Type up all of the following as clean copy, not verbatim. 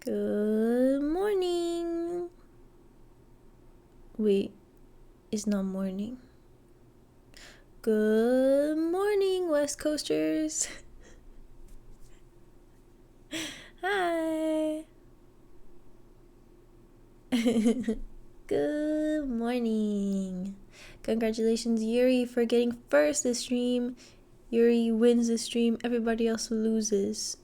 Good morning. Wait, it's not morning. Good morning, West Coasters. Hi. Good morning. Congratulations, Yuri, for getting first this stream. Yuri wins the stream, everybody else loses.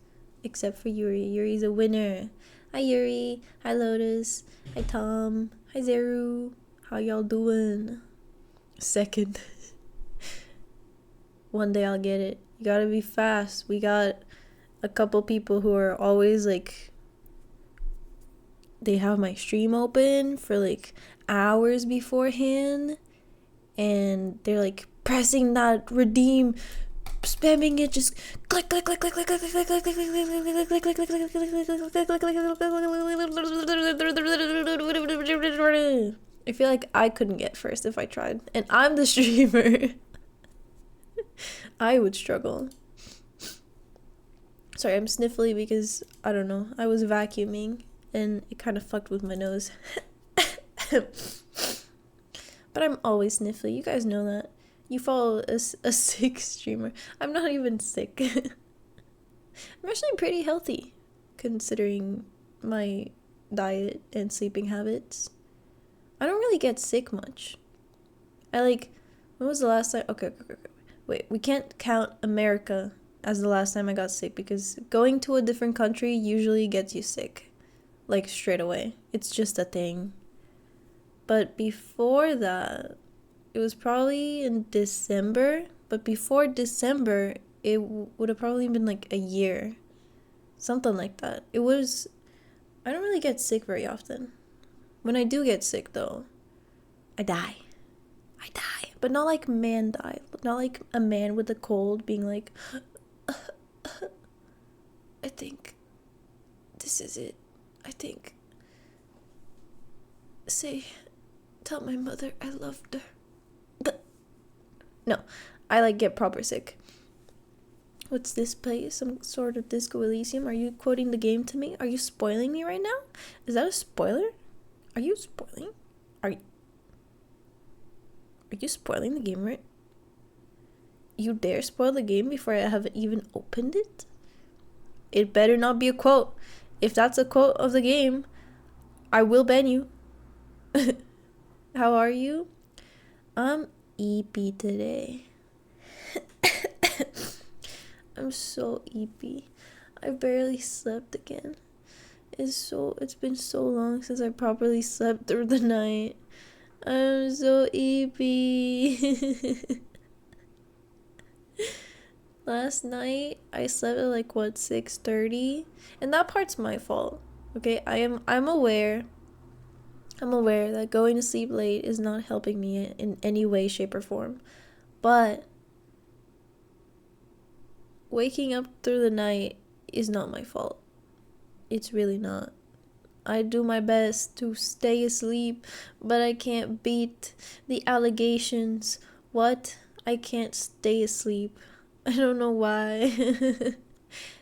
Except for Yuri. Yuri's a winner. Hi, Yuri. Hi, Lotus. Hi, Tom. Hi, Zeru. How y'all doing? Second. One day I'll get it. You gotta be fast. We got a couple people who are always like, they have my stream open for like hours beforehand, and they're like pressing that redeem, spamming it, just click click click click click click click click click click click click click click click. I feel like I couldn't get first if I tried, and I'm the streamer. I would struggle. Sorry, I'm sniffly because, I don't know, I was vacuuming and it kind of fucked with my nose. But I'm always sniffly. You guys know that. You follow a sick streamer. I'm not even sick. I'm actually pretty healthy, considering my diet and sleeping habits. I don't really get sick much. When was the last time? Okay. Wait, we can't count America as the last time I got sick because going to a different country usually gets you sick. Like, straight away. It's just a thing. But before that, it was probably in December. But before December, it would have probably been like a year. Something like that. I don't really get sick very often. When I do get sick, though, I die. But not like man die. Not like a man with a cold being like, I think this is it. Tell my mother I loved her. No, I get proper sick. What's this place? Some sort of Disco Elysium? Are you quoting the game to me? Are you spoiling me right now? Is that a spoiler? Are you spoiling? Are you spoiling the game, right? You dare spoil the game before I have even opened it? It better not be a quote. If that's a quote of the game, I will ban you. How are you? I'm EP today. I'm so EP. I barely slept again. It's been so long since I properly slept through the night. I'm so EP. Last night I slept at 6:30, and that part's my fault. Okay, I'm aware that going to sleep late is not helping me in any way, shape, or form. But waking up through the night is not my fault. It's really not. I do my best to stay asleep, but I can't beat the allegations. What? I can't stay asleep. I don't know why.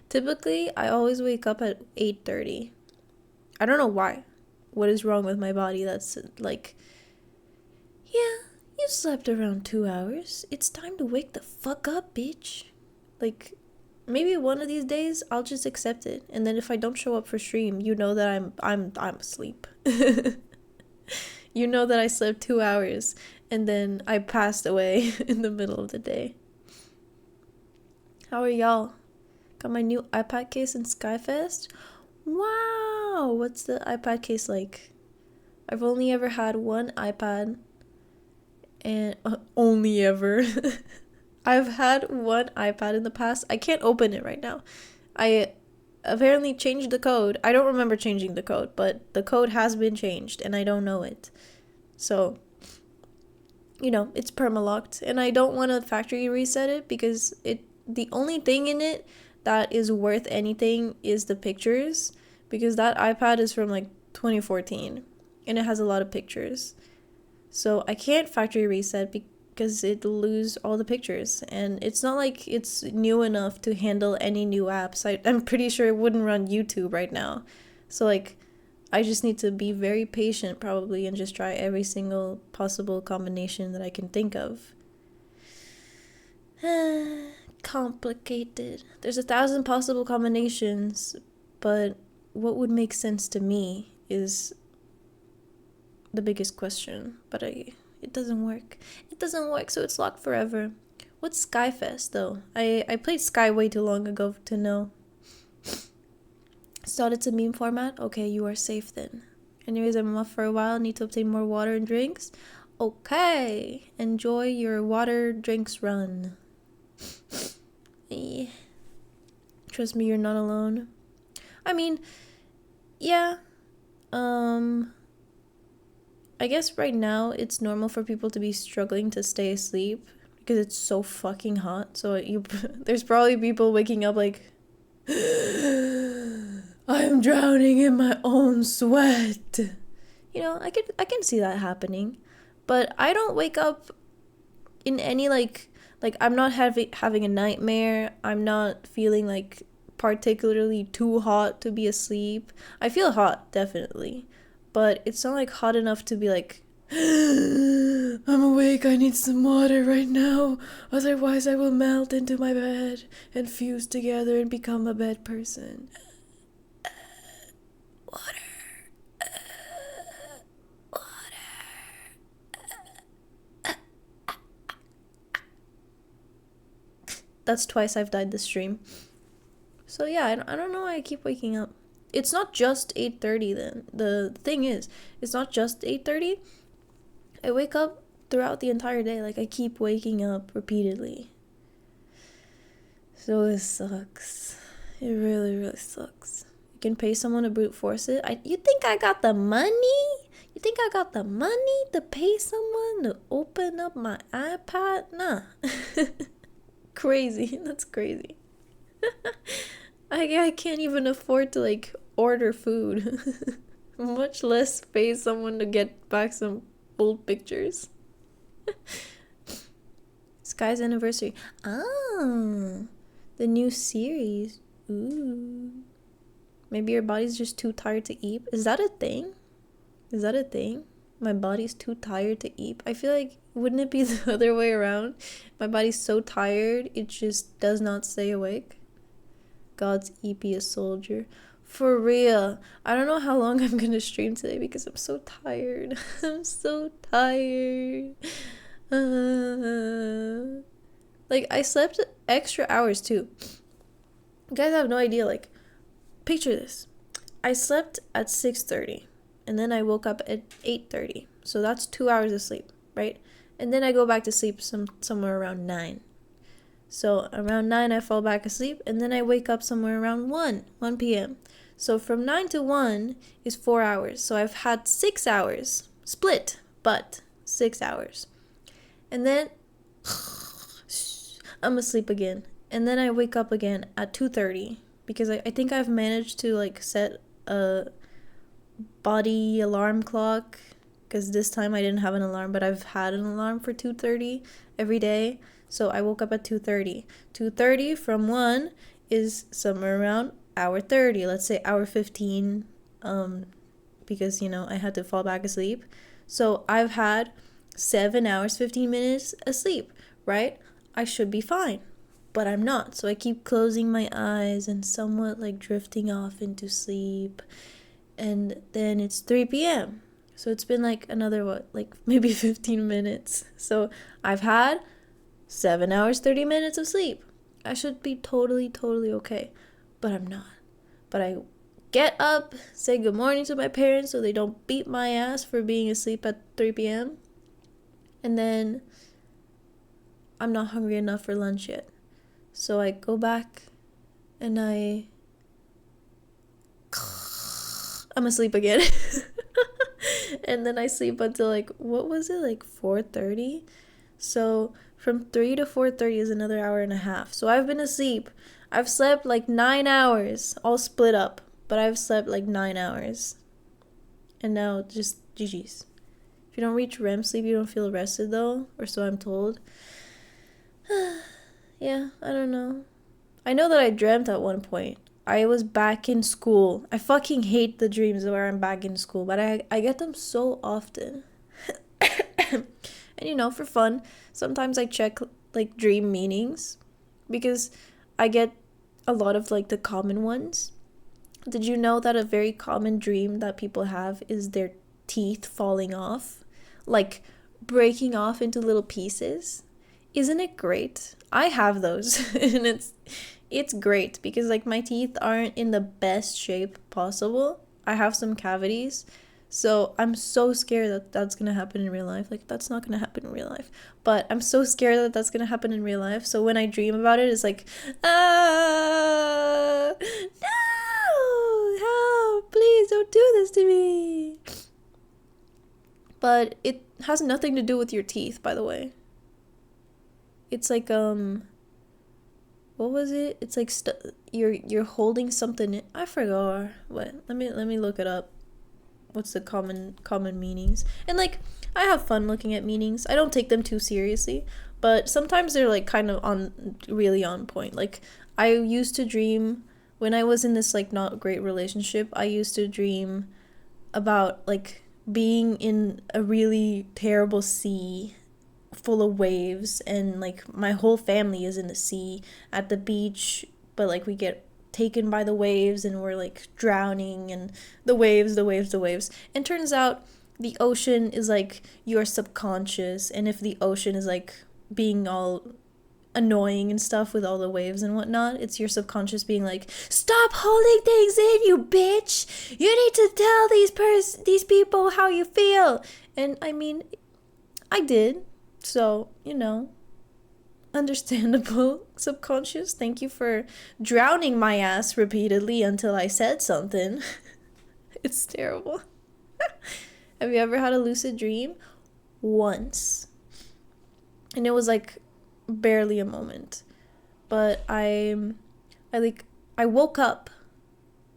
Typically, I always wake up at 8:30. I don't know why. What is wrong with my body that's yeah, you slept around 2 hours. It's time to wake the fuck up, bitch. Maybe one of these days I'll just accept it, and then if I don't show up for stream, you know that I'm asleep. You know that I slept 2 hours and then I passed away in the middle of the day. How are y'all? Got my new iPad case in Skyfest. Wow, what's the iPad case like? I've only ever had one iPad, and only ever. I've had one iPad in the past. I can't open it right now. I apparently changed the code. I don't remember changing the code, but the code has been changed and I don't know it. So, it's perma-locked, and I don't want to factory reset it because the only thing in it that is worth anything is the pictures, because that iPad is from 2014 and it has a lot of pictures. So I can't factory reset because it'll lose all the pictures, and it's not like it's new enough to handle any new apps. I'm pretty sure it wouldn't run YouTube right now. So like I just need to be very patient probably and just try every single possible combination that I can think of. Complicated. There's 1,000 possible combinations, but what would make sense to me is the biggest question. But it doesn't work. It doesn't work, so it's locked forever. What's Skyfest though? I played Sky way too long ago to know. Thought it's a meme format? Okay, you are safe then. Anyways, I'm off for a while. Need to obtain more water and drinks. Okay. Enjoy your water drinks run. Trust me, you're not alone. I mean, yeah. I guess right now it's normal for people to be struggling to stay asleep because it's so fucking hot. So there's probably people waking up like I'm drowning in my own sweat. You know, I can see that happening. But I don't wake up in any like I'm not having a nightmare. I'm not feeling like particularly too hot to be asleep. I feel hot, definitely. But it's not like hot enough to be like I'm awake, I need some water right now. Otherwise I will melt into my bed and fuse together and become a bed person. Water. That's twice I've died this stream. So yeah, I don't know why I keep waking up. It's not just 8:30 then. The thing is, it's not just 8:30. I wake up throughout the entire day. Like I keep waking up repeatedly. So it sucks. It really, really sucks. You can pay someone to brute force it. You think I got the money? You think I got the money to pay someone to open up my iPad? Nah. Crazy. That's crazy. I can't even afford to like order food. Much less pay someone to get back some old pictures. Sky's anniversary. Ah, the new series. Ooh. Maybe your body's just too tired to eat. Is that a thing? Is that a thing? My body's too tired to eat. I feel like, wouldn't it be the other way around? My body's so tired, it just does not stay awake. God's EP soldier. For real. I don't know how long I'm gonna stream today because I'm so tired. I'm so tired. Like, I slept extra hours too. You guys have no idea. Like, picture this. I slept at 6:30. And then I woke up at 8:30. So that's 2 hours of sleep, right? And then I go back to sleep somewhere around 9. So around 9 I fall back asleep, and then I wake up somewhere around 1 p.m. So from 9 to 1 is 4 hours. So I've had 6 hours. Split, but 6 hours. And then I'm asleep again. And then I wake up again at 2:30 because I think I've managed to like set a body alarm clock, because this time I didn't have an alarm, but I've had an alarm for 2:30 every day. So I woke up at 2:30. 2:30 from 1 is somewhere around hour 30. Let's say hour 15, because, you know, I had to fall back asleep. So I've had 7 hours, 15 minutes asleep, right? I should be fine, but I'm not. So I keep closing my eyes and somewhat like drifting off into sleep. And then it's 3 p.m. So it's been like another, like maybe 15 minutes. So I've had 7 hours, 30 minutes of sleep. I should be totally okay. But I'm not. But I get up, say good morning to my parents so they don't beat my ass for being asleep at 3 p.m. And then I'm not hungry enough for lunch yet. So I go back and I'm asleep again. And then I sleep until like, what was it, like 4:30? So from 3 to 4:30 is another hour and a half. So I've been asleep. I've slept like 9 hours, all split up, but I've slept like 9 hours. And now just GG's. If you don't reach REM sleep, you don't feel rested though, or so I'm told. Yeah, I don't know. I know that I dreamt at one point. I was back in school. I fucking hate the dreams where I'm back in school, but I get them so often. And for fun, sometimes I check like dream meanings because I get a lot of like the common ones. Did you know that a very common dream that people have is their teeth falling off? Like breaking off into little pieces? Isn't it great? I have those and it's great because like my teeth aren't in the best shape possible. I have some cavities. So I'm so scared that that's going to happen in real life. Like that's not going to happen in real life. But I'm so scared that that's going to happen in real life. So when I dream about it, it's like, no, help, please don't do this to me. But it has nothing to do with your teeth, by the way. It's like, what was it? It's like you're holding something in. I forgot. What? Let me look it up. What's the common meanings? And like I have fun looking at meanings. I don't take them too seriously, but sometimes they're like kind of really on point. Like I used to dream when I was in this like not great relationship. I used to dream about like being in a really terrible sea full of waves, and like my whole family is in the sea at the beach, but like we get taken by the waves and we're like drowning, and the waves. And turns out the ocean is like your subconscious, and if the ocean is like being all annoying and stuff with all the waves and whatnot, it's your subconscious being like, stop holding things in, you bitch, you need to tell these people how you feel. And I mean, I did. So, understandable, subconscious. Thank you for drowning my ass repeatedly until I said something. It's terrible. Have you ever had a lucid dream? Once. And it was like barely a moment. But I woke up,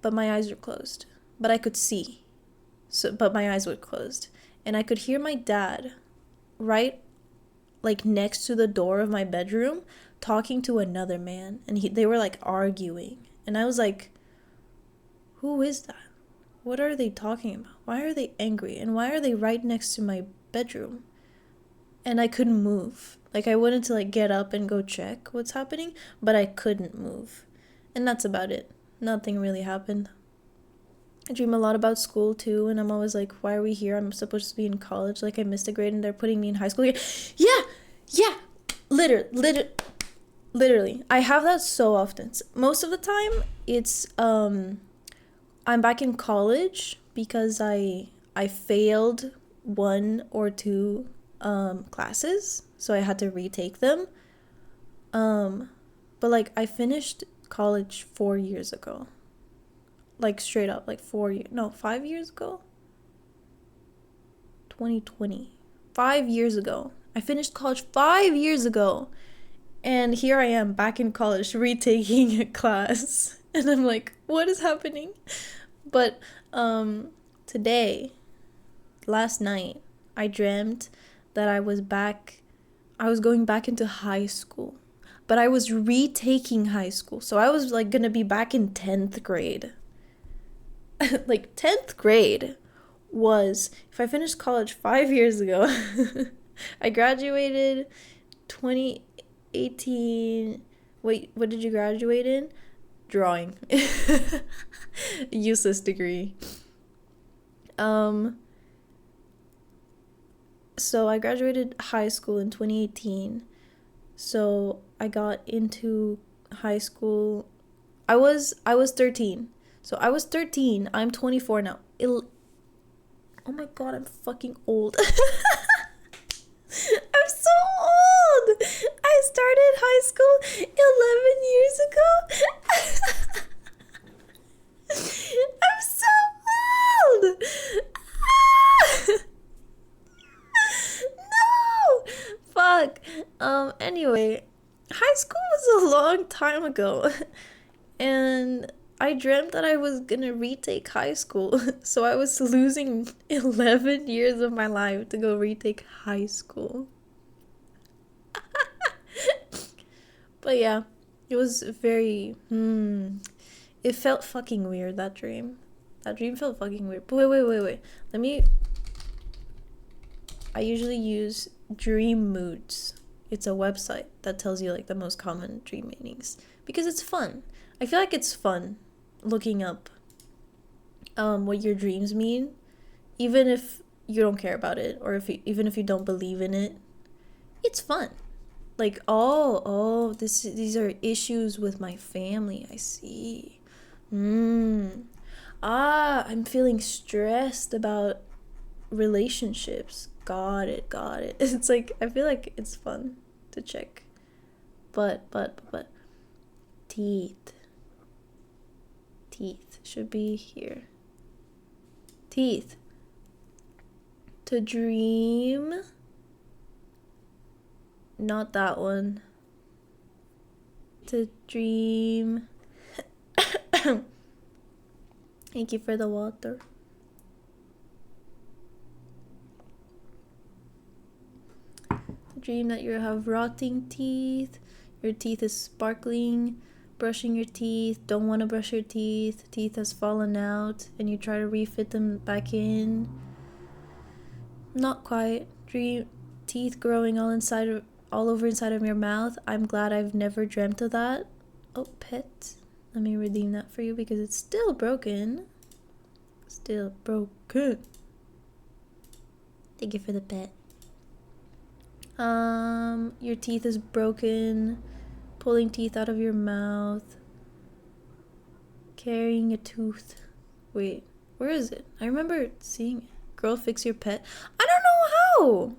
but my eyes were closed. But I could see. But my eyes were closed. And I could hear my dad right like next to the door of my bedroom talking to another man, and they were like arguing, and I was like, who is that? What are they talking about? Why are they angry, and why are they right next to my bedroom? And I couldn't move. Like I wanted to like get up and go check what's happening, but I couldn't move. And that's about it. Nothing really happened. I dream a lot about school too, and I'm always like, why are we here? I'm supposed to be in college. Like I missed a grade and they're putting me in high school again. Yeah. Literally. I have that so often. Most of the time it's I'm back in college because I failed one or two classes, so I had to retake them. But like I finished college 4 years ago. Like straight up, like 5 years ago. 2020. 5 years ago. I finished college 5 years ago. And here I am back in college retaking a class. And I'm like, what is happening? But last night, I dreamt that I was going back into high school. But I was retaking high school. So I was like gonna be back in 10th grade. Like 10th grade was, if I finished college 5 years ago, I graduated 2018. Wait, what did you graduate in? Drawing. Useless degree. So I graduated high school in 2018. So I got into high school. I was 13. So I was 13. I'm 24 now. Oh my god, I'm fucking old. I'm so old. I started high school 11 years ago. I'm so old. No. Fuck. Anyway, high school was a long time ago. And I dreamt that I was gonna retake high school, so I was losing 11 years of my life to go retake high school. But yeah, it was very, It felt fucking weird, that dream. That dream felt fucking weird. But wait. I usually use Dream Moods. It's a website that tells you like the most common dream meanings because it's fun. I feel like it's fun looking up what your dreams mean, even if you don't care about it or even if you don't believe in it. It's fun. Like, these are issues with my family. I see. I'm feeling stressed about relationships. Got it. It's like, I feel like it's fun to check. But teeth should be here. Teeth. To dream. Not that one. To dream. Thank you for the water. Dream that you have rotting teeth, your teeth is sparkling, brushing your teeth, don't want to brush your teeth has fallen out, and you try to refit them back in. Not quite. Dream teeth growing all over inside of your mouth. I'm glad I've never dreamt of that. Oh, pet. Let me redeem that for you because it's still broken. Still broken. Thank you for the pet. Your teeth is broken, pulling teeth out of your mouth, carrying a tooth. Wait, where is it? I remember seeing it. Girl, fix your pet. I don't know how.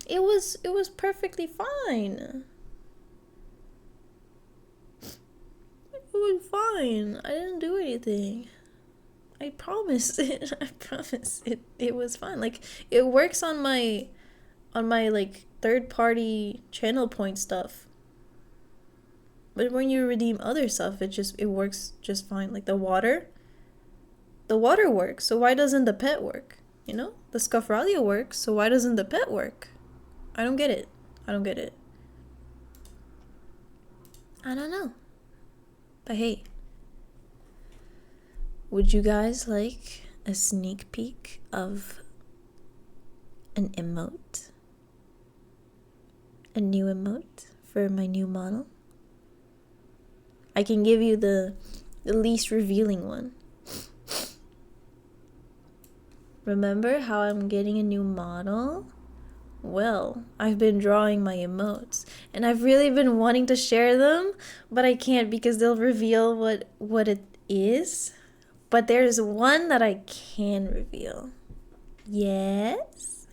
It was perfectly fine. It was fine. I didn't do anything. I promise it. I promise it was fine. Like, it works on my like third-party channel point stuff, but when you redeem other stuff, it works just fine. Like the water works, so why doesn't the pet work? You know, the Scuffralia works, so why doesn't the pet work? I don't get it. I don't know. But hey, would you guys like a sneak peek of an emote? A new emote for my new model? I can give you the least revealing one. Remember how I'm getting a new model? Well, I've been drawing my emotes, and I've really been wanting to share them, but I can't because they'll reveal what it is. But there's one that I can reveal. Yes.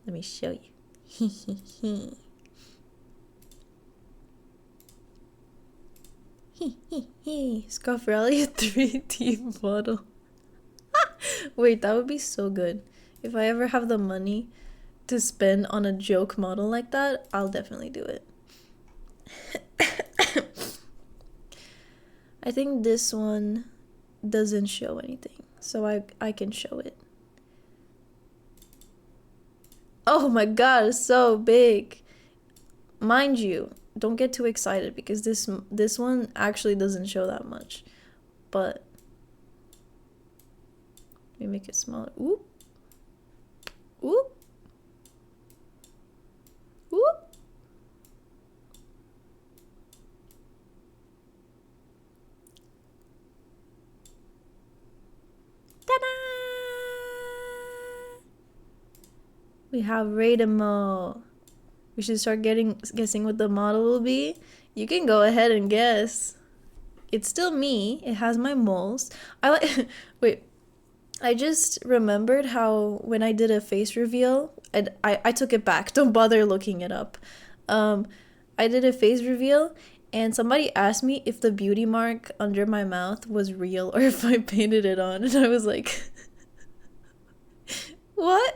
Let me show you. Scuffralia 3D model. Wait, that would be so good. If I ever have the money to spend on a joke model like that, I'll definitely do it. I think this one doesn't show anything, so I can show it. Oh my god, it's so big. Mind you, don't get too excited because this one actually doesn't show that much. But let me make it smaller. Oop. Oop. Oop. Ta-da! We have Raidamo. We should start guessing what the model will be. You can go ahead and guess. It's still me. It has my moles. Wait. I just remembered how when I did a face reveal, I took it back. Don't bother looking it up. I did a face reveal and somebody asked me if the beauty mark under my mouth was real or if I painted it on, and I was like, what?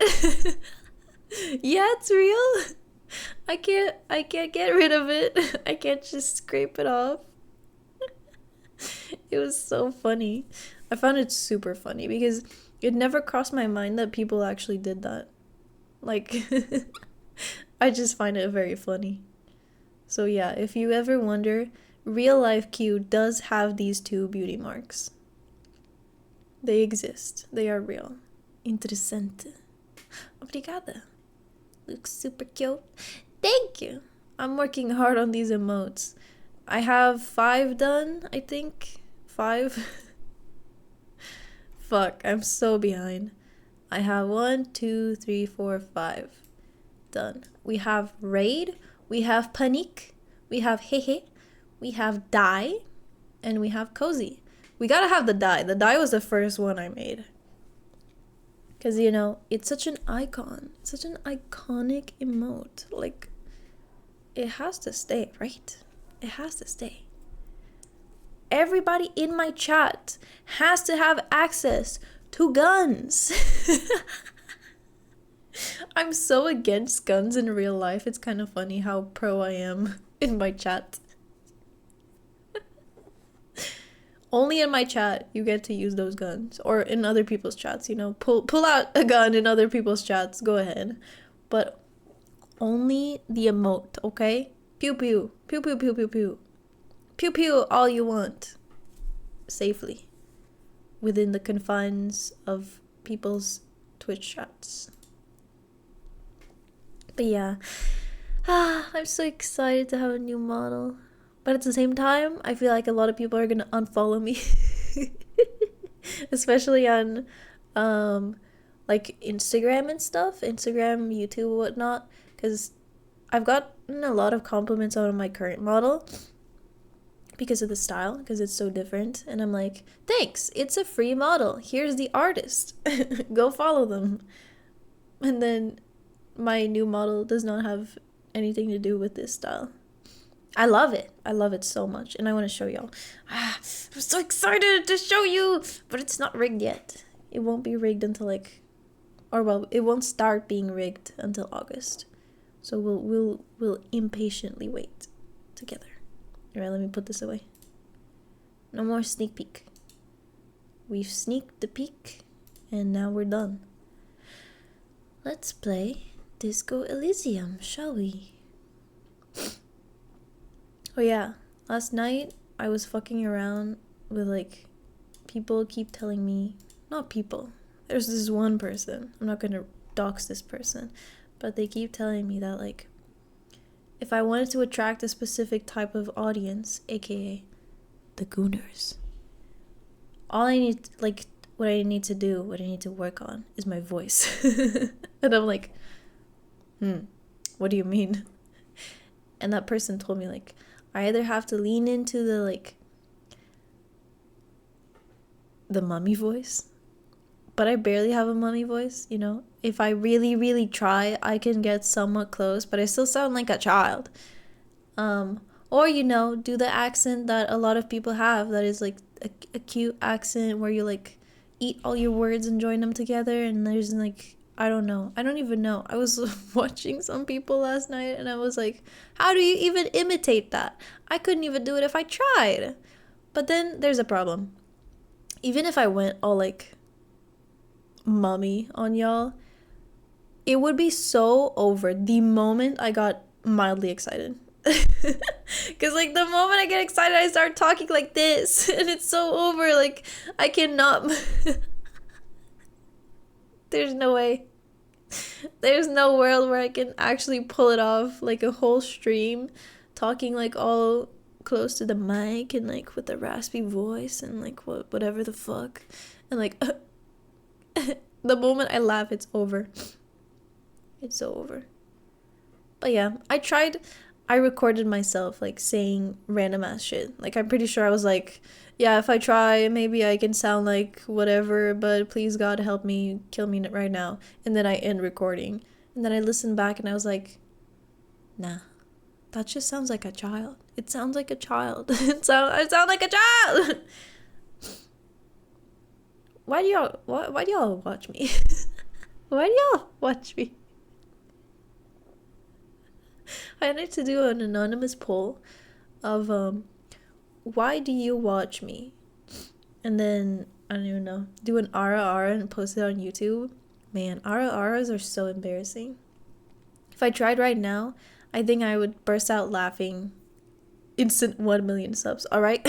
Yeah, it's real. I can't get rid of it. I can't just scrape it off. It was so funny. I found it super funny because it never crossed my mind that people actually did that. Like, I just find it very funny. So yeah, if you ever wonder, real life Q does have these 2 beauty marks. They exist. They are real. Interessante. Obrigada. Looks super cute. Thank you. I'm working hard on these emotes. I have 5 done, I think. 5. Fuck, I'm so behind. I have 1, 2, 3, 4, 5 done. We have Raid, we have Panique, we have Hehe, we have Die, and we have Cozy. We gotta have the Die. The Die was the first one I made. Because, you know, it's such an icon. Such an iconic emote. Like, it has to stay, right? It has to stay. Everybody in my chat has to have access to guns. I'm so against guns in real life. It's kind of funny how pro I am in my chat. Only in my chat you get to use those guns, or in other people's chats, you know, pull out a gun in other people's chats, go ahead, but only the emote, okay? Pew pew, pew pew pew pew pew, pew pew all you want, safely, within the confines of people's Twitch chats. But yeah, I'm so excited to have a new model. But at the same time, I feel like a lot of people are gonna unfollow me. Especially on like Instagram and stuff. Instagram, YouTube, whatnot. Because I've gotten a lot of compliments on my current model. Because of the style. Because it's so different. And I'm like, thanks, it's a free model. Here's the artist. Go follow them. And then my new model does not have anything to do with this style. I love it. I love it so much. And I want to show y'all. I'm so excited to show you. But it's not rigged yet. It won't be rigged until like... Or well, it won't start being rigged until August. So we'll impatiently wait together. Alright, let me put this away. No more sneak peek. We've sneaked the peek. And now we're done. Let's play Disco Elysium, shall we? Oh yeah, last night I was fucking around with like, people keep telling me, not people, there's this one person, I'm not gonna dox this person, but they keep telling me that like, if I wanted to attract a specific type of audience, aka the Gooners, all I need, like, what I need to do, what I need to work on is my voice. And I'm like, what do you mean? And that person told me like, I either have to lean into the like the mummy voice, but I barely have a mummy voice, you know. If I really, really try, I can get somewhat close, but I still sound like a child. Or, you know, do the accent that a lot of people have, that is like a cute accent where you like eat all your words and join them together, and there's like, I don't know. I don't even know. I was watching some people last night and I was like, how do you even imitate that? I couldn't even do it if I tried. But then there's a problem. Even if I went all like mummy on y'all, it would be so over the moment I got mildly excited. Because like the moment I get excited, I start talking like this and it's so over. Like I cannot. There's no way. There's no world where I can actually pull it off, like a whole stream, talking like all close to the mic and like with a raspy voice and like whatever the fuck. And like, the moment I laugh, it's over. It's so over. But yeah, I recorded myself like saying random ass shit. Like I'm pretty sure I was like, yeah, if I try, maybe I can sound like whatever, but please God help me, kill me right now. And then I end recording. And then I listened back and I was like, nah, that just sounds like a child. It sounds like a child. I sound like a child. Why do y'all watch me? Why do y'all watch me? I need to do an anonymous poll of why do you watch me? And then I don't even know, do an ara and post it on YouTube. Man, aras are so embarrassing. If I tried right now, I think I would burst out laughing instant 1 million subs. All right.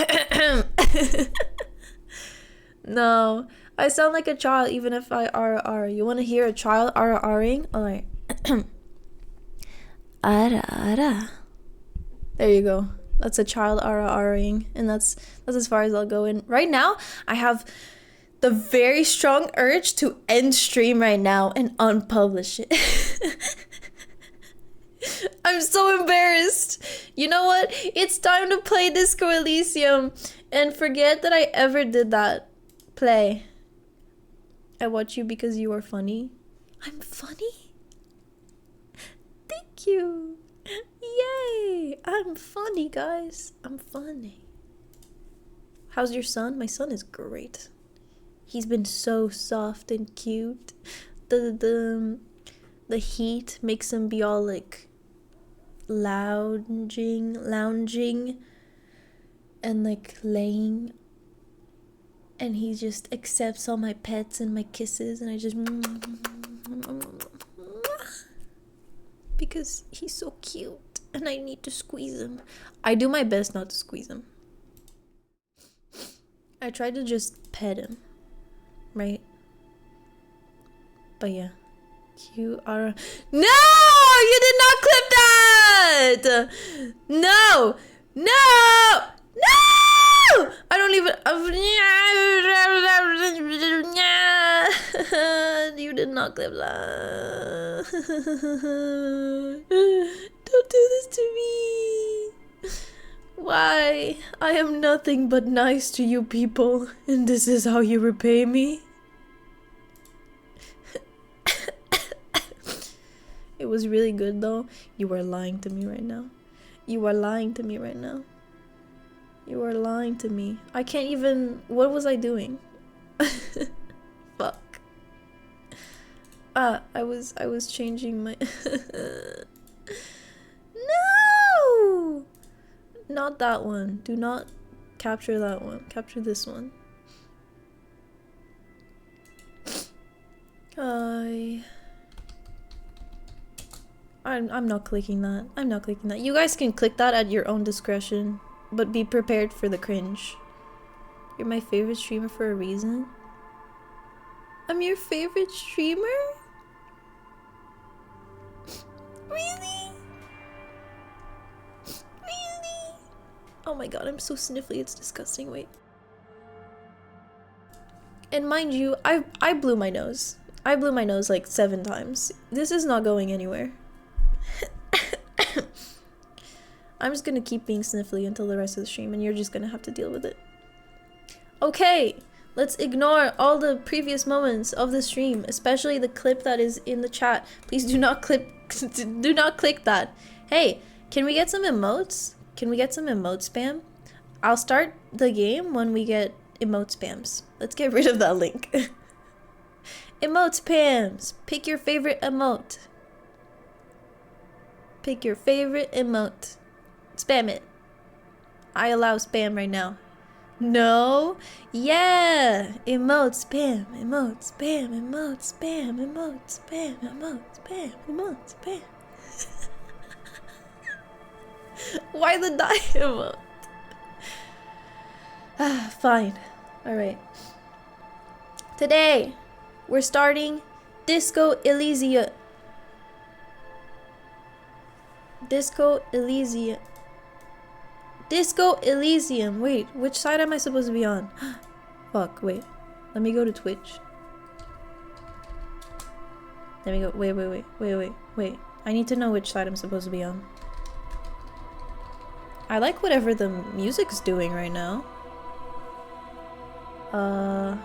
No, I sound like a child even if I R. You want to hear a child R-ing? All right. Ara. There you go. That's a child R-ing, and that's as far as I'll go. And right now, I have the very strong urge to end stream right now and unpublish it. I'm so embarrassed. You know what? It's time to play Disco Elysium and forget that I ever did that. Play. I watch you because you are funny. I'm funny? Thank you. Yay! I'm funny, guys. I'm funny. How's your son? My son is great. He's been so soft and cute. The heat makes him be all like lounging and like laying, and he just accepts all my pets and my kisses, and I just because he's so cute and I need to squeeze him. I do my best not to squeeze him. I try to just pet him, right? But yeah. You are... No! You did not clip that! No! No! No! I don't even... You did not clip that. Don't do this to me. Why? I am nothing but nice to you people, and this is how you repay me? It was really good though. You are lying to me right now. You are lying to me right now. You are lying to me. I can't even... What was I doing? Fuck. I was changing my... No! Not that one. Do not capture that one. Capture this one. I'm not clicking that. I'm not clicking that. You guys can click that at your own discretion, but be prepared for the cringe. You're my favorite streamer for a reason. I'm your favorite streamer? Really? Really? Oh my god, I'm so sniffly, it's disgusting. Wait. And mind you, I blew my nose. I blew my nose like 7 times. This is not going anywhere. I'm just gonna keep being sniffly until the rest of the stream, and you're just gonna have to deal with it. Okay, let's ignore all the previous moments of the stream, especially the clip that is in the chat. Please do not click that. Hey, can we get some emotes? Can we get some emote spam? I'll start the game when we get emote spams. Let's get rid of that link. Emote spams. Pick your favorite emote. Pick your favorite emote. Spam it. I allow spam right now. No? Yeah! Emote spam. Emote spam. Emote spam. Emote spam. Emote spam. Emote spam. Why the die emote? Fine. Alright. Today, we're starting Disco Elysium. Disco Elysium. Disco Elysium. Wait, which side am I supposed to be on? Fuck, wait. Let me go to Twitch. Let me go. Wait. I need to know which side I'm supposed to be on. I like whatever the music's doing right now. How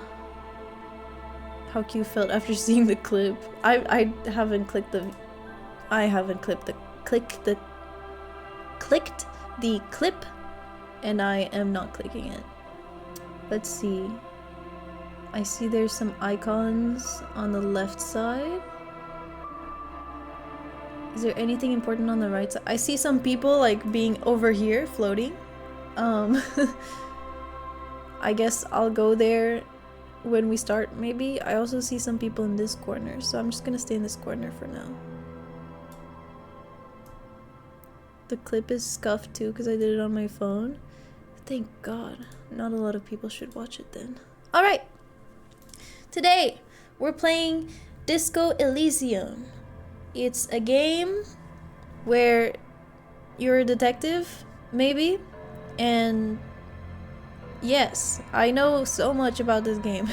cute felt after seeing the clip. I haven't clicked the clicked the clip, and I am not clicking it. Let's see. I see there's some icons on the left side. Is there anything important on the right side? I see some people like being over here floating. I guess I'll go there when we start, maybe. I also see some people in this corner, so I'm just gonna stay in this corner for now. The clip is scuffed too because I did it on my phone. Thank God. Not a lot of people should watch it then. Alright. Today, we're playing Disco Elysium. It's a game where you're a detective, maybe. And yes, I know so much about this game.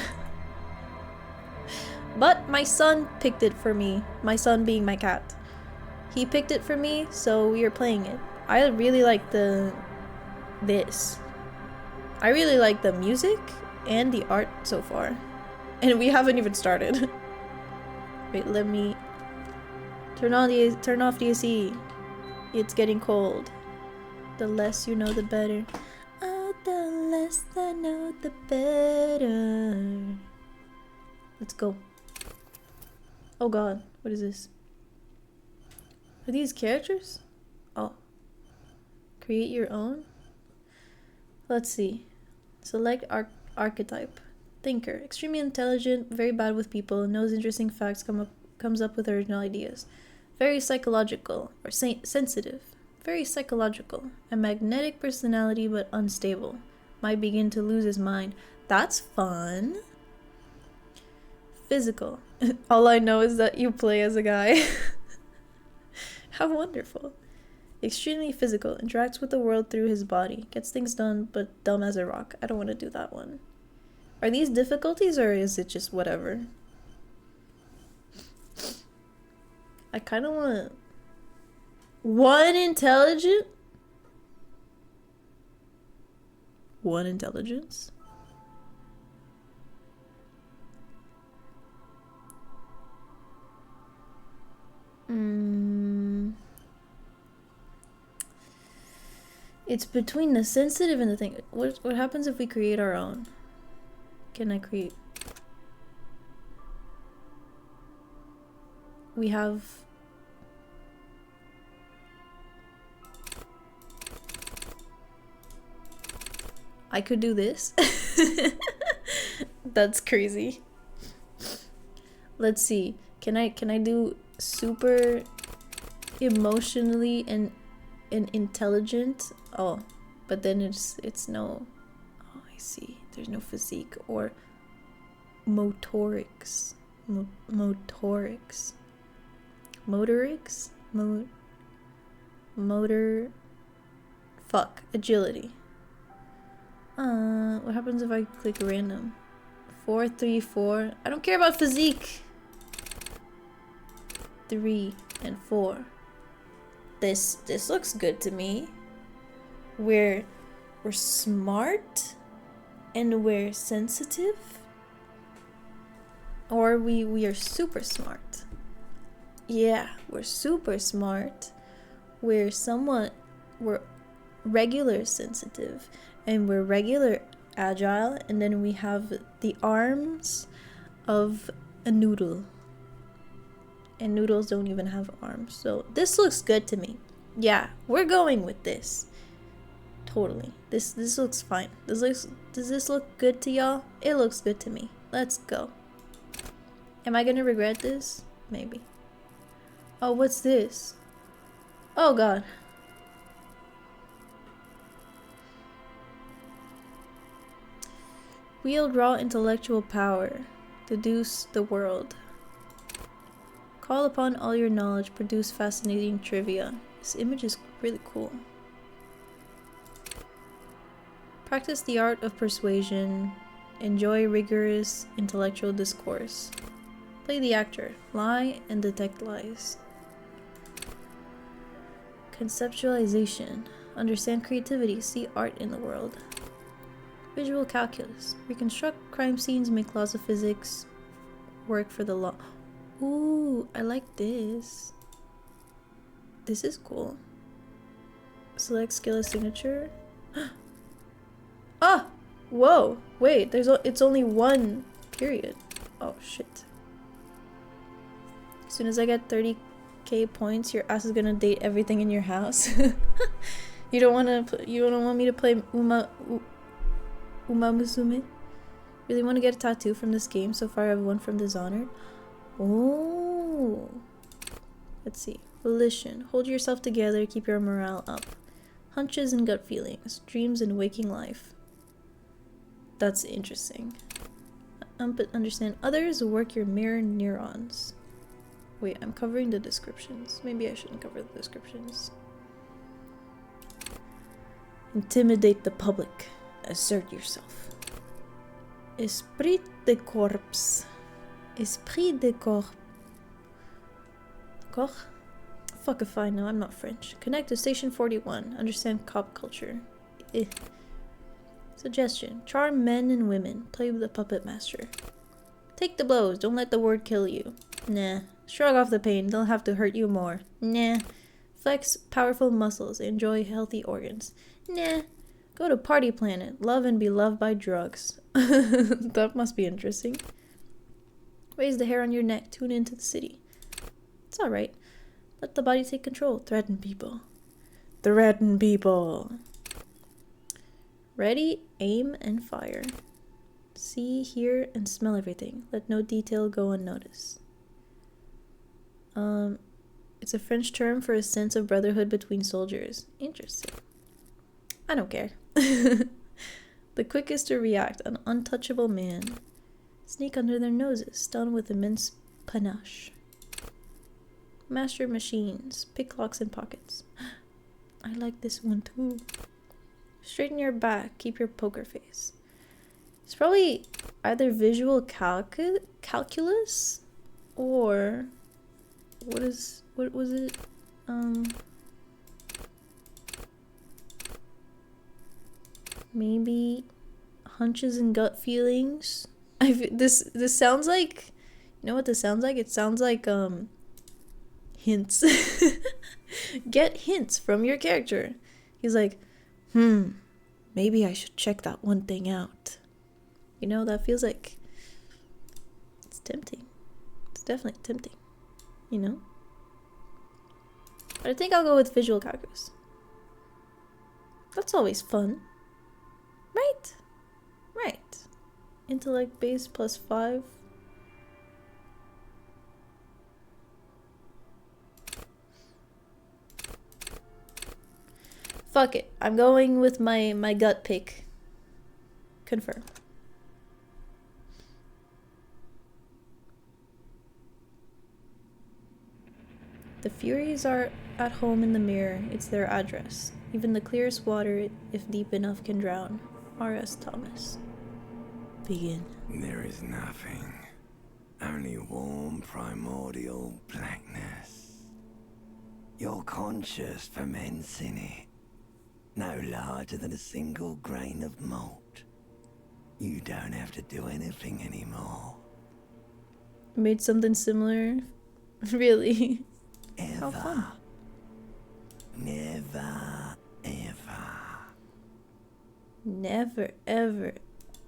But my son picked it for me. My son being my cat. He picked it for me, so we are playing it. I really like this. I really like the music and the art so far. And we haven't even started. Wait, let me turn off the AC. It's getting cold. The less you know, the better. Oh, the less I know, the better. Let's go. Oh God, what is this? Are these characters? Oh. Create your own? Let's see. Select archetype. Thinker. Extremely intelligent, very bad with people, knows interesting facts, comes up with original ideas. Very psychological, or sensitive. Very psychological. A magnetic personality but unstable. Might begin to lose his mind. That's fun. Physical. All I know is that you play as a guy. How wonderful. Extremely physical. Interacts with the world through his body. Gets things done, but dumb as a rock. I don't want to do that one. Are these difficulties or is it just whatever? I kind of want... One intelligent? One intelligence? It's between the sensitive and the thing. What happens if we create our own? Can I create? We have... I could do this. That's crazy. Let's see. Can I do super emotionally and intelligent? Oh, but then it's no... Oh, I see. There's no physique or motorics. Motorics. Motorics? Motor... Fuck. Agility. What happens if I click random? 4, 3, 4. I don't care about physique. 3 and 4. This looks good to me. We're smart and we're sensitive, or we are super smart. Yeah, we're super smart. We're regular sensitive, and we're regular agile, and then we have the arms of a noodle. And noodles don't even have arms. So this looks good to me. Yeah, we're going with this. Totally. This looks fine. Does this look good to y'all? It looks good to me. Let's go. Am I gonna regret this? Maybe. Oh, what's this? Oh God. Wield raw intellectual power. Deduce the world. Call upon all your knowledge, produce fascinating trivia. This image is really cool. Practice the art of persuasion. Enjoy rigorous intellectual discourse. Play the actor. Lie and detect lies. Conceptualization. Understand creativity. See art in the world. Visual calculus. Reconstruct crime scenes, make laws of physics. Work for the law. Ooh, I like this. This is cool. Select skill as signature. Ah! Whoa! Wait, it's only one period. Oh shit. As soon as I get 30k points, your ass is gonna date everything in your house. You don't want me to play Uma Musume? Really want to get a tattoo from this game. So far I have one from Dishonored. Oh, let's see. Volition. Hold yourself together, keep your morale up. Hunches and gut feelings. Dreams and waking life. That's interesting. Understand others, work your mirror neurons. Wait, I'm covering the descriptions. Maybe I shouldn't cover the descriptions. Intimidate the public. Assert yourself. Esprit de corps. Esprit de corps. Corps? Fuck if I know, I'm not French. Connect to Station 41. Understand cop culture. Eh. Suggestion. Charm men and women. Play with the puppet master. Take the blows. Don't let the word kill you. Nah. Shrug off the pain. They'll have to hurt you more. Nah. Flex powerful muscles. Enjoy healthy organs. Nah. Go to Party Planet. Love and be loved by drugs. That must be interesting. Raise the hair on your neck. Tune into the city. It's alright. Let the body take control. Threaten people. Threaten people. Ready, aim, and fire. See, hear, and smell everything. Let no detail go unnoticed. It's a French term for a sense of brotherhood between soldiers. Interesting. I don't care. The quickest to react, an untouchable man. Sneak under their noses, stun with immense panache. Master machines, pick locks and pockets. I like this one too. Straighten your back, keep your poker face. It's probably either visual calculus or what was it? Maybe hunches and gut feelings. This sounds like, you know what this sounds like? It sounds like hints. Get hints from your character. He's like, maybe I should check that one thing out. You know, that feels like it's tempting. It's definitely tempting, you know? But I think I'll go with visual calculus. That's always fun. Right? Right. Intellect base +5. Fuck it. I'm going with my gut pick. Confirm. The Furies are at home in the mirror. It's their address. Even the clearest water, if deep enough, can drown. R.S. Thomas. Begin. There is nothing. Only warm primordial blackness. Your conscious ferments in it. No larger than a single grain of malt. You don't have to do anything anymore. Made something similar? Really? Ever. How fun. Never, ever. Never, ever,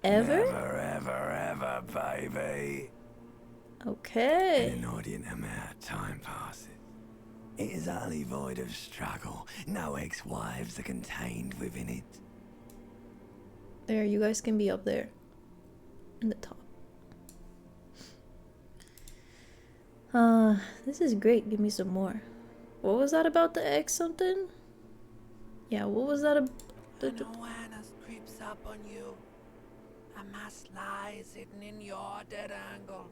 ever? Never, ever, baby. Okay. An inordinate amount of time passes. It is utterly void of struggle. No ex-wives are contained within it. There, you guys can be up there. In the top. This is great. Give me some more. What was that about the X something? Yeah, what was that about? An awareness creeps up on you. A mass lies hidden in your dead angle,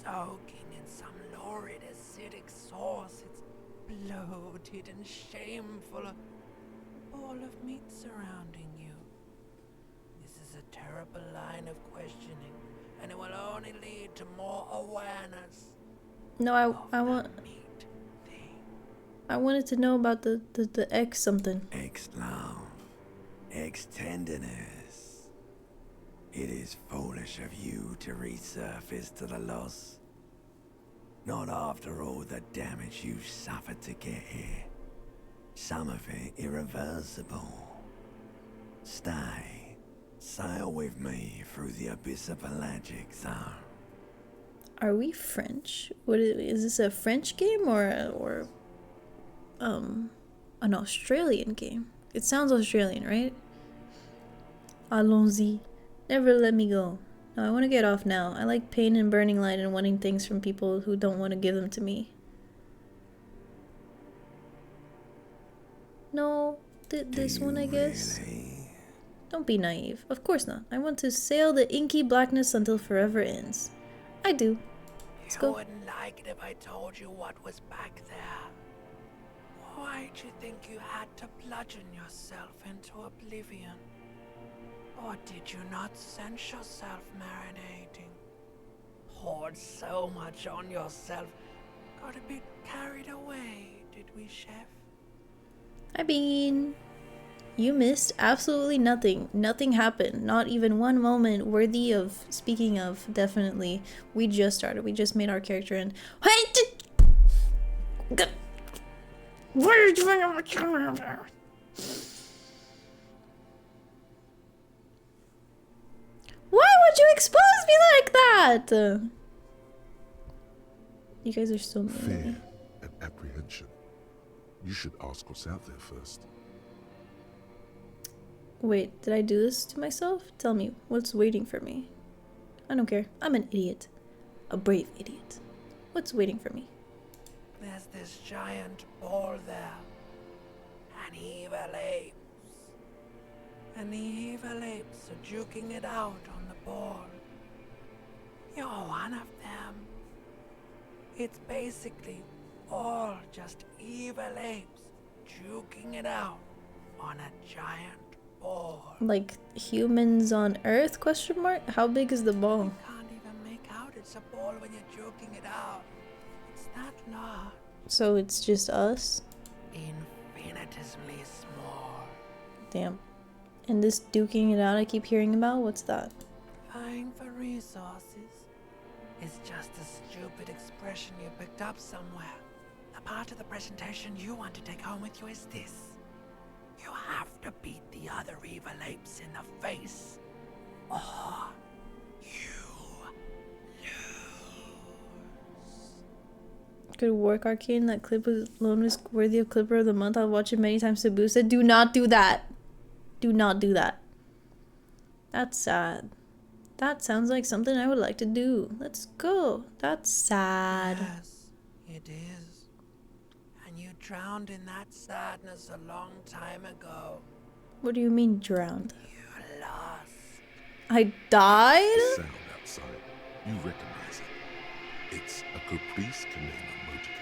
soaking in some lurid acidic sauce. It's bloated and shameful. A ball of meat surrounding you. This is a terrible line of questioning, and it will only lead to more awareness. No, I wanted to know about the X something. Ex-love. Ex-tenderness. It is foolish of you to resurface to the loss. Not after all the damage you've suffered to get here. Some of it irreversible. Stay. Sail with me through the abyss of pelagic zone. Are we French? What is this, a French game or an Australian game? It sounds Australian, right? Allons-y. Never let me go. No, I want to get off now. I like pain and burning light and wanting things from people who don't want to give them to me. No, Do this you one, I guess. really? Don't be naive. Of course not. I want to sail the inky blackness until forever ends. I do. Let's You go. wouldn't like it if I told you what was back there. Why'd you think you had to bludgeon yourself into oblivion? Or did you not sense yourself marinating? Poured so much on yourself. Got a bit carried away, did we, Chef? I mean, you missed absolutely nothing. Nothing happened. Not even one moment worthy of speaking of, definitely. We just started. We just made our character and what are you doing on my camera? Why would you expose me like that? You guys are so mean. Fear and apprehension. You should ask what's out there first. Wait, did I do this to myself? Tell me, what's waiting for me? I don't care. I'm an idiot. A brave idiot. What's waiting for me? There's this giant ball there. And evil apes. And the evil apes are juking it out on the ball. You're one of them. It's basically all just evil apes juking it out on a giant ball. Like humans on Earth? Question mark? How big is the ball? You can't even make out it's a ball when you're joking it out. It's that large. So it's just us? Infinitesimally small. Damn. And this duking it out I keep hearing about? What's that? Vying for resources is just a stupid expression you picked up somewhere. The part of the presentation you want to take home with you is this. You have to beat the other evil apes in the face, or you lose. Good work, Arcane. That clip alone was worthy of Clipper of the Month. I'll watch it many times to boost it. Do not do that. Do not do that. That's sad. That sounds like something I would like to do. Let's go. That's sad. Yes, it is. And you drowned in that sadness a long time ago. What do you mean drowned? You lost. I died? Sound outside. You recognize it. It's a Caprice Canela motor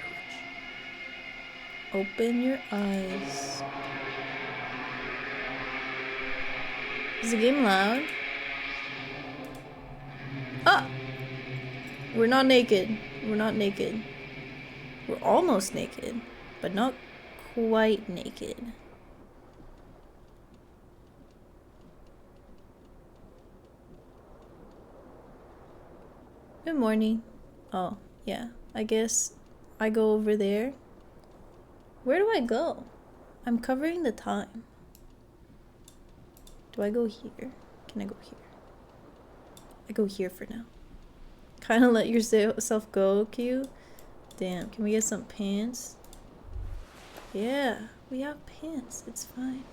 carriage. Open your eyes. Is the game loud? Ah! We're not naked. We're not naked. We're almost naked, but not quite naked. Good morning. Oh, yeah. I guess I go over there. Where do I go? I'm covering the time. Do I go here? Can I go here? I go here for now. Kind of let yourself go, Q. Damn, can we get some pants? Yeah, we have pants. It's fine.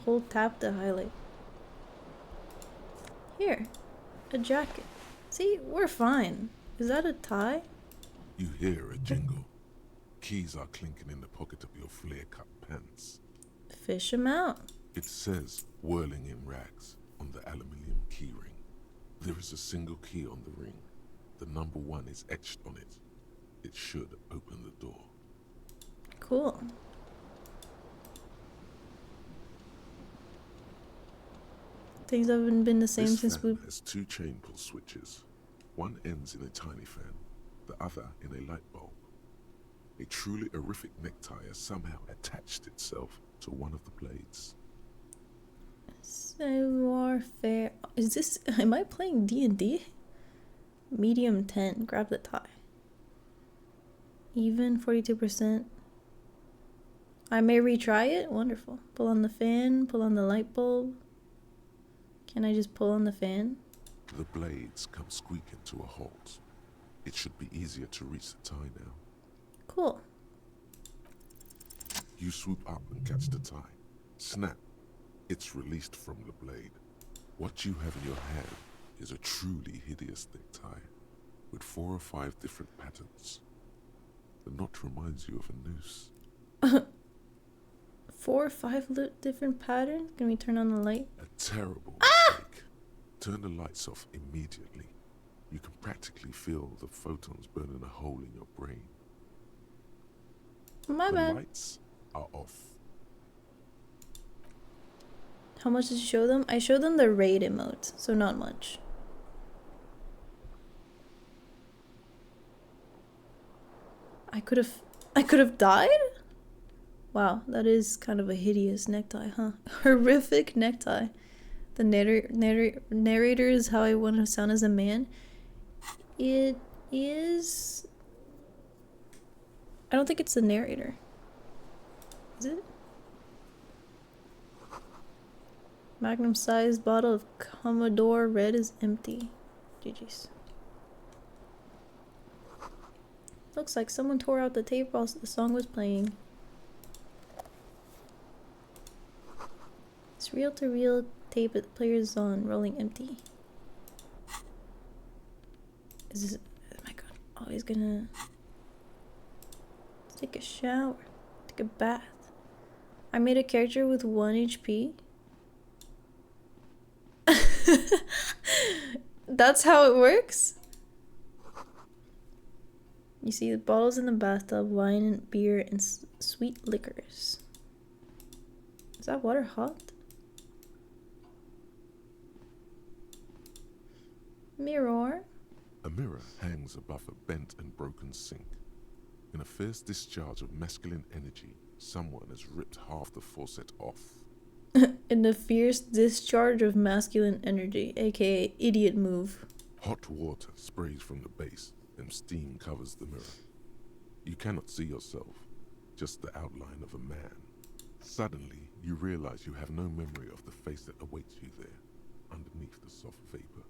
Hold tap to highlight. Here, a jacket. See, we're fine. Is that a tie? You hear a jingle. Keys are clinking in the pocket of your flare-cut pants. Fish 'em out. It says whirling in rags on the aluminium key ring. There is a single key on the ring. The number 1 is etched on it. It should open the door. Cool. Things haven't been the same This since we... fan has 2 chain pull switches. One ends in a tiny fan, the other in a light bulb. A truly horrific necktie has somehow attached itself to one of the blades. Warfare. Is this... Am I playing D&D? Medium 10. Grab the tie. Even 42%. I may retry it? Wonderful. Pull on the fan. Pull on the light bulb. Can I just pull on the fan? The blades come squeaking to a halt. It should be easier to reach the tie now. Cool. You swoop up and catch the tie. Snap. It's released from the blade. What you have in your hand is a truly hideous necktie with 4 or 5 different patterns. The knot reminds you of a noose. 4 or 5 different patterns? Can we turn on the light? A terrible mistake. Turn the lights off immediately. You can practically feel the photons burning a hole in your brain. My The bad. lights are off. How much did you show them? I showed them the raid emote, so not much. I could have died? Wow, that is kind of a hideous necktie, huh? Horrific necktie. The narrator is how I want to sound as a man. It is... I don't think it's the narrator. Is it? Magnum sized bottle of Commodore Red is empty. GG's. Looks like someone tore out the tape while the song was playing. This reel-to-reel tape player's on, rolling empty. Is this... Oh my god. Oh, he's gonna... take a shower. Take a bath. I made a character with 1 HP. That's how it works? You see the bottles in the bathtub, wine and beer and sweet liquors. Is that water hot? Mirror. A mirror hangs above a bent and broken sink. In a fierce discharge of masculine energy, someone has ripped half the faucet off. In a fierce discharge of masculine energy, aka idiot move. Hot water sprays from the base, and steam covers the mirror. You cannot see yourself, just the outline of a man. Suddenly, you realize you have no memory of the face that awaits you there, underneath the soft vapor.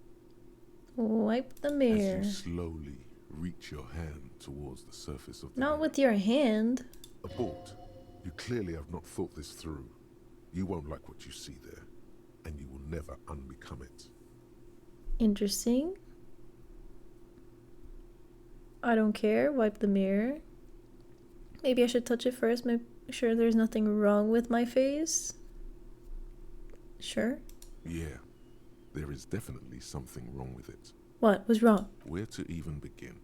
Wipe the mirror. As you slowly reach your hand towards the surface of the Not mirror. with your hand. Abort. You clearly have not thought this through. You won't like what you see there, and you will never unbecome it. Interesting. I don't care. Wipe the mirror. Maybe I should touch it first. Make sure there's nothing wrong with my face. Sure. Yeah, there is definitely something wrong with it. What was wrong? Where to even begin?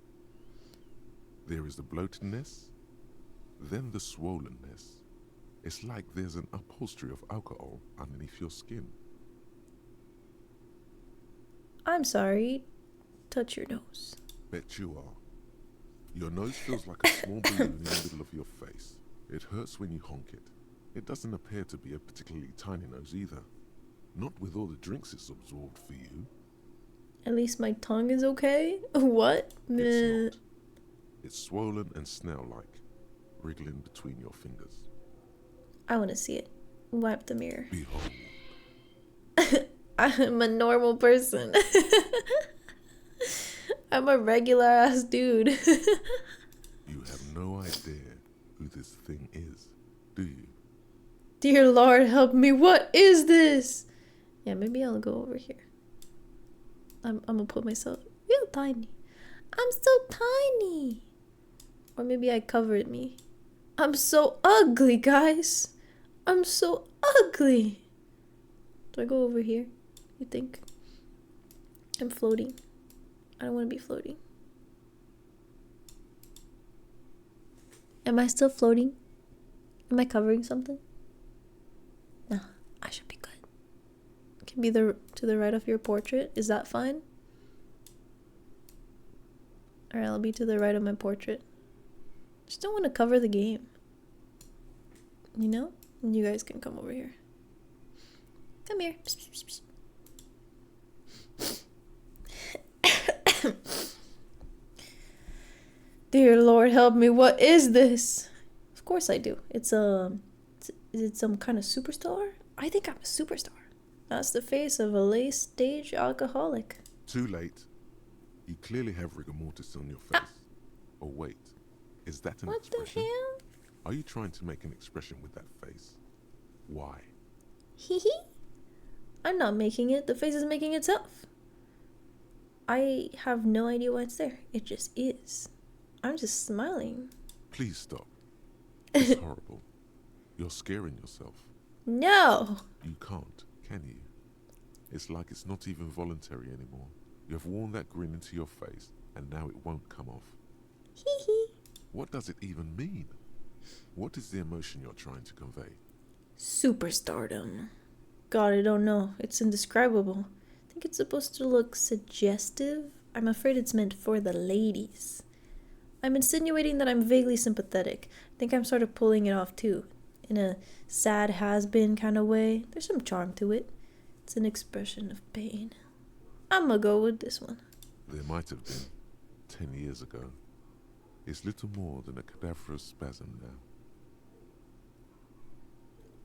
There is the bloatedness, then the swollenness. It's like there's an upholstery of alcohol underneath your skin. I'm sorry. Touch your nose. Bet you are. Your nose feels like a small balloon in the middle of your face. It hurts when you honk it. It doesn't appear to be a particularly tiny nose either. Not with all the drinks it's absorbed for you. At least my tongue is okay? What? It's not. It's swollen and snail-like, wriggling between your fingers. I want to see it. Wipe the mirror. Behold. I'm a normal person. I'm a regular ass dude. You have no idea who this thing is, do you? Dear Lord, help me. What is this? Yeah, maybe I'll go over here. I'm gonna put myself real tiny. I'm so tiny. Or maybe I covered me. I'm so ugly, guys. I'm so ugly. Do I go over here? You think? I'm floating. I don't want to be floating. Am I still floating? Am I covering something? No, I should be good. Can be to the right of your portrait. Is that fine? Alright, I'll be to the right of my portrait. Just don't want to cover the game. You know? And you guys can come over here. Come here. Psst, psst, psst. Dear Lord, help me. What is this? Of course I do. Is it some kind of superstar? I think I'm a superstar. That's the face of a late stage alcoholic. Too late. You clearly have rigor mortis on your face. Oh wait, is that an What the expression? hell? Are you trying to make an expression with that face? Why? Hee hee. I'm not making it. The face is making itself. I have no idea why it's there. It just is. I'm just smiling. Please stop. It's horrible. You're scaring yourself. No! You can't, can you? It's like it's not even voluntary anymore. You have worn that grin into your face, and now it won't come off. Hee hee. What does it even mean? What is the emotion you're trying to convey? Superstardom. God, I don't know. It's indescribable. I think it's supposed to look suggestive. I'm afraid it's meant for the ladies. I'm insinuating that I'm vaguely sympathetic. I think I'm sort of pulling it off too. In a sad has-been kind of way. There's some charm to it. It's an expression of pain. I'm gonna go with this one. There might have been 10 years ago. It's little more than a cadaverous spasm now.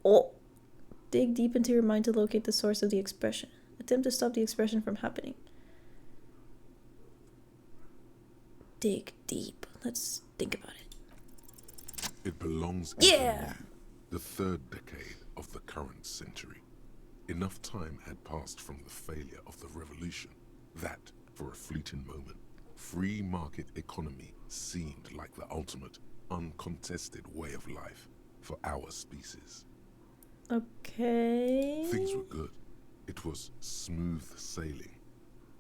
Oh! Dig deep into your mind to locate the source of the expression. Attempt to stop the expression from happening. Dig deep. Let's think about it. It belongs Yeah! in the third decade of the current century. Enough time had passed from the failure of the revolution that, for a fleeting moment, free market economy seemed like the ultimate, uncontested way of life for our species. Okay. Things were good. It was smooth sailing.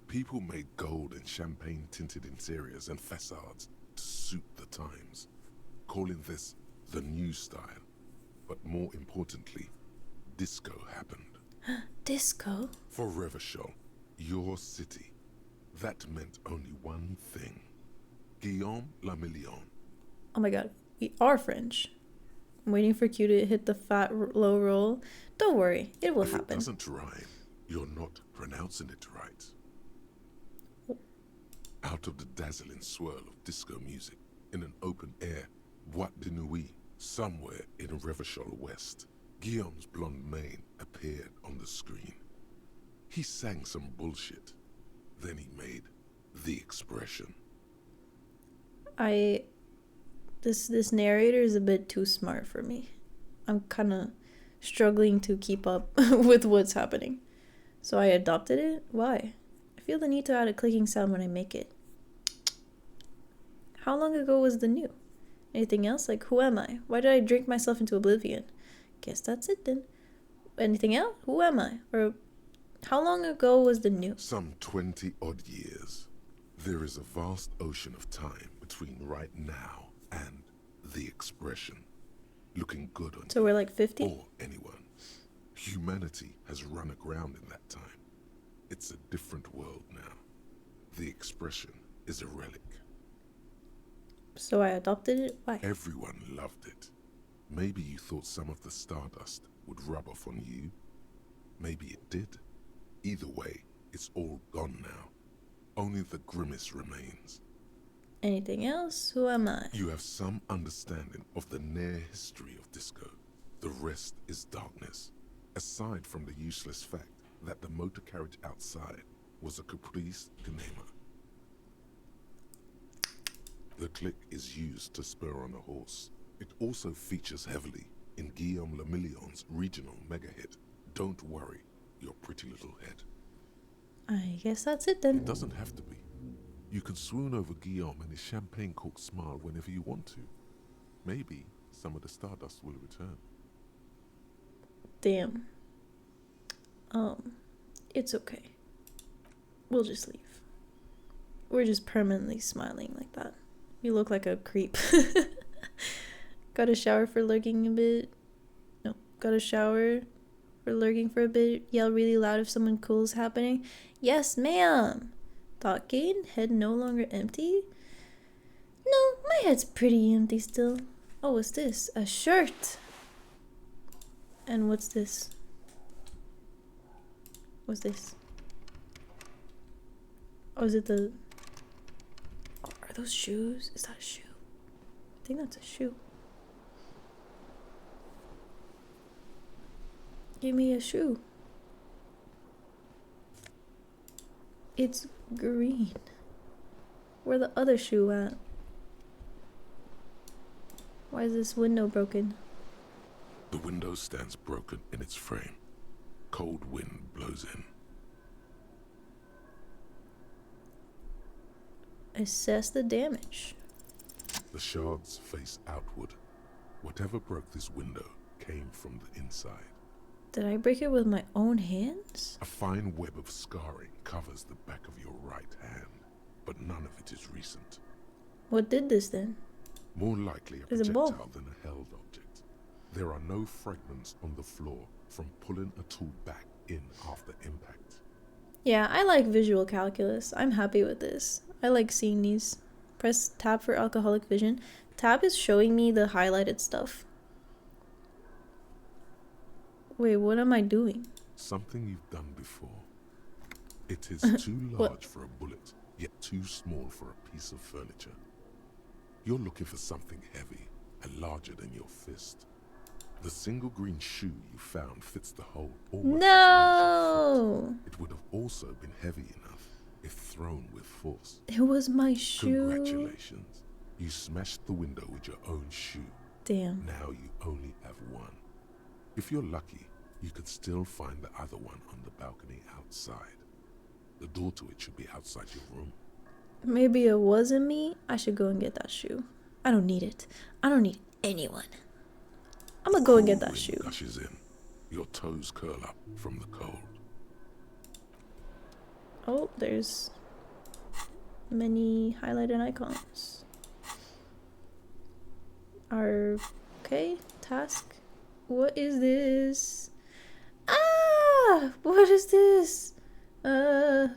People made gold and champagne-tinted interiors and facades to suit the times, calling this the new style. But more importantly, disco happened. Disco? For Revachol, your city, that meant only one thing. Guillaume le Million. Oh my god, we are French. I'm waiting for Q to hit the fat low roll. Don't worry, it will If happen. it doesn't rhyme, you're not pronouncing it right. Out of the dazzling swirl of disco music, in an open air boîte de nuit, somewhere in Revachol West, Guillaume's blonde mane appeared on the screen. He sang some bullshit. Then he made the expression. This narrator is a bit too smart for me. I'm kind of struggling to keep up with what's happening. So I adopted it? Why? I feel the need to add a clicking sound when I make it. How long ago was the new? Anything else? Like, who am I? Why did I drink myself into oblivion? Guess that's it then. Anything else? Who am I? Or how long ago was the new? Some 20 odd years. There is a vast ocean of time between right now and the expression. Looking good on So you we're like 50? or anyone. Humanity has run aground in that time. It's a different world now. The expression is a relic. So I adopted it? Why? Everyone loved it. Maybe you thought some of the stardust would rub off on you. Maybe it did. Either way, it's all gone now. Only the grimace remains. Anything else? Who am I? You have some understanding of the near history of disco. The rest is darkness. Aside from the useless fact that the motor carriage outside was a caprice de Neymar. The click is used to spur on a horse. It also features heavily in Guillaume le Million's regional mega hit, Don't Worry, Your Pretty Little Head. I guess that's it then. It doesn't have to be. You can swoon over Guillaume and his champagne-corked smile whenever you want to. Maybe some of the stardust will return. Damn. It's okay. We'll just leave. We're just permanently smiling like that. You look like a creep. Got a shower for lurking a bit. No, got a shower for lurking for a bit. Yell really loud if someone cool is happening. Yes, ma'am. Thought gain? Head no longer empty? No, my head's pretty empty still. Oh, what's this? A shirt. And what's this? What's this? Oh, is it the... Oh, are those shoes? Is that a shoe? I think that's a shoe. Give me a shoe. It's green. Where the other shoe at? Why is this window broken? The window stands broken in its frame. Cold wind blows in. Assess the damage. The shards face outward. Whatever broke this window came from the inside. Did I break it with my own hands? A fine web of scarring covers the back of your right hand, but none of it is recent. What did this then? More likely a Is it a ball? projectile than a held object. There are no fragments on the floor from pulling a tool back in after impact. Yeah, I like visual calculus. I'm happy with this. I like seeing these. Press tab for alcoholic vision. Tab is showing me the highlighted stuff. Wait, what am I doing? Something you've done before. It is too What? large for a bullet, yet too small for a piece of furniture. You're looking for something heavy and larger than your fist. The single green shoe you found fits the hole almost as large as your foot. No! It would have also been heavy enough if thrown with force. It was my shoe. Congratulations. You smashed the window with your own shoe. Damn. Now you only have one. If you're lucky, you could still find the other one on the balcony outside. The door to it should be outside your room. Maybe it wasn't me. I should go and get that shoe. I don't need it. I don't need anyone. I'm gonna go and get that Wind shoe. gushes in. Your toes curl up from the cold. Oh, there's many highlighted icons. Okay, task. What is this? Ah! What is this? What?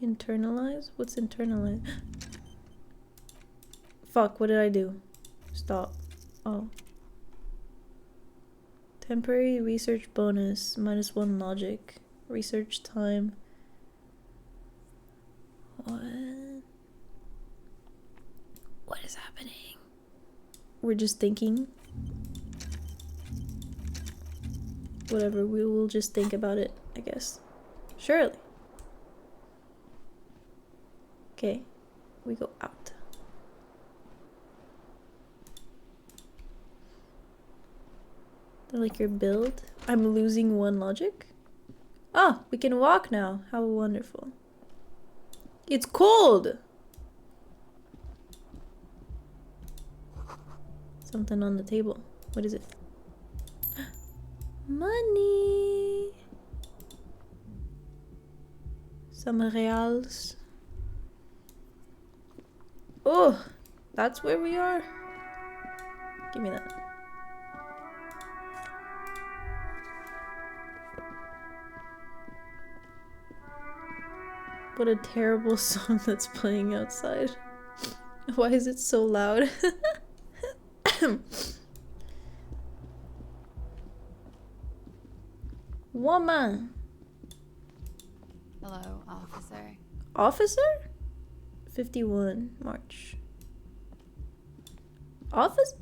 Internalize? What's internalize? Fuck, what did I do? Stop. Oh. Temporary research bonus, -1 logic. Research time. What? What is happening? We're just thinking. Whatever, we will just think about it, I guess. Surely. Okay, we go out. I like your build. I'm losing 1 logic. Ah, we can walk now. How wonderful. It's cold! Something on the table. What is it? Money! Some reals. Oh, that's where we are? Give me that. What a terrible song that's playing outside. Why is it so loud? Woman. Hello, officer. Officer? 51 March. Office?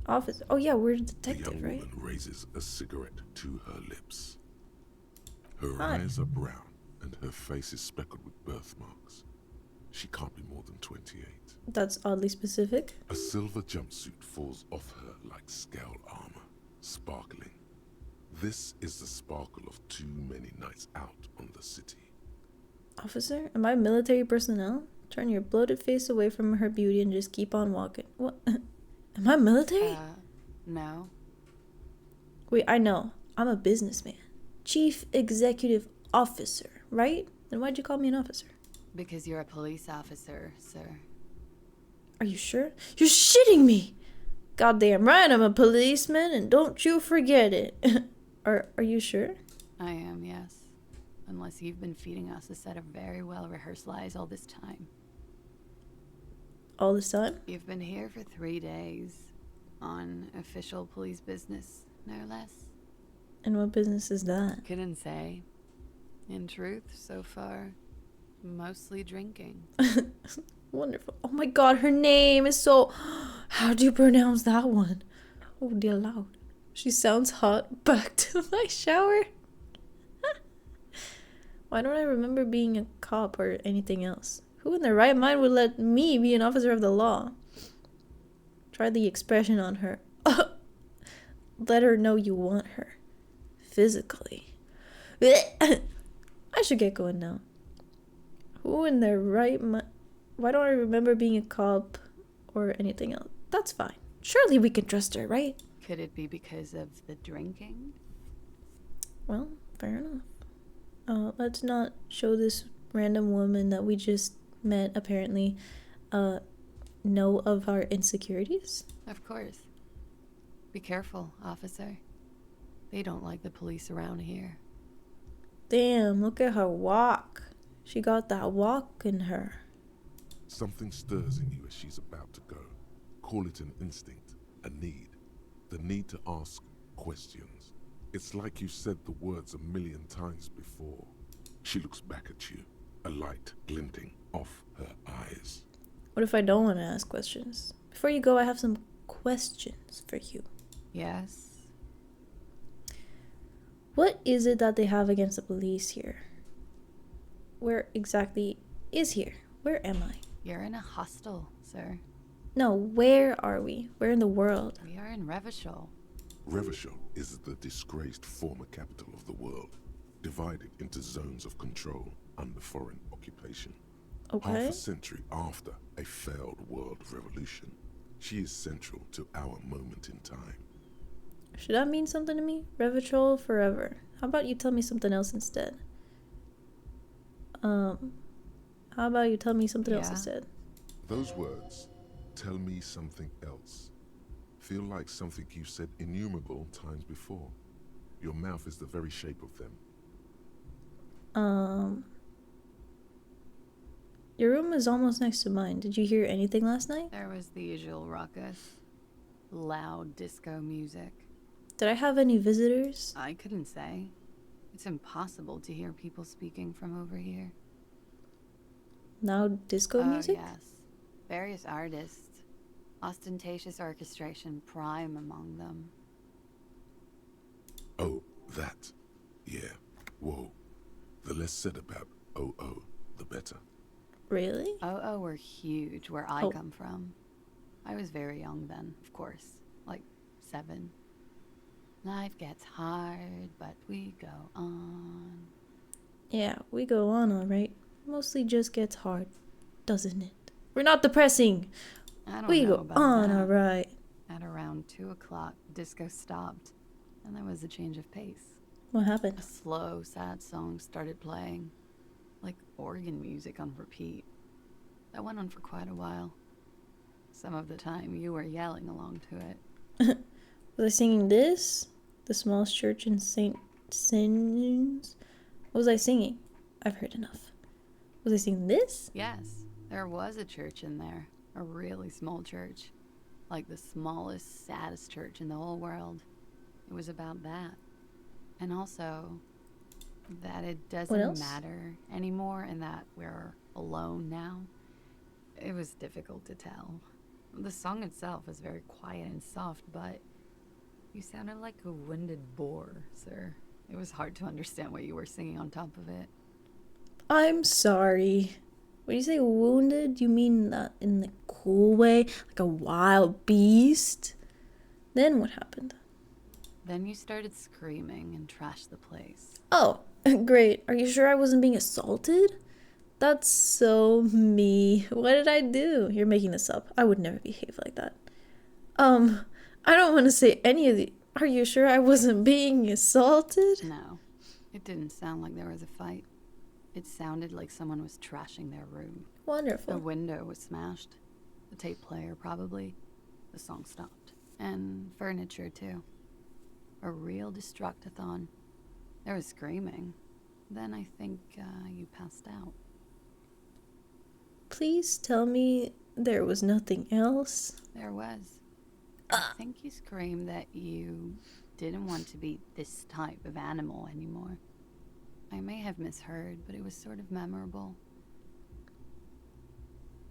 Office. Oh yeah, we're a The detective, young right? woman raises a cigarette to her lips. Her Hi. eyes are brown and her face is speckled with birthmarks. She can't be more than 28. That's oddly specific. A silver jumpsuit falls off her like scale armor, sparkling. This is the sparkle of too many nights out on the city. Officer, am I military personnel? Turn your bloated face away from her beauty and just keep on walking. What? Am I military? No. Wait, I know. I'm a businessman. Chief Executive Officer, right? Then why'd you call me an officer? Because you're a police officer, sir. Are you sure? You're shitting me! Goddamn right, I'm a policeman, and don't you forget it. Are you sure? I am, yes. Unless you've been feeding us a set of very well-rehearsed lies all this time. All this time? You've been here for 3 days. On official police business, no less. And what business is that? Couldn't say. In truth, so far, mostly drinking. Wonderful. Oh my god, her name is so... How do you pronounce that one? Oh dear Lord. She sounds hot. Back to my shower. Why don't I remember being a cop or anything else? Who in their right mind would let me be an officer of the law? Try the expression on her. Let her know you want her. Physically. I I should get going now. Who in their right mind? Why don't I remember being a cop or anything else? That's fine. Surely we can trust her, right? Could it be because of the drinking? Well, fair enough. Let's not show this random woman that we just met, apparently, know of our insecurities. Of course. Be careful, officer. They don't like the police around here. Damn, look at her walk. She got that walk in her. Something stirs in you as she's about to go. Call it an instinct, a need. The need to ask questions. It's like you said the words a million times before. She looks back at you, a light glinting off her eyes. What if I don't want to ask questions? Before you go, I have some questions for you. Yes? What is it that they have against the police here? Where exactly is here? Where am I? You're in a hostel, sir. No, where are we? Where in the world? We are in Revachol. Revachol is the disgraced former capital of the world, divided into zones of control under foreign occupation. Half Okay. a century after a failed world revolution, she is central to our moment in time. Should that mean something to me? Revachol forever. How about you tell me something else instead? How about you tell me something else Yeah. instead? Those words, tell me something else, feel like something you've said innumerable times before. Your mouth is the very shape of them. Your room is almost next to mine. Did you hear anything last night? There was the usual ruckus. Loud disco music. Did I have any visitors? I couldn't say. It's impossible to hear people speaking from over here. Loud disco music? Yes. Various artists. Ostentatious orchestration prime among them. Oh, that. Yeah. Whoa. The less said about OO, the better. Really? Oh, were huge where I Oh. come from. I was very young then, of course. Like 7. Life gets hard, but we go on. Yeah, we go on alright. Mostly just gets hard, doesn't it? We're not depressing. I don't We know go about on that. alright. At around 2 o'clock, disco stopped, and there was a change of pace. What happened? A slow, sad song started playing, like organ music on repeat. That went on for quite a while. Some of the time, you were yelling along to it. Was I singing this? The smallest church in St. Sin's? What was I singing? I've heard enough. Was I singing this? Yes, there was a church in there. A really small church. Like the smallest, saddest church in the whole world. It was about that. And also, that it else? doesn't matter anymore and that we're alone now. It was difficult to tell. The song itself was very quiet and soft, but you sounded like a wounded boar, sir. It was hard to understand what you were singing on top of it. I'm sorry. When you say wounded, you mean that in the cool way? Like a wild beast? Then what happened? Then you started screaming and trashed the place. Oh, great. Are you sure I wasn't being assaulted? That's so me. What did I do? You're making this up. I would never behave like that. I don't want to say any of the... Are you sure I wasn't being assaulted? No, it didn't sound like there was a fight. It sounded like someone was trashing their room. The Wonderful. window was smashed. The tape player, probably. The song stopped. And furniture, too. A real destructathon. There was screaming. Then I think you passed out. Please tell me there was nothing else. There was. I think you screamed that you didn't want to be this type of animal anymore. I may have misheard, but it was sort of memorable.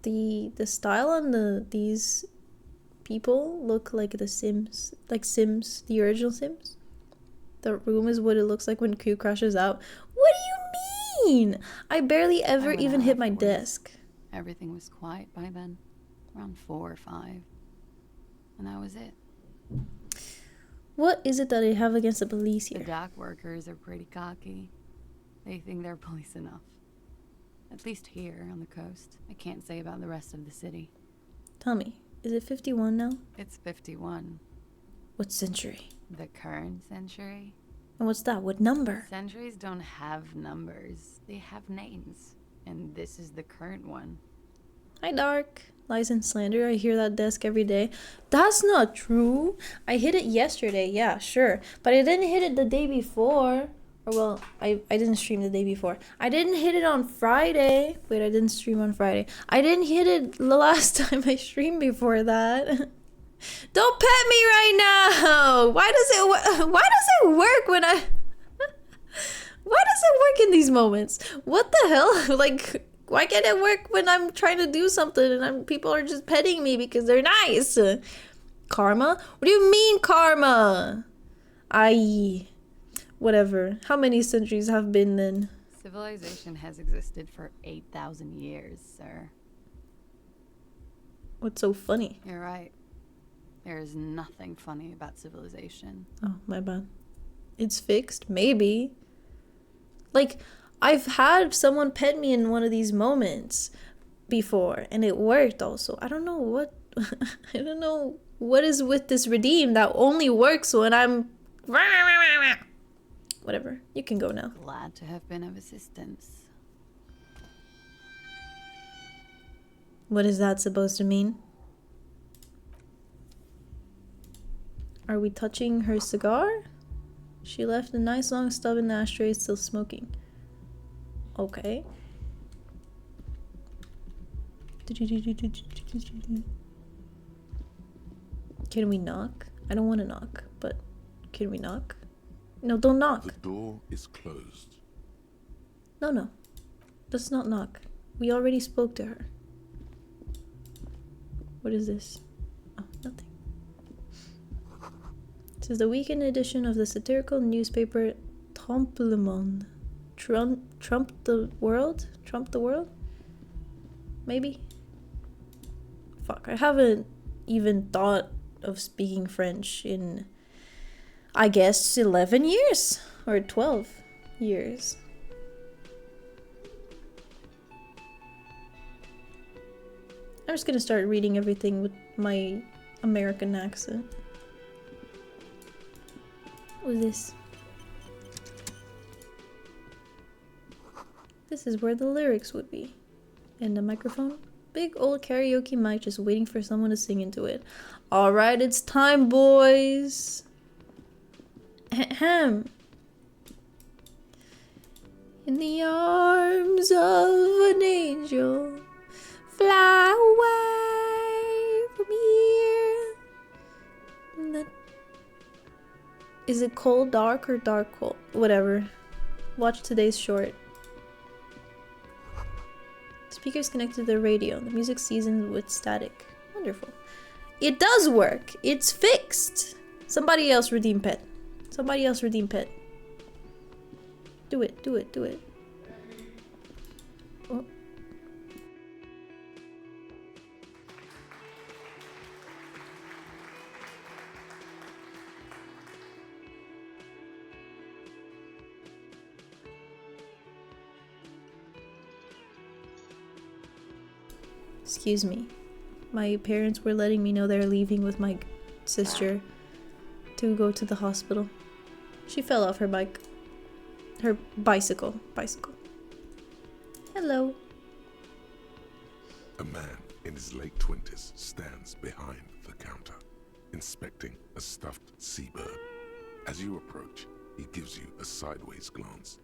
The style on these people look like the Sims, like Sims, the original Sims. The room is what it looks like when Q crashes out. What do you mean? I barely ever went even out hit my afterwards. desk. Everything was quiet by then, around 4 or 5. And that was it. What is it that I have against the police The here? dock workers are pretty cocky. They think they're police enough. At least here on the coast. I can't say about the rest of the city. Tell me, is it 51 now? It's 51. What century? The current century? And what's that? What number? Centuries don't have numbers. They have names. And this is the current one. Hi, Dark. Lies and slander. I hear that desk every day. That's not true. I hit it yesterday. Yeah, sure. But I didn't hit it the day before. Or, well, I didn't stream the day before. I didn't hit it on Friday. Wait, I didn't stream on Friday. I didn't hit it the last time I streamed before that. Don't pet me right now. Why does it work when I... Why does it work in these moments? What the hell? Like, why can't it work when I'm trying to do something and people are just petting me because they're nice? Karma? What do you mean karma? Whatever. How many centuries have been then? Civilization has existed for 8,000 years, sir. What's so funny? You're right. There is nothing funny about civilization. Oh, my bad. It's fixed? Maybe. Like, I've had someone pet me in one of these moments before, and it worked also. I don't know what... I don't know what is with this redeem that only works when I'm... Whatever. You can go now. Glad to have been of assistance. What is that supposed to mean? Are we touching her cigar? She left a nice long stub in the ashtray, still smoking. Okay. Can we knock? I don't want to knock, but can we knock? No, don't knock. The door is closed. No. Let's not knock. We already spoke to her. What is this? Oh, nothing. This is the weekend edition of the satirical newspaper Trompe le Monde. Trump the world? Trump the world? Maybe? Fuck, I haven't even thought of speaking French in, I guess, 11 years? Or 12 years. I'm just gonna start reading everything with my American accent. What was this? This is where the lyrics would be. And the microphone? Big old karaoke mic just waiting for someone to sing into it. Alright, it's time, boys! Ahem. In the arms of an angel, fly away from here. Is it cold dark or dark cold? Whatever. Watch today's short. Speakers connected to the radio. The music seasoned with static. Wonderful. It does work. It's fixed. Somebody else redeem pet. Somebody else redeem pet. Do it. Do it. Do it. Oh. Excuse me. My parents were letting me know they're leaving with my sister to go to the hospital. She fell off her bike. Her bicycle. Hello. A man in his late 20s stands behind the counter, inspecting a stuffed seabird. As you approach, he gives you a sideways glance,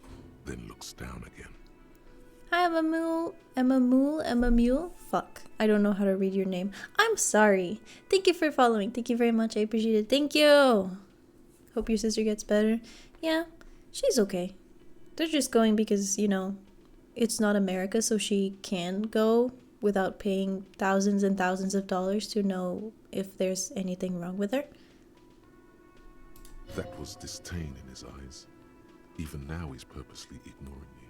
then looks down again. Hi, Emma Mule. Fuck. I don't know how to read your name. I'm sorry. Thank you for following. Thank you very much. I appreciate it. Thank you. Hope your sister gets better. Yeah, she's okay. They're just going because, you know, it's not America, so she can go without paying thousands and thousands of dollars to know if there's anything wrong with her. That was disdain in his eyes. Even now he's purposely ignoring you.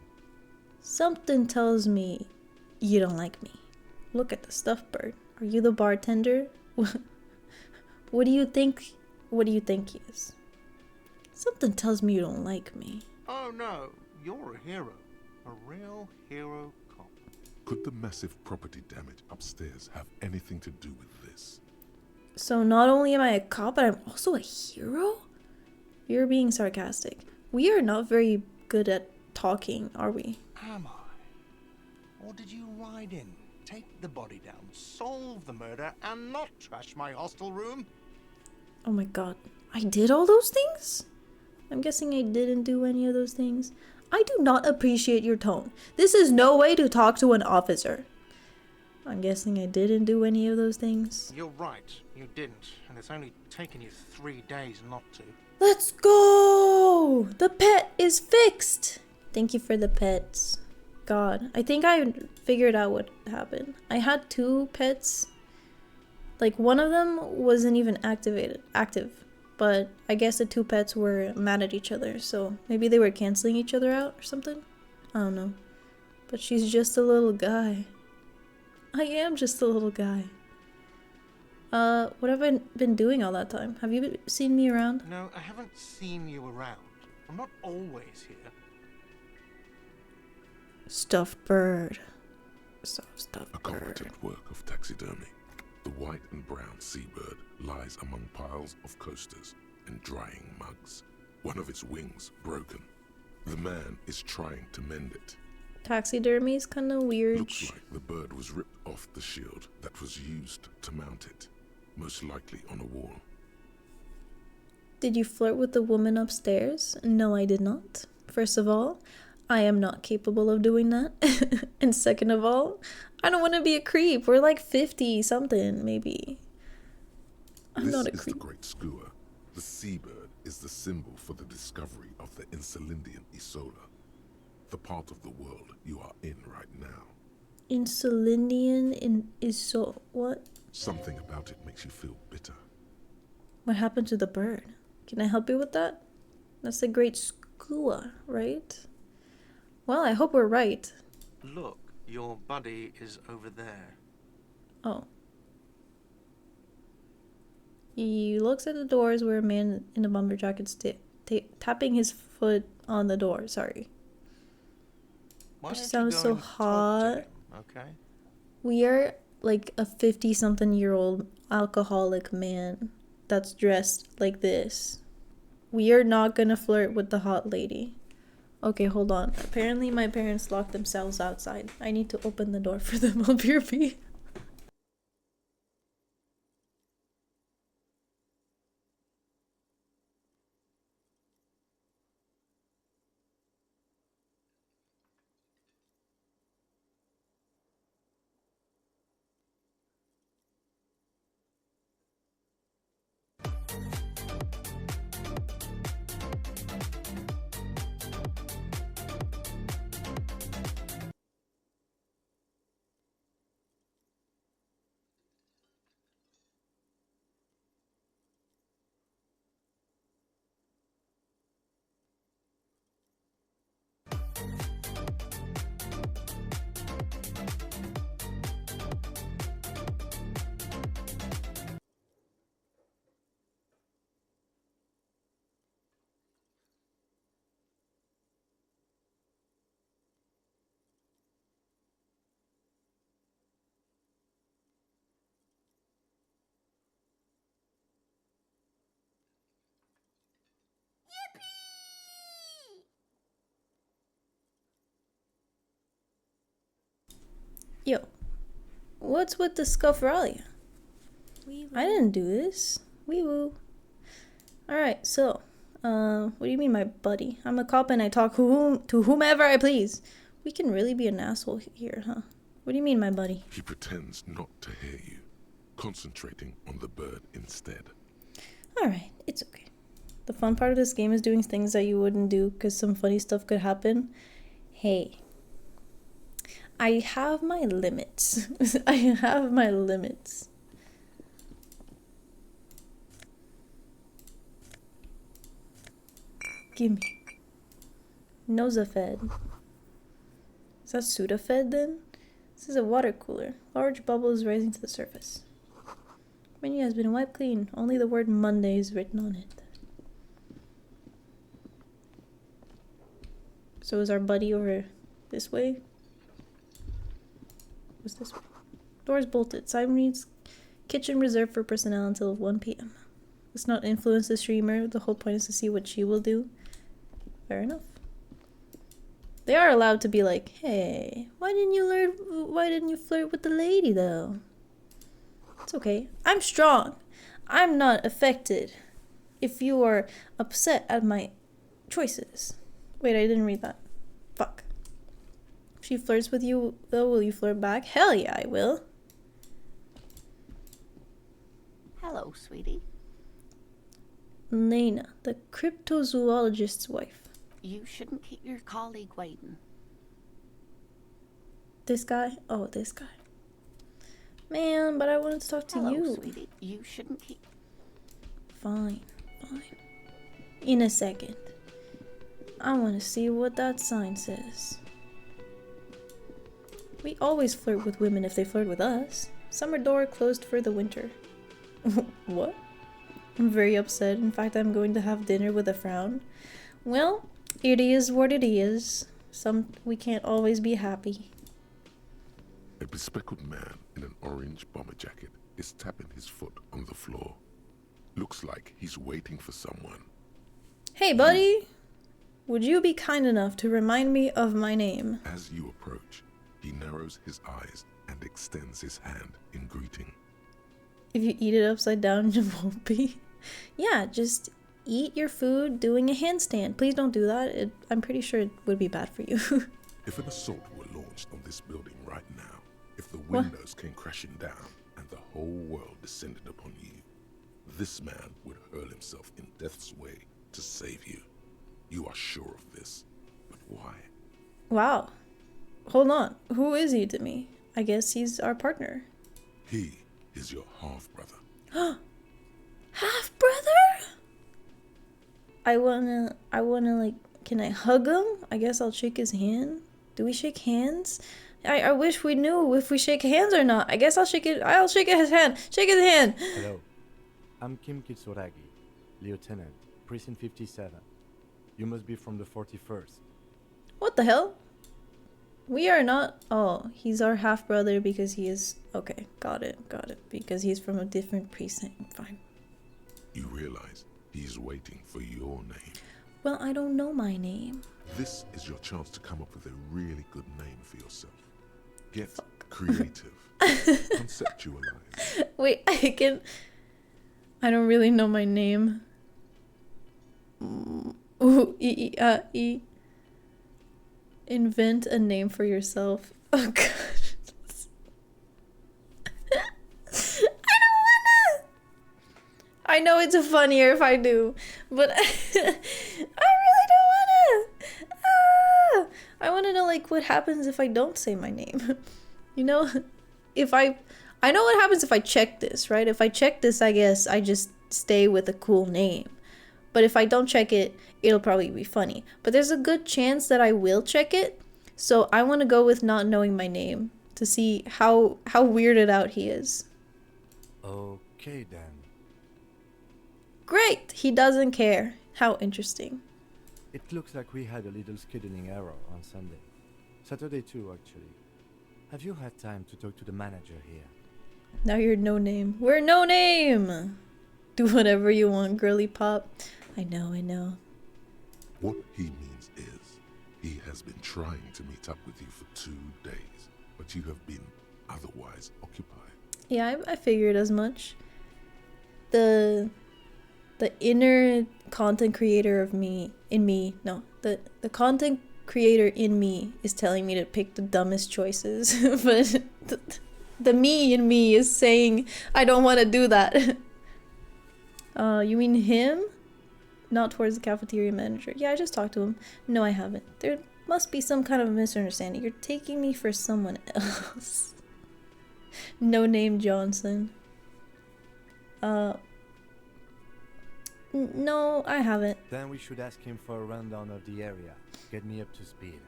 Something tells me you don't like me. Look at the stuffed bird. Are you the bartender? What do you think? What do you think he is? Something tells me you don't like me. Oh no, You're a hero. A real hero cop. Could the massive property damage upstairs have anything to do with this? So not only am I a cop, but I'm also a hero? You're being sarcastic. We are not very good at talking, are we? Am I? Or did you ride in, take the body down, solve the murder, and not trash my hostel room? Oh my god. I did all those things? I'm guessing I didn't do any of those things. I do not appreciate your tone. This is no way to talk to an officer. I'm guessing I didn't do any of those things. You're right, you didn't, and it's only taken you 3 days not to. Let's go! The pet is fixed! Thank you for the pets. God, I think I figured out what happened. I had 2 pets. Like, one of them wasn't even active. But I guess the 2 pets were mad at each other, so maybe they were canceling each other out or something? I don't know. But she's just a little guy. I am just a little guy. What have I been doing all that time? Have you seen me around? No, I haven't seen you around. I'm not always here. Stuffed bird. Stuffed A bird. competent work of taxidermy. The white and brown seabird lies among piles of coasters and drying mugs. One of its wings broken. The man is trying to mend it. Taxidermy is kind of weird. Looks like the bird was ripped off the shield that was used to mount it, most likely on a wall. Did you flirt with the woman upstairs? No, I did not. First of all, I am not capable of doing that. And second of all, I don't want to be a creep. We're like 50 something, maybe. I'm not a This is creep. the great skua. The seabird is the symbol for the discovery of the Insulindian Isola, the part of the world you are in right now. Insulindian is so what? Something about it makes you feel bitter. What happened to the bird? Can I help you with that? That's the great skua, right? Well, I hope we're right. Look, your buddy is over there. Oh. He looks at the doors where a man in a bomber jacket's tapping his foot on the door. Sorry. Why That don't you sounds go so and talk to hot. him, okay? We are like a 50-something-year-old alcoholic man that's dressed like this. We are not gonna flirt with the hot lady. Okay, hold on. Apparently my parents locked themselves outside. I need to open the door for them. I'll be right back. Yo, what's with the scufferalia? I didn't do this. Wee woo. Alright, so, what do you mean, my buddy? I'm a cop and I talk to whomever I please. We can really be an asshole here, huh? What do you mean, my buddy? He pretends not to hear you, concentrating on the bird instead. Alright, it's okay. The fun part of this game is doing things that you wouldn't do because some funny stuff could happen. Hey, I have my limits. I have my limits. Gimme. Nosafed. Is that Sudafed then? This is a water cooler. Large bubbles rising to the surface. Menu has been wiped clean. Only the word Monday is written on it. So is our buddy over this way? What's this way? Doors bolted. Sign reads kitchen reserved for personnel until 1 p.m. Let's not influence the streamer. The whole point is to see what she will do. Fair enough. They are allowed to be like, hey, why didn't you flirt with the lady though? It's okay. I'm strong. I'm not affected if you are upset at my choices. Wait, I didn't read that. Fuck. If she flirts with you though, will you flirt back? Hell yeah, I will. Hello, sweetie. Lena, the cryptozoologist's wife. You shouldn't keep your colleague waiting. This guy? Oh, this guy. Man, but I wanted to talk to Hello, you. sweetie. You shouldn't keep... Fine, fine. In a second. I want to see what that sign says. We always flirt with women if they flirt with us. Summer door closed for the winter. What? I'm very upset. In fact, I'm going to have dinner with a frown. Well, it is what it is. We can't always be happy. A bespectacled man in an orange bomber jacket is tapping his foot on the floor. Looks like he's waiting for someone. Hey, buddy! Would you be kind enough to remind me of my name? As you approach, he narrows his eyes and extends his hand in greeting. If you eat it upside down, you won't be. Yeah, just eat your food doing a handstand. Please don't do that. I'm pretty sure it would be bad for you. If an assault were launched on this building right now, if the windows came crashing down and the whole world descended upon you, this man would hurl himself in death's way to save you. You are sure of this, but why? Wow. Hold on. Who is he to me? I guess he's our partner. He is your half-brother. Half-brother? I wanna like, can I hug him? I guess I'll shake his hand. Do we shake hands? I wish we knew if we shake hands or not. I guess I'll shake his hand. Shake his hand. Hello. I'm Kim Kitsuragi, Lieutenant, Precinct 57. You must be from the 41st. What the hell? We are not... Oh, he's our half-brother because he is... Okay, got it. Because he's from a different precinct. Fine. You realize he's waiting for your name. Well, I don't know my name. This is your chance to come up with a really good name for yourself. Get creative. Conceptualize. Wait, I don't really know my name. Ooh, E. Invent a name for yourself. Oh god. I don't wanna. I know it's funnier if I do, but I really don't wanna. I wanna know like what happens if I don't say my name. You know, I know what happens if I check this, right? If I check this, I guess I just stay with a cool name. But if I don't check it, it'll probably be funny. But there's a good chance that I will check it. So I want to go with not knowing my name to see how weirded out he is. Okay then. Great! He doesn't care. How interesting. It looks like we had a little scheduling error on Sunday. Saturday too, actually. Have you had time to talk to the manager here? Now you're no name. We're no name! Do whatever you want, girly pop. I know. What he means is, he has been trying to meet up with you for 2 days, but you have been otherwise occupied. Yeah, I figured as much. The inner content creator the content creator in me is telling me to pick the dumbest choices, but the me in me is saying I don't want to do that. You mean him? Not towards the cafeteria manager. Yeah, I just talked to him. No, I haven't. There must be some kind of misunderstanding. You're taking me for someone else. No name Johnson. No, I haven't. Then we should ask him for a rundown of the area. Get me up to speed.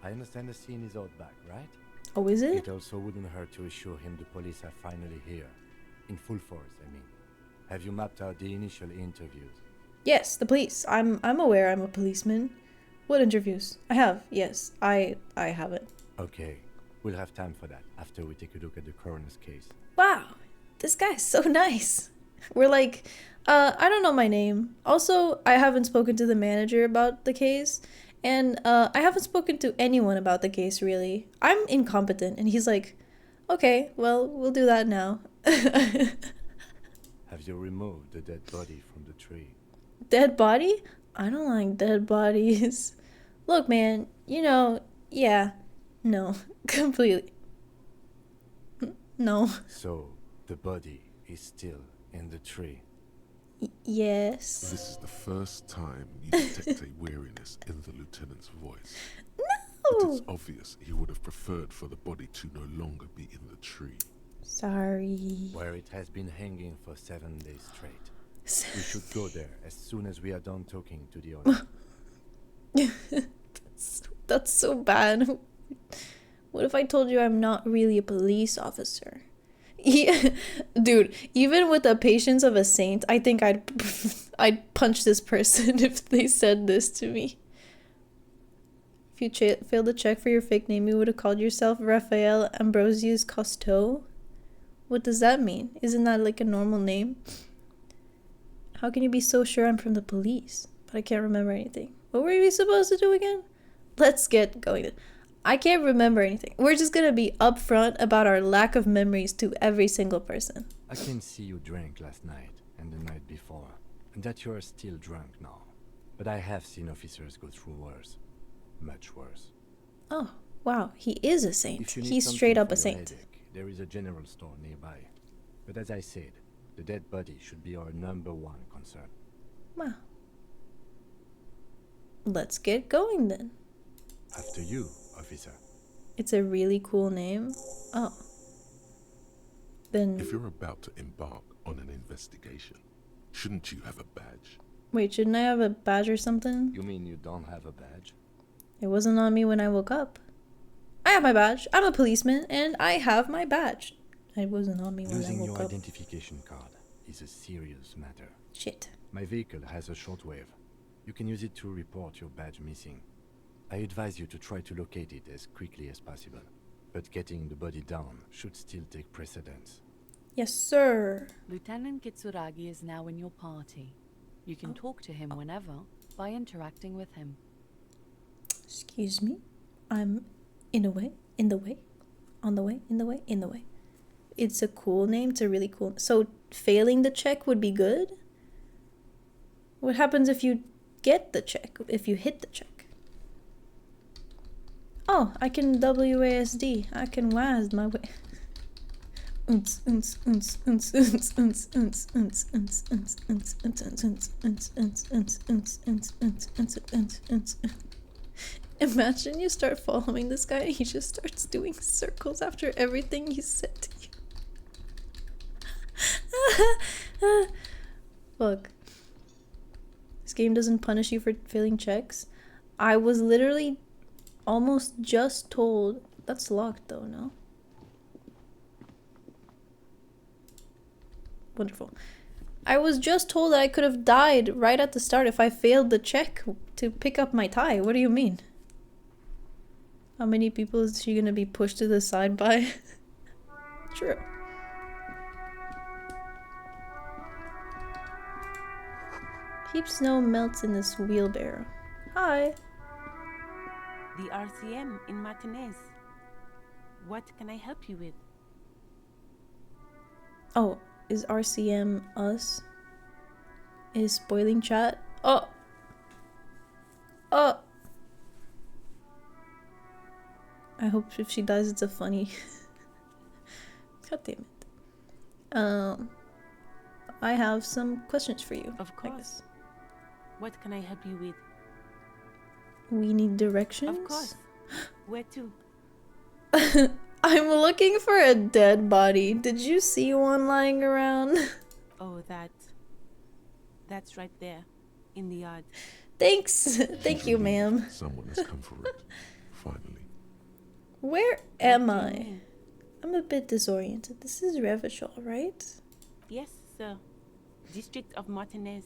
I understand the scene is out back, right? Oh, is it? It also wouldn't hurt to assure him the police are finally here. In full force, I mean. Have you mapped out the initial interviews? Yes, the police. I'm aware I'm a policeman. What interviews? I have, yes. I haven't. Okay, we'll have time for that after we take a look at the coroner's case. Wow, this guy's so nice. We're like, I don't know my name. Also, I haven't spoken to the manager about the case. And I haven't spoken to anyone about the case, really. I'm incompetent. And he's like, okay, well, we'll do that now. Have you removed the dead body from the tree? Dead body? I don't like dead bodies. Look, man, yeah, no, completely. No. So, the body is still in the tree. Yes. This is the first time you detect a weariness in the lieutenant's voice. But it's No! obvious he would have preferred for the body to no longer be in the tree. Sorry. Where it has been hanging for 7 days straight. We should go there as soon as we are done talking to the owner. That's so bad. What if I told you I'm not really a police officer? Yeah, dude, even with the patience of a saint, I think I'd punch this person if they said this to me. If you failed to check for your fake name, you would have called yourself Raphael Ambrosius Cousteau. What does that mean? Isn't that like a normal name? How can you be so sure I'm from the police? But I can't remember anything. What were we supposed to do again? Let's get going. I can't remember anything. We're just gonna be upfront about our lack of memories to every single person. I can see you drank last night and the night before, and that you are still drunk now. But I have seen officers go through worse. Much worse. Oh, wow. He is a saint. If you need He's something straight up for a your saint. headache, there is a general store nearby. But as I said, the dead body should be our #1 concern. Wow. Let's get going then. After you, officer. It's a really cool name. Oh. Then If you're about to embark on an investigation, shouldn't you have a badge? wait, shouldn't I have a badge or something? You mean you don't have a badge? It wasn't on me when I woke up. I have my badge. I'm a policeman and I have my badge. It wasn't on me when I Losing woke your up. identification card is a serious matter. Shit. My vehicle has a shortwave. You can use it to report your badge missing. I advise you to try to locate it as quickly as possible. But getting the body down should still take precedence. Yes, sir. Lieutenant Kitsuragi is now in your party. You can talk to him whenever by interacting with him. Excuse me. I'm in the way, on the way, in the way. It's a cool name. It's a really cool. So failing the check would be good? What happens if you get the check? If you hit the check? Oh, I can WASD. I can WASD my way. Imagine you start following this guy and he just starts doing circles after everything he said to you. Look, this game doesn't punish you for failing checks. I was literally almost just told. That's locked though, no? Wonderful. I was just told that I could have died right at the start if I failed the check to pick up my tie. What do you mean? How many people is she gonna be pushed to the side by? True. Heap snow melts in this wheelbarrow. Hi. The RCM in Martinez. What can I help you with? Oh, is RCM us? Is spoiling chat? Oh! Oh! I hope if she dies it's a funny. God damn it. I have some questions for you. Of course. What can I help you with? We need directions? Of course. Where to? I'm looking for a dead body. Did you see one lying around? Oh, that's right there, in the yard. Thanks. Thank you, ma'am. Someone has come for it. Finally. Where am What do you I? mean? I'm a bit disoriented. This is Revachol, right? Yes, sir. District of Martinez.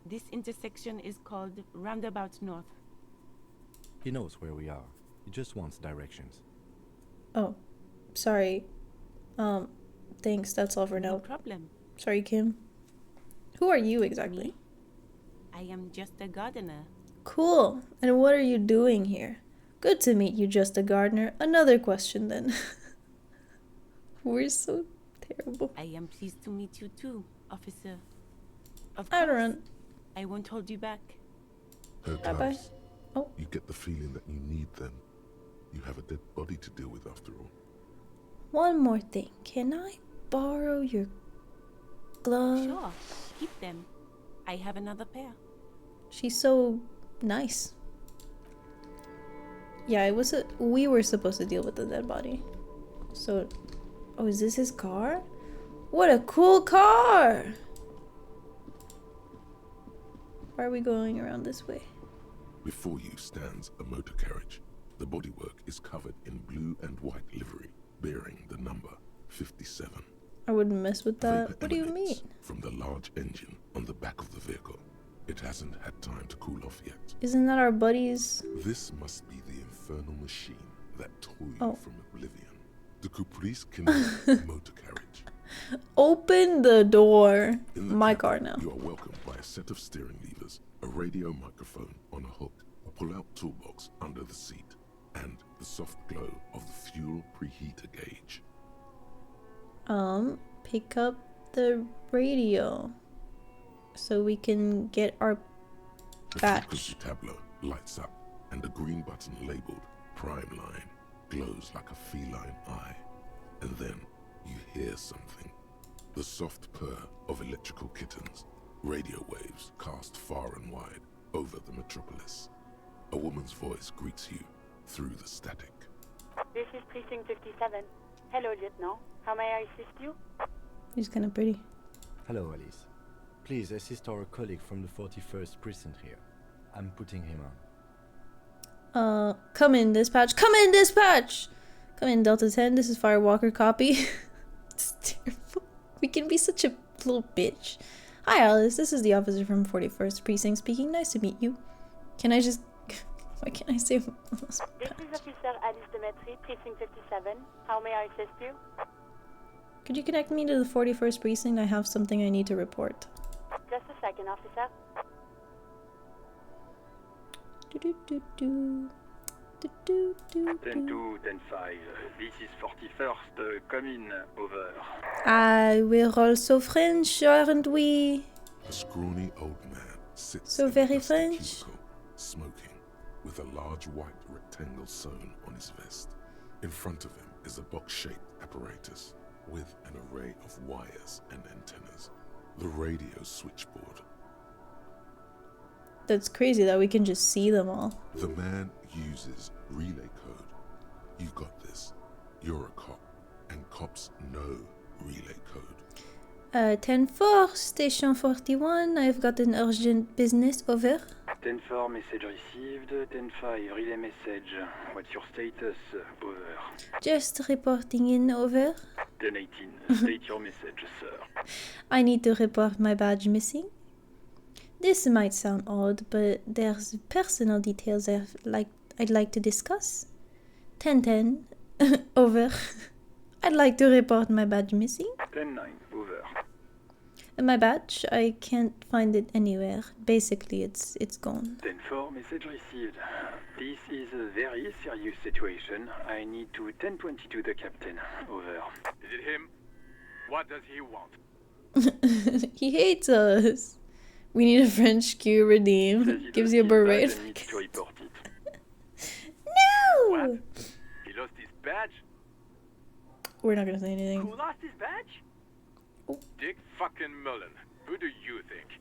This intersection is called Roundabout North. He knows where we are. He just wants directions. Oh, sorry. Thanks, that's all for No now. problem. Sorry, Kim. Who are you exactly? Me? I am just a gardener. Cool. And what are you doing here? Good to meet you, just a gardener. Another question then. We're so terrible. I am pleased to meet you too, officer. Of I don't course, run. I won't hold you back. Her Bye-bye. gloves. Oh. You get the feeling that you need them. You have a dead body to deal with after all. One more thing. Can I borrow your gloves? Sure, keep them. I have another pair. She's so nice. Yeah, we were supposed to deal with the dead body. So, oh, is this his car? What a cool car! Why are we going around this way? Before you stands a motor carriage. The bodywork is covered in blue and white livery, bearing the number 57. I wouldn't mess with that. Vapor What do you mean? emanates from the large engine on the back of the vehicle. It hasn't had time to cool off yet. Isn't that our buddies? This must be the infernal machine that tore you Oh. from oblivion. The Caprice Canyon motor carriage. Open the door. In the My cabin, car now. You are welcomed by a set of steering levers, a radio microphone on a hook, a pull-out toolbox under the seat, and the soft glow of the fuel preheater gauge. Pick up the radio so we can get our The batch. frequency tableau lights up, and the green button labeled Prime Line glows like a feline eye. And then you hear something. The soft purr of electrical kittens, radio waves cast far and wide over the metropolis. A woman's voice greets you through the static. This is Precinct 57. Hello, Lieutenant. How may I assist you? He's kind of pretty. Hello, Alice. Please assist our colleague from the 41st precinct here. I'm putting him on. Come in, dispatch. Come in, dispatch! Come in, Delta 10. This is Firewalker copy. It's terrible. We can be such a little bitch. Hi, Alice. This is the officer from 41st Precinct speaking. Nice to meet you. Can I just... Why can't I say... This is Officer Alice Demetri, Precinct 57. How may I assist you? Could you connect me to the 41st Precinct? I have something I need to report. Just a second, officer. Do-do-do-do. 10-2, 10-5. This is 41st. Come in. Over. We're also French, aren't we? A scrawny old man sits So in a very dusty French. cubicle, smoking, with a large white rectangle sewn on his vest. In front of him is a box-shaped apparatus with an array of wires and antennas. The radio switchboard. That's crazy that we can just see them all. The man uses relay code. You got this. You're a cop, and cops know relay code. 10-4, Station 41. I've got an urgent business. Over. 10-4, message received. 10-5, relay message. What's your status? Over. Just reporting in. Over. 10-18, state your message, sir. I need to report my badge missing. This might sound odd, but there's personal details I'd like to discuss. 10-10. Over. I'd like to report my badge missing. 10-9, over. And my badge, I can't find it anywhere. Basically, it's gone. 10-4, message received. This is a very serious situation. I need to 10-22 the captain. Over. Is it him? What does he want? He hates us. We need a French Q redeem. Gives you a beret. And needs to report it. No! What? He lost his badge? We're not gonna say Who anything. lost his badge? Oh. Dick fucking Mullen. Who do you think?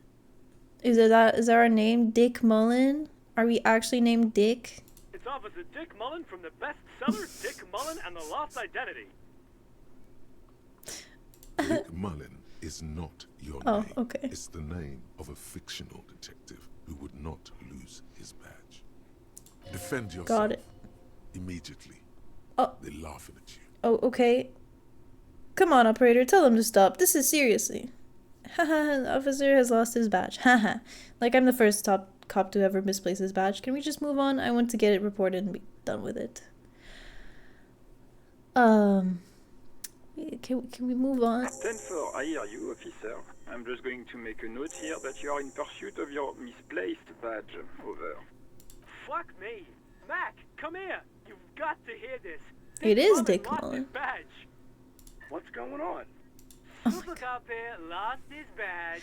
Is that our name, Dick Mullen? Are we actually named Dick? It's Officer Dick Mullen from the bestseller Dick Mullen and the Lost Identity. Dick Mullen is not your Oh, name. okay. It's the name of a fictional detective who would not lose his badge. Defend yourself. Got it. Immediately. Oh. They're laughing at you. Oh, okay. Come on, operator. Tell them to stop. This is seriously. Haha, the officer has lost his badge. Haha. Like I'm the first top cop to ever misplace his badge. Can we just move on? I want to get it reported and be done with it. Can we move on? 10-4, I hear you, officer. I'm just going to make a note here that you are in pursuit of your misplaced badge. Over. Fuck me. Mac, come here. You've got to hear this. It is Mullen Dick lost Mullen. his badge. What's going on? Super cop here lost his badge.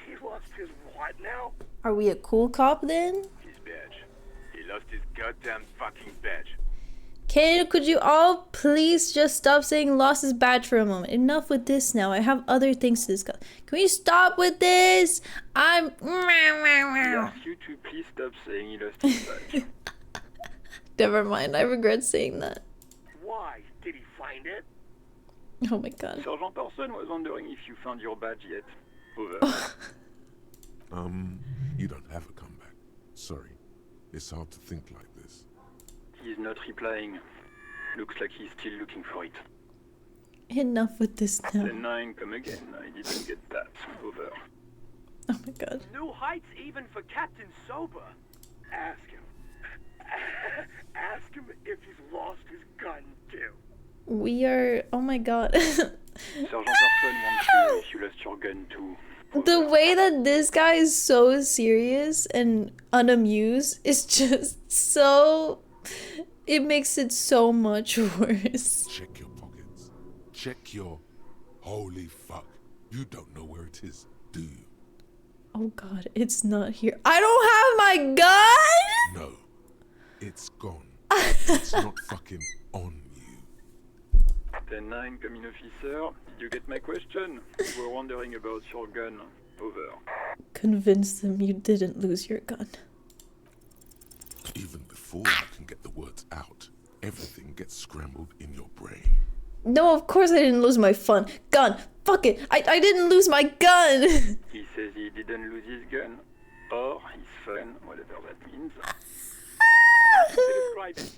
He lost his what now? Are we a cool cop then? His badge. He lost his goddamn fucking badge. Could you all please just stop saying lost his badge for a moment? Enough with this now. I have other things to discuss. Can we stop with this? He asked you to please stop saying he lost his badge. Never mind. I regret saying that. Why? Did he find it? Oh my god. Sergeant Orson was wondering if you found your badge yet. Over. You don't have a comeback. Sorry. It's hard to think like this. He's not replying. Looks like he's still looking for it. Enough with this now. 10-9, come again. I didn't get that. Over. Oh my god. New heights even for Captain Sober. Ask him. Ask him if he's lost his gun too. We are. Oh my god. Sergeant Orson wants to know if you lost your gun too. The way that this guy is so serious and unamused is just so. It makes it so much worse. Check your pockets. Check your... Holy fuck. You don't know where it is, do you? Oh god, it's not here. I don't have my gun! No. It's gone. It's not fucking on you. 10-9, come in, officer. Did you get my question? We were wondering about your gun. Over. Convince them you didn't lose your gun. Even before you can get the words out, everything gets scrambled in your brain. No, of course I didn't lose my gun. Fuck it. I didn't lose my gun. He says he didn't lose his gun. Or his fun, whatever that means. Describe it.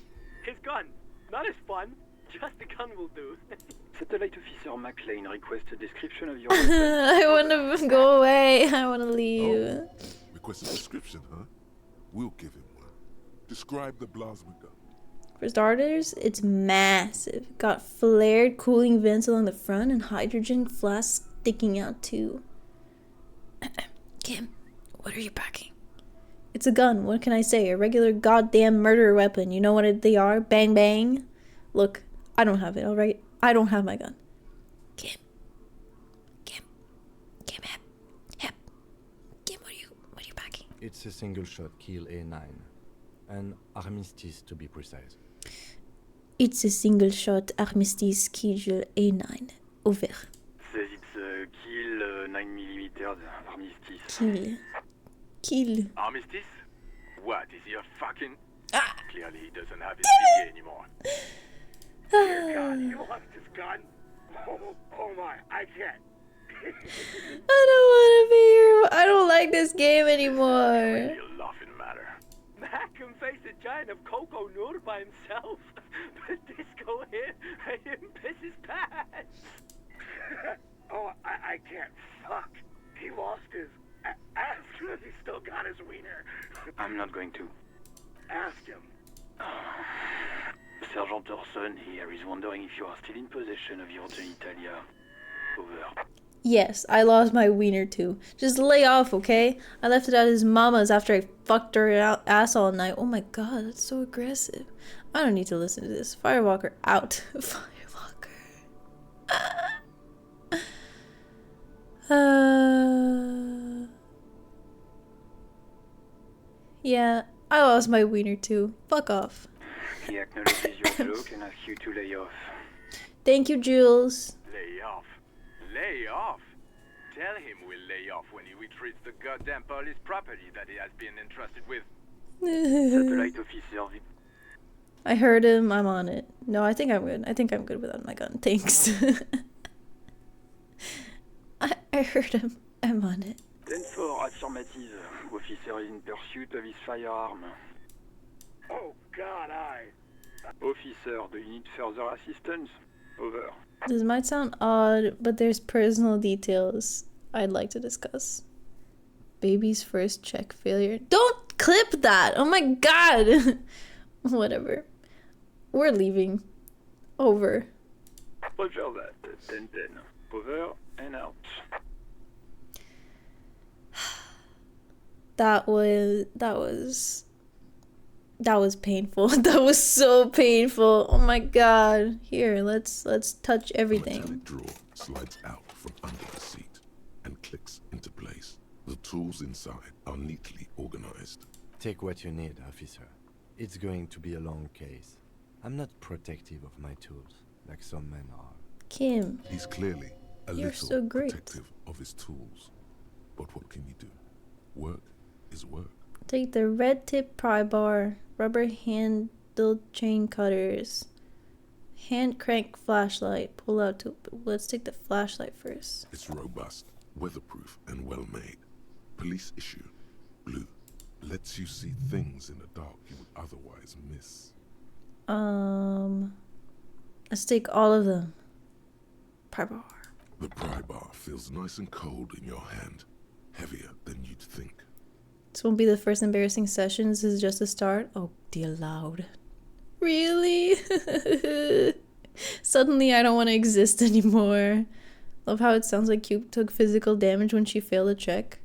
His gun. Not his fun. Just the gun will do. Satellite Officer McLean requests a description of your I want to go away. I want to leave. Oh, request a description, huh? We'll give him one. Describe the plasma gun. For starters, it's massive. Got flared cooling vents along the front and hydrogen flasks sticking out too. Kim, what are you packing? It's a gun. What can I say? A regular goddamn murder weapon. You know what they are? Bang bang. Look, I don't have it, alright? I don't have my gun. Kim, hep. Kim, what are you packing? It's a single-shot kill A9. An armistice, to be precise. It's a single-shot armistice kill A9. Over. Says it's a kill 9mm armistice. Kill. Armistice? What, is he a fucking... Clearly he doesn't have his PDA anymore. Dear God, he lost his gun. Oh my, I can't. I don't want to be here. I don't like this game anymore. You're laughing matter. Mac can face a giant of Coco Nur by himself. But Disco here made him piss his pants. Oh, I can't. Fuck. He lost his... Ask him if he's still got his wiener. I'm not going to. Ask him. Sergeant Orson here is wondering if you are still in possession of your genitalia. Over. Yes, I lost my wiener too. Just lay off, okay? I left it at his mama's after I fucked her ass all night. Oh my god, that's so aggressive. I don't need to listen to this. Firewalker out. Firewalker. Yeah, I lost my wiener too. Fuck off. He acknowledges your joke and asks you to lay off. Thank you, Jules. Lay off. Lay off. Tell him we'll lay off when he retrieves the goddamn police property that he has been entrusted with. Satellite Officer. I heard him. I'm on it. No, I think I'm good. I think I'm good without my gun. Thanks. I heard him. I'm on it. 10-4, affirmative. Officer is in pursuit of his firearm. Oh, God, Officer, do you need further assistance? Over. This might sound odd, but there's personal details I'd like to discuss. Baby's first check failure. Don't clip that! Oh my god! Whatever. We're leaving. Over. Roger that. 10-10. Over and out. That was painful. That was so painful. Oh my god. Here, let's touch The everything. metallic drawer slides out from under the seat and clicks into place. The tools inside are neatly organized. Take what you need, officer. It's going to be a long case. I'm not protective of my tools, like some men are. Kim, He's clearly a you're little so great. protective of his tools. But what can you do? Work is work. Take the red tip pry bar, rubber handled chain cutters, hand crank flashlight, pull out to. Let's take the flashlight first. It's robust, weatherproof, and well made. Police issue. Blue. Lets you see things in the dark you would otherwise miss. Let's take all of them. Pry bar. The pry bar feels nice and cold in your hand. Heavier than you'd think. This won't be the first embarrassing session. This is just a start. Oh, dear loud. Really? Suddenly I don't want to exist anymore. Love how it sounds like Cube took physical damage when she failed a check.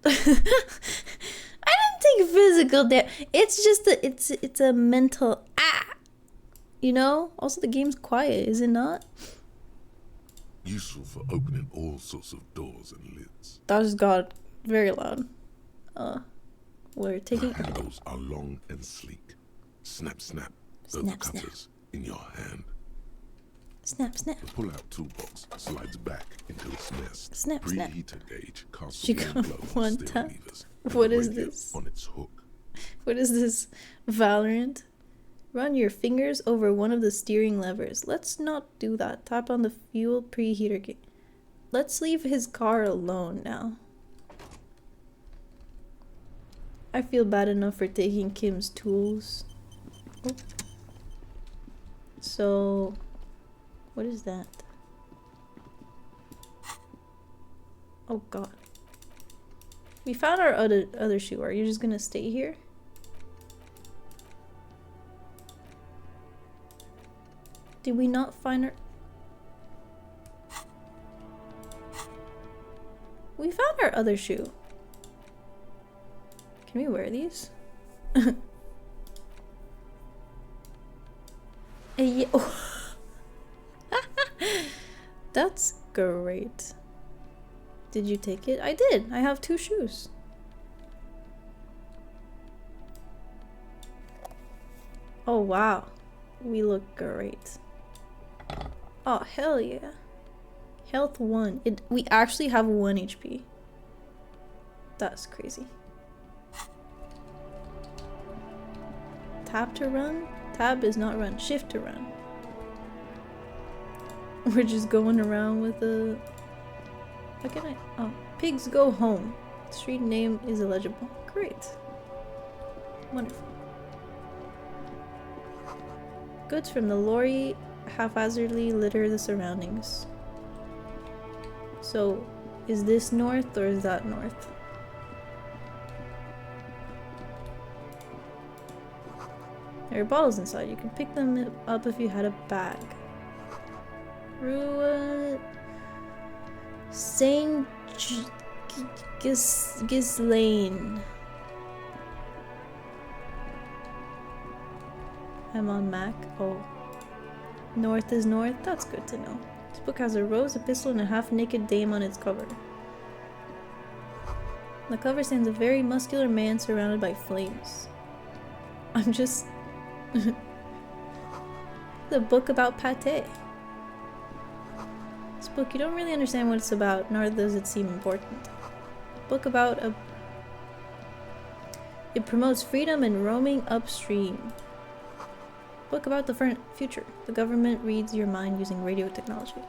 I didn't take physical damage. It's just it's a mental you know? Also the game's quiet, is it not? Useful for opening all sorts of doors and lids. That just got very loud. We're taking The handles are long and sleek. Snap, snap. Those Snap, cutters in your hand. snap, snap. The pull-out toolbox slides back into its nest. Snap, snap. Preheater gauge casts She a warm got glow on one steering tap. levers and What the is radio this? on its hook. What is this? Valorant? Run your fingers over one of the steering levers. Let's not do that. Tap on the fuel preheater gauge. Let's leave his car alone now. I feel bad enough for taking Kim's tools. Oh. So, what is that? Oh god. We found our other shoe. Are you just gonna stay here? Did we not find our... We found our other shoe. Can we wear these? Yeah. That's great. Did you take it? I did. I have 2 shoes. Oh wow. We look great. Oh hell yeah. Health 1. We actually have 1 HP. That's crazy. Tab to run? Tab is not run. Shift to run. We're just going around with a... How can I... Oh. Pigs go home. Street name is illegible. Great. Wonderful. Goods from the lorry haphazardly litter the surroundings. So, is this north or is that north? There are bottles inside. You can pick them up if you had a bag. Through Saint Ghislaine. I'm on Mac. Oh. North is north? That's good to know. This book has a rose, a pistol, and a half-naked dame on its cover. On the cover stands a very muscular man surrounded by flames. I'm just... The book about pate. book. You don't really understand what it's about, nor does it seem important. Book about a... It promotes freedom and roaming upstream. Book about the future. The government reads your mind using radio technology.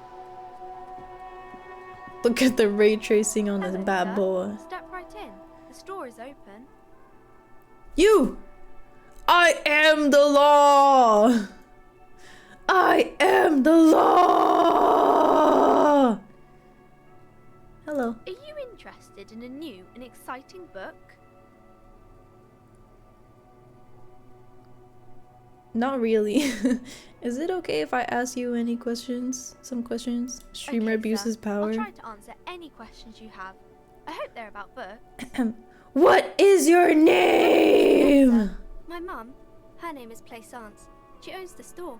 Look at the ray tracing on this bad boy. Step right in. The store is open. You! I am the law! I am the law! Hello. Are you interested in a new and exciting book? Not really. Is it okay if I ask you any questions? Some questions? Streamer Okay, abuses sir. power. I'll try to answer any questions you have. I hope they're about books. What is your name? My mum, her name is Plaisance. She owns the store.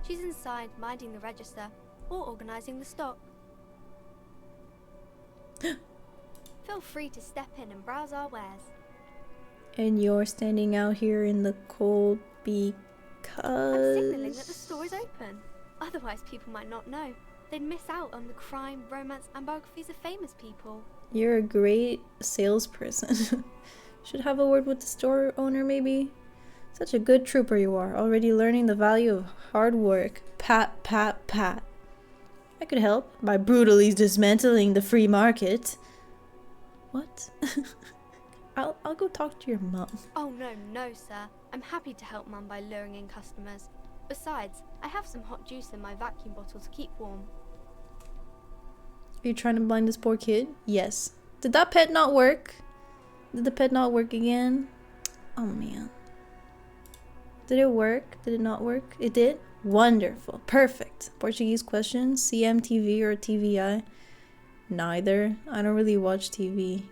She's inside minding the register or organising the stock. Feel free to step in and browse our wares. And you're standing out here in the cold I'm signalling that the because... store is open. Otherwise people might not know. They'd miss out on the crime, romance and biographies of famous people. You're a great salesperson. Should have a word with the store owner maybe? Such a good trooper you are, already learning the value of hard work. Pat, pat, pat. I could help by brutally dismantling the free market. What? I'll go talk to your mom. Oh no, sir. I'm happy to help Mum by luring in customers. Besides, I have some hot juice in my vacuum bottle to keep warm. Are you trying to blind this poor kid? Yes. Did that pet not work? Did the pet not work again? Oh man. Did it work? Did it not work? It did? Wonderful. Perfect. Portuguese question? CMTV or TVI? Neither. I don't really watch TV.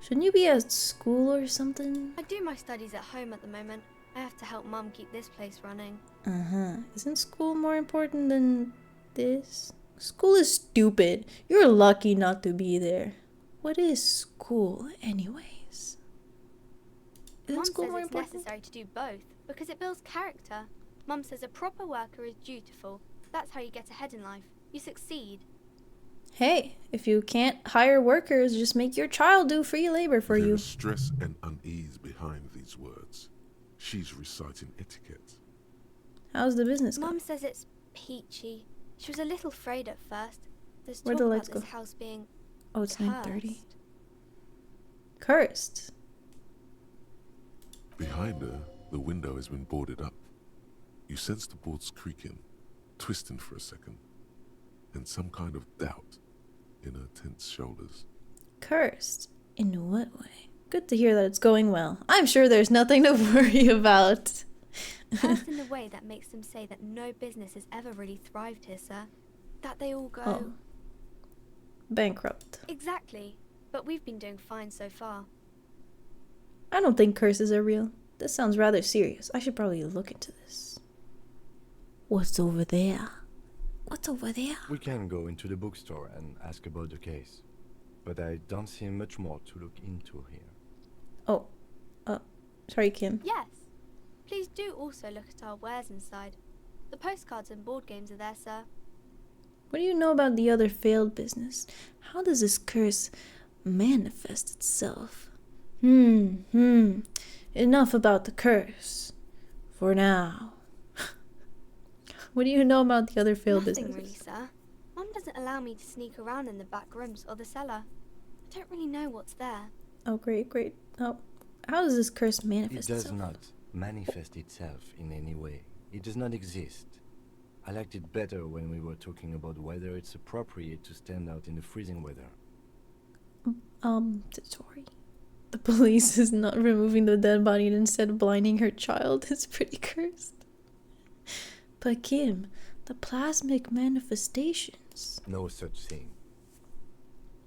Shouldn't you be at school or something? I do my studies at home at the moment. I have to help Mum keep this place running. Uh-huh. Isn't school more important than this? School is stupid. You're lucky not to be there. What is school anyways? Isn't Mum school says more it's important? necessary to do both because it builds character. Mum says a proper worker is dutiful. That's how you get ahead in life. You succeed. Hey, if you can't hire workers, just make your child do free labor for you. There is stress and unease behind these words. She's reciting etiquette. How's the business going? Mum says it's peachy. She was a little afraid at first. There's Where'd talk the about lights this go? house being Oh, it's 9:30. cursed. Cursed. Behind her, the window has been boarded up. You sense the boards creaking, twisting for a second, and some kind of doubt in her tense shoulders. Cursed? In what way? Good to hear that it's going well. I'm sure there's nothing to worry about. Cursed in the way that makes them say that no business has ever really thrived here, sir. That they all go... Oh. Bankrupt. Exactly. But we've been doing fine so far. I don't think curses are real. This sounds rather serious. I should probably look into this. What's over there? What's over there? We can go into the bookstore and ask about the case. But I don't see much more to look into here. Oh. Sorry, Kim. Yes. Please do also look at our wares inside. The postcards and board games are there, sir. What do you know about the other failed business? How does this curse manifest itself? Enough about the curse. For now. What do you know about the other failed Nothing businesses? really, sir. Mum doesn't allow me to sneak around in the back rooms or the cellar. I don't really know what's there. Oh, great. Oh, how does this curse It manifest does itself? not manifest itself in any way. It does not exist. I liked it better when we were talking about whether it's appropriate to stand out in the freezing weather. Sorry. The police is not removing the dead body and instead blinding her child. It's pretty cursed. But Kim, the plasmic manifestations. No such thing.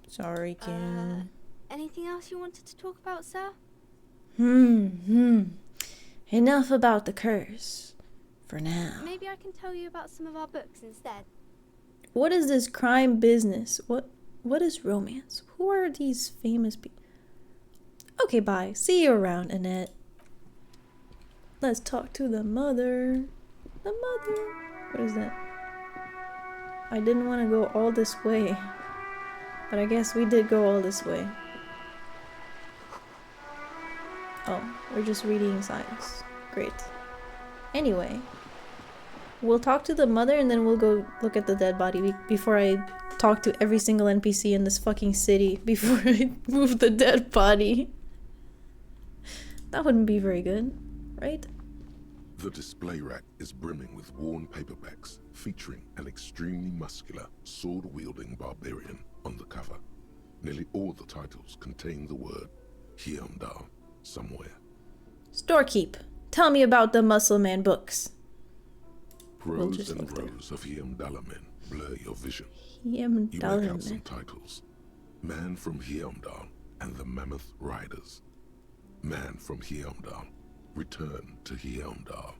Sorry, Kim. Anything else you wanted to talk about, sir? Enough about the curse. For now. Maybe I can tell you about some of our books instead. What is this crime business? What is romance? Who are these famous people? Okay, bye. See you around, Annette. Let's talk to the mother. The mother. What is that? I didn't want to go all this way. But I guess we did go all this way. Oh, we're just reading signs. Great. Anyway, we'll talk to the mother and then we'll go look at the dead body before I talk to every single NPC in this fucking city before I move the dead body. That wouldn't be very good, right? The display rack is brimming with worn paperbacks featuring an extremely muscular, sword-wielding barbarian on the cover. Nearly all the titles contain the word Hyundai somewhere. Storekeep, tell me about the Muscle Man books. Rows and rows of Hyundai men blur your vision. You make out some titles. Man from Hyundai and the Mammoth Riders. Man from Hyundai, Return to Hyundai.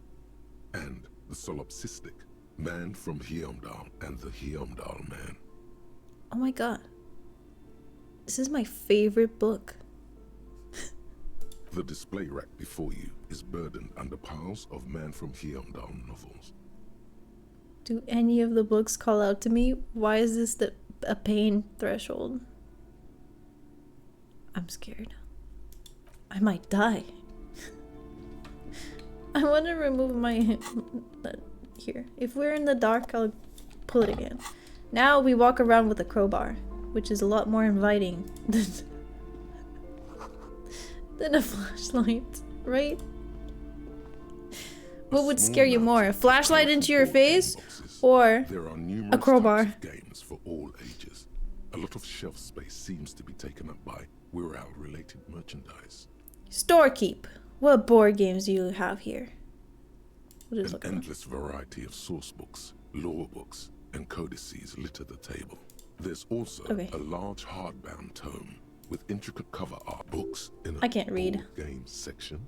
And the solipsistic Man from Hyundai and the Hyundai Man. Oh my god. This is my favorite book. The display rack before you is burdened under piles of Man from Hyundai novels. Do any of the books call out to me? Why is this a pain threshold? I'm scared. I might die. I want to remove my... Here. If we're in the dark, I'll pull it again. Now we walk around with a crowbar, which is a lot more inviting than a flashlight, right? What would scare you more? A flashlight into your face or a crowbar? Games for all ages. A lot of shelf space seems to be taken up by Wirral-related merchandise. Storekeep. What board games do you have here? An endless variety of source books, lore books, and codices litter the table. There's also a large hardbound tome with intricate cover art. Books in a I can't read. board game section.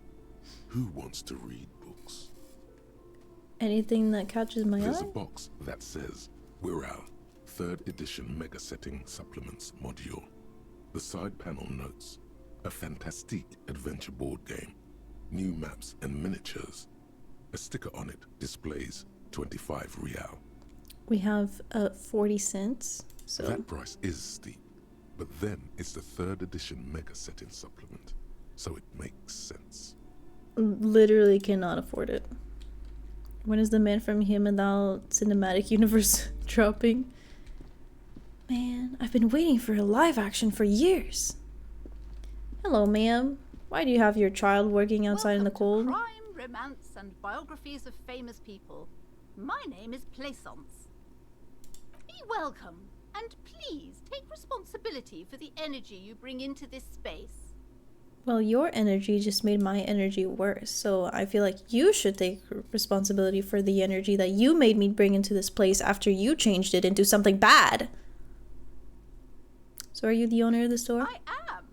Who wants to read books? Anything that catches my There's eye? a box that says Wirral 3rd edition mega setting supplements module. The side panel notes a fantastic adventure board game, new maps and miniatures. A sticker on it displays 25 real. We have 40 cents. So that price is steep, but then it's the 3rd edition mega setting supplement, so it makes sense. Literally cannot afford it. When is the Man from Hyundai cinematic universe dropping? Man, I've been waiting for a live action for years. Hello, ma'am. Why do you have your child working outside in the cold? Crime, romance, and biographies of famous people. My name is Plaisance. Be welcome, and please take responsibility for the energy you bring into this space. Well, your energy just made my energy worse, so I feel like you should take responsibility for the energy that you made me bring into this place after you changed it into something bad. So are you the owner of the store? I am.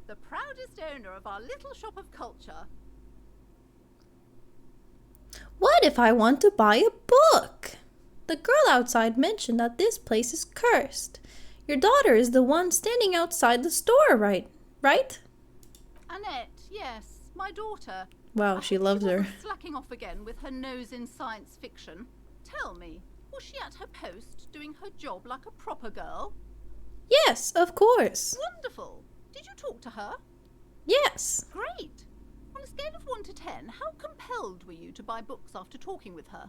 The proudest owner of our little shop of culture. What if I want to buy a book? The girl outside mentioned that this place is cursed. Your daughter is the one standing outside the store, right? Annette, yes, my daughter. Wow, she loves her. Slacking off again with her nose in science fiction. Tell me, was she at her post doing her job like a proper girl? Yes, of course. Wonderful. Did you talk to her? Yes. Great. On a scale of 1 to 10, how compelled were you to buy books after talking with her?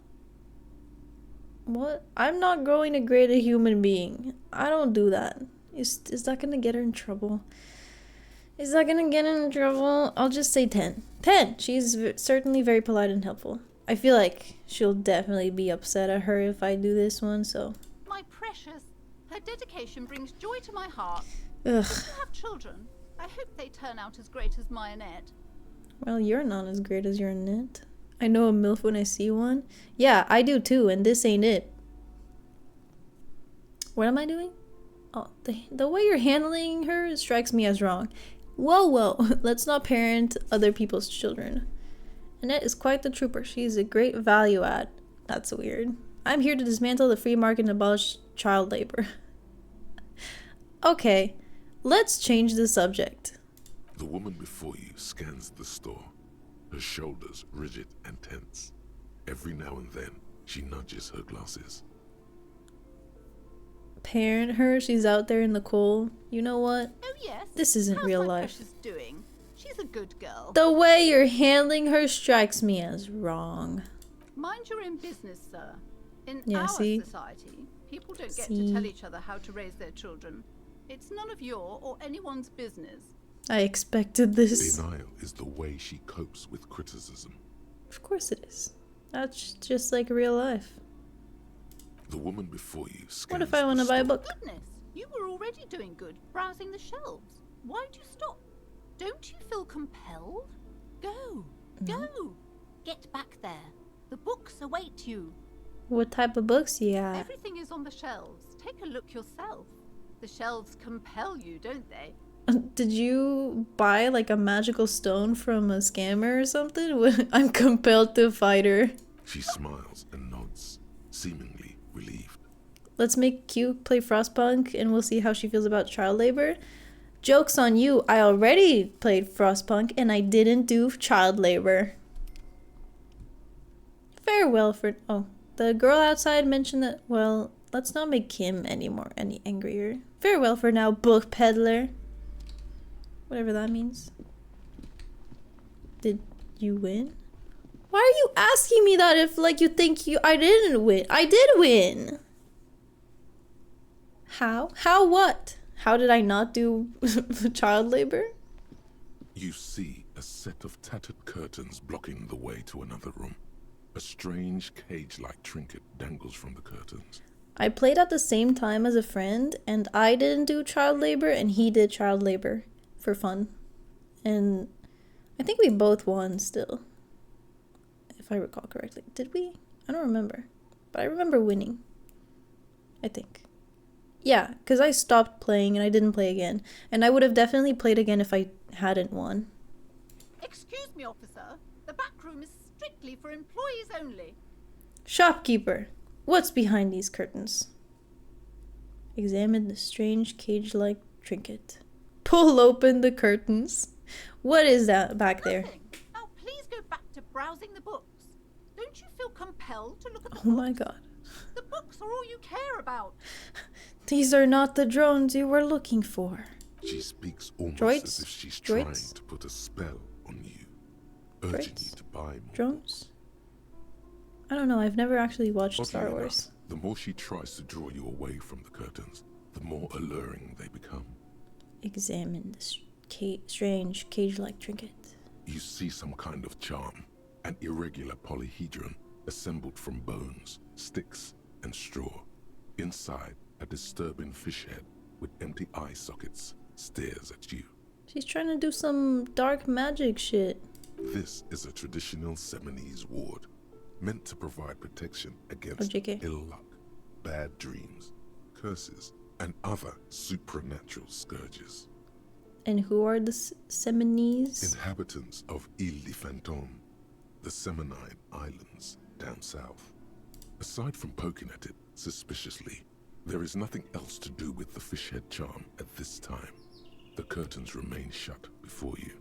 What? I'm not going to grade a human being. I don't do that. Is that gonna get her in trouble? Is that gonna get her in trouble? I'll just say 10. 10! She's certainly very polite and helpful. I feel like she'll definitely be upset at her if I do this one, so... My precious, her dedication brings joy to my heart. Ugh. If you have children, I hope they turn out as great as my Annette. Well, you're not as great as your Annette. I know a MILF when I see one. Yeah, I do too, and this ain't it. What am I doing? Oh, the way you're handling her strikes me as wrong. Whoa, let's not parent other people's children. Annette is quite the trooper. She's a great value add. That's weird. I'm here to dismantle the free market and abolish child labor. Okay, let's change the subject. The woman before you scans the store, her shoulders rigid and tense. Every now and then, she nudges her glasses. parent her. She's out there in the cold. You know what? Oh yes. This isn't How's real my life. precious doing? She's a good girl. The way you're handling her strikes me as wrong. Mind your own business, sir. In Yeah, our see? society, people don't get See? to tell each other how to raise their children. It's none of your or anyone's business. I expected this. Denial is the way she copes with criticism. Of course it is. That's just like real life. The woman before you scans What if I want to the buy a store. book? Goodness, you were already doing good, browsing the shelves. Why'd you stop? Don't you feel compelled? Go, go. Get back there. The books await you. What type of books you got? Everything is on the shelves. Take a look yourself. The shelves compel you, don't they? Did you buy like a magical stone from a scammer or something? I'm compelled to fight her. She smiles and nods, seemingly relieved. Let's make Q play Frostpunk and we'll see how she feels about child labor. Joke's on you, I already played Frostpunk and I didn't do child labor. Farewell for... Oh, the girl outside mentioned that... Well, let's not make him any angrier. Farewell for now, book peddler. Whatever that means. Did you win? Why are you asking me that if like you think I didn't win? I did win! How? How what? How did I not do child labor? You see a set of tattered curtains blocking the way to another room. A strange cage-like trinket dangles from the curtains. I played at the same time as a friend, and I didn't do child labor, and he did child labor for fun. And I think we both won still. If I recall correctly. Did we? I don't remember. But I remember winning. I think. Yeah, because I stopped playing and I didn't play again. And I would have definitely played again if I hadn't won. Excuse me, officer. The back room is strictly for employees only. Shopkeeper, what's behind these curtains? Examine the strange cage-like trinket. Pull open the curtains. What is that back there? Nothing. Now please go back to browsing the books. Don't you feel compelled to look at the Oh my god. The books are all you care about. These are not the drones you were looking for. She speaks almost Droids? as if she's Droids? trying to put a spell on you, urging Droids? you to buy more. Drones? I don't know, I've never actually watched Oddly Star enough, Wars. the more she tries to draw you away from the curtains, the more alluring they become. Examine this strange cage-like trinket. You see some kind of charm, an irregular polyhedron assembled from bones, sticks, and straw. Inside, a disturbing fish head with empty eye sockets stares at you. She's trying to do some dark magic shit. This is a traditional Seminese ward, meant to provide protection against JK. ill luck, bad dreams, curses, and other supernatural scourges. And who are the Seminese? Inhabitants of Elysium, the Seminine Islands down south. Aside from poking at it suspiciously, there is nothing else to do with the fish head charm at this time. The curtains remain shut before you.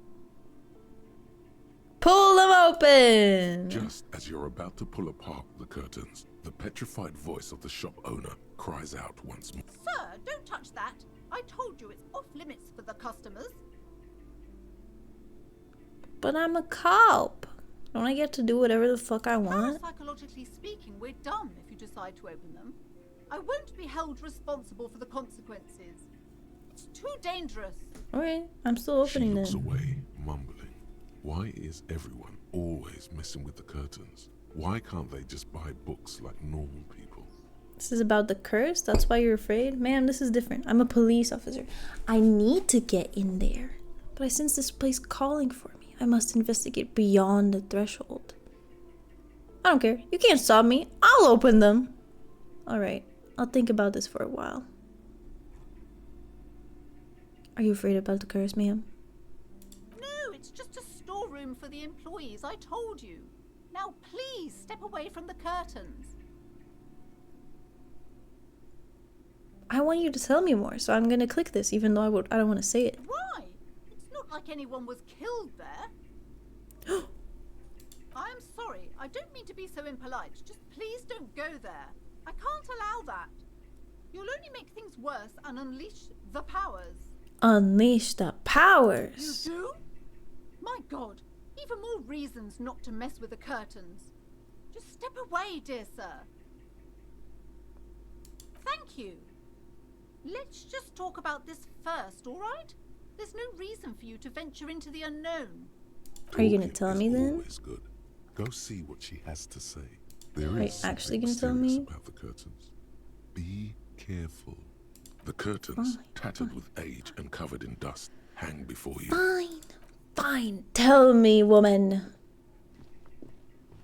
Pull them open! Just as you're about to pull apart the curtains, the petrified voice of the shop owner cries out once more. Sir, don't touch that. I told you it's off limits for the customers. But I'm a cop. Don't I get to do whatever the fuck I want? Parapsychologically speaking, we're done if you decide to open them. I won't be held responsible for the consequences. It's too dangerous. Okay, I'm still opening She looks them. away, mumbling. Why is everyone always messing with the curtains? Why can't they just buy books like normal people? This is about the curse? That's why you're afraid? Ma'am, this is different. I'm a police officer. I need to get in there. But I sense this place calling for me. I must investigate beyond the threshold. I don't care. You can't stop me. I'll open them. Alright. I'll think about this for a while. Are you afraid about the curse, ma'am? No, it's just a storeroom for the employees, I told you. Now please step away from the curtains. I want you to tell me more, so I'm gonna click this, even though I don't want to say it. Why? It's not like anyone was killed there. I'm sorry, I don't mean to be so impolite. Just please don't go there. I can't allow that. You'll only make things worse and unleash the powers. Unleash the powers. You do? My God, even more reasons not to mess with the curtains. Just step away, dear sir. Thank you. Let's just talk about this first, all right? There's no reason for you to venture into the unknown. Are you gonna tell me then? Always good. Go see what she has to say. There Are you is actually something gonna tell mysterious me? about the curtains. Be careful. The curtains, tattered with age and covered in dust, hang before you. Fine. Fine. Tell me, woman.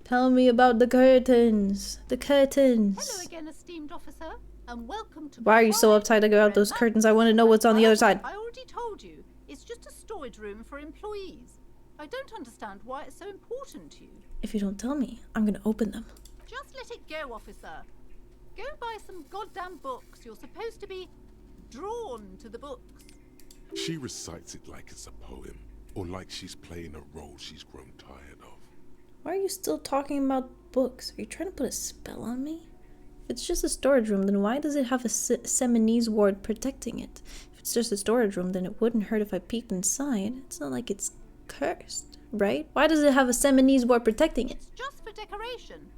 Tell me about the curtains. The curtains. Hello again, esteemed officer, and welcome to... Why are you so uptight about those curtains? I want to know what's on the other side. I already told you, it's just a storage room for employees. I don't understand why it's so important to you. If you don't tell me, I'm gonna open them. Just let it go, officer. Go buy some goddamn books. You're supposed to be drawn to the books. She recites it like it's a poem, or like she's playing a role she's grown tired of. Why are you still talking about books? Are you trying to put a spell on me? If it's just a storage room, then why does it have a Seminese ward protecting it? If it's just a storage room, then it wouldn't hurt if I peeked inside. It's not like it's cursed, right? Why does it have a Seminese ward protecting it? It's just for decoration.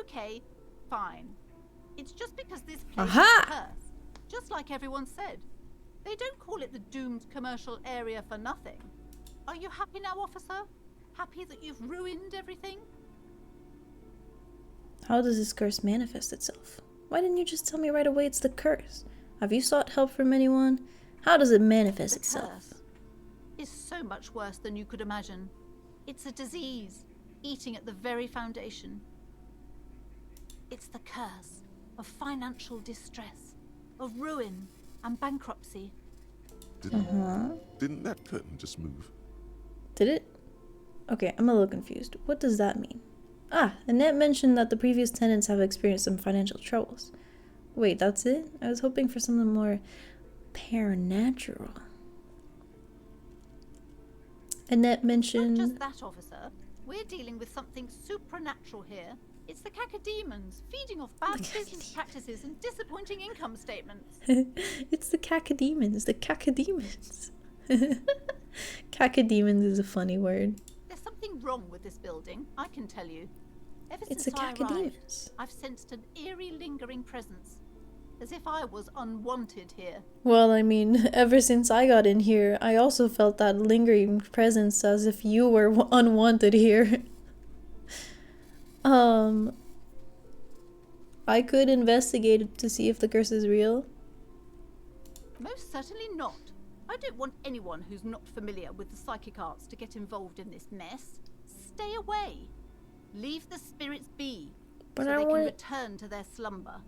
Okay, fine. It's just because this place is cursed. Just like everyone said. They don't call it the doomed commercial area for nothing. Are you happy now, officer? Happy that you've ruined everything? How does this curse manifest itself? Why didn't you just tell me right away it's the curse? Have you sought help from anyone? How does it manifest itself? Curse is so much worse than you could imagine. It's a disease, eating at the very foundation. It's the curse of financial distress, of ruin and bankruptcy. Didn't that curtain just move? Did it? Okay, I'm a little confused. What does that mean? Ah, Annette mentioned that the previous tenants have experienced some financial troubles. Wait, that's it? I was hoping for something more paranatural. Annette mentioned... Not just that, officer. We're dealing with something supernatural here. It's the cacodemons, feeding off bad business practices and disappointing income statements. It's the cacodemons. The cacodemons. Cacodemons is a funny word. There's something wrong with this building, I can tell you. Ever It's since the I arrived, cacodemons. I've sensed an eerie lingering presence. As if I was unwanted here. Well, I mean, ever since I got in here, I also felt that lingering presence as if you were unwanted here. I could investigate it to see if the curse is real. Most certainly not. I don't want anyone who's not familiar with the psychic arts to get involved in this mess. Stay away. Leave the spirits be, But so I they can want- return to their slumber.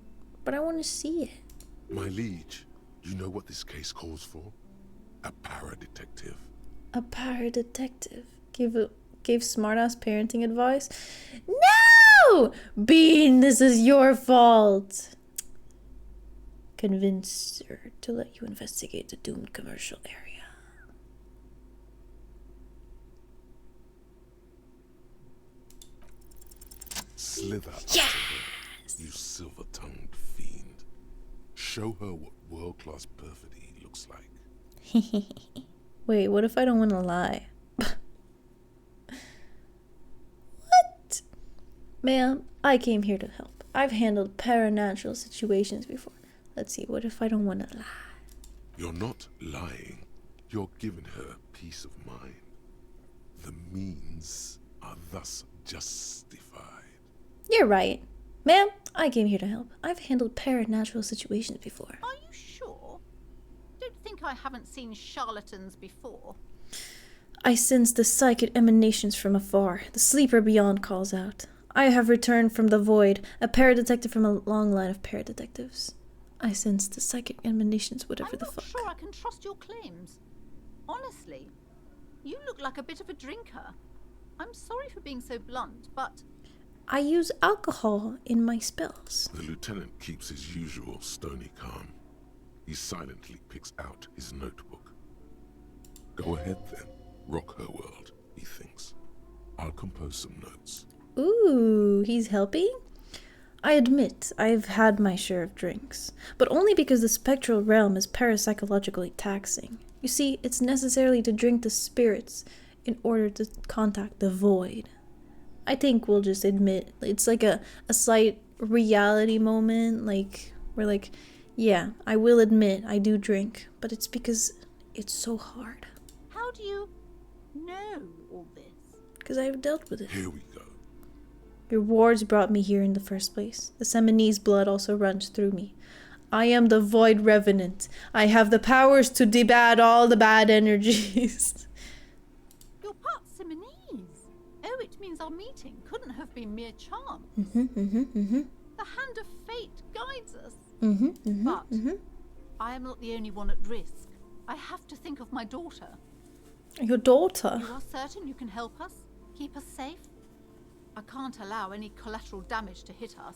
But I want to see it. My liege, you know what this case calls for? A paradetective. A paradetective gave smartass parenting advice. No! Bean, this is your fault. Convince her to let you investigate the doomed commercial area. Slither out of her, you silver-tongued fiend. Show her what world-class perfidy looks like. Wait, what if I don't want to lie? What? Ma'am, I came here to help. I've handled paranatural situations before. Let's see, what if I don't want to lie? You're not lying. You're giving her peace of mind. The means are thus justified. You're right. Ma'am, I came here to help. I've handled paranatural situations before. Are you sure? Don't think I haven't seen charlatans before. I sense the psychic emanations from afar. The sleeper beyond calls out. I have returned from the void, a paradetective from a long line of paradetectives. I sense the psychic emanations, whatever the fuck. I'm not sure I can trust your claims. Honestly, you look like a bit of a drinker. I'm sorry for being so blunt, but... I use alcohol in my spells. The lieutenant keeps his usual stony calm. He silently picks out his notebook. Go ahead then. Rock her world, he thinks. I'll compose some notes. Ooh, he's helping? I admit I've had my share of drinks, but only because the spectral realm is parapsychologically taxing. You see, it's necessary to drink the spirits in order to contact the void. I think we'll just admit it's like a slight reality moment, like we're like, yeah, I will admit I do drink, but it's because it's so hard. How do you know all this? Because I've dealt with it. Here we go. Your wards brought me here in the first place. The Seminese blood also runs through me. I am the Void Revenant. I have the powers to debad all the bad energies. You're part Simonese. Oh, it means our meeting couldn't have been mere chance. The hand of fate guides us. But I am not the only one at risk. I have to think of my daughter. Your daughter? You are certain you can help us? Keep us safe? I can't allow any collateral damage to hit us.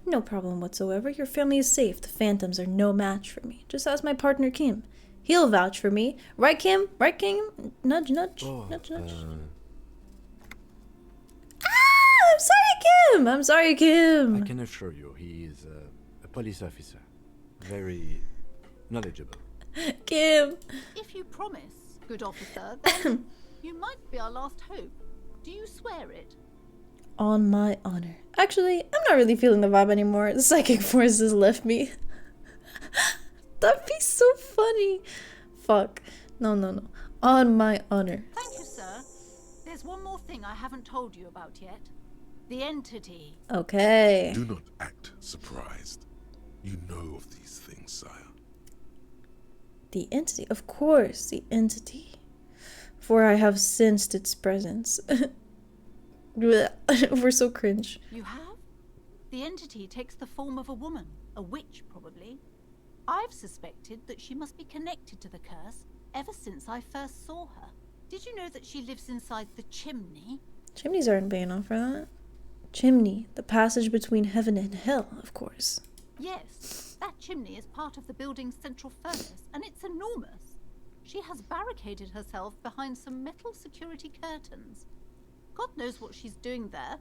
No problem whatsoever. Your family is safe. The phantoms are no match for me. Just ask my partner Kim. He'll vouch for me. Right, Kim? Right, Kim? Nudge, nudge. Nudge, nudge. I'm sorry, Kim! I'm sorry, Kim! I can assure you he is a police officer. Very knowledgeable. Kim! If you promise, good officer, then you might be our last hope. Do you swear it? On my honor. Actually, I'm not really feeling the vibe anymore. The psychic forces left me. That'd be so funny. Fuck. No, no, no. On my honor. Thank you, sir. There's one more thing I haven't told you about yet. The entity. Okay. Do not act surprised. You know of these things, sire. The entity. Of course, the entity. For I have sensed its presence. We're so cringe. You have? The entity takes the form of a woman. A witch, probably. I've suspected that she must be connected to the curse ever since I first saw her. Did you know that she lives inside the chimney? Chimneys aren't paying off for that. Chimney, the passage between heaven and hell, of course. Yes, that chimney is part of the building's central furnace, and it's enormous. She has barricaded herself behind some metal security curtains. God knows what she's doing there.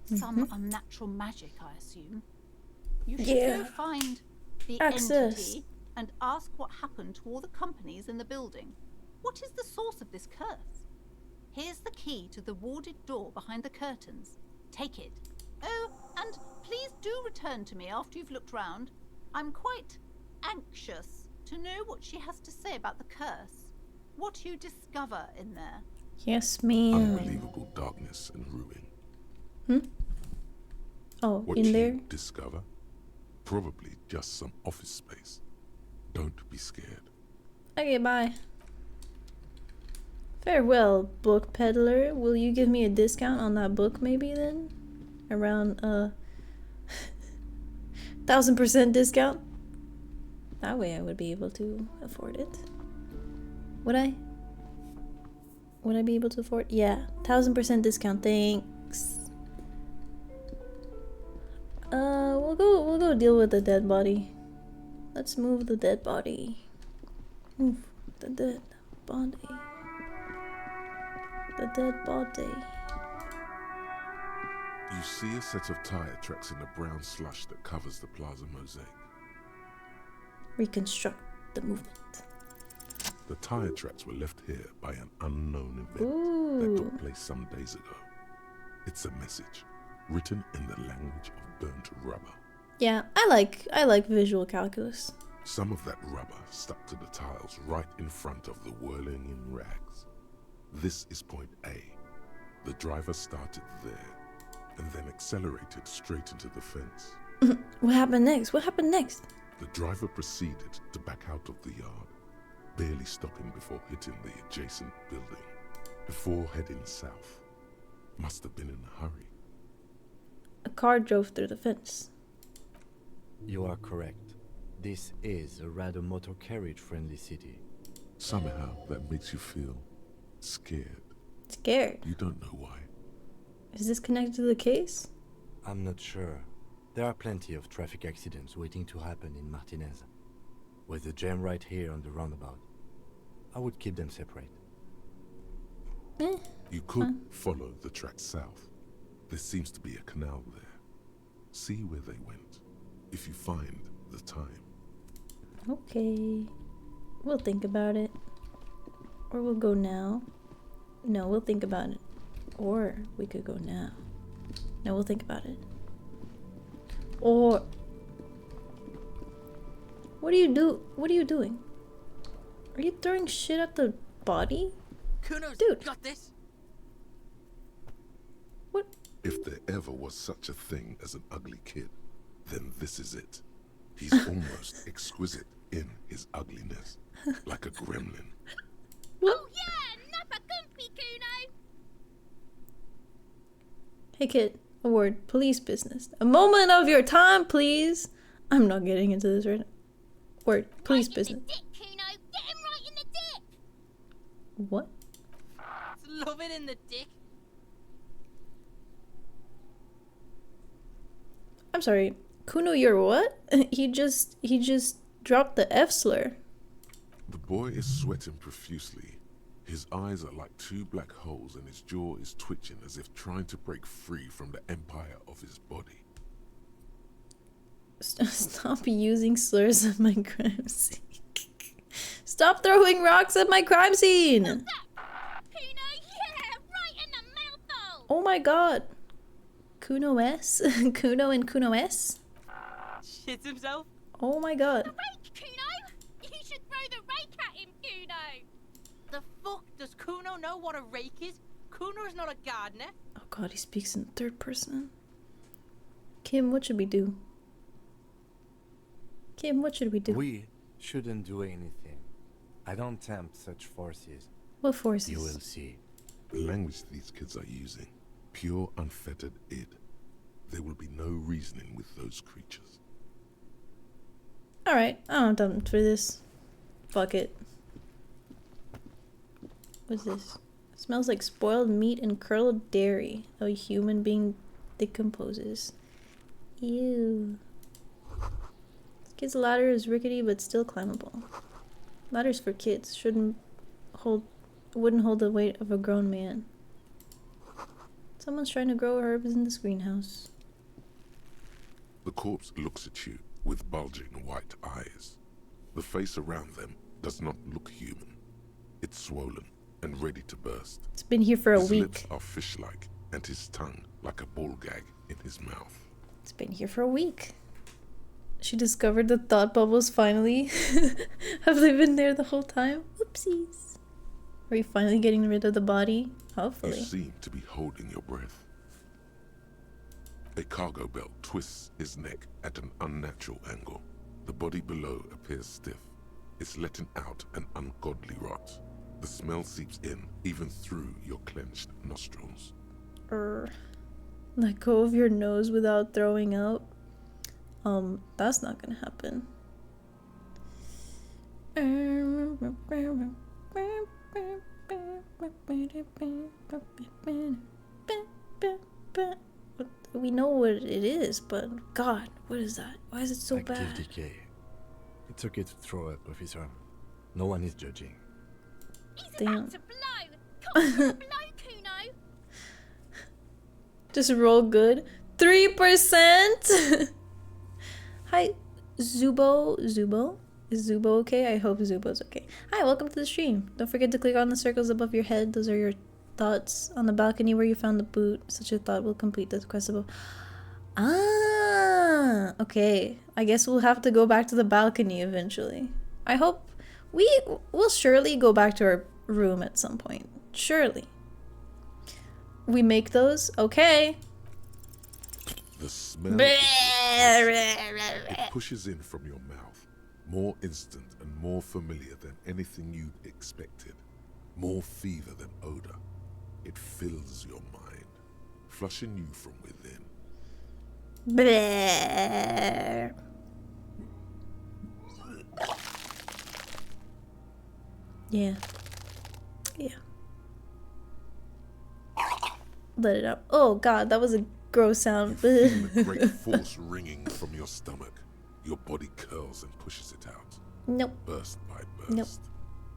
Some unnatural magic, I assume. You should go find the entity and ask what happened to all the companies in the building. What is the source of this curse? Here's the key to the warded door behind the curtains. Take it. Oh, and please do return to me after you've looked round. I'm quite anxious to know what she has to say about the curse. What you discover in there. Yes, ma'am. Unbelievable darkness and ruin. Oh, what in there? You discover? Probably just some office space. Don't be scared. Okay, bye. Farewell, book peddler. Will you give me a discount on that book maybe then? Around 1000% discount? That way I would be able to afford it. Would I? Would I be able to afford? Yeah, 1000% discount. Thanks. We'll go deal with the dead body. Let's move the dead body. Move the dead body. The dead body. You see a set of tire tracks in the brown slush that covers the plaza mosaic. Reconstruct the movement. The tire tracks were left here by an unknown event that took place some days ago. It's a message written in the language of burnt rubber. Yeah, I like visual calculus. Some of that rubber stuck to the tiles right in front of the whirling in rags. This is point A. The driver started there and then accelerated straight into the fence. What happened next? What happened next? The driver proceeded to back out of the yard, barely stopping before hitting the adjacent building, before heading south. Must have been in a hurry. A car drove through the fence. You are correct. This is a rather motor carriage-friendly city. Somehow that makes you feel scared. Scared? You don't know why. Is this connected to the case? I'm not sure. There are plenty of traffic accidents waiting to happen in Martinez. With the jam right here on the roundabout, I would keep them separate. You could follow the track south. There seems to be a canal there. See where they went, if you find the time. Okay. We'll think about it. Or we'll go now. No, we'll think about it. Or we could go now. No, we'll think about it. Or... What do you do? What are you doing? Are you throwing shit at the body? Kuno's Dude. got this. What? If there ever was such a thing as an ugly kid, then this is it. He's almost exquisite in his ugliness, like a gremlin. What? Oh yeah, nappa gumpy, Kuno. Hey kid, a word. Police business. A moment of your time, please. I'm not getting into this right now. Word. Police business. Dick, Kuno. Get him right in the dick. What? It's loving in the dick. I'm sorry. Kuno, you're what? He just dropped the F slur. The boy is sweating profusely. His eyes are like two black holes and his jaw is twitching as if trying to break free from the empire of his body. Stop using slurs at my crime scene. Stop throwing rocks at my crime scene! Kuno, yeah, right in the mouthful. Oh my god. Kuno S? Kuno and Kuno S? Shits himself. Oh my god. The rake, Kuno. You should throw the rake at him, Kuno. The fuck does Kuno know what a rake is? Kuno's not a gardener. Oh god, he speaks in third person. Kim, what should we do? Kim, what should we do? We shouldn't do anything. I don't tempt such forces. What forces? You will see. The language these kids are using, pure unfettered id. There will be no reasoning with those creatures. Alright, I'm done for this. Fuck it. What's this? It smells like spoiled meat and curdled dairy. A human being decomposes. Ew. This kid's ladder is rickety but still climbable. Ladders for kids wouldn't hold the weight of a grown man. Someone's trying to grow herbs in this greenhouse. The corpse looks at you with bulging white eyes. The face around them does not look human. It's swollen and ready to burst. It's been here for a his week. Lips are fish-like and his tongue like a ball gag in his mouth. It's been here for a week. She discovered the thought bubbles finally. Have they been there the whole time? Oopsies. Are you finally getting rid of the body? Hopefully. You seem to be holding your breath. A cargo belt twists his neck at an unnatural angle. The body below appears stiff. It's letting out an ungodly rot. The smell seeps in, even through your clenched nostrils. Let go of your nose without throwing up. That's not gonna happen. We know what it is, but God, what is that? Why is it so Active bad? decay. It's okay to throw up, officer. No one is judging. He's Damn. about to blow. Come on, blow, Kuno. Just roll good. 3%? Hi, Zubo. Zubo? Is Zubo okay? I hope Zubo's okay. Hi, welcome to the stream. Don't forget to click on the circles above your head. Those are your thoughts on the balcony where you found the boot. Such a thought will complete the quest above. Ah, okay. I guess we'll have to go back to the balcony eventually. I hope we'll surely go back to our room at some point. Surely. We make those? Okay. The smell it pushes in from your mouth, more instant and more familiar than anything you'd expected, more fever than odor. It fills your mind, flushing you from within. Yeah. Yeah. Let it out. Oh god, that was a gross sound. You feel a great force ringing from your stomach. Your body curls and pushes it out. Nope. Burst by burst. Nope.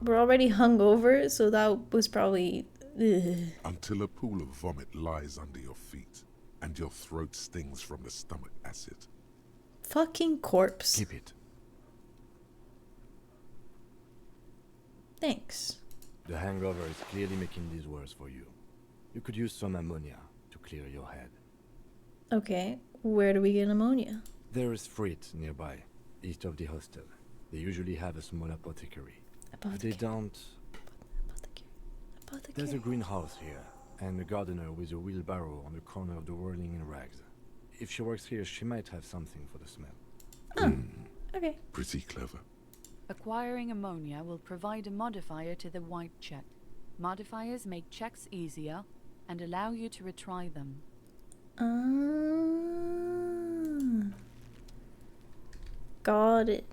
We're already hungover, so that was probably... Ugh. Until a pool of vomit lies under your feet. and your throat stings from the stomach acid. Fucking corpse. Keep it. Thanks. The hangover is clearly making these worse for you. You could use some ammonia to clear your head. Okay, where do we get ammonia? There is Frit nearby, east of the hostel. They usually have a small apothecary. If they don't... There's a greenhouse here, and a gardener with a wheelbarrow on the corner of the whirling in rags. If she works here, she might have something for the smell. Oh, okay. Pretty clever. Acquiring ammonia will provide a modifier to the white check. Modifiers make checks easier and allow you to retry them. Got it.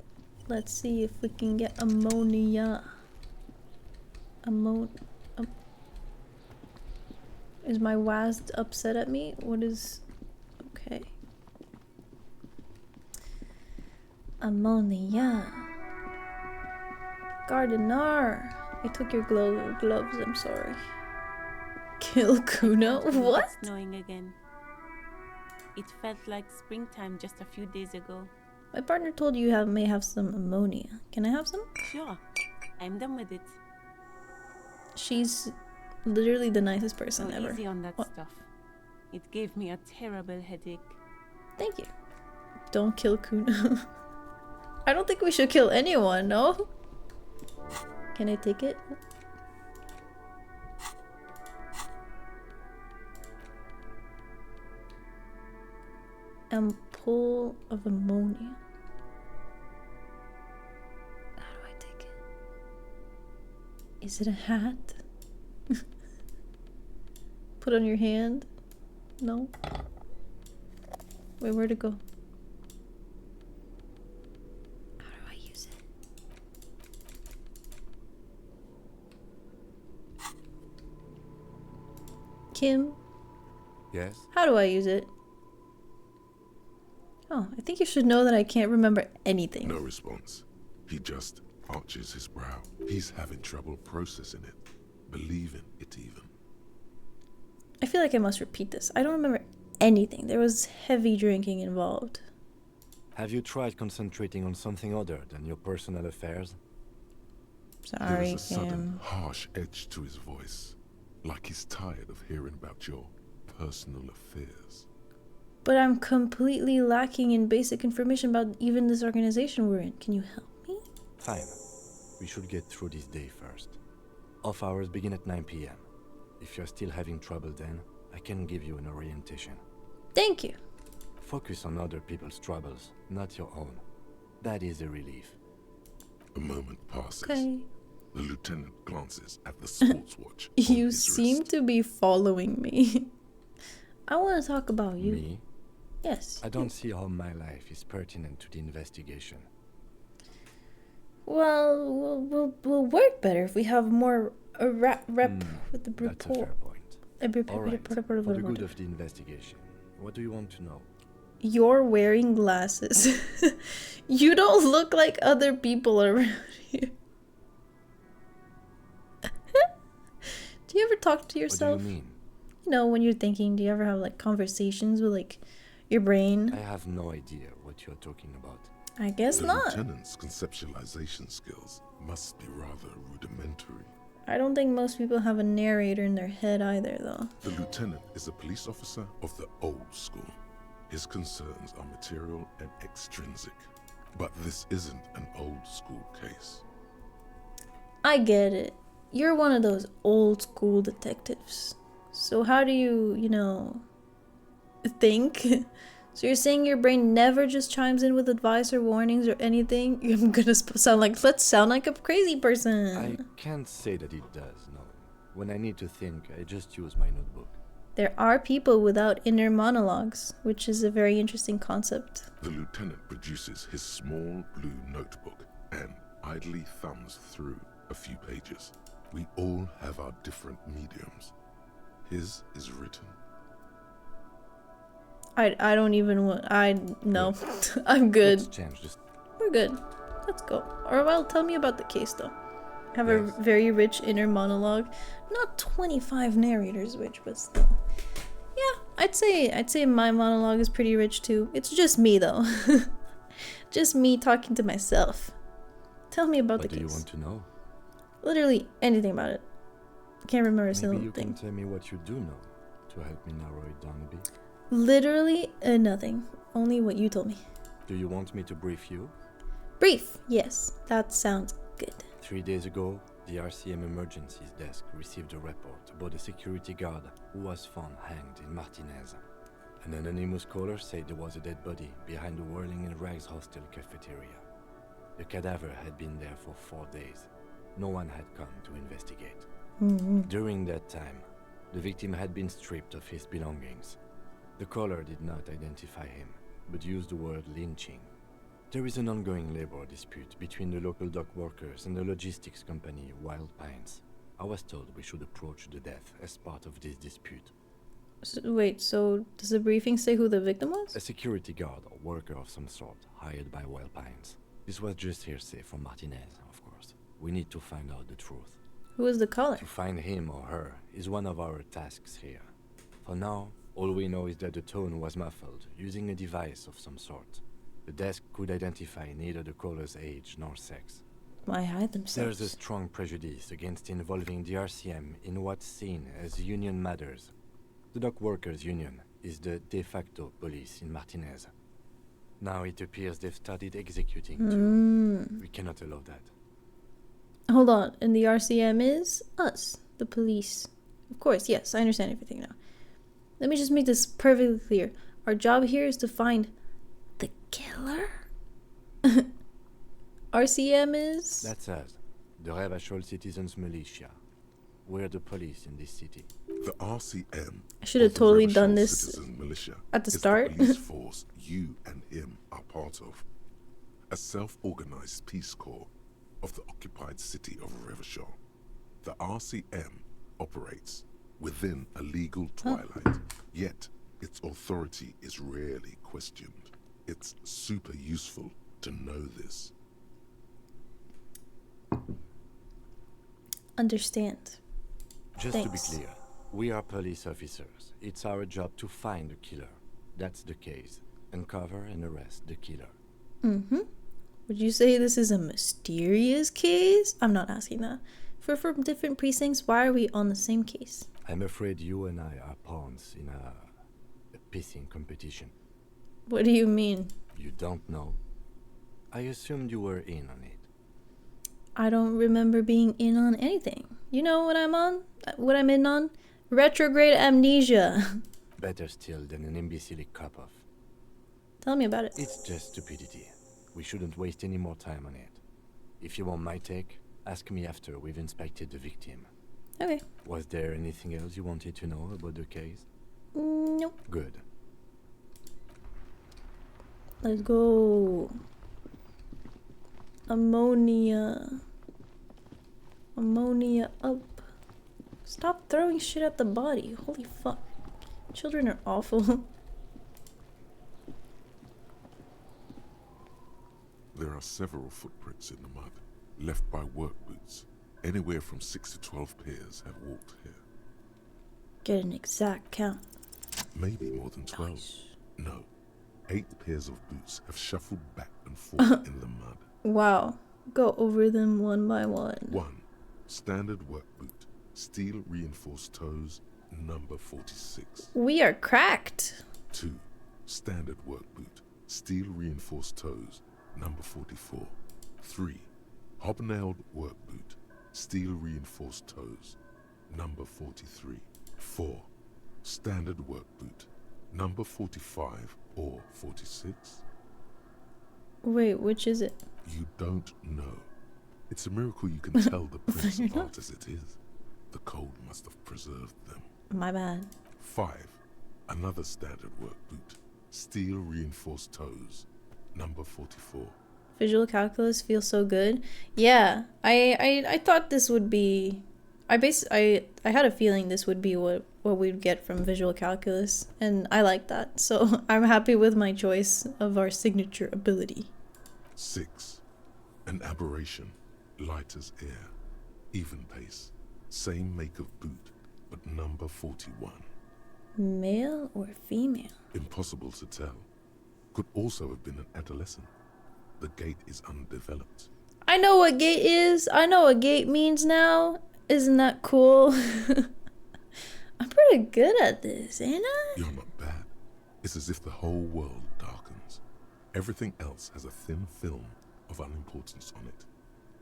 Let's see if we can get ammonia. Is my WASD upset at me? What is... Okay. Ammonia. Gardener. I took your gloves, I'm sorry. Kill Kuno? What? It's snowing again. It felt like springtime just a few days ago. My partner told you may have some ammonia. Can I have some? Sure. I'm done with it. She's literally the nicest person Go ever. easy on that What? stuff. It gave me a terrible headache. Thank you. Don't kill Kuno. I don't think we should kill anyone, no? Can I take it? Ampoule of ammonia. How do I take it? Is it a hat? Put on your hand? No? Wait, where'd it go? How do I use it? Kim? Yes? How do I use it? Oh, I think you should know that I can't remember anything. No response. He just arches his brow. He's having trouble processing it, believing it even. I feel like I must repeat this. I don't remember anything. There was heavy drinking involved. Have you tried concentrating on something other than your personal affairs? There Sorry, is a sudden, Kim. harsh edge to his voice, like he's tired of hearing about your personal affairs. But I'm completely lacking in basic information about even this organization we're in. Can you help me? Fine. We should get through this day first. Off hours begin at 9 p.m. If you're still having trouble then, I can give you an orientation. Thank you. Focus on other people's troubles, not your own. That is a relief. A moment passes. Okay. The lieutenant glances at the sports watch. You seem to be following me. I want to talk about you. Me? Yes. I don't see how my life is pertinent to the investigation. Well, we'll work better if we have more rep with the That's a report. fair point. All right, for the good of the investigation, what do you want to know? You're wearing glasses. You don't look like other people around here. Do you ever talk to yourself? What do you mean? You know, when you're thinking, do you ever have like conversations with like your brain? I have no idea what you're talking about. I guess The not. lieutenant's conceptualization skills must be rather rudimentary. I don't think most people have a narrator in their head either, though. The lieutenant is a police officer of the old school. His concerns are material and extrinsic. But this isn't an old school case. I get it. You're one of those old school detectives. So how do you, think? So you're saying your brain never just chimes in with advice or warnings or anything? I'm gonna sound like a crazy person. I can't say that it does, no. When I need to think, I just use my notebook. There are people without inner monologues, which is a very interesting concept. The lieutenant produces his small blue notebook and idly thumbs through a few pages. We all have our different mediums. His is written. I don't even want... No. I'm good. Let's change this. We're good. Let's go. Or, well, tell me about the case, though. Have a very rich inner monologue. Not 25 narrators rich, but still. Yeah, I'd say my monologue is pretty rich too. It's just me though. Just me talking to myself. Tell me about the case. What do you want to know? Literally anything about it. Can't remember a single Maybe you thing. can tell me what you do know to help me narrow it down a bit. Literally nothing. Only what you told me. Do you want me to brief you? Brief. Yes, that sounds good. 3 days ago, the RCM Emergencies Desk received a report about a security guard who was found hanged in Martinez. An anonymous caller said there was a dead body behind the Whirling in Rags hostel cafeteria. The cadaver had been there for 4 days. No one had come to investigate. During that time, the victim had been stripped of his belongings. The caller did not identify him, but used the word lynching. There is an ongoing labor dispute between the local dock workers and the logistics company Wild Pines. I was told we should approach the death as part of this dispute. Wait, so does the briefing say who the victim was? A security guard or worker of some sort, hired by Wild Pines. This was just hearsay from Martinez, of course. We need to find out the truth. Who is the caller? To find him or her is one of our tasks here. For now, all we know is that the tone was muffled, using a device of some sort. The desk could identify neither the caller's age nor sex. Why hide themselves? There's a strong prejudice against involving the RCM in what's seen as union matters. The dock workers' union is the de facto police in Martinez. Now it appears they've started executing too. We cannot allow that. Hold on, and the RCM is us, the police. Of course, yes, I understand everything now. Let me just make this perfectly clear. Our job here is to find the killer? RCM is? That's us, the Revachol Citizens Militia. We're the police in this city. The RCM. I should have totally done this Citizen Militia at the is start. The police force you and him are part of. A self-organized peace corps of the occupied city of Revachol. The RCM operates within a legal twilight, yet its authority is rarely questioned. It's super useful to know this. Understand. Just Thanks. to be clear, we are police officers. It's our job to find the killer. That's the case. Uncover and arrest the killer. Would you say this is a mysterious case? I'm not asking that. If we're from different precincts, why are we on the same case? I'm afraid you and I are pawns in a pissing competition. What do you mean? You don't know? I assumed you were in on it. I don't remember being in on anything. You know what I'm on? What I'm in on? Retrograde amnesia. Better still than an imbecilic cop-off. Tell me about it. It's just stupidity. We shouldn't waste any more time on it. If you want my take, ask me after we've inspected the victim. Okay. Was there anything else you wanted to know about the case? Nope. Good. Let's go. Ammonia. Ammonia up. Stop throwing shit at the body. Holy fuck. Children are awful. There are several footprints in the mud, left by work boots. Anywhere from 6 to 12 pairs have walked here. Get an exact count. Maybe more than 12. Nice. No. 8 pairs of boots have shuffled back and forth in the mud. Wow. Go over them one by one. 1. Standard work boot. Steel reinforced toes, number 46. We are cracked. 2. Standard work boot. Steel reinforced toes, number 44. 3. Hobnailed work boot. Steel reinforced toes, number 43. 4. Standard work boot. Number 45 or 46. Wait, which is it? You don't know. It's a miracle you can tell the prints apart as it is. The cold must have preserved them. My bad. 5. Another standard work boot. Steel reinforced toes, number 44. Visual calculus feels so good. Yeah, I thought this would be. I had a feeling this would be what we'd get from visual calculus, and I like that. So I'm happy with my choice of our signature ability. 6. An aberration, light as air, even pace, same make of boot, but number 41. Male or female? Impossible to tell. Could also have been an adolescent. The gate is undeveloped. I know what gate is. I know what gate means now. Isn't that cool? I'm pretty good at this, ain't I? You're not bad. It's as if the whole world darkens. Everything else has a thin film of unimportance on it.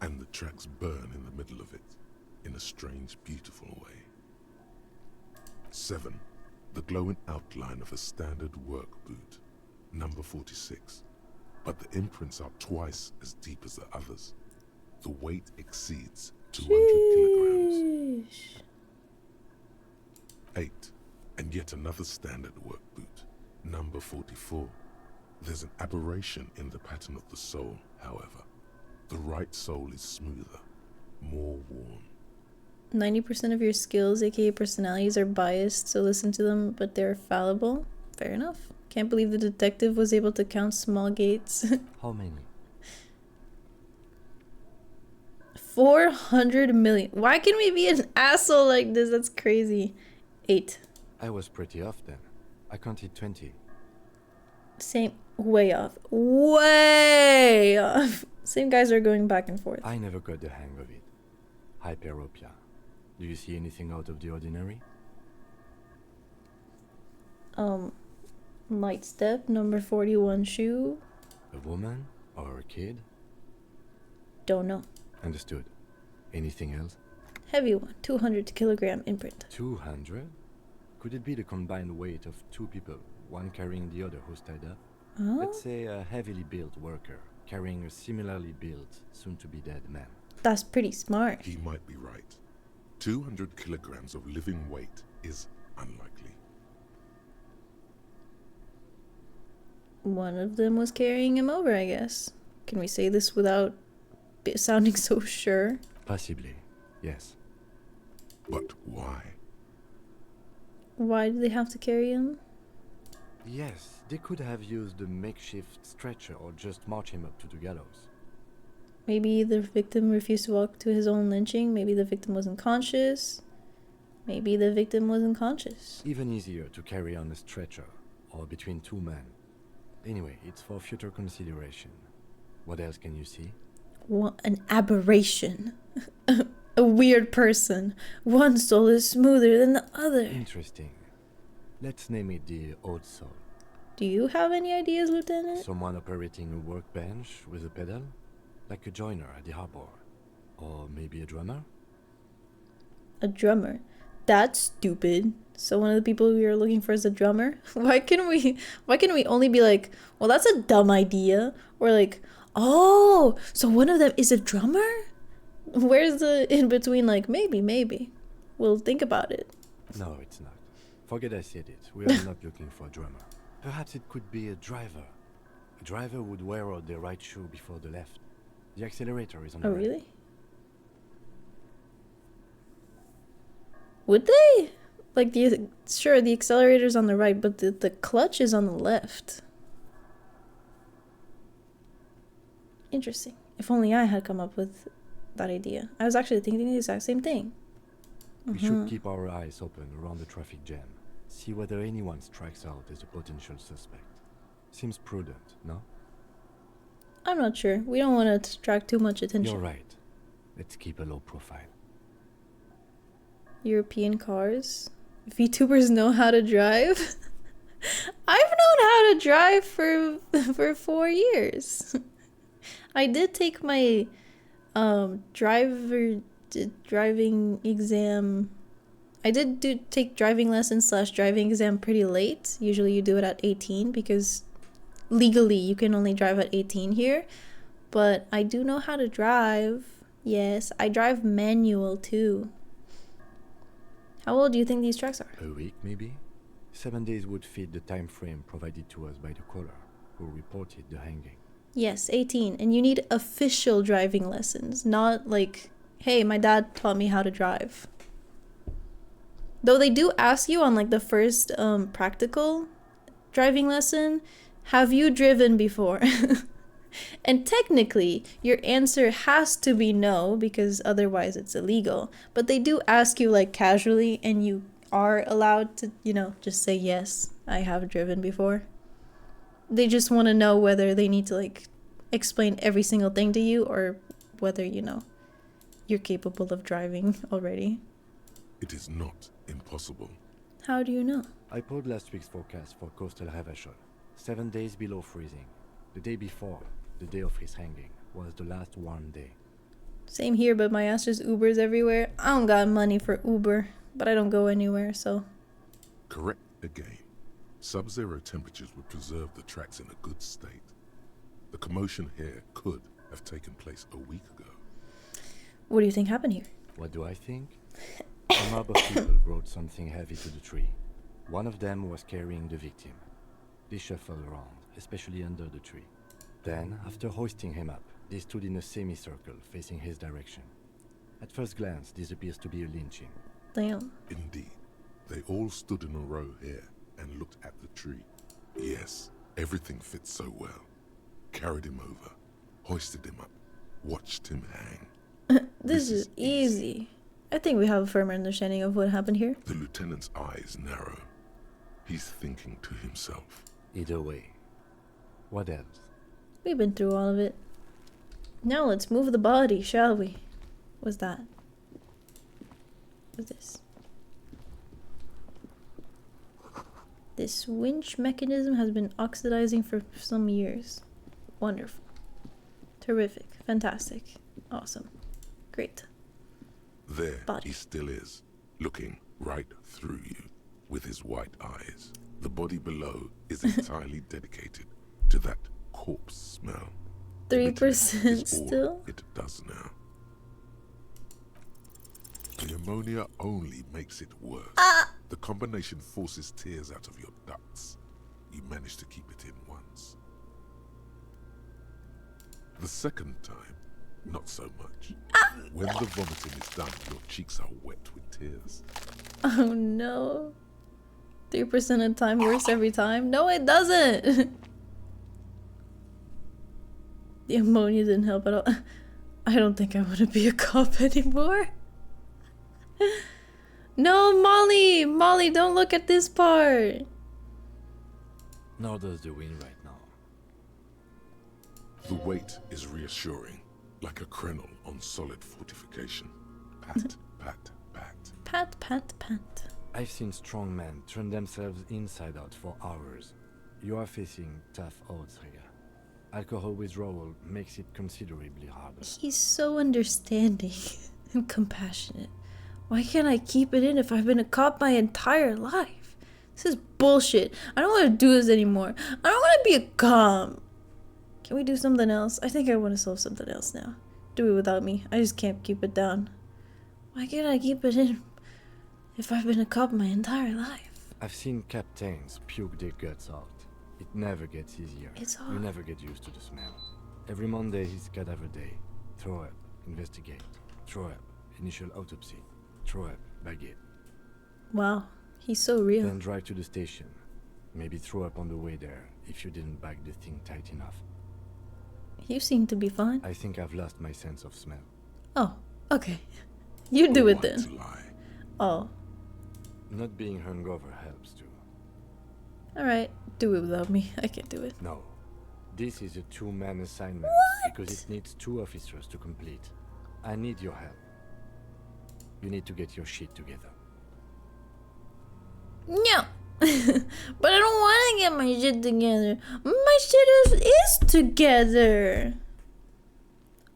And the tracks burn in the middle of it, in a strange, beautiful way. 7. The glowing outline of a standard work boot, number 46. But the imprints are twice as deep as the others. The weight exceeds 200 kilograms. 8. And yet another standard work boot, number 44. There's an aberration in the pattern of the sole, however. The right sole is smoother, more worn. 90% of your skills, aka personalities, are biased, so listen to them, but they're fallible. Fair enough. Can't believe the detective was able to count small gates. How many? 400 million. Why can we be an asshole like this? That's crazy. 8. I was pretty off then. I counted 20. Same. Way off. Way off. Same guys are going back and forth. I never got the hang of it. Hyperopia. Do you see anything out of the ordinary? Light step, number 41 shoe. A woman or a kid? Don't know. Understood. Anything else? Heavy one, 200 kilogram imprint. 200? Could it be the combined weight of two people, one carrying the other who's tied up? Huh? Let's say a heavily built worker carrying a similarly built, soon-to-be-dead man. That's pretty smart. He might be right. 200 kilograms of living weight is unlikely. One of them was carrying him over, I guess. Can we say this without sounding so sure? Possibly, yes. But why? Why do they have to carry him? Yes, they could have used a makeshift stretcher or just march him up to the gallows. Maybe the victim refused to walk to his own lynching. Maybe the victim wasn't conscious. Maybe the victim wasn't conscious. Even easier to carry on a stretcher, or between two men. Anyway, it's for future consideration. What else can you see? What an aberration. A weird person. One soul is smoother than the other. Interesting. Let's name it the old soul. Do you have any ideas, Lieutenant? Someone operating a workbench with a pedal? Like a joiner at the harbor. Or maybe a drummer? A drummer? That's stupid. So one of the people we are looking for is a drummer? Why can we only be like, well, that's a dumb idea? Or like, oh, so one of them is a drummer? Where's the in between, like, maybe. We'll think about it. No, it's not. Forget I said it. We are not looking for a drummer. Perhaps it could be a driver. A driver would wear out the right shoe before the left. The accelerator is on the right. Oh, really? Would they? Like, sure, the accelerator's on the right, but the clutch is on the left. Interesting. If only I had come up with that idea. I was actually thinking the exact same thing. We should keep our eyes open around the traffic jam. See whether anyone strikes out as a potential suspect. Seems prudent, no? I'm not sure. We don't want to attract too much attention. You're right. Let's keep a low profile. European cars? VTubers know how to drive? I've known how to drive for 4 years. I did take my driving exam. I did take driving lessons / driving exam pretty late. Usually you do it at 18 because legally you can only drive at 18 here. But I do know how to drive. Yes, I drive manual too. How old do you think these trucks are? A week, maybe? 7 days would fit the time frame provided to us by the caller, who reported the hanging. Yes, 18. And you need official driving lessons, not like, hey, my dad taught me how to drive. Though they do ask you on like the first practical driving lesson, have you driven before? And technically, your answer has to be no, because otherwise it's illegal. But they do ask you like casually, and you are allowed to, just say yes, I have driven before. They just want to know whether they need to like explain every single thing to you or whether, you're capable of driving already. It is not impossible. How do you know? I pulled last week's forecast for coastal Havashol. 7 days below freezing. The day before, the day of his hanging, was the last warm day. Same here, but my ass just Ubers everywhere. I don't got money for Uber, but I don't go anywhere, so. Correct again. Sub-zero temperatures would preserve the tracks in a good state. The commotion here could have taken place a week ago. What do you think happened here? What do I think? A mob of people brought something heavy to the tree. One of them was carrying the victim. They shuffled around, especially under the tree. Then, after hoisting him up, they stood in a semicircle facing his direction. At first glance, this appears to be a lynching. Damn. Indeed. They all stood in a row here and looked at the tree. Yes, everything fits so well. Carried him over, hoisted him up, watched him hang. This is easy. I think we have a firmer understanding of what happened here. The lieutenant's eyes narrow. He's thinking to himself. Either way. What else? We've been through all of it. Now let's move the body, shall we? What's that? What's this? This winch mechanism has been oxidizing for some years. Wonderful. Terrific. Fantastic. Awesome. Great. There Body. he still is, looking right through you with his white eyes. The body below is entirely dedicated to that corpse smell. 3% still? It does now. The ammonia only makes it worse. The combination forces tears out of your ducts. You manage to keep it in once. The second time, not so much. When the vomiting is done, your cheeks are wet with tears. Oh no. 3% of the time worse every time? No, it doesn't! The ammonia didn't help at all. I don't think I want to be a cop anymore. No, Molly! Molly, don't look at this part! Nor does the wind right now. The weight is reassuring, like a crenel on solid fortification. Pat, pat, pat. Pat, pat, pat. I've seen strong men turn themselves inside out for hours. You are facing tough odds here. Alcohol withdrawal makes it considerably harder. He's so understanding and compassionate. Why can't I keep it in if I've been a cop my entire life? This is bullshit. I don't want to do this anymore. I don't want to be a cop. Can we do something else? I think I want to solve something else now. Do it without me. I just can't keep it down. Why can't I keep it in if I've been a cop my entire life? I've seen captains puke their guts out. It never gets easier. It's hard. You never get used to the smell. Every Monday is cadaver day. Throw up, investigate. Throw up, initial autopsy. Throw up, bag it. Wow, he's so real. Then drive to the station. Maybe throw up on the way there if you didn't bag the thing tight enough. You seem to be fine. I think I've lost my sense of smell. Oh, okay. You do it then. Oh. Not being hungover helps too. Alright, do it without me. I can't do it. No. This is a two-man assignment because it needs 2 officers to complete. I need your help. You need to get your shit together. No! But I don't want to get my shit together. My shit is together.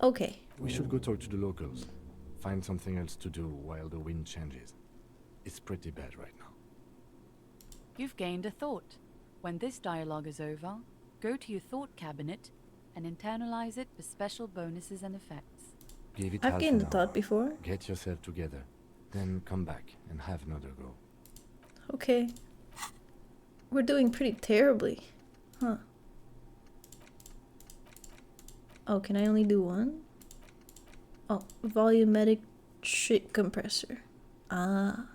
Okay. We should go talk to the locals. Find something else to do while the wind changes. It's pretty bad right now. You've gained a thought. When this dialogue is over, go to your thought cabinet and internalize it for special bonuses and effects. Give it I've half gained an a thought hour. before. Get yourself together. Then come back and have another go. Okay. We're doing pretty terribly. Huh. Oh, can I only do one? Oh, volumetric shit compressor. Ah.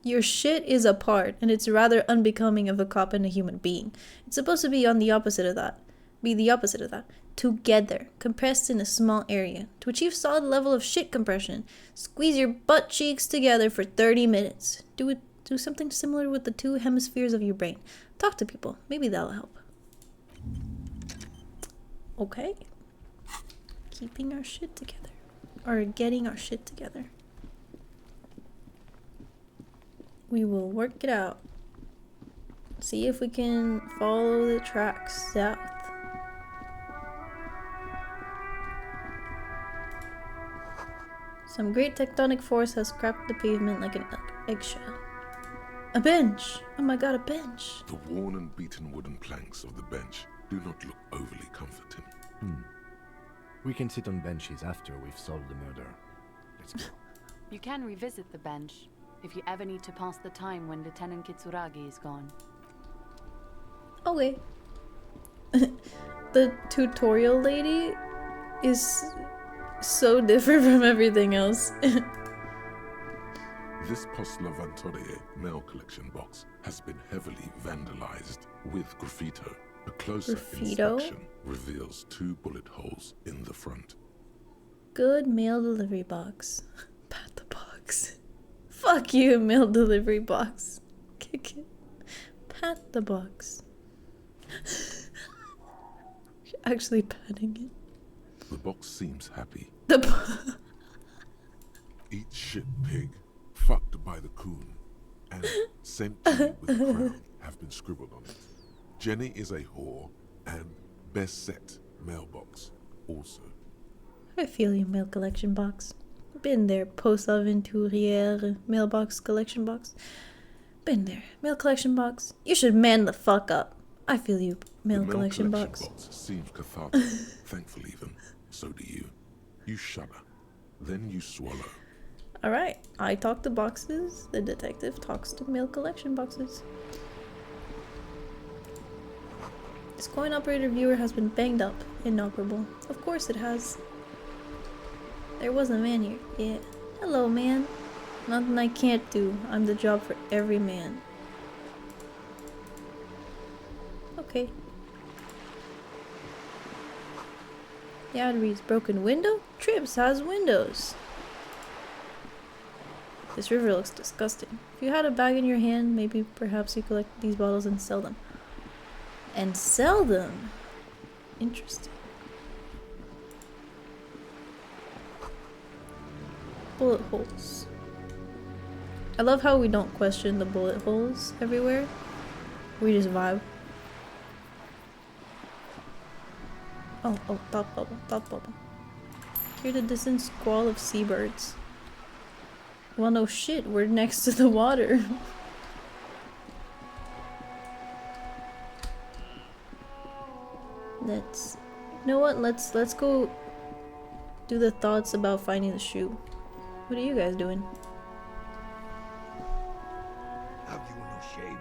Your shit is apart, and it's rather unbecoming of a cop and a human being. It's supposed to be on the opposite of that. Be the opposite of that. Together, compressed in a small area. To achieve solid level of shit compression, squeeze your butt cheeks together for 30 minutes. Do something similar with the two hemispheres of your brain. Talk to people. Maybe that'll help. Okay. Keeping our shit together. Or getting our shit together. We will work it out. See if we can follow the tracks south. Some great tectonic force has cracked the pavement like an eggshell. A bench! Oh my god, a bench! The worn and beaten wooden planks of the bench do not look overly comforting. We can sit on benches after we've solved the murder. Let's go. You can revisit the bench if you ever need to pass the time when Lieutenant Kitsuragi is gone. Okay. The tutorial lady is so different from everything else. This Postler Vantorie mail collection box has been heavily vandalized with graffito. A closer inspection reveals 2 bullet holes in the front. Good mail delivery box. Pat the box. Fuck you, mail delivery box. Kick it. Pat the box. She's actually patting it. The box seems happy. Eat shit, pig. Fucked by the coon. And sent to you with a crown have been scribbled on it. Jenny is a whore, and best set mailbox also. I feel you, mail collection box. Been there, post aventurière mailbox collection box. Been there, mail collection box. You should man the fuck up. I feel you, mail collection box. Seems cathartic. Thankfully, even. So do you. You shudder. Then you swallow. Alright, I talk to boxes. The detective talks to mail collection boxes. This coin operator viewer has been banged up. Inoperable. Of course it has. There was a man here. Yeah. Hello, man. Nothing I can't do. I'm the job for every man. Okay. The ad reads broken window? Trips has windows. This river looks disgusting. If you had a bag in your hand, maybe perhaps you collect these bottles and sell them. And sell them? Interesting. Bullet holes. I love how we don't question the bullet holes everywhere. We just vibe. Oh, thought bubble. Hear the distant squall of seabirds. Well, no shit, we're next to the water. You know what? Let's go do the thoughts about finding the shoe. What are you guys doing? Have you no shame?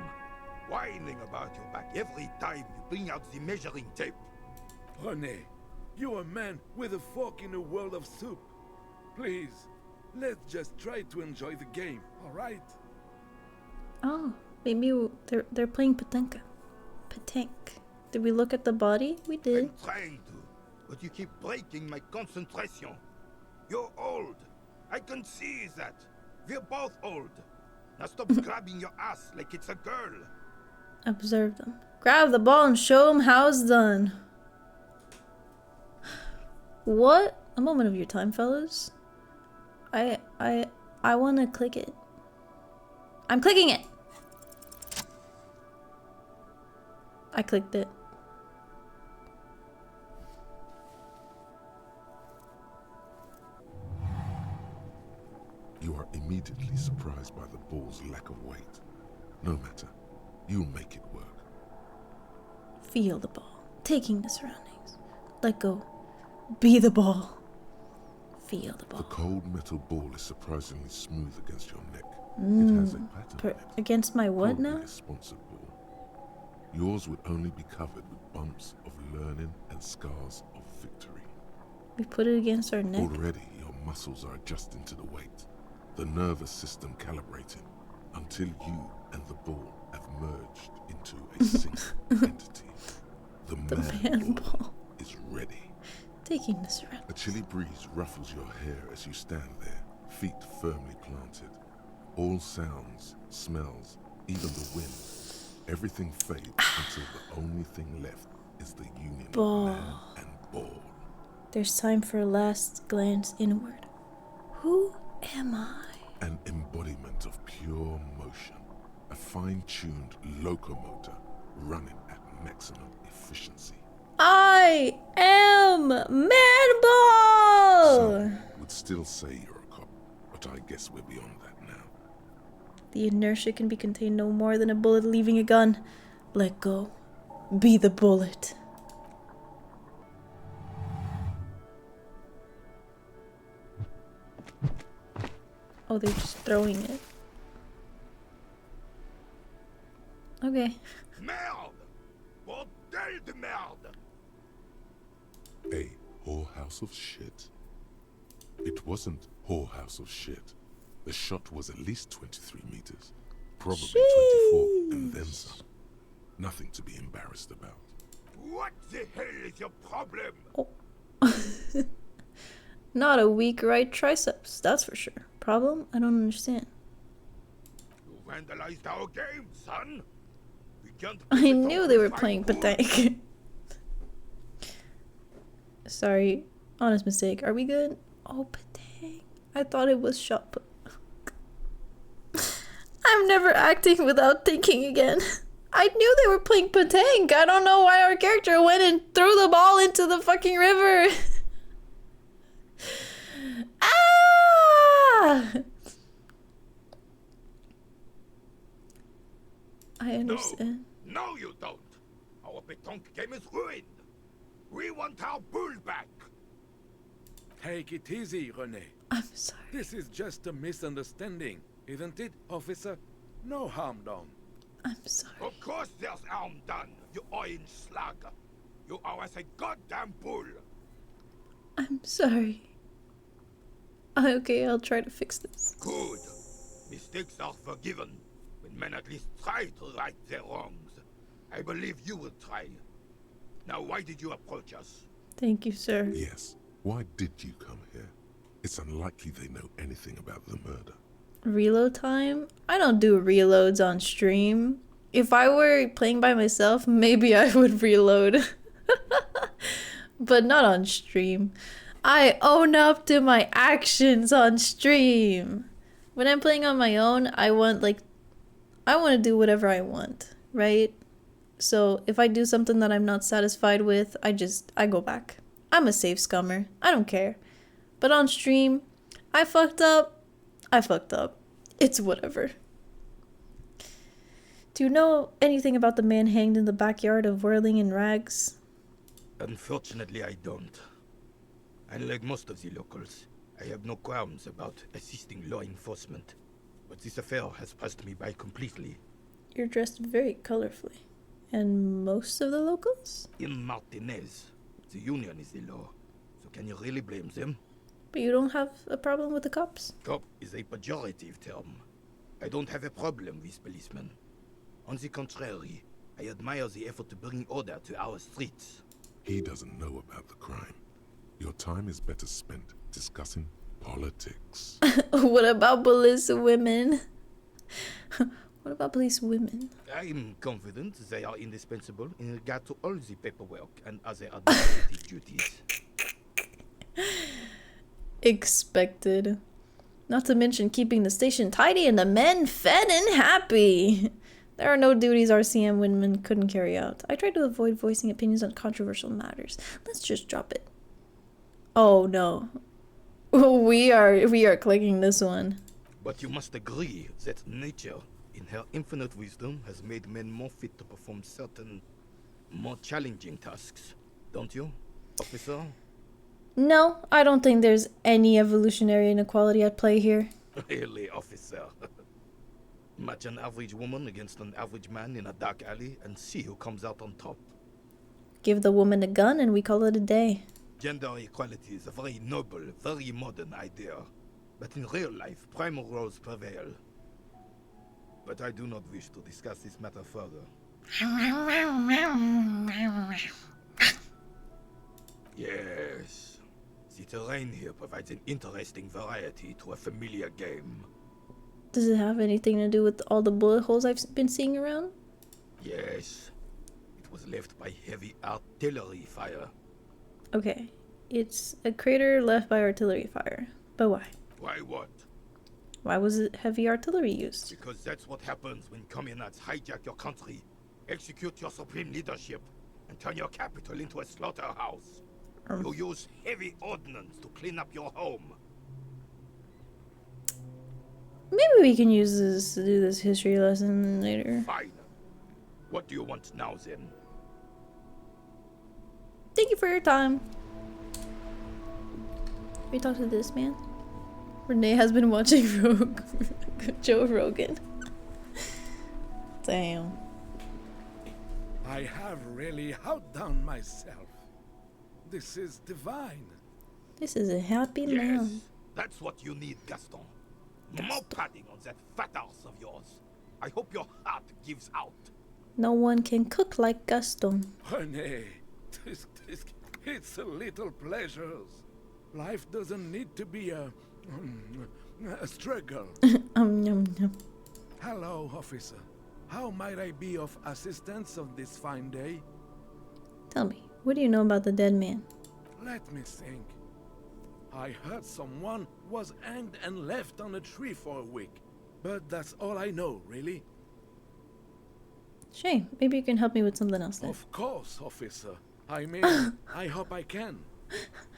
Whining about your back every time you bring out the measuring tape. René, you're a man with a fork in a world of soup. Please, let's just try to enjoy the game, alright? Oh, maybe they're playing Petanque. Petanque. Did we look at the body? We did. I'm trying to, but you keep breaking my concentration. You're old. I can see that. We're both old. Now stop grabbing your ass like it's a girl. Observe them. Grab the ball and show them how it's done. What? A moment of your time, fellas. I want to click it. I'm clicking it. I clicked it. You are immediately surprised by the ball's lack of weight. No matter, you'll make it work. Feel the ball. Taking the surroundings. Let go. Be the ball. Feel the ball. The cold metal ball is surprisingly smooth against your neck. It has a pattern on it. Against my what Probably now? a sponsored ball. Yours would only be covered with bumps of learning and scars of victory. We put it against our neck. Already, your muscles are adjusting to the weight. The nervous system calibrating until you and the ball have merged into a single entity. The man ball is ready. Taking this round. A chilly breeze ruffles your hair as you stand there, feet firmly planted. All sounds, smells, even the wind, everything fades until the only thing left is the union of man and ball. There's time for a last glance inward. Who am I? An embodiment of pure motion, a fine-tuned locomotor running at maximum efficiency. I am Manball! Some would still say you're a cop, but I guess we're beyond that now. The inertia can be contained no more than a bullet leaving a gun. Let go. Be the bullet. Oh, they're just throwing it. Okay. Merde! Bordel de merde! A whorehouse of shit? It wasn't whorehouse of shit. The shot was at least 23 meters. Probably 24 and then some. Nothing to be embarrassed about. What the hell is your problem? Not a weak right triceps, that's for sure. Problem? I don't understand. You vandalized our game, son! We can't I knew they were playing Patang. Sorry, honest mistake. Are we good? Oh, Patang. I thought it was shot put. I'm never acting without thinking again. I knew they were playing Patang. I don't know why our character went and threw the ball into the fucking river. Ah! I understand. No, you don't. Our pétanque game is ruined. We want our bull back. Take it easy, René. I'm sorry. This is just a misunderstanding, isn't it, officer? No harm done. I'm sorry. Of course there's harm done, you orange slug. You are as a goddamn bull. I'm sorry. Okay, I'll try to fix this. Good. Mistakes are forgiven when men at least try to right their wrongs. I believe you will try. Now, why did you approach us? Thank you, sir. Yes. Why did you come here? It's unlikely they know anything about the murder. Reload time? I don't do reloads on stream. If I were playing by myself, maybe I would reload. But not on stream. I own up to my actions on stream. When I'm playing on my own, I want to do whatever I want, right? So if I do something that I'm not satisfied with, I go back. I'm a safe scummer. I don't care. But on stream, I fucked up. It's whatever. Do you know anything about the man hanged in the backyard of Whirling in Rags? Unfortunately, I don't. Unlike most of the locals, I have no qualms about assisting law enforcement. But this affair has passed me by completely. You're dressed very colorfully. And most of the locals? In Martinez, the union is the law. So can you really blame them? But you don't have a problem with the cops? Cop is a pejorative term. I don't have a problem with policemen. On the contrary, I admire the effort to bring order to our streets. He doesn't know about the crime. Your time is better spent discussing politics. What about police women? What about police women? I'm confident they are indispensable in regard to all the paperwork and other administrative duties. Expected. Not to mention keeping the station tidy and the men fed and happy. There are no duties RCM women couldn't carry out. I try to avoid voicing opinions on controversial matters. Let's just drop it. Oh no. We are clicking this one. But you must agree that nature, in her infinite wisdom, has made men more fit to perform certain, more challenging tasks. Don't you, officer? No, I don't think there's any evolutionary inequality at play here. Really, officer. Match an average woman against an average man in a dark alley and see who comes out on top. Give the woman a gun and we call it a day. Gender equality is a very noble, very modern idea. But in real life, primal roles prevail. But I do not wish to discuss this matter further. Yes. The terrain here provides an interesting variety to a familiar game. Does it have anything to do with all the bullet holes I've been seeing around? Yes. It was left by heavy artillery fire. Okay. It's a crater left by artillery fire. But why? Why what? Why was it heavy artillery used? Because that's what happens when communards hijack your country, execute your supreme leadership, and turn your capital into a slaughterhouse. You use heavy ordnance to clean up your home. Maybe we can use this to do this history lesson later. Fine. What do you want now, then? Thank you for your time. We talk to this man. Renee has been watching Joe Rogan. Damn. I have really outdone myself. This is divine. This is a happy Yes, man. that's what you need, Gaston. More padding on that fat ass of yours. I hope your heart gives out. No one can cook like Gaston. Honey, it's a little pleasures. Life doesn't need to be a struggle. Yum, yum. Hello, officer. How might I be of assistance on this fine day? Tell me, what do you know about the dead man? Let me think. I heard someone was hanged and left on a tree for a week. But that's all I know, really. Shame. Maybe you can help me with something else then. Of course, officer. I mean, I hope I can.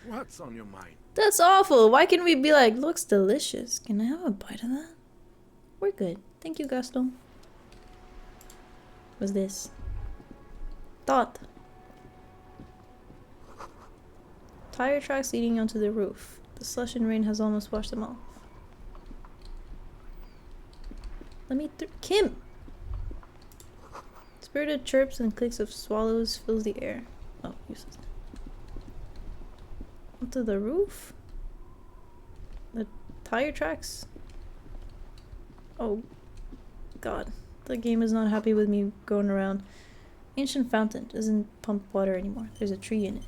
What's on your mind? That's awful. Why can't we be like, looks delicious? Can I have a bite of that? We're good. Thank you, Gaston. What's this? Thought. Tire tracks leading onto the roof. The slush and rain has almost washed them off. Let me through. Kim! Spirited chirps and clicks of swallows fills the air. Oh, useless. Onto the roof? The tire tracks? Oh, God. The game is not happy with me going around. Ancient fountain doesn't pump water anymore. There's a tree in it.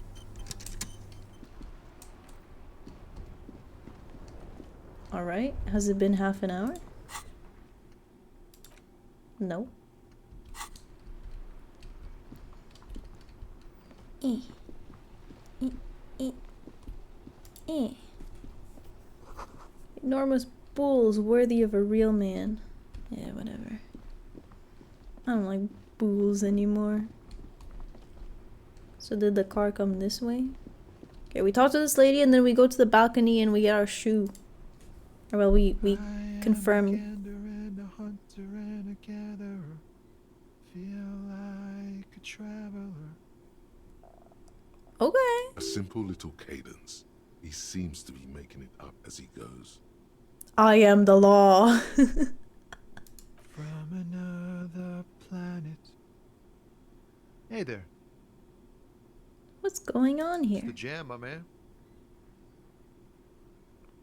Alright, has it been half an hour? No. Enormous bulls worthy of a real man. Yeah, whatever. I don't like bulls anymore. So did the car come this way? Okay, we talk to this lady and then we go to the balcony and we get our shoe. Or well, we confirm. Okay. A simple little cadence. He seems to be making it up as he goes. I am the law. From another planet. Hey there. What's going on here? It's the jam, my man.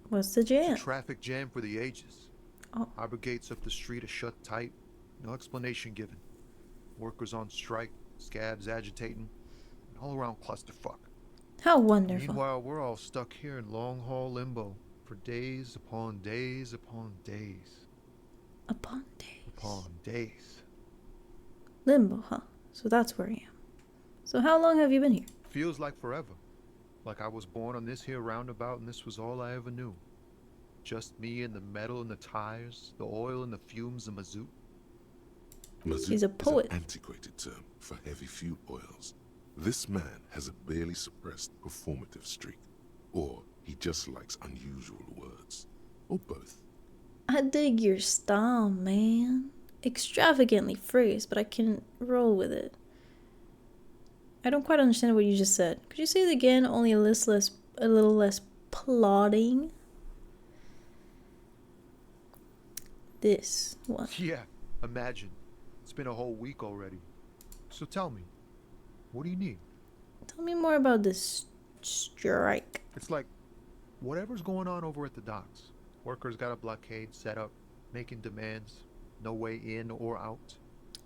What's the jam? It's a traffic jam for the ages. Oh. Harbor gates up the street are shut tight. No explanation given. Workers on strike, scabs agitating. An all-around clusterfuck. How wonderful. Meanwhile, we're all stuck here in long-haul limbo for days upon days upon days. Upon days. Upon days. Limbo, huh? So that's where I am. So how long have you been here? Feels like forever. Like I was born on this here roundabout and this was all I ever knew. Just me and the metal and the tires, the oil and the fumes of mazout. Mazout He's a poet. is an antiquated term for heavy fuel oils. This man has a barely suppressed performative streak. Or he just likes unusual words. Or both. I dig your style, man. Extravagantly phrased, but I can roll with it. I don't quite understand what you just said. Could you say it again, only a little less plodding? This one. Yeah, imagine. It's been a whole week already. So tell me, what do you need? Tell me more about this strike. It's like whatever's going on over at the docks. Workers got a blockade set up, making demands. No way in or out.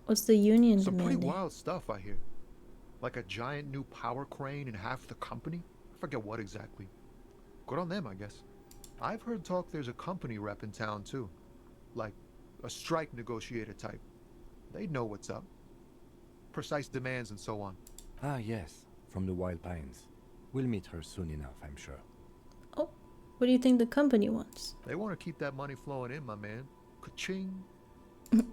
What's the union Some pretty demanding? wild stuff, I hear. Like a giant new power crane in half the company? I forget what exactly. Good on them, I guess. I've heard talk there's a company rep in town, too. Like a strike negotiator type. They'd know what's up. Precise demands and so on. Ah, yes, from the Wild Pines. We'll meet her soon enough, I'm sure. Oh, what do you think the company wants? They want to keep that money flowing in, my man. Ka-ching.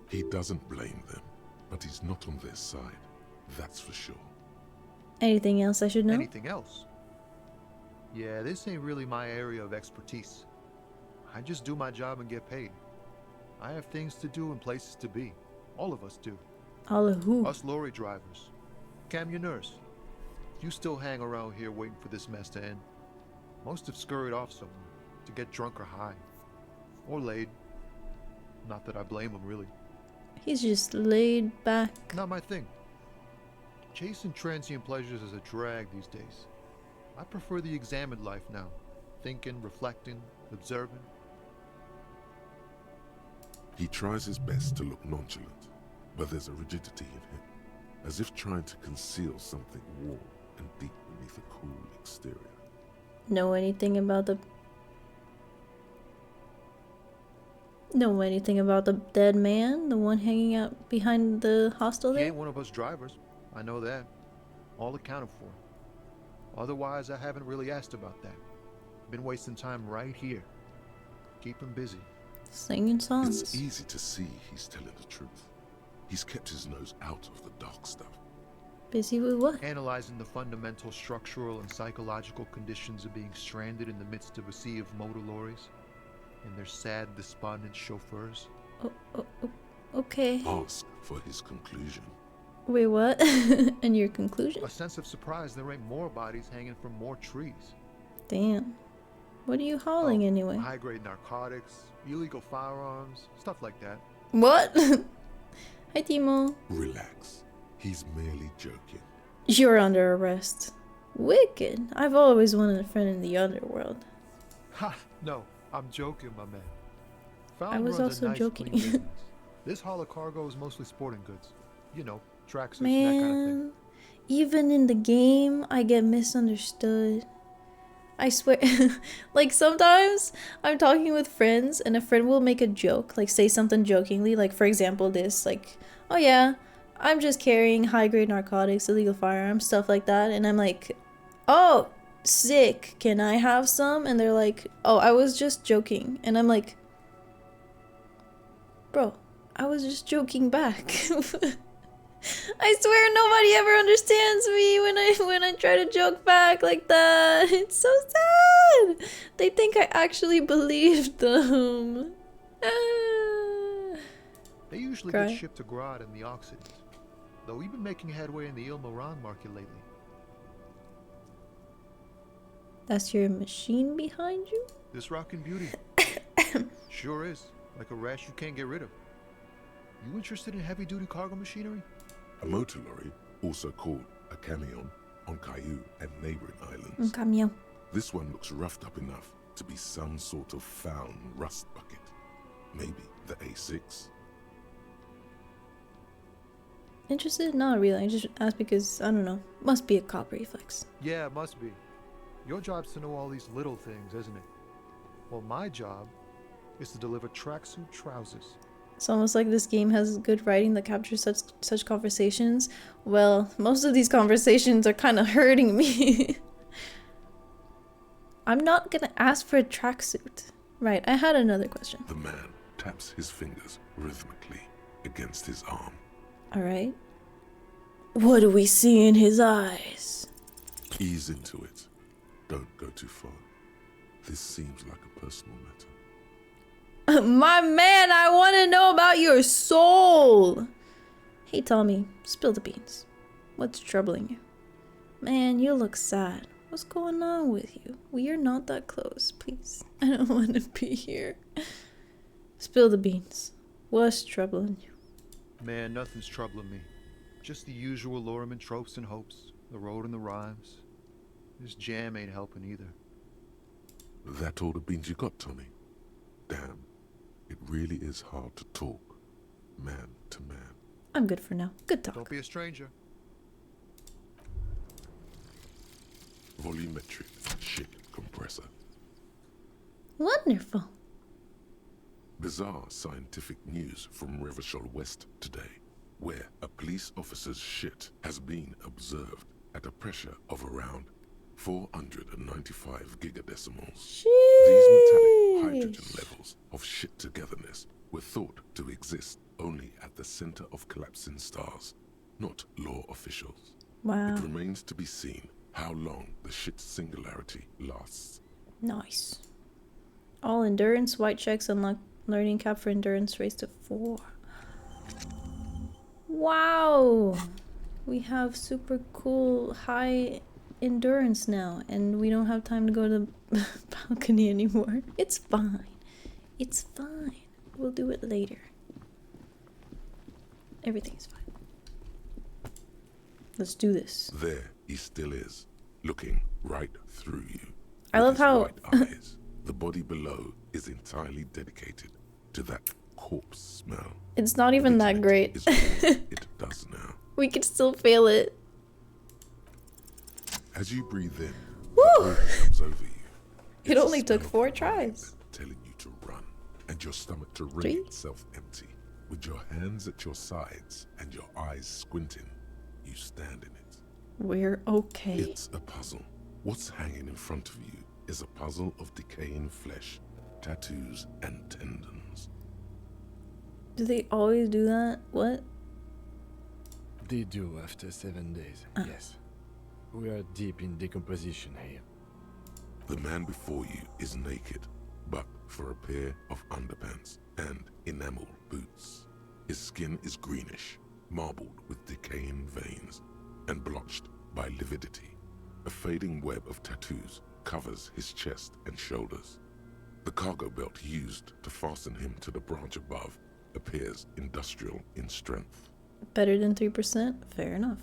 He doesn't blame them, but he's not on their side. That's for sure. Anything else I should know? Anything else? Yeah, this ain't really my area of expertise. I just do my job and get paid. I have things to do and places to be. All of us do. All of who? Us lorry drivers. Camioners. You still hang around here waiting for this mess to end. Most have scurried off somewhere to get drunk or high. Or laid. Not that I blame them, really. He's just laid back. Not my thing. Chasing transient pleasures is a drag these days. I prefer the examined life now. Thinking, reflecting, observing. He tries his best to look nonchalant, but there's a rigidity in him, as if trying to conceal something warm and deep beneath a cool exterior. Know anything about the dead man? The one hanging out behind the hostel He there? ain't one of us drivers. I know that. All accounted for. Otherwise, I haven't really asked about that. Been wasting time right here. Keep him busy. Singing songs. It's easy to see he's telling the truth. He's kept his nose out of the dark stuff. Busy with what? Analyzing the fundamental structural and psychological conditions of being stranded in the midst of a sea of motor lorries and their sad, despondent chauffeurs. Okay. Ask for his conclusion. Wait, what? And your conclusion? A sense of surprise there ain't more bodies hanging from more trees. Damn. What are you hauling anyway? High-grade narcotics, illegal firearms, stuff like that. What? Hi, Timo. Relax. He's merely joking. You're under arrest. Wicked. I've always wanted a friend in the underworld. Ha! No, I'm joking, my man. Found I was runs also a nice, joking. clean business. This haul of cargo is mostly sporting goods. You know, tracksuits, that Man, kind of thing. even in the game, I get misunderstood. I swear, like sometimes I'm talking with friends and a friend will make a joke, like say something jokingly, like for example this, like, oh yeah, I'm just carrying high-grade narcotics, illegal firearms, stuff like that, and I'm like, oh, sick, can I have some? And they're like, oh, I was just joking, and I'm like, bro, I was just joking back. I swear nobody ever understands me when I try to joke back like that. It's so sad. They think I actually believed them. They usually Cry. get shipped to Grad and the Oxids, though we've been making headway in the Il Moran market lately. That's your machine behind you? This rockin' beauty. Sure is. Like a rash you can't get rid of. You interested in heavy-duty cargo machinery? A motor lorry, also called a camion, on Caillou and neighboring islands. Camion. This one looks roughed up enough to be some sort of found rust bucket. Maybe the A6? Interested? Not really. I just asked because, I don't know. Must be a cop reflex. Yeah, it must be. Your job's to know all these little things, isn't it? Well, my job is to deliver tracksuit trousers. It's almost like this game has good writing that captures such conversations. Well, most of these conversations are kind of hurting me. I'm not gonna ask for a tracksuit. Right, I had another question. The man taps his fingers rhythmically against his arm. Alright. What do we see in his eyes? Ease into it. Don't go too far. This seems like a personal matter. My man, I want to know about your soul. Hey, Tommy, spill the beans. What's troubling you? Man, you look sad. What's going on with you? We are not that close, please. I don't want to be here. Spill the beans. What's troubling you? Man, nothing's troubling me. Just the usual Lorriman tropes and hopes. The road and the rhymes. This jam ain't helping either. That all the beans you got, Tommy? Damn. It really is hard to talk, man to man. I'm good for now. Good talk. Don't be a stranger. Volumetric shit compressor. Wonderful. Bizarre scientific news from Revachol West today, where a police officer's shit has been observed at a pressure of around 495 gigadecimals. Sheesh. These metallic hydrogen levels of shit togetherness were thought to exist only at the center of collapsing stars, not law officials. Wow. It remains to be seen how long the shit singularity lasts. Nice. All endurance, white checks, unlock learning cap for endurance raised to 4. Wow! We have super cool high endurance now, and we don't have time to go to the balcony anymore. It's fine. It's fine. We'll do it later. Everything's fine. Let's do this. There he still is, looking right through you. I love how White eyes. The body below is entirely dedicated to that corpse smell. it's not even that great. Is all it does now. We could still fail it. As you breathe in, Woo! the breath comes over you. It It's a only took smell 4 of tries. telling you to run, and your stomach to 3. wring itself empty. With your hands at your sides and your eyes squinting, you stand in it. We're okay. It's a puzzle. What's hanging in front of you is a puzzle of decaying flesh, tattoos, and tendons. Do they always do that? What? They do after 7 days, yes. We are deep in decomposition here. The man before you is naked, but for a pair of underpants and enamel boots. His skin is greenish, marbled with decaying veins, and blotched by lividity. A fading web of tattoos covers his chest and shoulders. The cargo belt used to fasten him to the branch above appears industrial in strength. Better than 3%? Fair enough.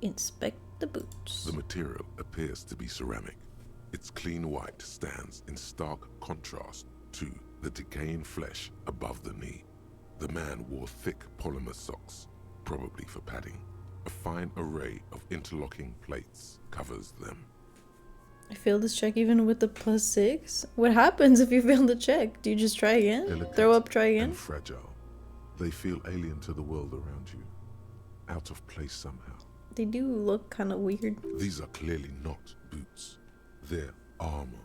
Inspect the boots. The material appears to be ceramic. Its clean white stands in stark contrast to the decaying flesh above the knee. The man wore thick polymer socks, probably for padding. A fine array of interlocking plates covers them. I failed this check even with the +6? What happens if you fail the check? Do you just try again? Delicate Throw up, try again? and fragile. They feel alien to the world around you. Out of place somehow. They do look kind of weird. These are clearly not boots. They're armor.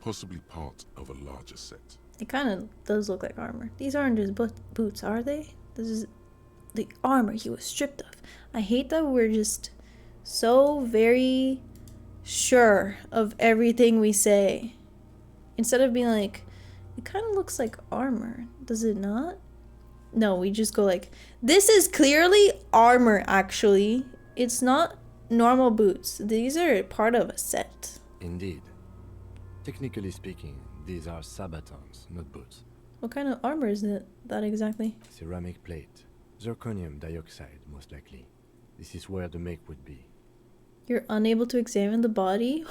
Possibly part of a larger set. It kind of does look like armor. These aren't just boots, are they? This is the armor he was stripped of. I hate that we're just so very sure of everything we say. Instead of being like, it kind of looks like armor. Does it not? No, we just go like, this is clearly armor, actually. It's not normal boots. These are part of a set. Indeed. Technically speaking, these are sabatons, not boots. What kind of armor is that exactly? Ceramic plate. Zirconium dioxide, most likely. This is where the make would be. You're unable to examine the body?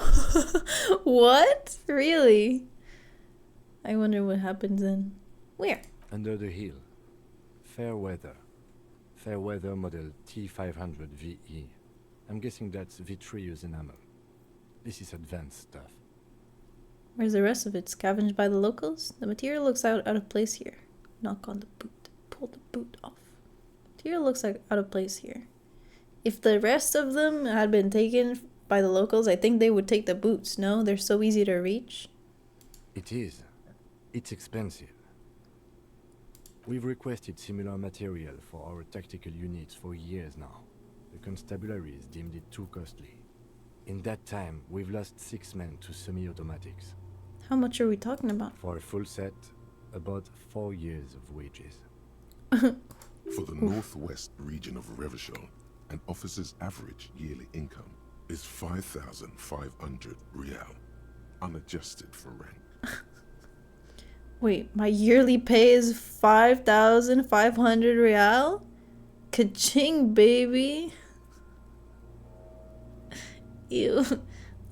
What? Really? I wonder what happens then. Where? Under the heel. Fair weather. Fair weather model T500 VE. I'm guessing that's vitreous enamel. This is advanced stuff. Where's the rest of it? Scavenged by the locals? The material looks out of place here. Knock on the boot. Pull the boot off. Material looks like out of place here. If the rest of them had been taken by the locals, I think they would take the boots, no? They're so easy to reach. It is. It's expensive. We've requested similar material for our tactical units for years now. The constabularies deemed it too costly. In that time, we've lost 6 men to semi-automatics. How much are we talking about? For a full set, about 4 years of wages. For the northwest region of Revachol, an officer's average yearly income is 5,500 real, unadjusted for rank. Wait, my yearly pay is 5,500 real? Ka-ching, baby. Ew.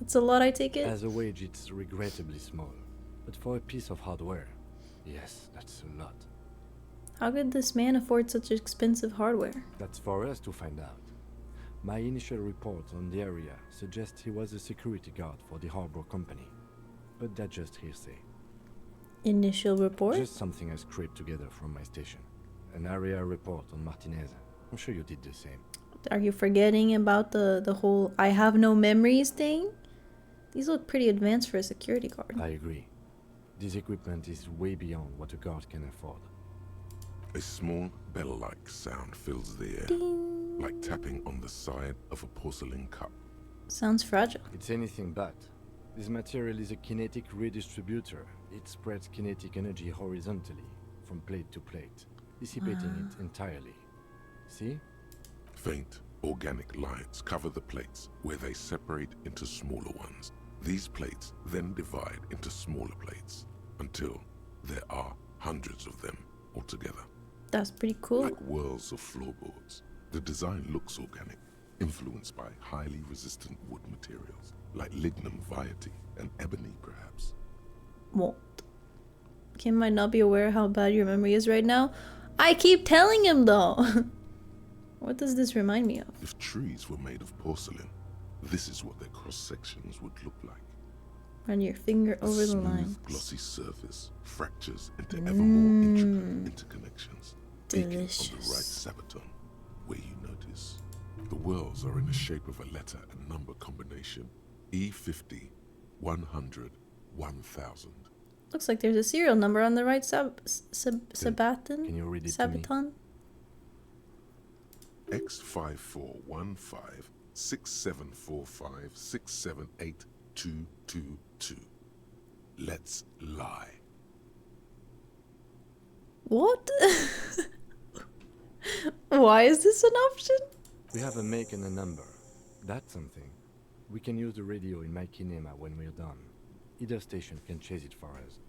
That's a lot, I take it? As a wage, it's regrettably small. But for a piece of hardware, yes, that's a lot. How could this man afford such expensive hardware? That's for us to find out. My initial report on the area suggests he was a security guard for the harbor company. But that's just hearsay. Initial report? Just something I scraped together from my station. An area report on Martinez. I'm sure you did the same. Are you forgetting about the whole I have no memories thing? These look pretty advanced for a security guard. I agree. This equipment is way beyond what a guard can afford. A small bell-like sound fills the air, Ding. like tapping on the side of a porcelain cup. Sounds fragile. It's anything but. This material is a kinetic redistributor. It spreads kinetic energy horizontally, from plate to plate, dissipating it entirely. See? Faint, organic lines cover the plates where they separate into smaller ones. These plates then divide into smaller plates until there are hundreds of them altogether. That's pretty cool. Like whirls of floorboards. The design looks organic, influenced by highly resistant wood materials, like lignum vitae and ebony perhaps. What? Kim might not be aware how bad your memory is right now. I keep telling him though. What does this remind me of? If trees were made of porcelain, this is what their cross-sections would look like. Run your finger over the line. Glossy surface fractures into ever more intricate interconnections. Delicious. On the right sabaton, where you notice the whirls are in the shape of a letter and number combination: E50, 100, 1000. Looks like there's a serial number on the right sabaton. Can you read it sabaton? X5415 6745 678222. Let's lie. What? Why is this an option? We have a make and a number. That's something. We can use the radio in my kinema when we're done. Either station can chase it for us.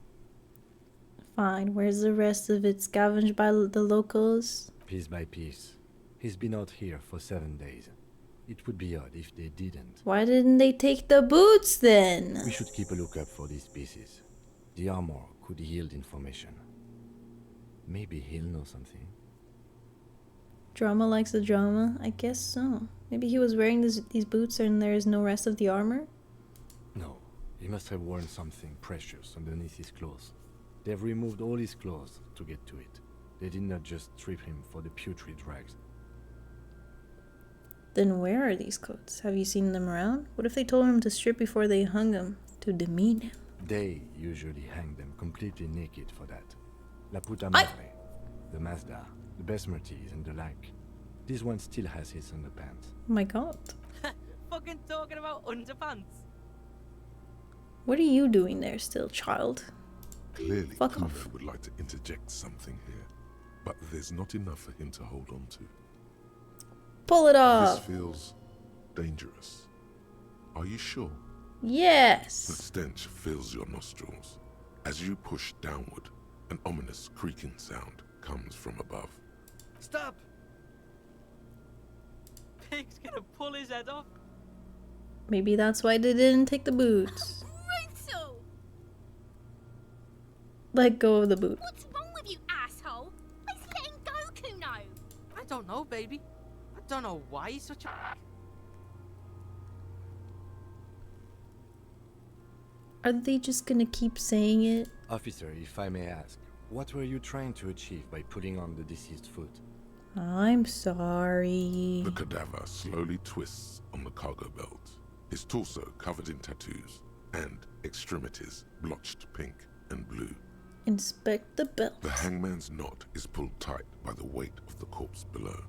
Fine, where's the rest of it? Scavenged by the locals? Piece by piece. He's been out here for 7 days. It would be odd if they didn't. Why didn't they take the boots then? We should keep a lookout for these pieces. The armor could yield information. Maybe he'll know something. Drama likes the drama? I guess so. Maybe he was wearing these boots and there is no rest of the armor? No, he must have worn something precious underneath his clothes. They've removed all his clothes to get to it. They did not just strip him for the putrid rags. Then where are these coats? Have you seen them around? What if they told him to strip before they hung him? To demean him? They usually hang them completely naked for that. La puta madre, the Mazda, the Besmerties and the like. This one still has his underpants. Oh my god. Fucking talking about underpants. What are you doing there still, child? Clearly, Fuck off. Kuno would like to interject something here, but there's not enough for him to hold on to. Pull it off. This feels dangerous. Are you sure? Yes. The stench fills your nostrils. As you push downward, an ominous creaking sound comes from above. Stop! Pig's gonna pull his head off. Maybe that's why they didn't take the boots. Brutal! Let go of the boot. What's wrong with you, asshole? Let's let him go, Kuno. I don't know, baby. I don't know why he's such a... Are they just gonna keep saying it? Officer, if I may ask, what were you trying to achieve by putting on the deceased foot? I'm sorry. The cadaver slowly twists on the cargo belt, his torso covered in tattoos, and extremities blotched pink and blue. Inspect the belt. The hangman's knot is pulled tight by the weight of the corpse below.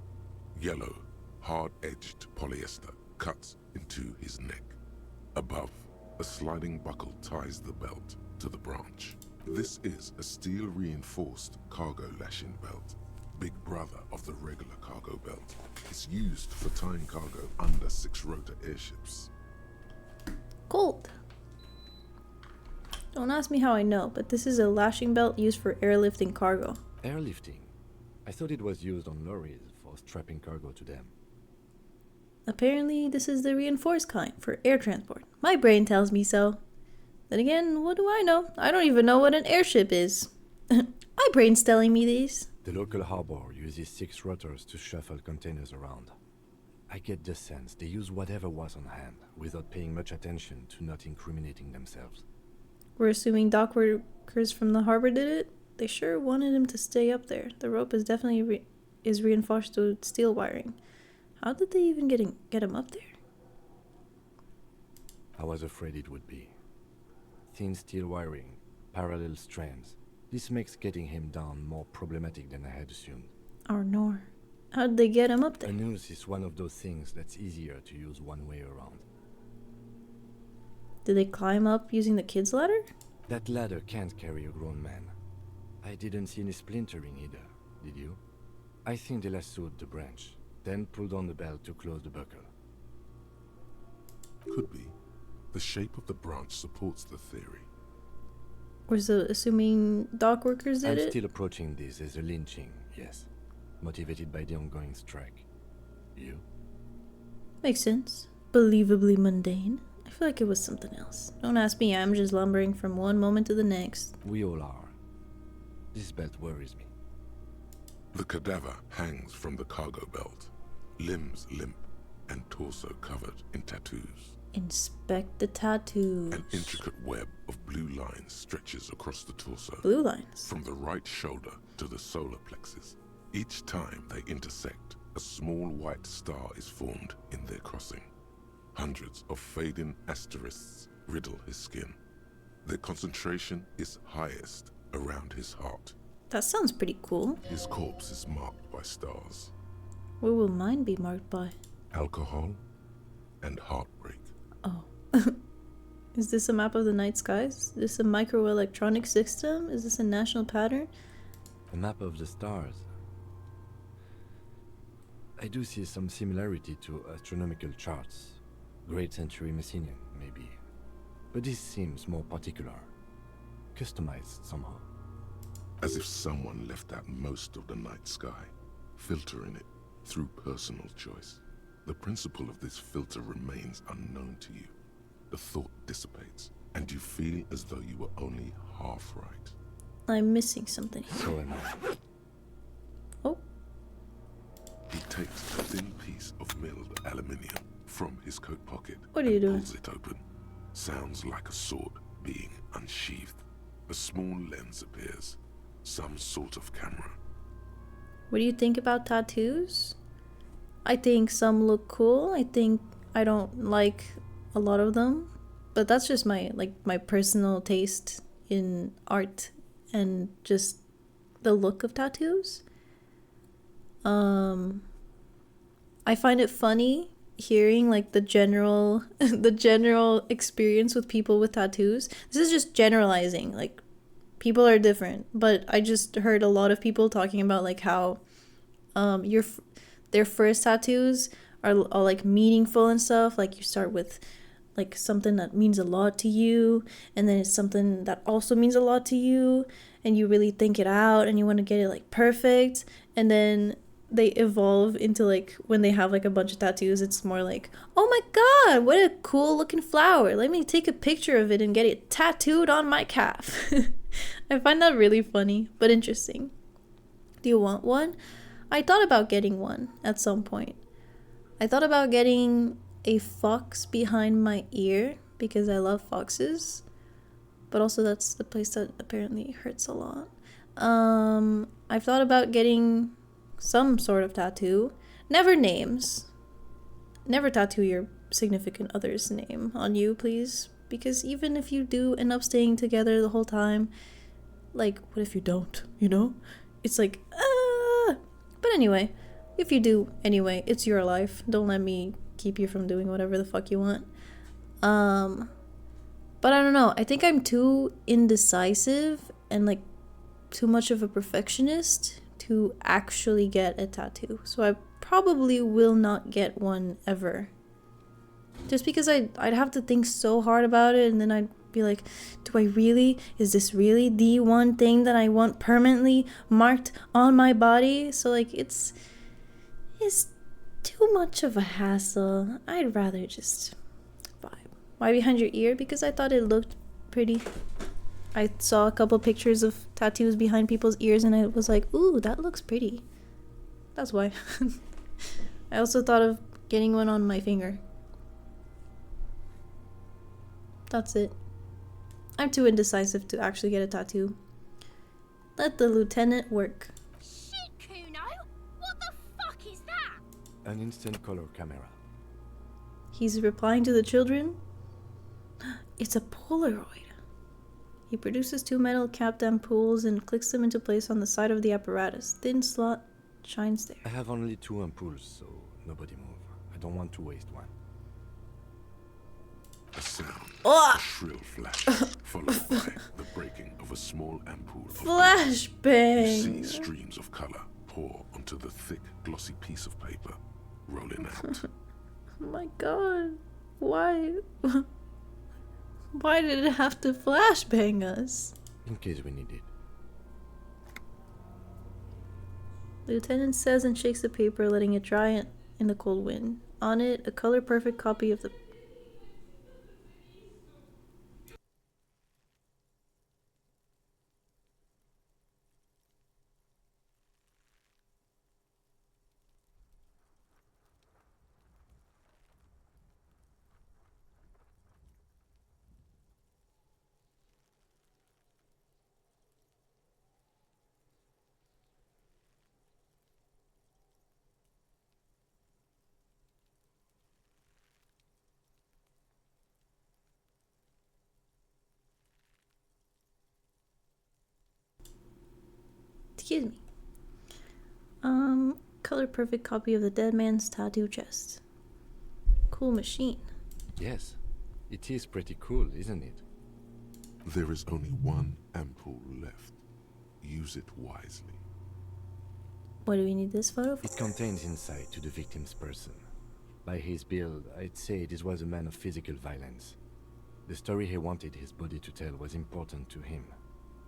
Yellow, hard-edged polyester cuts into his neck. Above, a sliding buckle ties the belt to the branch. This is a steel-reinforced cargo lashing belt, big brother of the regular cargo belt. It's used for tying cargo under six-rotor airships. Gold. Don't ask me how I know, but this is a lashing belt used for airlifting cargo. Airlifting? I thought it was used on lorries for strapping cargo to them. Apparently, this is the reinforced kind for air transport. My brain tells me so. Then again, what do I know? I don't even know what an airship is. My brain's telling me these. The local harbor uses 6 rotors to shuffle containers around. I get the sense they use whatever was on hand, without paying much attention to not incriminating themselves. We're assuming dock workers from the harbor did it? They sure wanted him to stay up there. The rope is definitely reinforced with steel wiring. How did they even get him up there? I was afraid it would be. Thin steel wiring, parallel strands. This makes getting him down more problematic than I had assumed. Or nor. How'd they get him up there? A noose is one of those things that's easier to use one way around. Did they climb up using the kid's ladder? That ladder can't carry a grown man. I didn't see any splintering either, did you? I think they lassoed the branch, then pulled on the belt to close the buckle. Could be. The shape of the branch supports the theory. We're still assuming dock workers did it? I'm still approaching this as a lynching, yes. Motivated by the ongoing strike. You? Makes sense. Believably mundane. I feel like it was something else. Don't ask me, I'm just lumbering from one moment to the next. We all are. This belt worries me. The cadaver hangs from the cargo belt, limbs limp and torso covered in tattoos. Inspect the tattoos. An intricate web of blue lines stretches across the torso. Blue lines? From the right shoulder to the solar plexus. Each time they intersect, a small white star is formed in their crossing. Hundreds of fading asterisks riddle his skin. Their concentration is highest around his heart. That sounds pretty cool. His corpse is marked by stars. What will mine be marked by? Alcohol and heartbreak. Oh. Is this a map of the night skies? Is this a microelectronic system? Is this a national pattern? A map of the stars. I do see some similarity to astronomical charts. Great century Messinian, maybe. But this seems more particular. Customized somehow. As if someone left out most of the night sky, filtering it through personal choice. The principle of this filter remains unknown to you. The thought dissipates, and you feel as though you were only half right. I'm missing something. So am I. Oh. He takes a thin piece of milled aluminium from his coat pocket. What are you doing? Pulls it open. Sounds like a sword being unsheathed. A small lens appears. Some sort of camera. What do you think about tattoos? I think some look cool. I don't like a lot of them, but that's just my personal taste in art and just the look of tattoos. I find it funny hearing like the general experience with people with tattoos. This is just generalizing, like people are different, but I just heard a lot of people talking about like how their first tattoos are like meaningful and stuff. Like you start with like something that means a lot to you, and then it's something that also means a lot to you, and you really think it out and you want to get it like perfect, and then they evolve into like when they have like a bunch of tattoos, it's more like, oh my god, what a cool looking flower, let me take a picture of it and get it tattooed on my calf. I find that really funny but interesting. Do you want one? I thought about getting one at some point. I thought about getting a fox behind my ear because I love foxes, but also that's the place that apparently hurts a lot. I've thought about getting some sort of tattoo. Never names. Never tattoo your significant other's name on you, please. Because even if you do end up staying together the whole time, like, what if you don't, you know? It's like, But anyway, if you do anyway, it's your life. Don't let me keep you from doing whatever the fuck you want. But I don't know. I think I'm too indecisive and like too much of a perfectionist to actually get a tattoo. So I probably will not get one ever. Just because I'd have to think so hard about it, and then I'd be like, is this really the one thing that I want permanently marked on my body? So like it's too much of a hassle. I'd rather just vibe. Why behind your ear? Because I thought it looked pretty. I saw a couple pictures of tattoos behind people's ears and I was like, ooh, that looks pretty. That's why. I also thought of getting one on my finger. That's it. I'm too indecisive to actually get a tattoo. Let the lieutenant work. Shit, Kuno! What the fuck is that? An instant color camera. He's replying to the children? It's a Polaroid. He produces 2 metal capped ampoules and clicks them into place on the side of the apparatus. Thin slot shines there. I have only 2 ampoules, so nobody move. I don't want to waste one. A sound, Oh! a shrill flash, followed by the breaking of a small ampoule of Flashbang! You see streams of color pour onto the thick, glossy piece of paper, rolling out. Oh my god. Why? Why did it have to flashbang us? In case we need it. Lieutenant says and shakes the paper, letting it dry in the cold wind. On it, a color-perfect copy of the... Excuse me. Color-perfect copy of the dead man's tattoo chest. Cool machine. Yes, it is pretty cool, isn't it? There is only one ampoule left. Use it wisely. What do we need this photo for? It contains insight to the victim's person. By his build, I'd say this was a man of physical violence. The story he wanted his body to tell was important to him.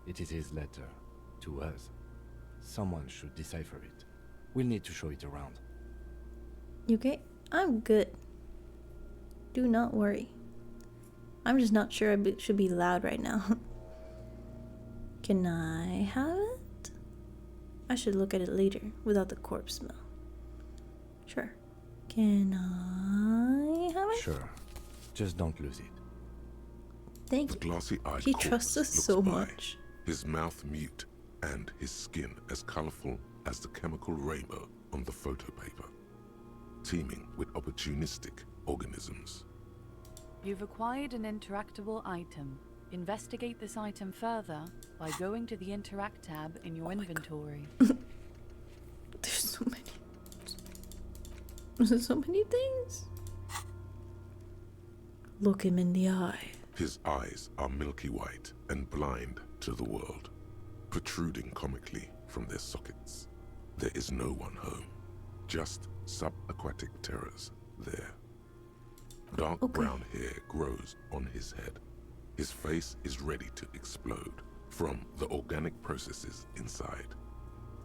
It is his letter to us. Someone should decipher it. We'll need to show it around. You okay? I'm good. Do not worry. I'm just not sure I should be loud right now. Can I have it? I should look at it later without the corpse smell. Sure. Can I have it? Sure. Just don't lose it. Thank The you. glossy-eyed He corpse trusts us looks so by, much. his mouth mute and his skin as colorful as the chemical rainbow on the photo paper, teeming with opportunistic organisms. You've acquired an interactable item. Investigate this item further by going to the Interact tab in your inventory. There's so many. There's so many things. Look him in the eye. His eyes are milky white and blind to the world, protruding comically from their sockets. There is no one home, just subaquatic terrors there. Dark brown hair grows on his head. His face is ready to explode from the organic processes inside.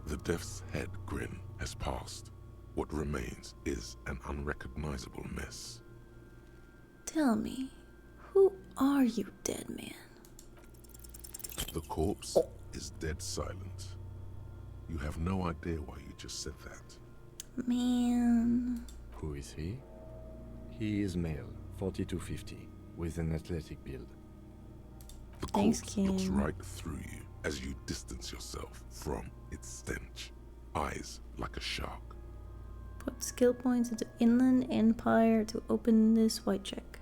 The death's head grin has passed. What remains is an unrecognizable mess. Tell me, who are you, dead man? The corpse is dead silent. You have no idea why you just said that. Man. Who is he? He is male, 4250, with an athletic build. The Thanks, corpse looks King. right through you as you distance yourself from its stench. Eyes like a shark. Put skill points into Inland Empire to open this white check.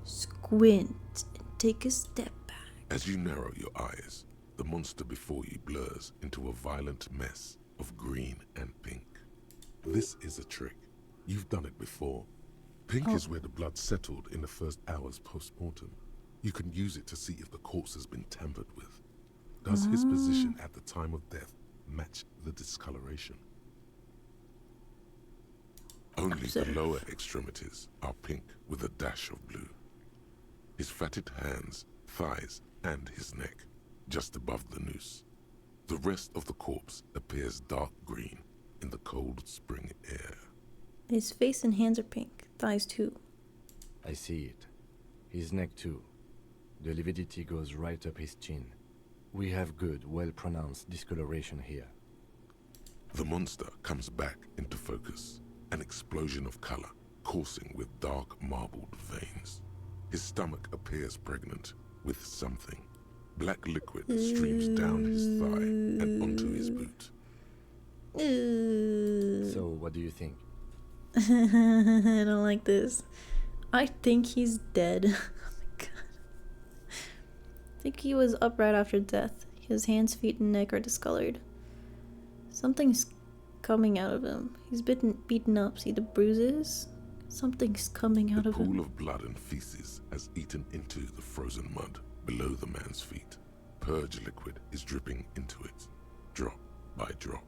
Squint and take a step back. As you narrow your eyes, the monster before you blurs into a violent mess of green and pink. This is a trick. You've done it before. Pink is where the blood settled in the first hours post-mortem. You can use it to see if the corpse has been tampered with. Does his position at the time of death match the discoloration? Only the lower extremities are pink with a dash of blue. His fatted hands, thighs, and his neck, just above the noose. The rest of the corpse appears dark green in the cold spring air. His face and hands are pink. Thighs too. I see it. His neck too. The lividity goes right up his chin. We have good, well-pronounced discoloration here. The monster comes back into focus, an explosion of color, coursing with dark marbled veins. His stomach appears pregnant with something. Black liquid streams down his thigh and onto his boot. So, what do you think? I don't like this. I think he's dead. Oh my god. I think he was upright after death. His hands, feet, and neck are discolored. Something's coming out of him. He's beaten up. See the bruises? Something's coming out of him. A pool of blood and feces has eaten into the frozen mud below the man's feet. Purge liquid is dripping into it, drop by drop.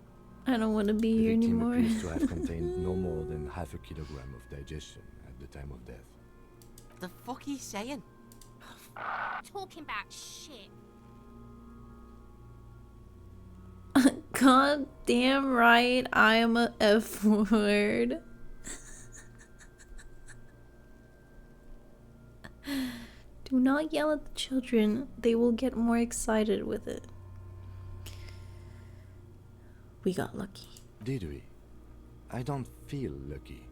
I don't want to be here anymore. The victim appears to have contained no more than half a kilogram of digestion at the time of death. The fuck he's saying? Talking about shit. God damn right, I am a F word. Do not yell at the children. They will get more excited with it. We got lucky. Did we? I don't feel lucky.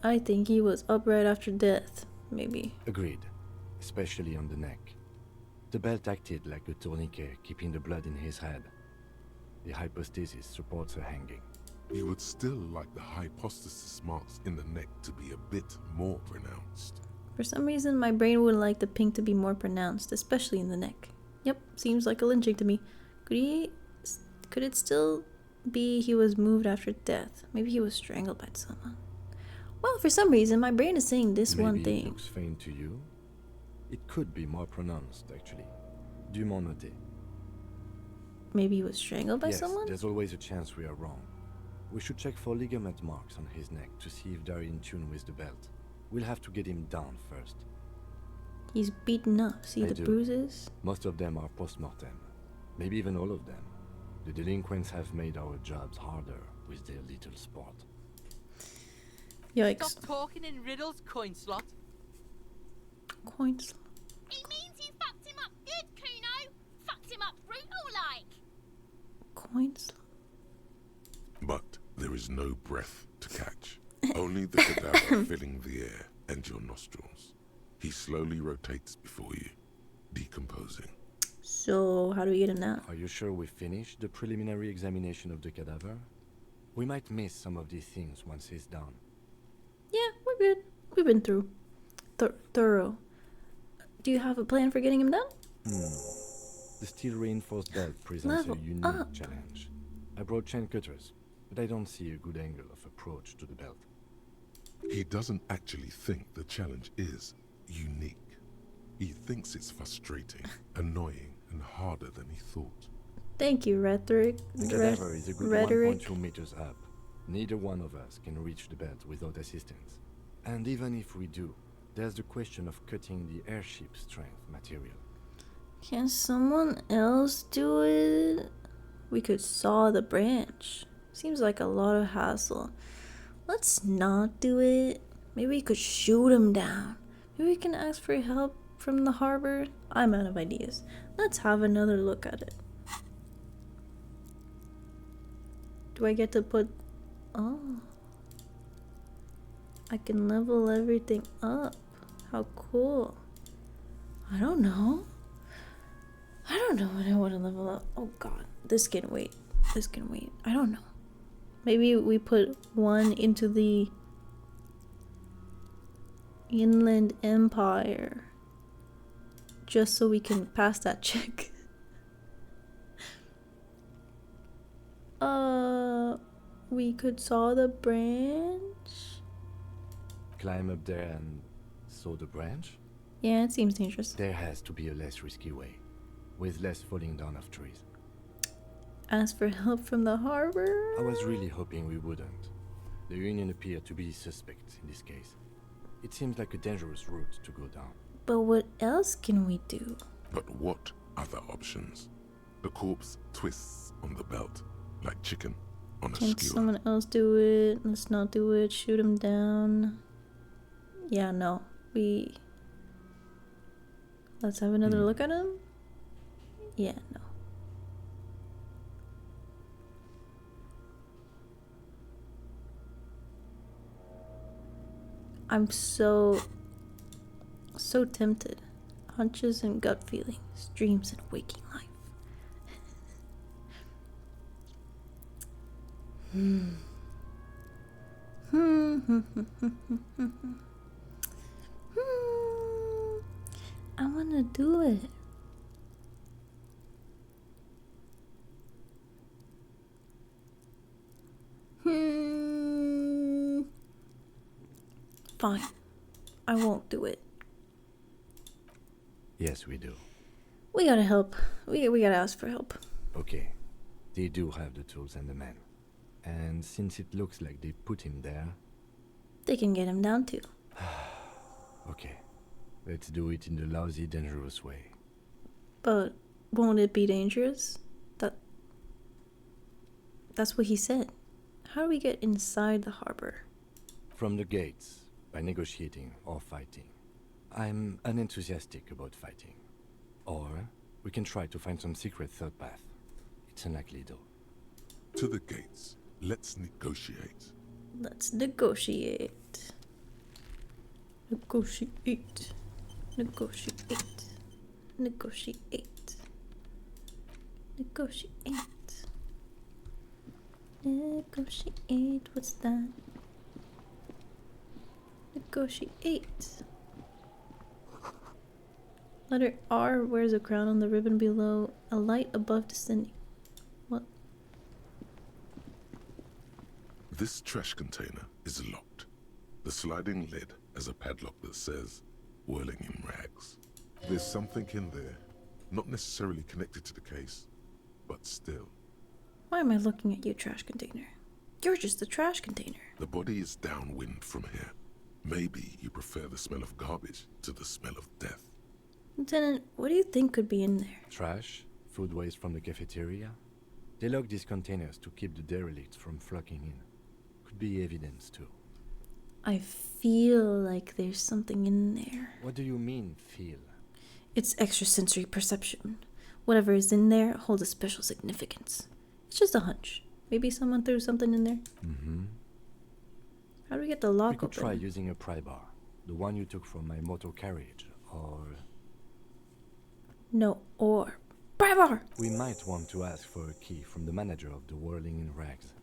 I think he was upright after death, maybe. Agreed. Especially on the neck. The belt acted like a tourniquet, keeping the blood in his head. The hypostasis supports a hanging. You would still like the hypostasis marks in the neck to be a bit more pronounced. For some reason, my brain would like the pink to be more pronounced, especially in the neck. Yep, seems like a lynching to me. Could it still be he was moved after death? Maybe he was strangled by someone. Well, for some reason, my brain is saying this Maybe one thing. It looks faint to you. It could be more pronounced, actually. Dumont noté. Maybe he was strangled by Yes, someone? there's always a chance we are wrong. We should check for ligament marks on his neck to see if they're in tune with the belt. We'll have to get him down first. He's beaten up. See the bruises? Most of them are post-mortem. Maybe even all of them. The delinquents have made our jobs harder with their little sport. Yikes. Stop talking in riddles, coin slot. Coin slot. He means you fucked him up good, Kuno. Fucked him up brutal like. Coin slot. But there is no breath to catch. Only the cadaver filling the air and your nostrils. He slowly rotates before you, decomposing. So, how do we get him now? Are you sure we finished the preliminary examination of the cadaver? We might miss some of these things once he's done. Yeah, we're good. We've been through. Thorough. Do you have a plan for getting him down? The steel reinforced belt presents a unique challenge. I brought chain cutters, but I don't see a good angle of approach to the belt. He doesn't actually think the challenge is unique. He thinks it's frustrating, annoying, and harder than he thought. Thank you, rhetoric. The cadaver is a good 1.2 meters up. Neither one of us can reach the belt without assistance. And even if we do, there's the question of cutting the airship strength material. Can someone else do it? We could saw the branch. Seems like a lot of hassle. Let's not do it. Maybe we could shoot him down. Maybe we can ask for help from the harbor. I'm out of ideas. Let's have another look at it. Do I get to put... Oh. I can level everything up. How cool. I don't know. I don't know what I want to level up. Oh god. This can wait. This can wait. I don't know. Maybe we put one into the Inland Empire. Just so we can pass that check. We could saw the branch. Climb up there and saw the branch? Yeah, it seems dangerous. There has to be a less risky way, with less falling down of trees. Ask for help from the harbor? I was really hoping we wouldn't. The Union appeared to be suspect in this case. It seems like a dangerous route to go down. But what else can we do? But what other options? The corpse twists on the belt, like chicken on a Can skewer. someone else do it? Let's not do it. Shoot him down. Yeah, no. We Let's have another look at him. Yeah, no. I'm so tempted. Hunches and gut feelings, dreams and waking life. I wanna do it. Fine. I won't do it. Yes, we do. We gotta help. We gotta ask for help. Okay. They do have the tools and the men. And since it looks like they put him there... They can get him down too. Okay. Let's do it in the lousy, dangerous way. But won't it be dangerous? That's what he said. How do we get inside the harbor? From the gates, by negotiating or fighting. I'm unenthusiastic about fighting. Or we can try to find some secret third path. It's unlikely though. To the gates. Let's negotiate. Let's negotiate. Negotiate. Negotiate. Negotiate. Negotiate. Negotiate. What's that? Negotiate. Letter R wears a crown on the ribbon below, a light above descending. What? This trash container is locked. The sliding lid has a padlock that says, whirling in rags. There's something in there, not necessarily connected to the case, but still. Why am I looking at you, trash container? You're just a trash container. The body is downwind from here. Maybe you prefer the smell of garbage to the smell of death. Lieutenant, what do you think could be in there? Trash? Food waste from the cafeteria? They lock these containers to keep the derelicts from flocking in. Could be evidence too. I feel like there's something in there. What do you mean, feel? It's extrasensory perception. Whatever is in there holds a special significance. It's just a hunch. Maybe someone threw something in there. Mm-hmm. How do we get the lock We could open? try using a pry bar. The one you took from my motor carriage, or... No, or... Pry bar! We might want to ask for a key from the manager of the Whirling in Rags.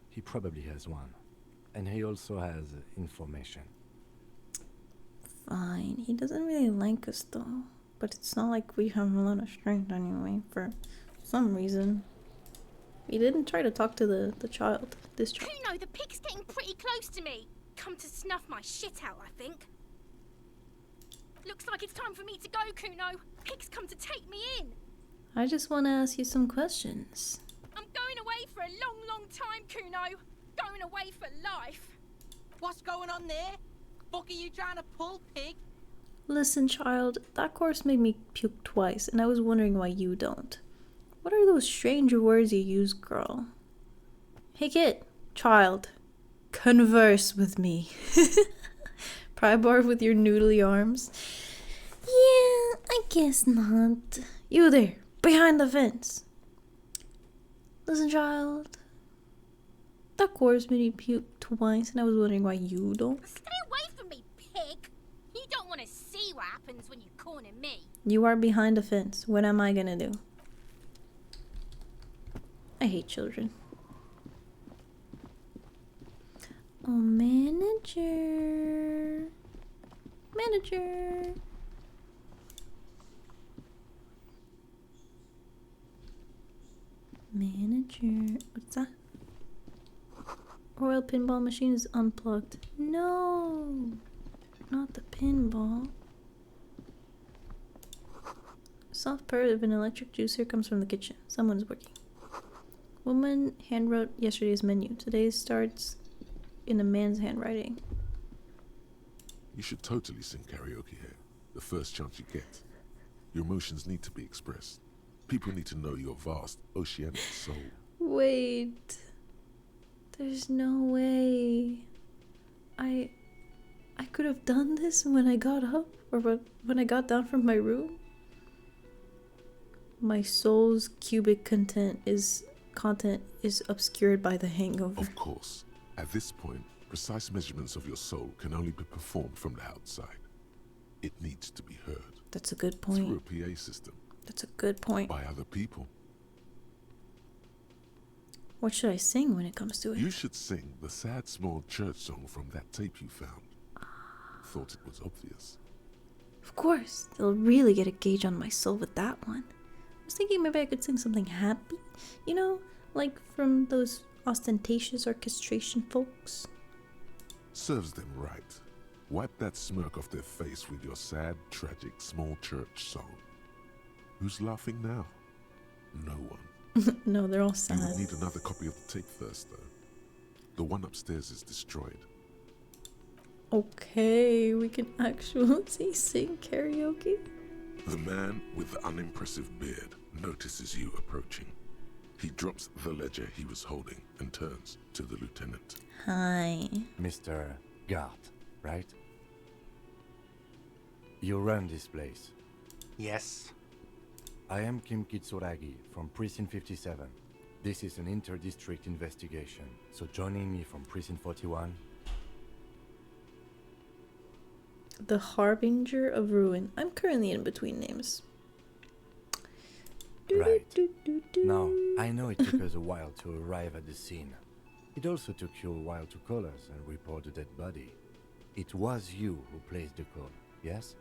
He probably has one. And he also has information. Fine. He doesn't really like us, though. But it's not like we have a lot of strength anyway, for some reason. He didn't try to talk to the child. This child. Kuno, the pig's getting pretty close to me. Come to snuff my shit out, I think. Looks like it's time for me to go, Kuno. Pig's come to take me in. I just want to ask you some questions. I'm going away for a long, long time, Kuno. Going away for life. What's going on there? Fuck are you trying to pull, pig? Listen, child, that course made me puke twice, and I was wondering why you don't. What are those strange words you use, girl? Hey, kid. Child. Converse with me. Pry bar with your noodly arms. Yeah, I guess not. You there, behind the fence. Listen, child. That course made me puke twice, and I was wondering why you don't. Stay away from me, pig. You don't want to see what happens when you corner me. You are behind a fence. What am I gonna do? I hate children. Oh, manager. Manager. Manager. What's that? Royal pinball machine is unplugged. No. Not the pinball. Soft purr of an electric juicer comes from the kitchen. Someone's working. Woman handwrote yesterday's menu. Today's starts in a man's handwriting. You should totally sing karaoke here, the first chance you get. Your emotions need to be expressed. People need to know your vast, oceanic soul. Wait. There's no way. I could have done this when I got up, or when I got down from my room. My soul's cubic content is obscured by the hangover. Of course, at this point, precise measurements of your soul can only be performed from the outside. It needs to be heard. That's a good point. Through a PA system. That's a good point. By other people. What should I sing when it comes to it? You should sing the sad small church song from that tape you found. Thought it was obvious. Of course, they'll really get a gauge on my soul with that one. I was thinking maybe I could sing something happy, you know, like from those ostentatious orchestration folks. Serves them right. Wipe that smirk off their face with your sad, tragic, small church song. Who's laughing now? No one. No, they're all sad. You would need another copy of the tape first, though. The one upstairs is destroyed. Okay, we can actually sing karaoke. The man with the unimpressive beard notices you approaching. He drops the ledger he was holding and turns to the lieutenant. Hi. Mr. Gart, right? You run this place. Yes. I am Kim Kitsuragi from Precinct 57. This is an inter-district investigation, so joining me from Precinct 41... The Harbinger of Ruin. I'm currently in between names. Right. Now, I know it took us a while to arrive at the scene. It also took you a while to call us and report the dead body. It was you who placed the call, yes?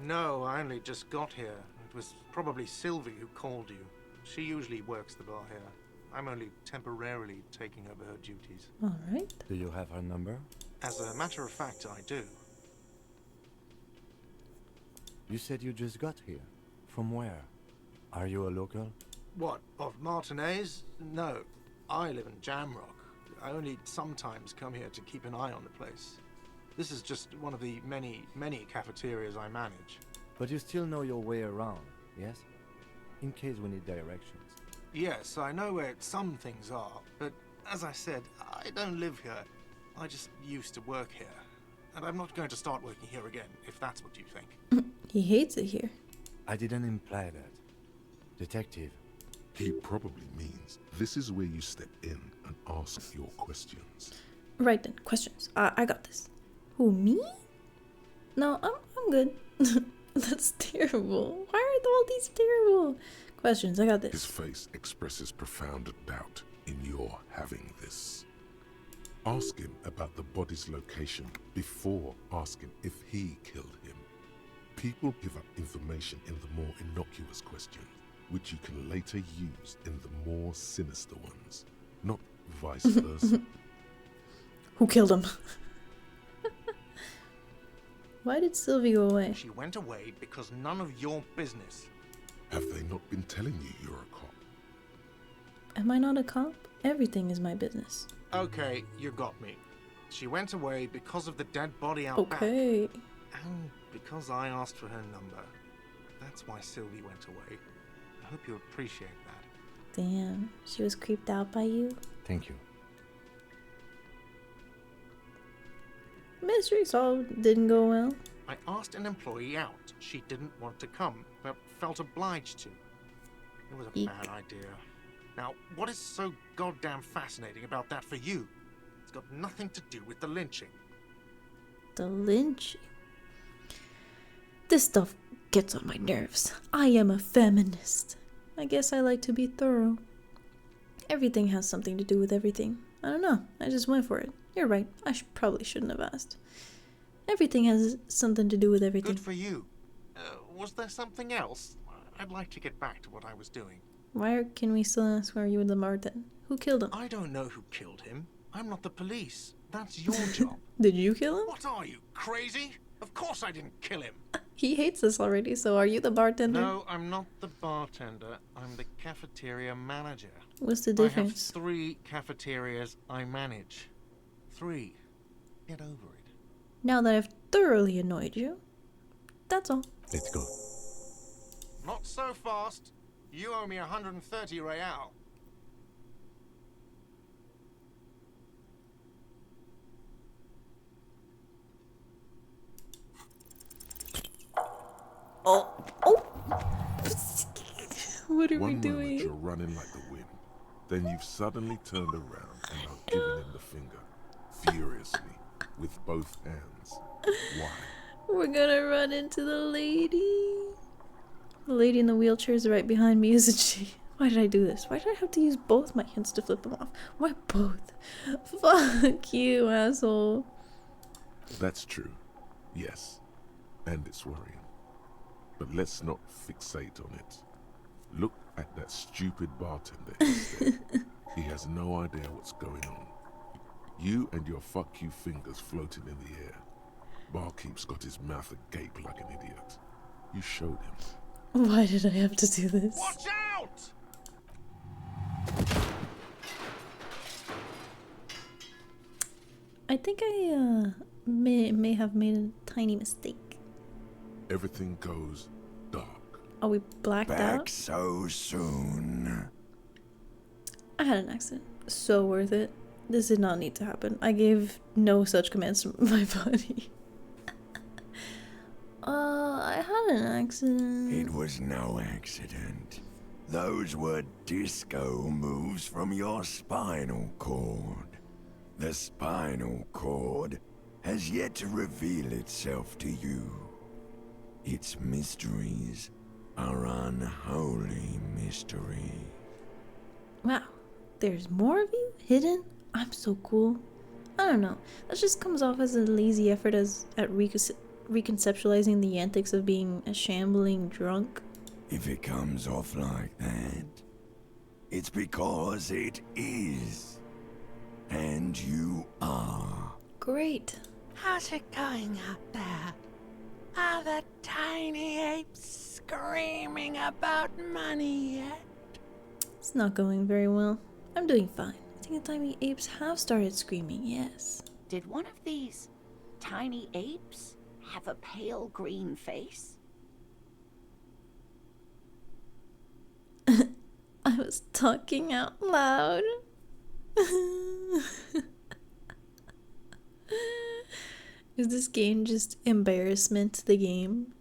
No, I only just got here. It was probably Sylvie who called you. She usually works the bar here. I'm only temporarily taking over her duties. Alright. Do you have her number? As a matter of fact, I do. You said you just got here. From where? Are you a local? What, of Martinez? No, I live in Jamrock. I only sometimes come here to keep an eye on the place. This is just one of the many, many cafeterias I manage. But you still know your way around, yes? In case we need directions. Yes, I know where some things are, but as I said, I don't live here. I just used to work here. And I'm not going to start working here again, if that's what you think. He hates it here. I didn't imply that. Detective. He probably means this is where you step in and ask your questions. Right then, questions. I got this. Who, me? No, I'm good. That's terrible. Why are all these terrible questions? I got this. His face expresses profound doubt in your having this. Ask him about the body's location before asking if he killed him. People give up information in the more innocuous questions, which you can later use in the more sinister ones, not vice versa. Who killed him? Why did Sylvie go away? She went away because none of your business. Have they not been telling you you're a cop? Am I not a cop? Everything is my business. Okay, you got me. She went away because of the dead body out back. Okay. And because I asked for her number. That's why Sylvie went away. I hope you appreciate that. Damn, she was creeped out by you? Thank you. Mystery solved. Didn't go well. I asked an employee out. She didn't want to come, but felt obliged to. It was a Eek. bad idea. Now, what is so goddamn fascinating about that for you? It's got nothing to do with the lynching. The lynching? This stuff gets on my nerves. I am a feminist. I guess I like to be thorough. Everything has something to do with everything. I don't know. I just went for it. You're right. I probably shouldn't have asked. Everything has something to do with everything. Good for you. Was there something else? I'd like to get back to what I was doing. Why can we still ask where you were the Martin? Who killed him? I don't know who killed him. I'm not the police. That's your job. Did you kill him? What are you, crazy? Of course I didn't kill him. He hates us already, so are you the bartender? No, I'm not the bartender. I'm the cafeteria manager. What's the difference? I have 3 cafeterias I manage. 3. Get over it. Now that I've thoroughly annoyed you, that's all. Let's go. Not so fast. You owe me 130 real. Oh. What are we One moment doing? you're running like the wind, then you've suddenly turned around and are giving him the finger, furiously, with both hands. Why? We're gonna run into the lady. The lady in the wheelchair is right behind me, isn't she? Why did I do this? Why did I have to use both my hands to flip them off? Why both? Fuck you, asshole. That's true. Yes. And it's worrying. But let's not fixate on it. Look at that stupid bartender instead. He has no idea what's going on. You and your fuck you fingers floating in the air. Barkeep's got his mouth agape like an idiot. You showed him. Why did I have to do this? Watch out! I think I may have made a tiny mistake. Everything goes dark. Are we blacked Back out? so soon. I had an accident. So worth it. This did not need to happen. I gave no such commands to my body. I had an accident. It was no accident. Those were disco moves from your spinal cord. The spinal cord has yet to reveal itself to you. Its mysteries are unholy mystery. Wow, there's more of you hidden? I'm so cool. I don't know. That just comes off as a lazy effort at reconceptualizing the antics of being a shambling drunk. If it comes off like that, it's because it is. And you are. Great. How's it going up there? Are the tiny apes screaming about money yet? It's not going very well. I'm doing fine. I think the tiny apes have started screaming, yes. Did one of these tiny apes have a pale green face? I was talking out loud. Is this game just embarrassment to the game?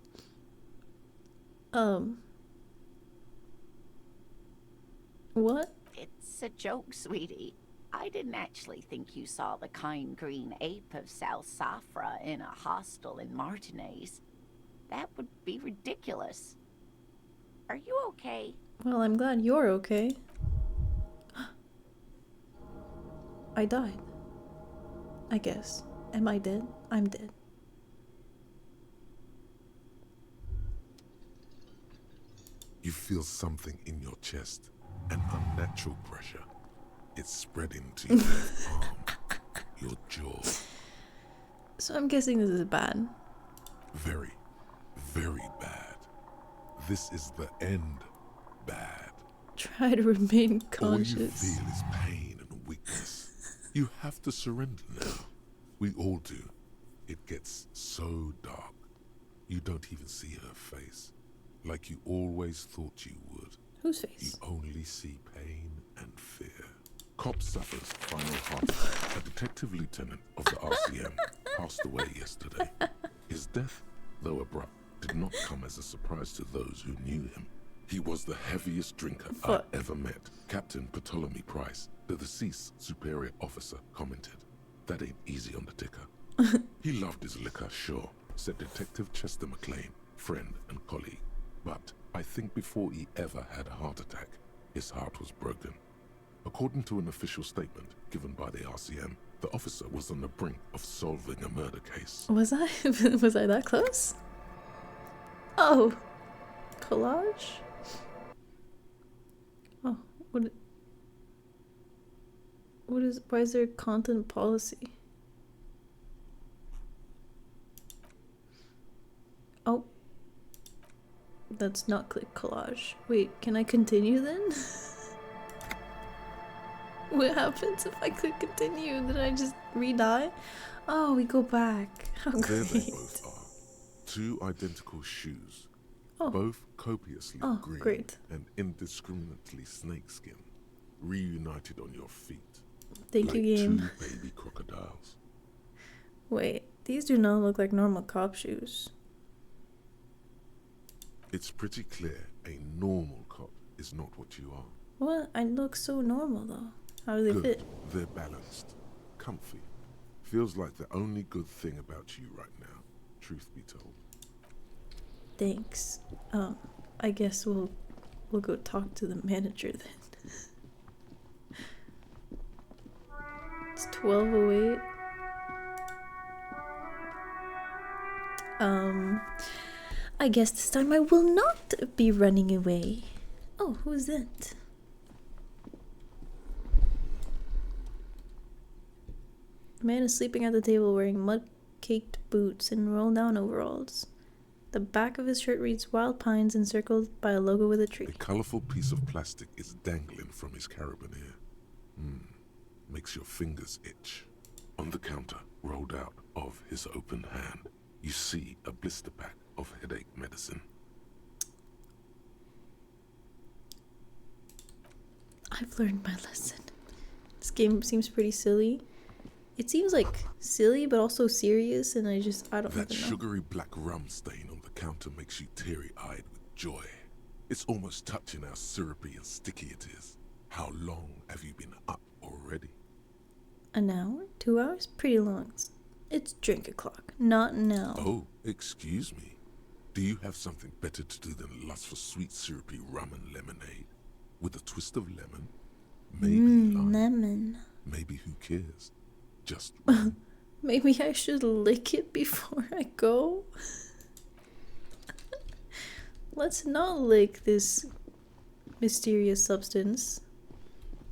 What? It's a joke, sweetie. I didn't actually think you saw the kind green ape of South Safra in a hostel in Martinez. That would be ridiculous. Are you okay? Well, I'm glad you're okay. I died. I guess. Am I dead? I'm dead. You feel something in your chest, an unnatural pressure. It's spreading to your left arm, your jaw. So I'm guessing this is bad. Very, very bad. This is the end bad. Try to remain All you conscious. feel is pain and weakness. You have to surrender now. We all do. It gets so dark. You don't even see her face. Like you always thought you would. Whose face? You only see pain and fear. Cop suffers final heart attack. A detective lieutenant of the RCM passed away yesterday. His death, though abrupt, did not come as a surprise to those who knew him. He was the heaviest drinker I ever met. Captain Ptolemy Price, the deceased superior officer, commented, "That ain't easy on the ticker." He loved his liquor, sure, said Detective Chester McLean, friend and colleague. But I think before he ever had a heart attack, his heart was broken. According to an official statement given by the RCM, the officer was on the brink of solving a murder case. Was I? Was I that close? Oh. Collage? Oh, why is there content policy? Oh. That's not click collage. Wait, can I continue then? What happens if I click continue? Then I just re-die? Oh, we go back. How There they great. both are. Two identical shoes. Oh. Both copiously Oh, green great. and indiscriminately snakeskin. Reunited on your feet. Thank like you, game. Two baby crocodiles. Wait, these do not look like normal cop shoes. It's pretty clear a normal cop is is not what you are. What? I look so normal though. How do they Good. fit? They're balanced. Comfy. Feels like the only good thing about you right now, truth be told. Thanks. I guess we'll go talk to the manager then. It's 12:08. I guess this time I will not be running away. Oh, who's that? The man is sleeping at the table wearing mud-caked boots and roll-down overalls. The back of his shirt reads Wild Pines encircled by a logo with a tree. A colorful piece of plastic is dangling from his carabiner. Makes your fingers itch. On the counter, rolled out of his open hand, you see a blister pack of headache medicine. I've learned my lesson. This game seems pretty silly. It seems like silly but also serious, and I don't That even know. sugary black rum stain on the counter makes you teary-eyed with joy. It's almost touching how syrupy and sticky it is. How long have you been up already? An hour? 2 hours? Pretty long. It's drink o'clock, not now. Oh, excuse me. Do you have something better to do than lust for sweet syrupy rum and lemonade? With a twist of lemon? Maybe lime. Lemon. Maybe who cares? Just Maybe I should lick it before I go? Let's not lick this mysterious substance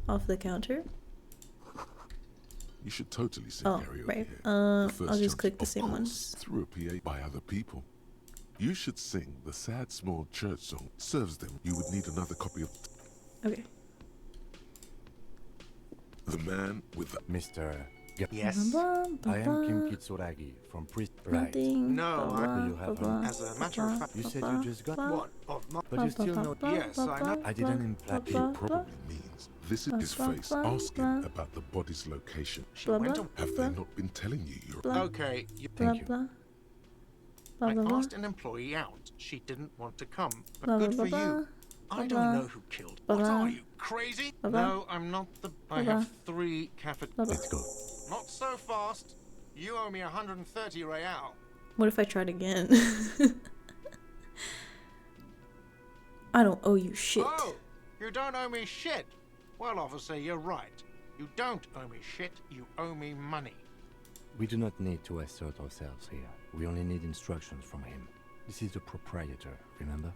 off the counter. You should totally sing karaoke right. here. I'll The first just chunk, click the of same course, ones. through a PA by other people. You should sing the sad small church song. Serves them. You would need another copy of... Okay. The man with the... Mr. Yes? I am Kim Kitsuragi from Priest. Right. Nothing. No, Do you have an... as a matter of fact, You said you just got what? Of my... But you still know... Yes, I know. I didn't imply... He probably means this is his face asking about the body's location. She went away. Have they not been telling you you're... Okay, Blah, blah. Blah, I blah, blah. asked an employee out. She didn't want to come, but Blah, good blah, for blah, you. I blah, don't know who killed. blah, What blah. are you, crazy? Blah, blah. No, I'm not the... I Blah, have 3 cafeterias. Let's go. Not so fast. You owe me 130 real. What if I tried again? I don't owe you shit. Oh, you don't owe me shit. Well, officer, you're right. You don't owe me shit. You owe me money. We do not need to assert ourselves here. We only need instructions from him. This is the proprietor, remember?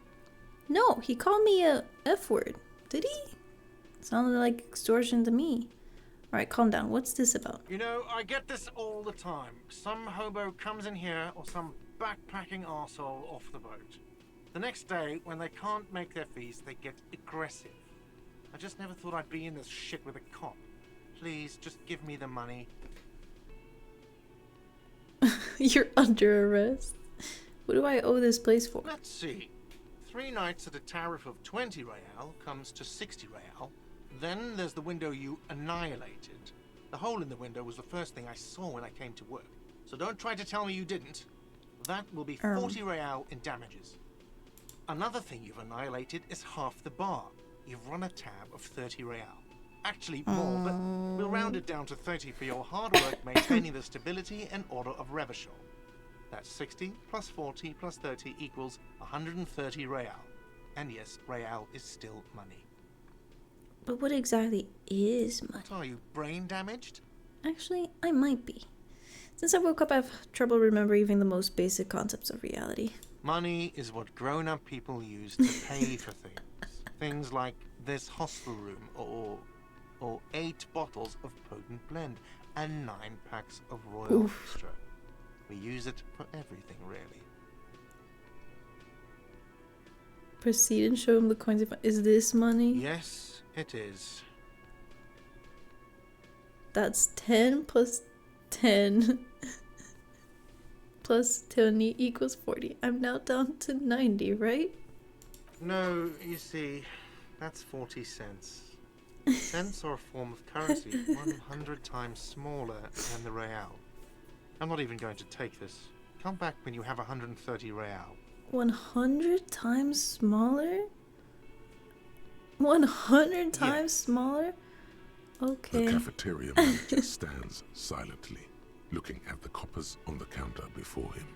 No, he called me a F word. Did he? Sounded like extortion to me. Alright, calm down. What's this about? You know, I get this all the time. Some hobo comes in here or some backpacking arsehole off the boat. The next day, when they can't make their fees, they get aggressive. I just never thought I'd be in this shit with a cop. Please, just give me the money. You're under arrest. What do I owe this place for? Let's see. 3 nights at a tariff of 20 real comes to 60 real. Then there's the window you annihilated. The hole in the window was the first thing I saw when I came to work. So don't try to tell me you didn't. That will be 40 real in damages. Another thing you've annihilated is half the bar. You've run a tab of 30 real. Actually more, but we'll round it down to 30 for your hard work maintaining the stability and order of Revachol. That's 60 plus 40 plus 30 equals 130 real. And yes, real is still money. But what exactly is money? What are you, brain damaged? Actually, I might be. Since I woke up, I have trouble remembering even the most basic concepts of reality. Money is what grown-up people use to pay for things. Things like this hostel room, or 8 bottles of potent blend, and 9 packs of Royal Extra. We use it for everything, really. Proceed and show him the coins. Is this money? Yes, it is. That's 10 plus 10 plus 20 equals 40. I'm now down to 90, right? No, you see, that's 40 cents. Cents are a form of currency 100 times smaller than the real. I'm not even going to take this. Come back when you have 130 real. 100 times smaller? 100 times smaller? The Okay. cafeteria manager stands silently, looking at the coppers on the counter before him.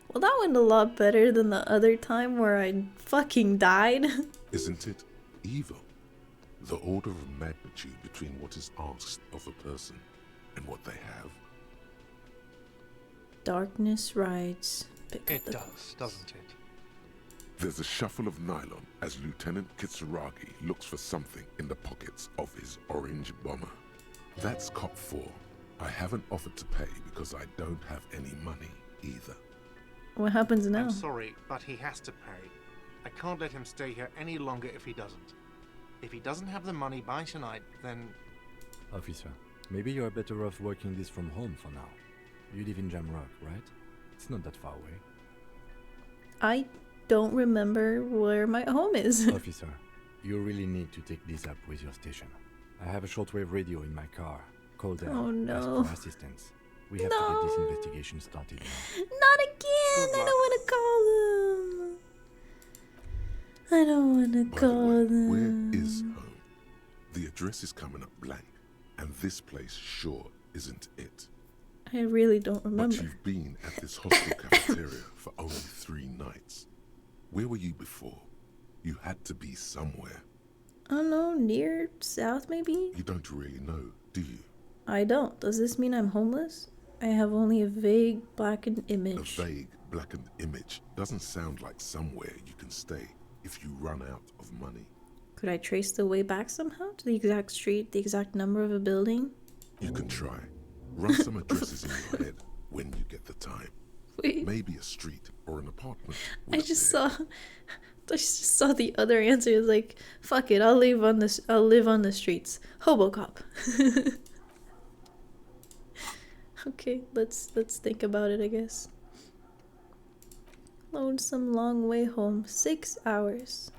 Well, that went a lot better than the other time where I fucking died. Isn't it evil? The order of magnitude between what is asked of a person and what they have. Darkness rides. It does, doesn't it? There's a shuffle of nylon as Lieutenant Kitsuragi looks for something in the pockets of his orange bomber. That's Cop 4. I haven't offered to pay because I don't have any money either. What happens now? I'm sorry, but he has to pay. I can't let him stay here any longer if he doesn't. If he doesn't have the money by tonight, then... Officer, maybe you're better off working this from home for now. You live in Jamrock, right? It's not that far away. I don't remember where my home is. Officer, you really need to take this up with your station. I have a shortwave radio in my car. Call them. Oh, no. Ask for assistance. We have to get this investigation started now. Not again! I don't want to call them. I don't want to call them. Where is home? The address is coming up blank, and this place sure isn't it. I really don't remember. But you've been at this hostel cafeteria for only 3 nights. Where were you before? You had to be somewhere. I don't know, near south maybe? You don't really know, do you? I don't. Does this mean I'm homeless? I have only a vague blackened image. A vague blackened image doesn't sound like somewhere you can stay if you run out of money. Could I trace the way back somehow? To the exact street, the exact number of a building? You can try. Run some addresses in your head when you get the time. Wait. Maybe a street or an apartment. I just saw the other answer. It's like, fuck it, I'll live on the streets. Hobocop. Okay, let's think about it, I guess. Lonesome long way home. 6 hours.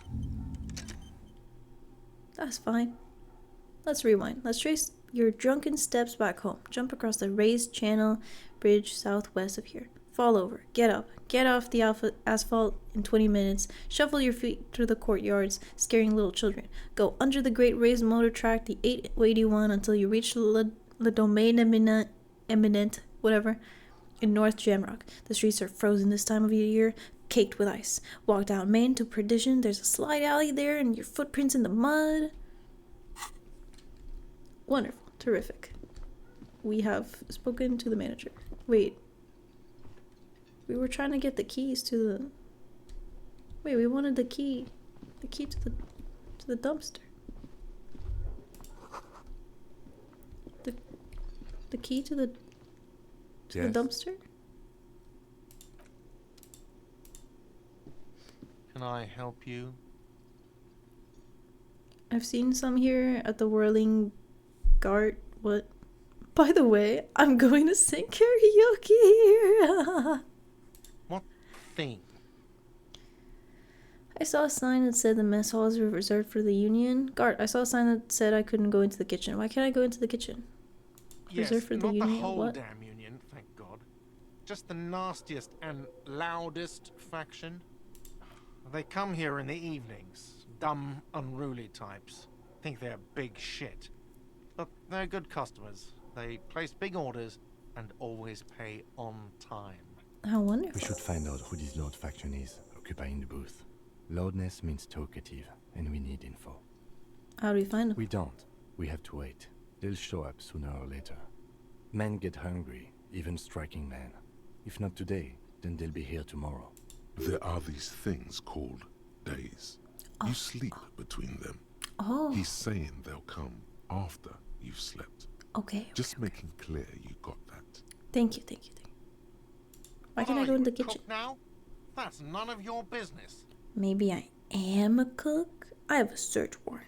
That's fine. Let's rewind. Let's trace your drunken steps back home. Jump across the raised channel bridge southwest of here. Fall over. Get up. Get off the asphalt in 20 minutes. Shuffle your feet through the courtyards, scaring little children. Go under the great raised motor track, the 881, until you reach Le Domaine Eminent, whatever, in North Jamrock. The streets are frozen this time of the year, caked with ice. Walk down Main to Perdition. There's a slide alley there, and your footprints in the mud. Wonderful. Terrific. We have spoken to the manager. Wait. We were trying to get the keys to the... Wait, we wanted the key. The key to the dumpster. The key to the dumpster? Can I help you? I've seen some here at the Whirling Gart. What? By the way, I'm going to sing karaoke here. What thing? I saw a sign that said the mess hall is reserved for the union. Gart, I saw a sign that said I couldn't go into the kitchen. Why can't I go into the kitchen? Yes, Reserved for the not union. the whole What? damn union, thank God. Just the nastiest and loudest faction. They come here in the evenings. Dumb, unruly types. Think they're big shit. But they're good customers. They place big orders and always pay on time. How wonderful. We should find out who this Lord faction is, occupying the booth. Loudness means talkative, and we need info. How do we find them? We don't. We have to wait. They'll show up sooner or later. Men get hungry, even striking men. If not today, then they'll be here tomorrow. There are these things called days. You sleep between them. Oh. He's saying they'll come after you've slept. Okay. Just making clear you got that. Thank you. Why can't I go in the kitchen? Cook now? That's none of your business. Maybe I am a cook? I have a search warrant.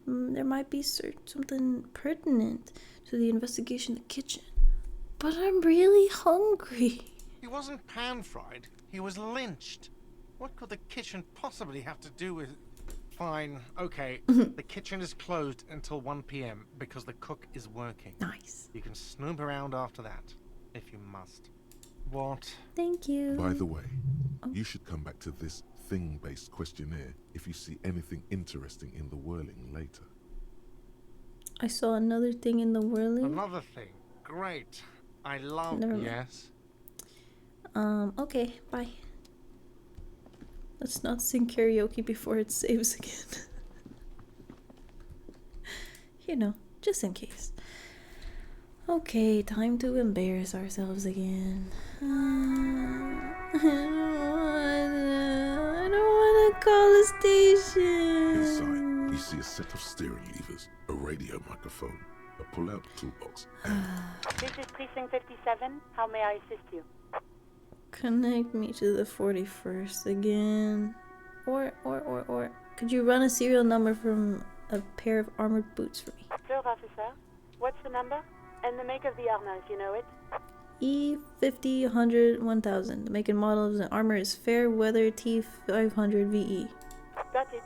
There might be something pertinent to the investigation in the kitchen. But I'm really hungry. He wasn't pan-fried. He was lynched. What could the kitchen possibly have to do with... Fine, okay. The kitchen is closed until 1 p.m. because the cook is working. Nice. You can snoop around after that, if you must. What? Thank you. By the way, You should come back to this thing-based questionnaire if you see anything interesting in the whirling later. I saw another thing in the whirling. Another thing. Great. I love. Never mind. Yes. Okay, bye. Let's not sing karaoke before it saves again. You know, just in case. Okay, time to embarrass ourselves again. I don't want to call a station. Inside, you see a set of steering levers, a radio microphone, a pull-out toolbox, and... This is Precinct 57. How may I assist you? Connect me to the 41st again. Or. Could you run a serial number from a pair of armored boots for me? Sure, officer. What's the number? And the make of the armor, if you know it. E50 100 1000. The make and model of the armor is Fairweather T500 VE. Got it.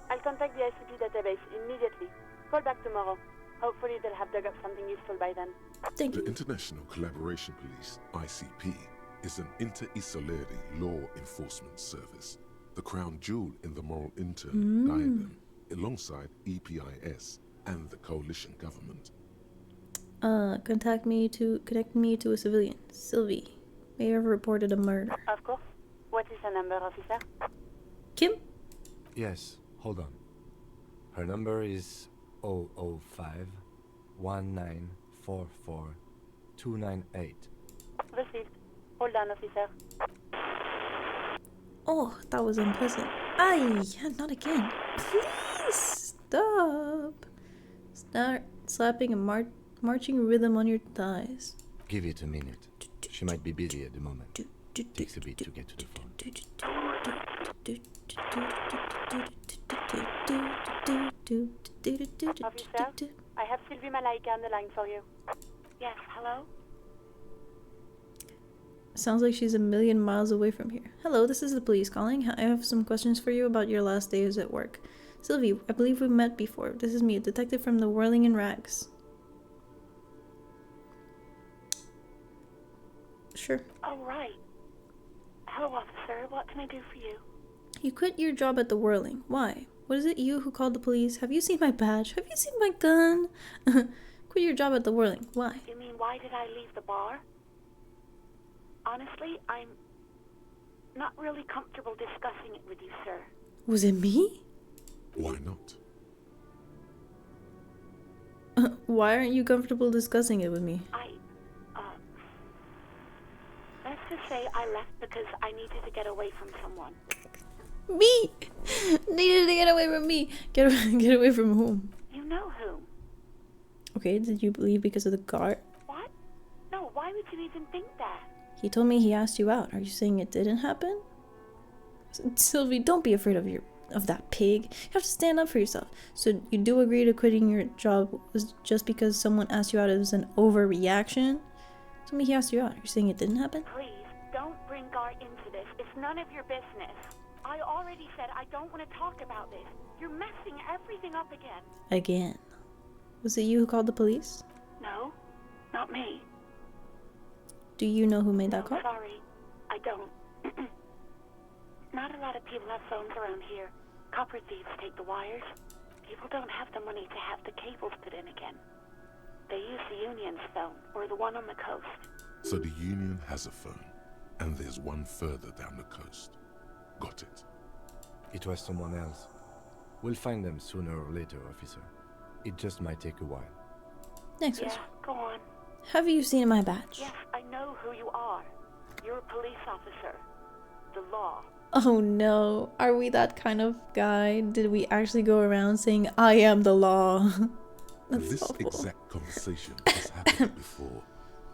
I'll contact the ICP database immediately. Call back tomorrow. Hopefully they'll have dug up something useful by then. Thank you. The International Collaboration Police, ICP, is an inter-Isolari law enforcement service, the crown jewel in the moral intern diadem, alongside EPIS and the coalition government. Connect me to a civilian. Sylvie may have reported a murder. Of course. What is her number, officer? Kim? Yes, hold on. Her number is 005 1944 298. Received. Hold on, officer. Oh, that was unpleasant. Aye, not again. Please stop. Start slapping a marching rhythm on your thighs. Give it a minute. She might be busy at the moment. Takes a bit to get to the phone. Officer, I have Sylvie Malaika on the line for you. Yes, hello? Sounds like she's a million miles away from here. Hello, this is the police calling. I have some questions for you about your last days at work. Sylvie, I believe we've met before. This is me, a detective from the Whirling in Rags. Sure. Oh, right. Hello, officer. What can I do for you? You quit your job at the Whirling. Why? Was it you who called the police? Have you seen my badge? Have you seen my gun? Quit your job at the Whirling. Why? You mean, why did I leave the bar? Honestly, I'm not really comfortable discussing it with you, sir. Was it me? Why not? Why aren't you comfortable discussing it with me? Let's just say I left because I needed to get away from someone. Me! Needed to get away from me. Get away from whom? You know whom. Okay, did you leave because of the guard? What? No, why would you even think that? He told me he asked you out. Are you saying it didn't happen? Sylvie, don't be afraid of that pig. You have to stand up for yourself. So you do agree to quitting your job was just because someone asked you out as an overreaction? Tell me he asked you out. Are you saying it didn't happen? Please, don't bring Gar into this. It's none of your business. I already said I don't want to talk about this. You're messing everything up again. Again. Was it you who called the police? No, not me. Do you know who made that call? Sorry, I don't. Not a lot of people have phones around here. Copper thieves take the wires. People don't have the money to have the cables put in again. They use the Union's phone, or the one on the coast. So the Union has a phone, and there's one further down the coast. Got it. It was someone else. We'll find them sooner or later, officer. It just might take a while. Next Yeah, question. go on. Have you seen my badge? Yes, I know who you are. You're a police officer. The law. Oh no. Are we that kind of guy? Did we actually go around saying, I am the law? That's This awful. exact conversation has happened before.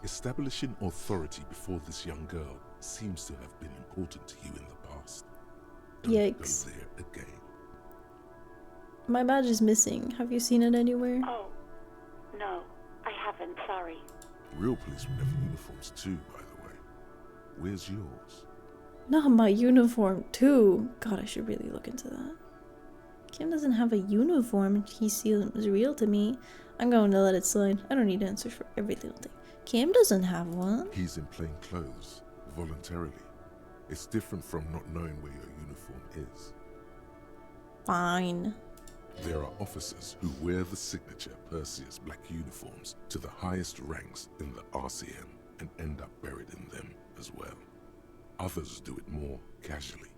Establishing authority before this young girl seems to have been important to you in the past. Don't Yikes. go there again. My badge is missing. Have you seen it anywhere? Oh, no, I haven't, sorry. Real policemen have uniforms too, by the way. Where's yours? Not my uniform, too. God, I should really look into that. Kim doesn't have a uniform. He seems real to me. I'm going to let it slide. I don't need answers for every little thing. Kim doesn't have one. He's in plain clothes, voluntarily. It's different from not knowing where your uniform is. Fine. There are officers who wear the signature Perseus black uniforms to the highest ranks in the RCM and end up buried in them as well. Others do it more casually.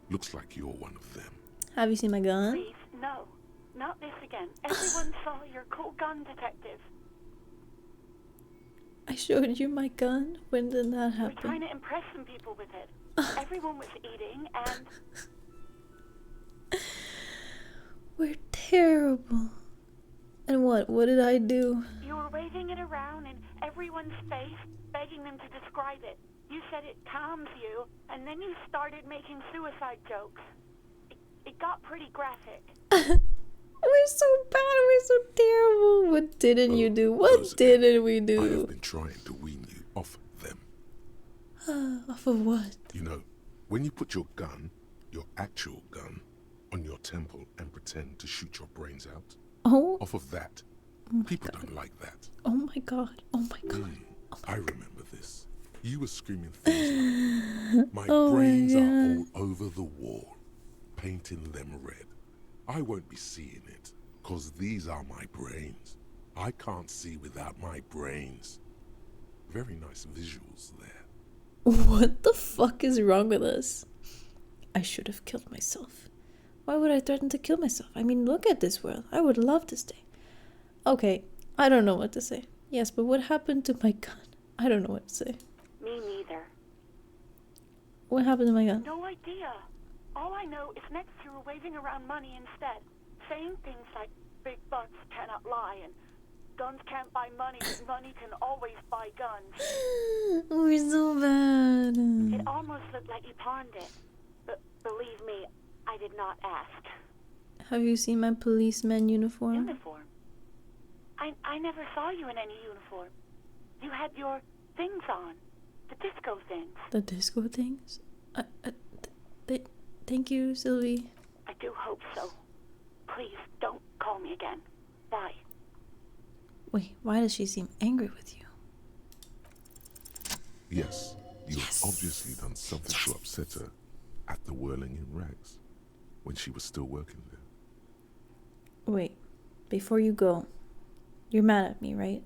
Looks like you're one of them. Have you seen my gun? Please, no. Not this again. Everyone saw your cool gun, detective. I showed you my gun. When did that You were trying happen? to impress some people with it. Everyone was eating, and We're terrible. And what did I do? you were waving it around in everyone's face, begging them to describe it. You said it calms you, and then you started making suicide jokes. It got pretty graphic. We're so bad. We're so terrible. What didn't you do? What didn't we I have do? been trying to wean you off them. Off of what? You know, when you put your gun, your actual gun, on your temple and pretend to shoot your brains out. Oh. Off of that. People don't like that. Oh my god. Oh my god. I remember this. You were screaming things like, my Oh my brains God. are all over the wall, painting them red. I won't be seeing it, cause these are my brains. I can't see without my brains. Very nice visuals there. What the fuck is wrong with us? I should have killed myself. Why would I threaten to kill myself? I mean, look at this world. I would love to stay. Okay, I don't know what to say. Yes, but what happened to my gun? I don't know what to say. Me neither. What happened to my gun? No idea. All I know is next you were waving around money instead, saying things like big bucks cannot lie and guns can't buy money, but money can always buy guns. We're so bad. It almost looked like you pawned it, but believe me, I did not ask. Have you seen my policeman uniform? Uniform? I never saw you in any uniform. You had your things on, the disco things. The disco things? Thank you, Sylvie. I do hope so. Please, don't call me again. Bye. Wait, why does she seem angry with you? Yes, you have obviously done something to upset her at the Whirling in Rags, when she was still working there. Wait, before you go, you're mad at me, right?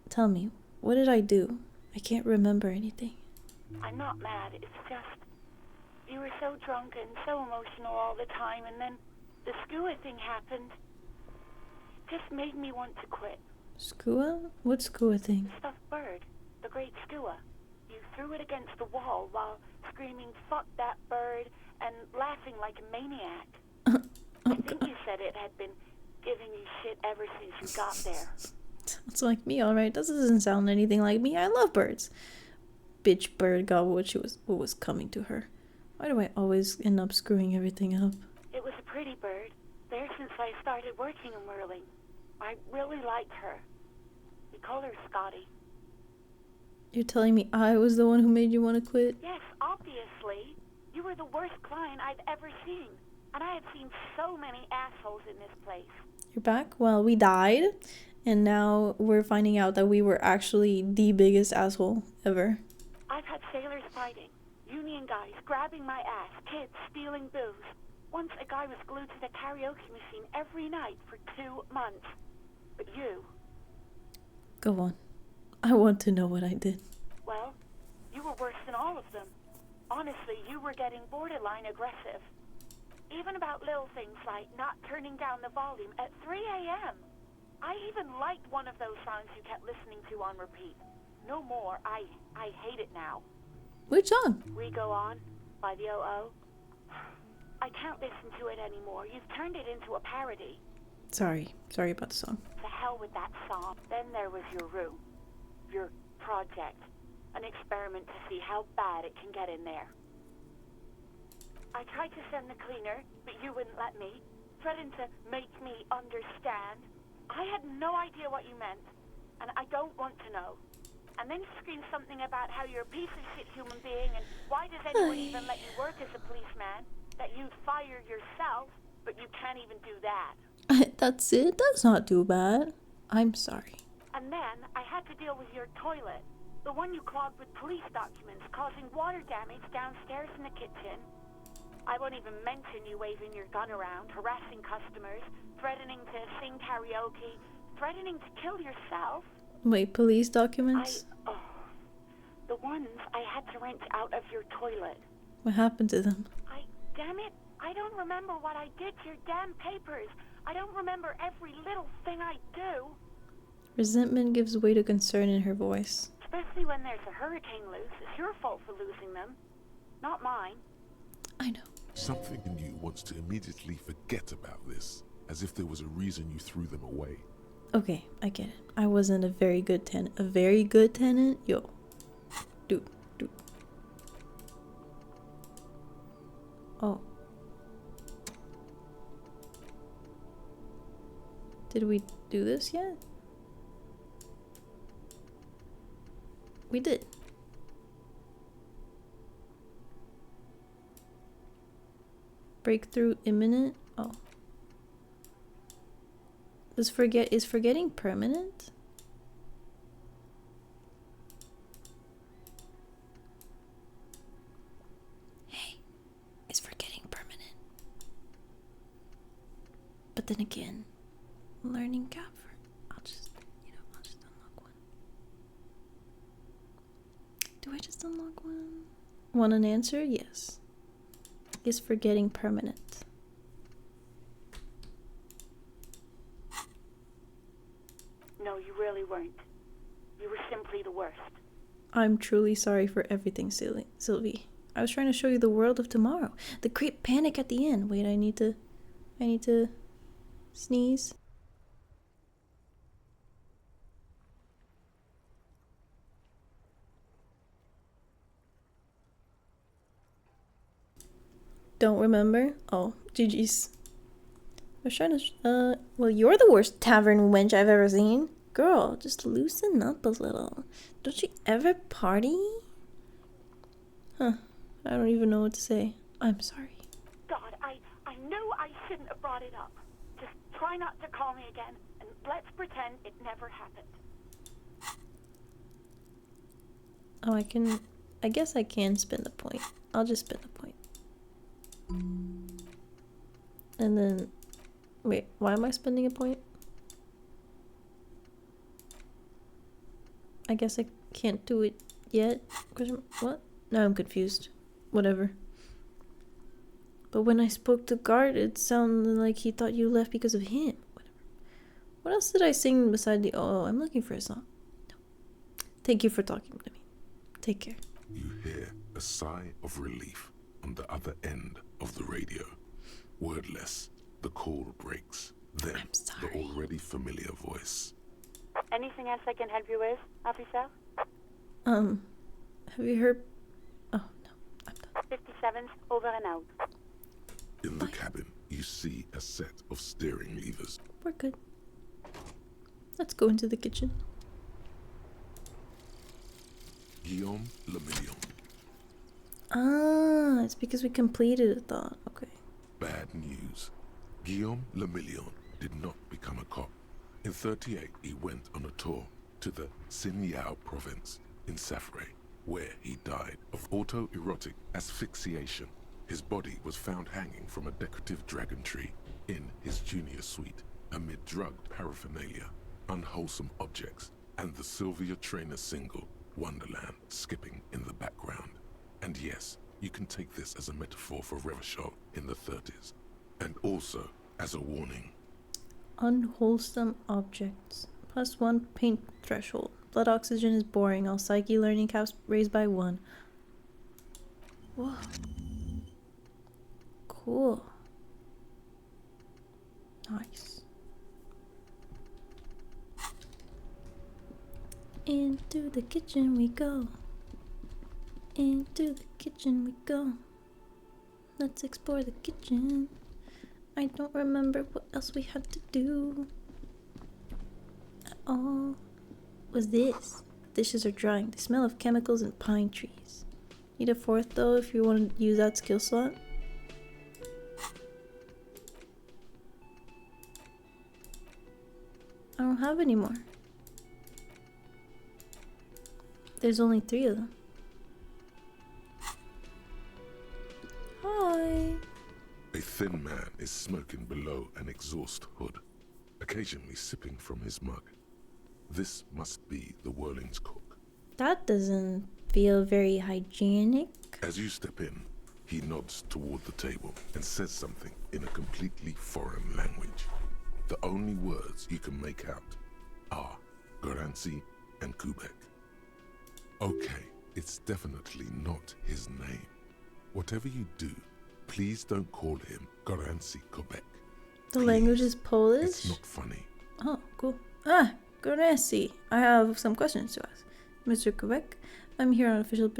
Tell me, what did I do? I can't remember anything. I'm not mad, it's just you were so drunk and so emotional all the time, and then the skua thing happened. It just made me want to quit. Skua? What skua thing? The stuffed bird, the great skua. You threw it against the wall while screaming, "Fuck that bird," and laughing like a maniac. I think you said it had been giving you shit ever since you got there. Sounds like me, alright. That doesn't sound anything like me. I love birds. Bitch bird got what was coming to her. Why do I always end up screwing everything up? It was a pretty bird, there since I started working in Whirling. I really liked her. We call her Scotty. You're telling me I was the one who made you want to quit? Yes, obviously. You were the worst client I've ever seen. And I have seen so many assholes in this place. You're back? Well, we died, and now we're finding out that we were actually the biggest asshole ever. I've had sailors fighting, union guys grabbing my ass, kids stealing booze. Once a guy was glued to the karaoke machine every night for 2 months. But you... Go on. I want to know what I did. Well, you were worse than all of them. Honestly, you were getting borderline aggressive. Even about little things like not turning down the volume at 3 a.m. I even liked one of those songs you kept listening to on repeat. No more. I hate it now. Which song? We Go On by the O.O. I can't listen to it anymore. You've turned it into a parody. Sorry about the song. To hell with that song. Then there was your room. Your project. An experiment to see how bad it can get in there. I tried to send the cleaner, but you wouldn't let me. Threatened to make me understand. I had no idea what you meant, and I don't want to know. And then you screamed something about how you're a piece of shit human being, and why does anyone even let you work as a policeman? That you'd fire yourself, but you can't even do that. That's it? That's not too bad. I'm sorry. And then I had to deal with your toilet. The one you clogged with police documents, causing water damage downstairs in the kitchen. I won't even mention you waving your gun around, harassing customers, threatening to sing karaoke, threatening to kill yourself. Wait, police documents? The ones I had to rent out of your toilet. What happened to them? Damn it, I don't remember what I did to your damn papers. I don't remember every little thing I do. Resentment gives way to concern in her voice. Especially when there's a hurricane loose. It's your fault for losing them, not mine. I know. Something in you wants to immediately forget about this, as if there was a reason you threw them away. Okay, I get it. I wasn't a very good tenant. A very good tenant? Yo. Dude. Oh. Did we do this yet? We did. Breakthrough imminent? Oh. Is forgetting permanent? Hey, is forgetting permanent? But then again, learning capture. I'll just unlock one. Do I just unlock one? Want an answer? Yes. Is forgetting permanent? No, you really weren't. You were simply the worst. I'm truly sorry for everything, Sylvie. I was trying to show you the world of tomorrow. The great panic at the end. Wait, I need to sneeze. Don't remember? Oh, GG's. I was trying to, well, you're the worst tavern wench I've ever seen. Girl, just loosen up a little. Don't you ever party? Huh. I don't even know what to say. I'm sorry. God, I knew I shouldn't have brought it up. Just try not to call me again, and let's pretend it never happened. Oh, I guess I can spin the point. I'll just spin the point. And then, wait, why am I spending a point? I guess I can't do it yet. What? No, I'm confused. Whatever. But when I spoke to Guard, it sounded like he thought you left because of him. Whatever. What else did I sing beside the... Oh, I'm looking for a song. No. Thank you for talking to me. Take care. You hear a sigh of relief on the other end of the radio. Wordless, the call breaks. Then the already familiar voice. Anything else I can help you with, officer? Have you heard... Oh, no, I'm done. 57's over and out. In the cabin, you see a set of steering levers. We're good. Let's go into the kitchen. Guillaume Le Million. Ah, it's because we completed a thought. Okay. Bad news. Guillaume Le Million did not become a cop. In 38, he went on a tour to the Sinyao province in Safre, where he died of autoerotic asphyxiation. His body was found hanging from a decorative dragon tree in his junior suite, amid drug paraphernalia, unwholesome objects, and the Sylvia Trainer single, Wonderland, skipping in the background. And yes, you can take this as a metaphor for Revachol in the 30s, and also as a warning. Unwholesome objects. +1 paint threshold. Blood oxygen is boring. All psyche learning caps raised by 1. Whoa. Cool. Nice. Into the kitchen we go. Into the kitchen we go. Let's explore the kitchen. I don't remember what else we had to do. Oh, was this? Dishes are drying. They smell of chemicals and pine trees. Need a fourth though if you want to use that skill slot. I don't have any more. There's only 3 of them. Hi. A thin man is smoking below an exhaust hood, occasionally sipping from his mug. This must be the Whirling's cook. That doesn't feel very hygienic. As you step in, he nods toward the table and says something in a completely foreign language. The only words you can make out are Garancy and Kubek. Okay, it's definitely not his name. Whatever you do, please don't call him Garancy Kubek. The language is Polish? It's not funny. Oh, cool. Ah, Garancy. I have some questions to ask. Mr. Quebec, I'm here on official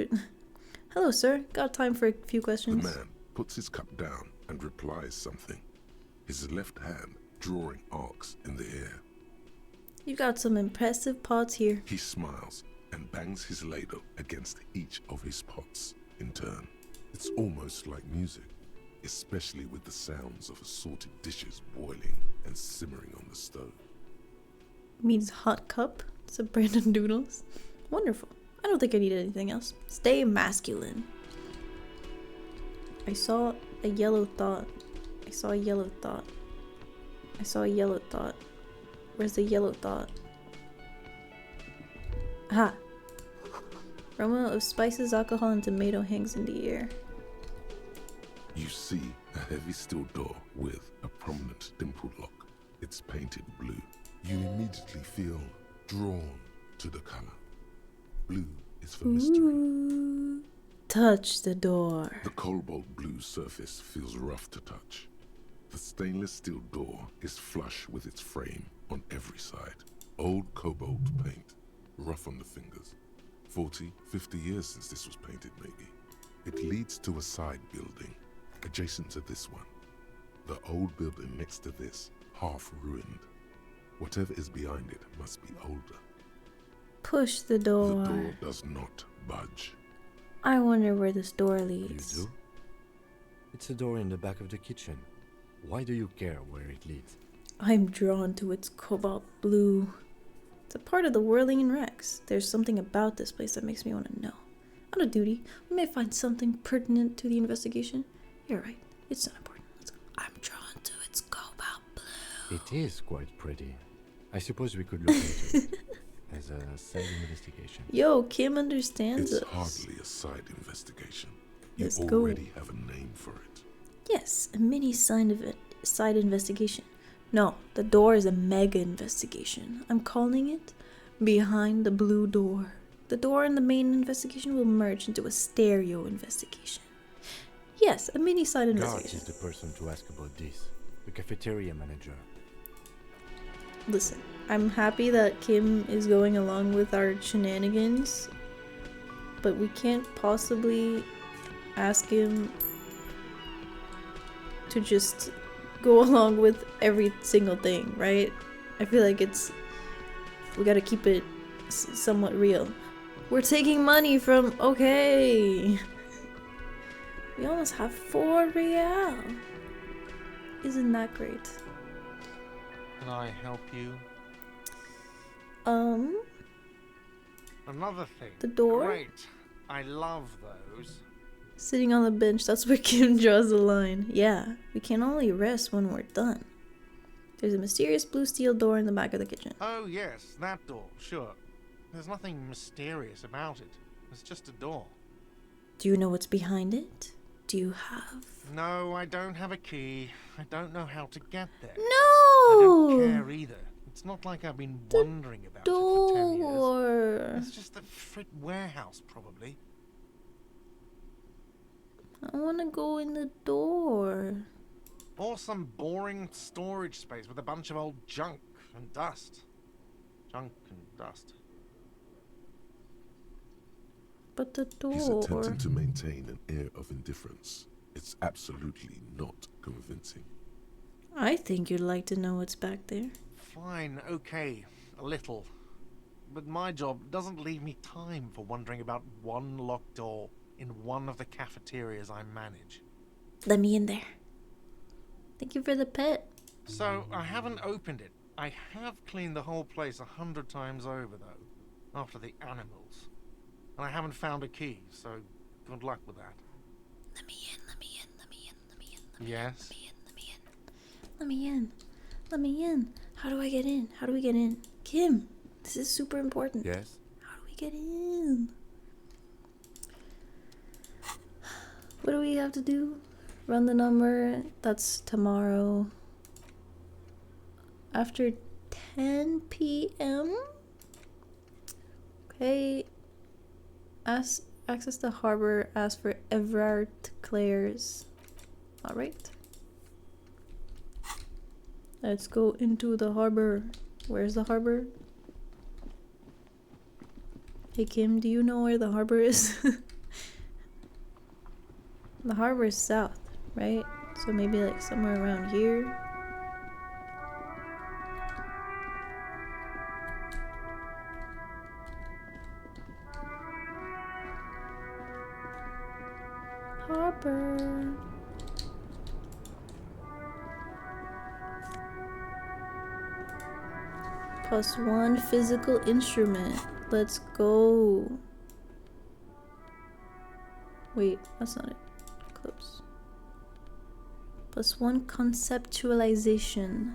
Hello, sir. Got time for a few questions? The man puts his cup down and replies something, his left hand drawing arcs in the air. You got some impressive pots here. He smiles and bangs his ladle against each of his pots in turn. It's almost like music, especially with the sounds of assorted dishes boiling and simmering on the stove. Means hot cup. It's a brand of noodles. Wonderful. I don't think I need anything else. Stay masculine. I saw a yellow thought. I saw a yellow thought. I saw a yellow thought. Where's the yellow thought? Aha! Aroma of spices, alcohol, and tomato hangs in the air. You see a heavy steel door with a prominent dimple lock. It's painted blue. You immediately feel drawn to the color. Blue is for mystery. Ooh. Touch the door. The cobalt blue surface feels rough to touch. The stainless steel door is flush with its frame on every side. Old cobalt paint, rough on the fingers. 40, 50 years since this was painted, maybe. It leads to a side building, adjacent to this one. The old building next to this, half ruined. Whatever is behind it must be older. Push the door. The door does not budge. I wonder where this door leads. You do? It's a door in the back of the kitchen. Why do you care where it leads? I'm drawn to its cobalt blue. It's a part of the Whirling and Rex. There's something about this place that makes me want to know. On a duty, we may find something pertinent to the investigation. You're right. It's not important. Let's go. I'm drawn to its cobalt blue. It is quite pretty. I suppose we could look into it as a side investigation. Yo, Kim understands It's us. hardly a side investigation. You Let's go. already have a name for it. Yes, a mini side investigation. No, the door is a mega investigation. I'm calling it Behind the Blue Door. The door and the main investigation will merge into a stereo investigation. Yes, a mini side Guard investigation. is the person to ask about this. The cafeteria manager. Listen, I'm happy that Kim is going along with our shenanigans, but we can't possibly ask him to just go along with every single thing, right? I feel like we gotta keep it somewhat real. We're taking money from, okay. We almost have 4 real. Isn't that great? Can I help you? Another thing. The door? Great. I love those. Sitting on the bench, that's where Kim draws the line. Yeah, we can only rest when we're done. There's a mysterious blue steel door in the back of the kitchen. Oh, yes, that door, sure. There's nothing mysterious about it. It's just a door. Do you know what's behind it? Do you have... No, I don't have a key. I don't know how to get there. No! I don't care either. It's not like I've been wondering about it for 10 door. years. It's just the frit warehouse, probably. I want to go in the door. Or some boring storage space with a bunch of old junk and dust. Junk and dust. But the door... He's attempting to maintain an air of indifference. It's absolutely not convincing. I think you'd like to know what's back there. Fine, okay, a little. But my job doesn't leave me time for wondering about one locked door in one of the cafeterias I manage. Let me in there. Thank you for the pet. So, I haven't opened it. I have cleaned the whole place 100 times over, though, after the animals. and I haven't found a key, so good luck with that. Let me in. Yes? Let me in. Let me in. How do I get in? How do we get in? Kim, this is super important. Yes? How do we get in? What do we have to do? Run the number. That's tomorrow. After 10 p.m.? Okay. Access the harbor. Ask for Everard Claire's. Alright. Let's go into the harbor. Where's the harbor? Hey Kim, do you know where the harbor is? The harbor is south, right? So maybe like somewhere around here. Harbor. +1 physical instrument. Let's go. Wait, that's not it. Close. +1 conceptualization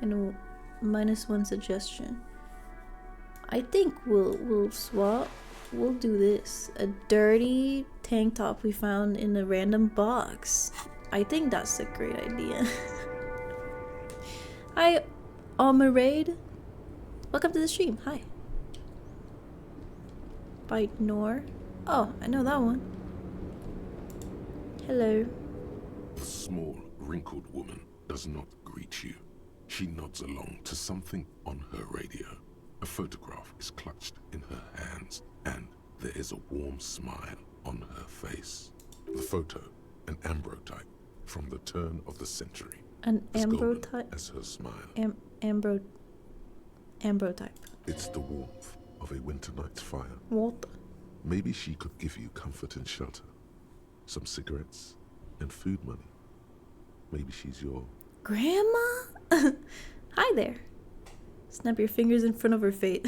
and -1 suggestion. I think we'll swap. We'll do this. A dirty tank top we found in a random box. I think that's a great idea. Hi, Almarade. Welcome to the stream. Hi. By Nor. Oh, I know that one. Hello. The small, wrinkled woman does not greet you. She nods along to something on her radio. A photograph is clutched in her hands, and there is a warm smile on her face. The photo, an ambrotype from the turn of the century. An as golden ambrotype? as her smile. Ambrotype. It's the warmth of a winter night's fire. What? Maybe she could give you comfort and shelter. Some cigarettes and food money. Maybe she's your... Grandma? Hi there. Snap your fingers in front of her fate.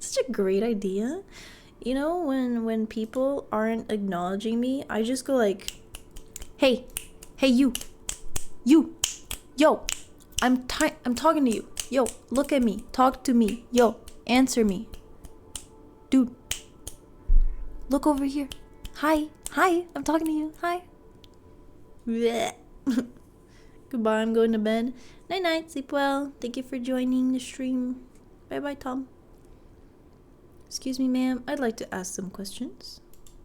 Such a great idea. You know, when people aren't acknowledging me, I just go like, hey, you, yo, I'm talking to you. Yo, look at me, talk to me. Yo, answer me. Dude, look over here. Hi, I'm talking to you. Hi. Blech. Goodbye, I'm going to bed. Night night, sleep well. Thank you for joining the stream. Bye bye, Tom. Excuse me, ma'am. I'd like to ask some questions.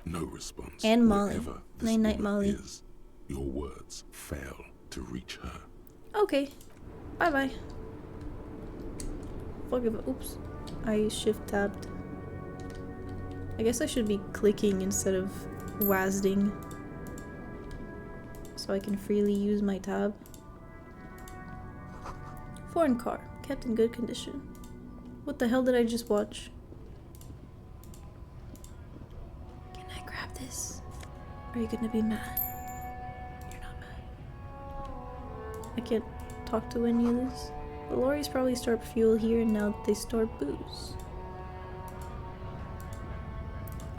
No response. And Molly. Wherever this Night night, woman Molly. is, your words fail to reach her. Okay. Bye bye. Oops. I shift tabbed. I guess I should be clicking instead of WASDing, so I can freely use my tab. Foreign car, kept in good condition. What the hell did I just watch? Can I grab this? Are you gonna be mad? You're not mad. I can't talk to any of this. The lorries probably stored fuel here and now they store booze.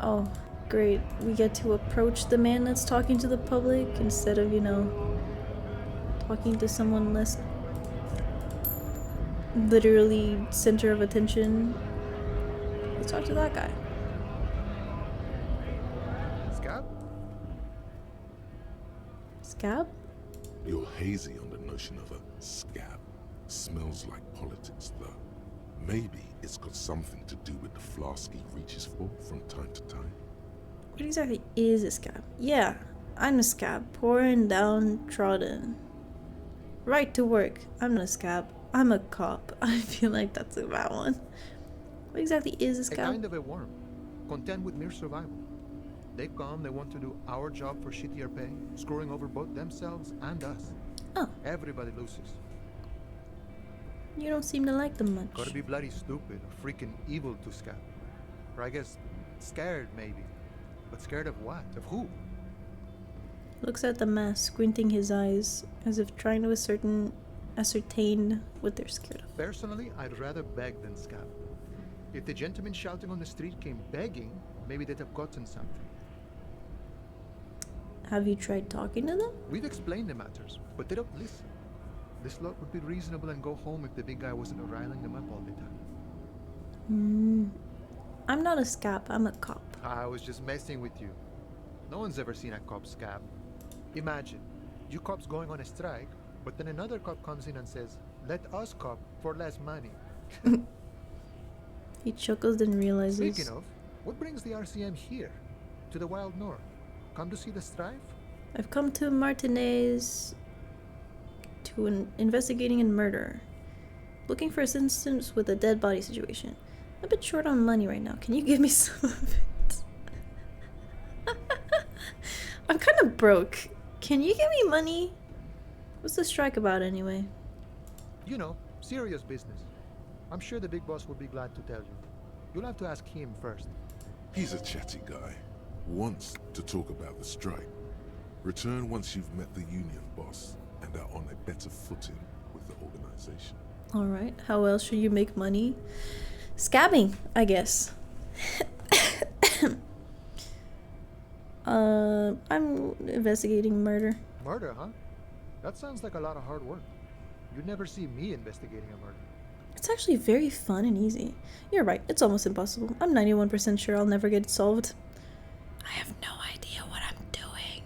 Oh, great. We get to approach the man that's talking to the public instead of, you know, talking to someone less literally center of attention. Let's talk to that guy. Scab? Scab? You're hazy on the notion of a scab. Smells like politics, though. Maybe it's got something to do with the flask he reaches for from time to time. What exactly is a scab? Yeah, I'm a scab. Poor and downtrodden. Right to work. I'm not a scab. I'm a cop. I feel like that's a bad one. What exactly is a A scab? kind of a worm, content with mere survival. They come, they want to do our job for shittier pay, screwing over both themselves and us. Oh. Everybody loses. You don't seem to like them much. Gotta be bloody stupid or freaking evil to scab. Or I guess scared maybe. But scared of what? Of who? Looks at the mask, squinting his eyes, as if trying to ascertain what they're scared of. Personally, I'd rather beg than scab. If the gentleman shouting on the street came begging, maybe they'd have gotten something. Have you tried talking to them? We've explained the matters, but they don't listen. This lot would be reasonable and go home if the big guy wasn't riling them up all the time. I'm not a scab, I'm a cop. I was just messing with you. No one's ever seen a cop scab. Imagine, you cops going on a strike, but then another cop comes in and says, "Let us cop for less money." He chuckles and realizes. Speaking of, what brings the RCM here? To the Wild North? Come to see the strife? I've come to Martinez to investigating a murder. Looking for assistance with a dead body situation. I'm a bit short on money right now. Can you give me some of it? I'm kind of broke. Can you give me money? What's the strike about anyway? You know, serious business. I'm sure the big boss will be glad to tell you. You'll have to ask him first. He's a chatty guy. Wants to talk about the strike. Return once you've met the union boss and are on a better footing with the organization. Alright, how else should you make money? Scabbing, I guess. I'm investigating murder. Murder, huh? That sounds like a lot of hard work. You'd never see me investigating a murder. It's actually very fun and easy. You're right, it's almost impossible. I'm 91% sure I'll never get it solved. I have no idea what I'm doing.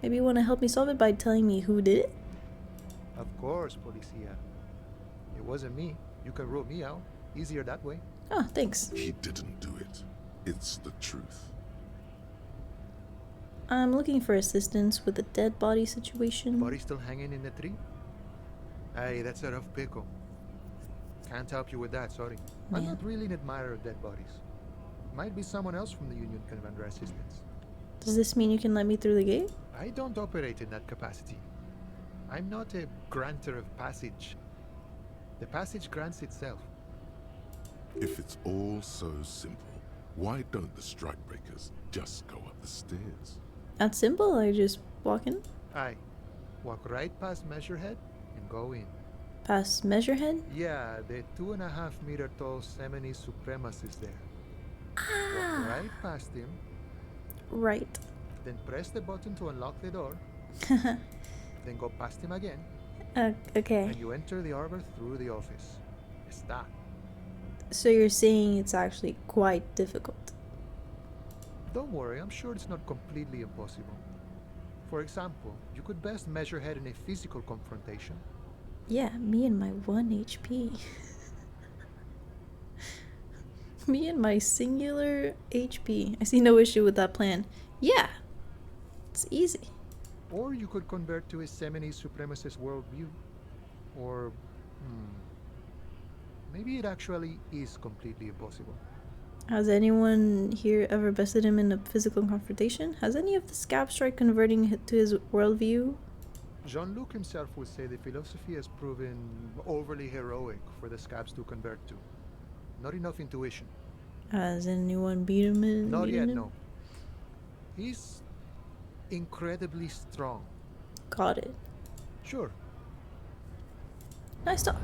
Maybe you want to help me solve it by telling me who did it? Of course, Policia. It wasn't me. You can rule me out. Easier that way. Oh, thanks. He didn't do it. It's the truth. I'm looking for assistance with the dead body situation. Body still hanging in the tree? Hey, that's a rough pickle. Can't help you with that, sorry. Yeah. I'm not really an admirer of dead bodies. Might be someone else from the union can render assistance. Does this mean you can let me through the gate? I don't operate in that capacity. I'm not a granter of passage. The passage grants itself. If it's all so simple, why don't the strikebreakers just go up the stairs? That's simple, I just walk in. Aye. Walk right past Measurehead and go in. Past Measurehead? Yeah, the 2.5 meter tall Semini Supremacist there. Ah! Walk right past him. Right. Then press the button to unlock the door. Then go past him again. Okay. And you enter the arbor through the office. Está. So you're saying it's actually quite difficult. Don't worry, I'm sure it's not completely impossible. For example, you could best measure head in a physical confrontation. Yeah, me and my 1 HP. Me and my singular HP. I see no issue with that plan. Yeah, it's easy. Or you could convert to a Semini supremacist worldview. Or, maybe it actually is completely impossible. Has anyone here ever bested him in a physical confrontation? Has any of the scabs tried converting to his worldview? Jean-Luc himself would say the philosophy has proven overly heroic for the scabs to convert to. Not enough intuition. Has anyone beat him in? Not yet, no. He's incredibly strong. Got it. Sure. Nice talk.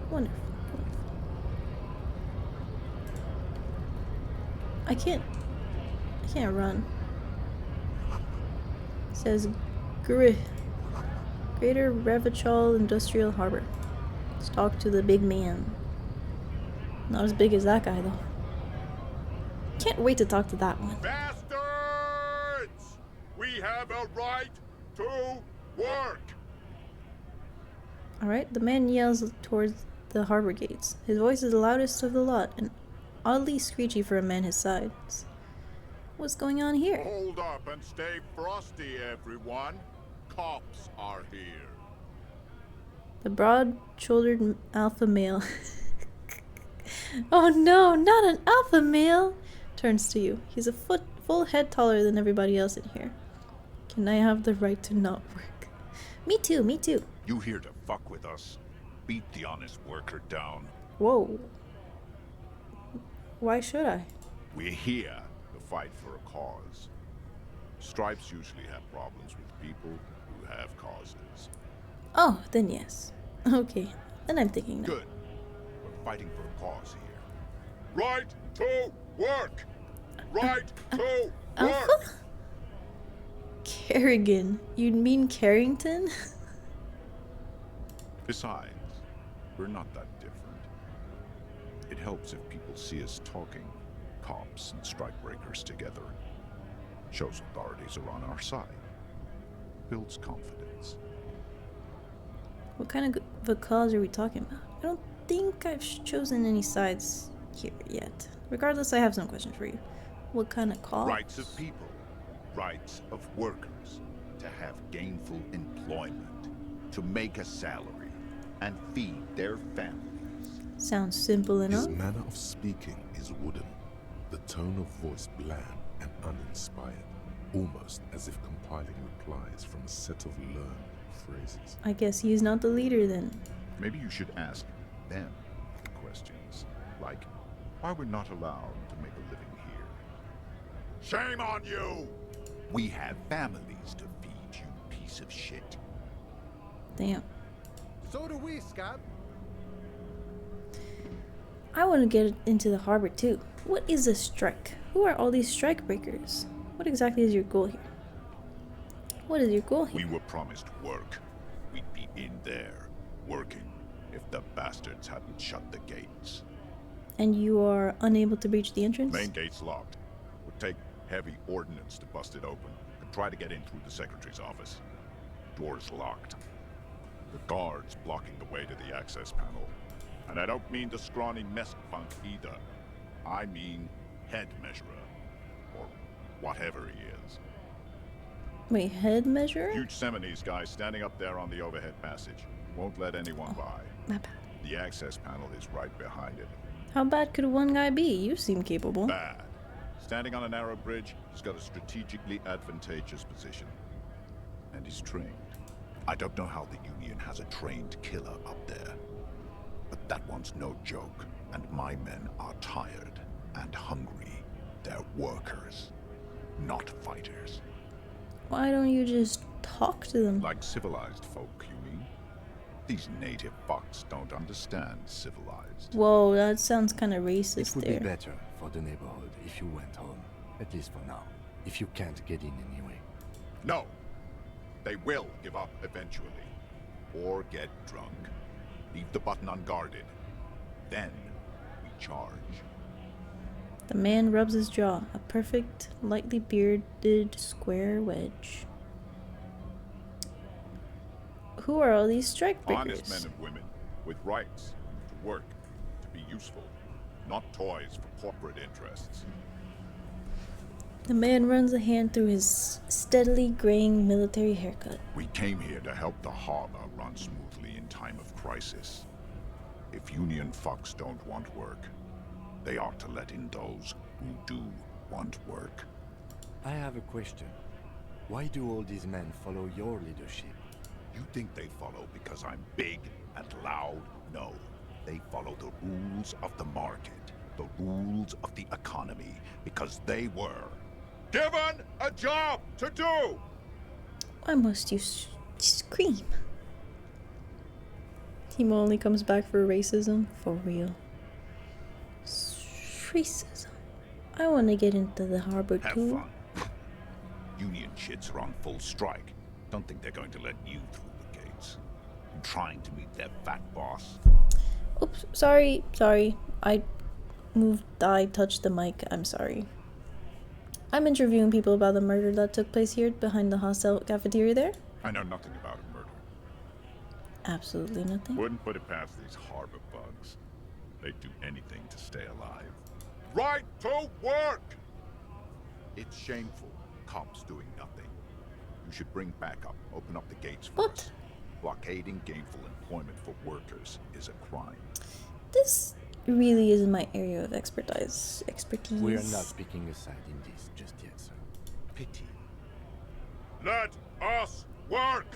Wonderful. I can't run. It says Greater Revachol Industrial Harbor. Let's talk to the big man. Not as big as that guy though. Can't wait to talk to that one. Bastards! We have a right to work! Alright, the man yells towards the harbor gates. His voice is the loudest of the lot and oddly screechy for a man his size. What's going on here? Hold up and stay frosty, everyone. Cops are here. The broad-shouldered alpha male. Oh no, not an alpha male! Turns to you. He's a full head taller than everybody else in here. Can I have the right to not work? Me too, me too. You here to fuck with us? Beat the honest worker down. Whoa. Why should I? We're here to fight for a cause. Stripes usually have problems with people who have causes. Oh, then yes. Okay, then I'm thinking now. Good. We're fighting for a cause here. Right to work! Right to work! Alpha? Kerrigan. You'd mean Carrington? Besides, we're not that different. It helps if people see us talking, cops and strikebreakers together. Shows authorities are on our side. Builds confidence. What kind of a cause are we talking about? I don't think I've chosen any sides here yet. Regardless, I have some questions for you. What kind of cause? Rights of people. Rights of workers. To have gainful employment. To make a salary. And feed their families. Sounds simple enough. His manner of speaking is wooden, the tone of voice bland and uninspired, almost as if compiling replies from a set of learned phrases. I guess he's not the leader then. Maybe you should ask them the questions, like why we're not allowed to make a living here. Shame on you! We have families to feed, you piece of shit. Damn. So do we, Scott. I want to get into the harbor too. What is a strike? Who are all these strike breakers? What exactly is your goal here? What is your goal here? We were promised work. We'd be in there, working, if the bastards hadn't shut the gates. And you are unable to breach the entrance? Main gate's locked. Would take heavy ordnance to bust it open. Could try to get in through the secretary's office. Door's locked. The guards blocking the way to the access panel. And I don't mean the scrawny mess punk either. I mean head measurer. Or whatever he is. Wait, head measurer? Huge Seminese guy standing up there on the overhead passage. Won't let anyone by. My bad. The access panel is right behind it. How bad could one guy be? You seem capable. Bad. Standing on a narrow bridge, he's got a strategically advantageous position. And he's trained. I don't know how the Union has a trained killer up there. But that one's no joke. And my men are tired and hungry. They're workers, not fighters. Why don't you just talk to them? Like civilized folk, you mean? These native fucks don't understand civilized. Whoa, that sounds kind of racist It would there. be better for the neighborhood if you went home. At least for now. If you can't get in anyway. No. They will give up eventually. Or get drunk. Leave the button unguarded. Then we charge. The man rubs his jaw, a perfect, lightly bearded square wedge. Who are all these strike breakers? Honest men and women, with rights, to work, to be useful, not toys for corporate interests. The man runs a hand through his steadily graying military haircut. We came here to help the harbor run smoothly in time of crisis. If Union fucks don't want work, they ought to let in those who do want work. I have a question. Why do all these men follow your leadership? You think they follow because I'm big and loud? No. They follow the rules of the market, the rules of the economy, because they were given a job to do! Why must you scream? Timo only comes back for racism? For real. Racism. I want to get into the harbor Have too. fun. Union shits are on full strike. Don't think they're going to let you through the gates. I'm trying to meet their fat boss. Oops, sorry. I touched the mic. I'm sorry. I'm interviewing people about the murder that took place here behind the hostel cafeteria there. I know nothing about a murder. Absolutely nothing. Wouldn't put it past these harbor bugs. They'd do anything to stay alive. Right to work! It's shameful. Cops doing nothing. You should bring backup. Open up the gates for us. Blockading gainful employment for workers is a crime. This really isn't my area of expertise. We are not picking a side in this just yet, sir. Pity. Let us work!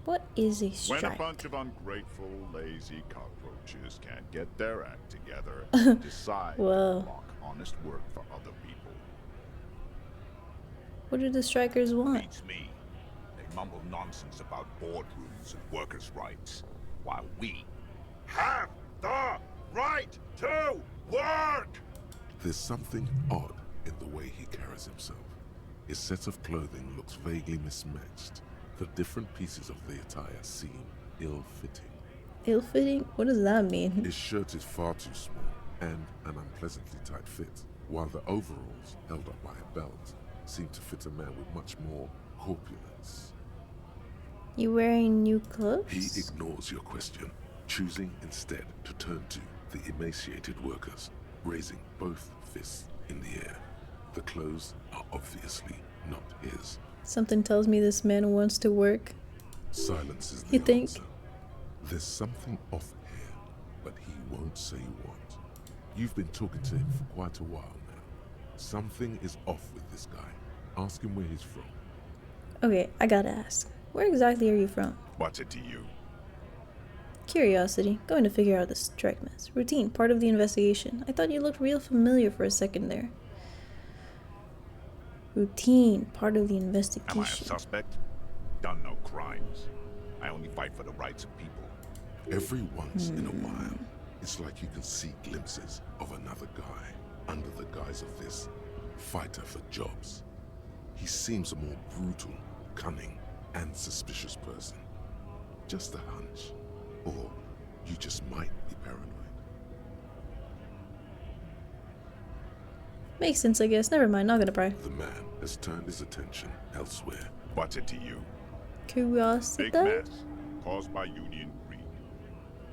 What is a strike? When a bunch of ungrateful, lazy cockroaches can't get their act together and decide to block honest work for other people. What do the strikers want? Beats me. They mumble nonsense about boardrooms and workers' rights, while we have the right to work! There's something odd in the way he carries himself. His set of clothing looks vaguely mismatched. The different pieces of the attire seem ill-fitting. Ill-fitting? What does that mean? His shirt is far too small and an unpleasantly tight fit, while the overalls, held up by a belt, seem to fit a man with much more corpulence. You wearing new clothes? He ignores your question, choosing instead to turn to the emaciated workers, raising both fists in the air. The clothes are obviously not his. Something tells me this man wants to work. Silence is the You think? answer. There's something off here, but he won't say what. You've been talking to him for quite a while now. Something is off with this guy. Ask him where he's from. Okay, I gotta ask. Where exactly are you from? What's it to you? Curiosity. Going to figure out the strike mess. Routine. Part of the investigation. I thought you looked real familiar for a second there. Routine. Part of the investigation. Am I a suspect? Done no crimes. I only fight for the rights of people. Every once in a while, it's like you can see glimpses of another guy under the guise of this fighter for jobs. He seems a more brutal, cunning, and suspicious person. Just a hunch. Or you just might be paranoid. Makes sense, I guess. Never mind, not gonna pry. The man has turned his attention elsewhere. What's it to you? Curiosity? Big mess caused by union greed.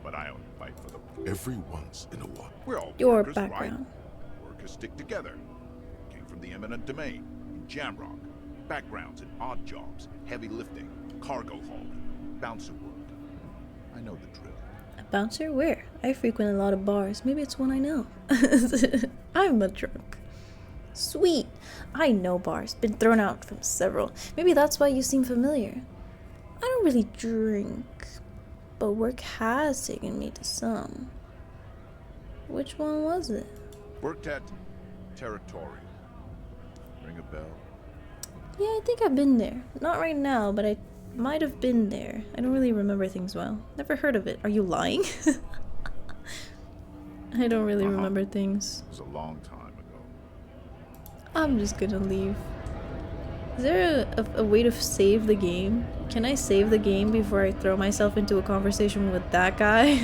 But I only fight for the... Every once in a while. We're all Your workers, background. Right? Workers stick together. Came from the eminent domain in Jamrock. Backgrounds in odd jobs, heavy lifting, cargo hauling, bouncer work. I know the drill. A bouncer? Where? I frequent a lot of bars. Maybe it's one I know. I'm a drunk. Sweet. I know bars. Been thrown out from several. Maybe that's why you seem familiar. I don't really drink, but work has taken me to some. Which one was it? Worked at Territorial. Ring a bell? Yeah, I think I've been there. Not right now, but I might have been there. I don't really remember things well. Never heard of it. Are you lying? I don't really remember things. It was a long time ago. I'm just gonna leave. Is there a way to save the game? Can I save the game before I throw myself into a conversation with that guy?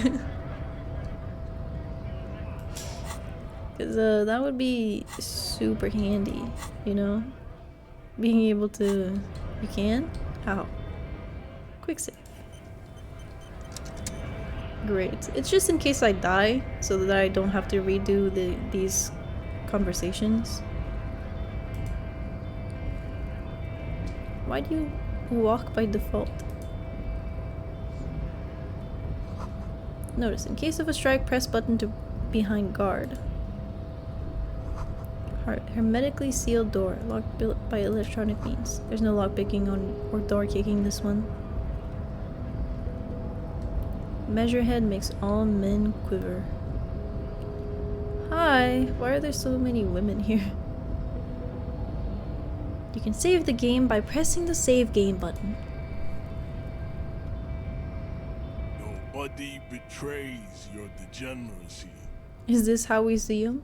Because that would be super handy, you know? Being able to... You can? How? Quick save. Great. It's just in case I die, so that I don't have to redo these conversations. Why do you walk by default? Notice, in case of a strike, press button to behind guard. Hermetically sealed door, locked by electronic means. There's no lockpicking or door kicking this one. Measurehead makes all men quiver. Hi, why are there so many women here? You can save the game by pressing the save game button. Nobody betrays your degeneracy. Is this how we see him?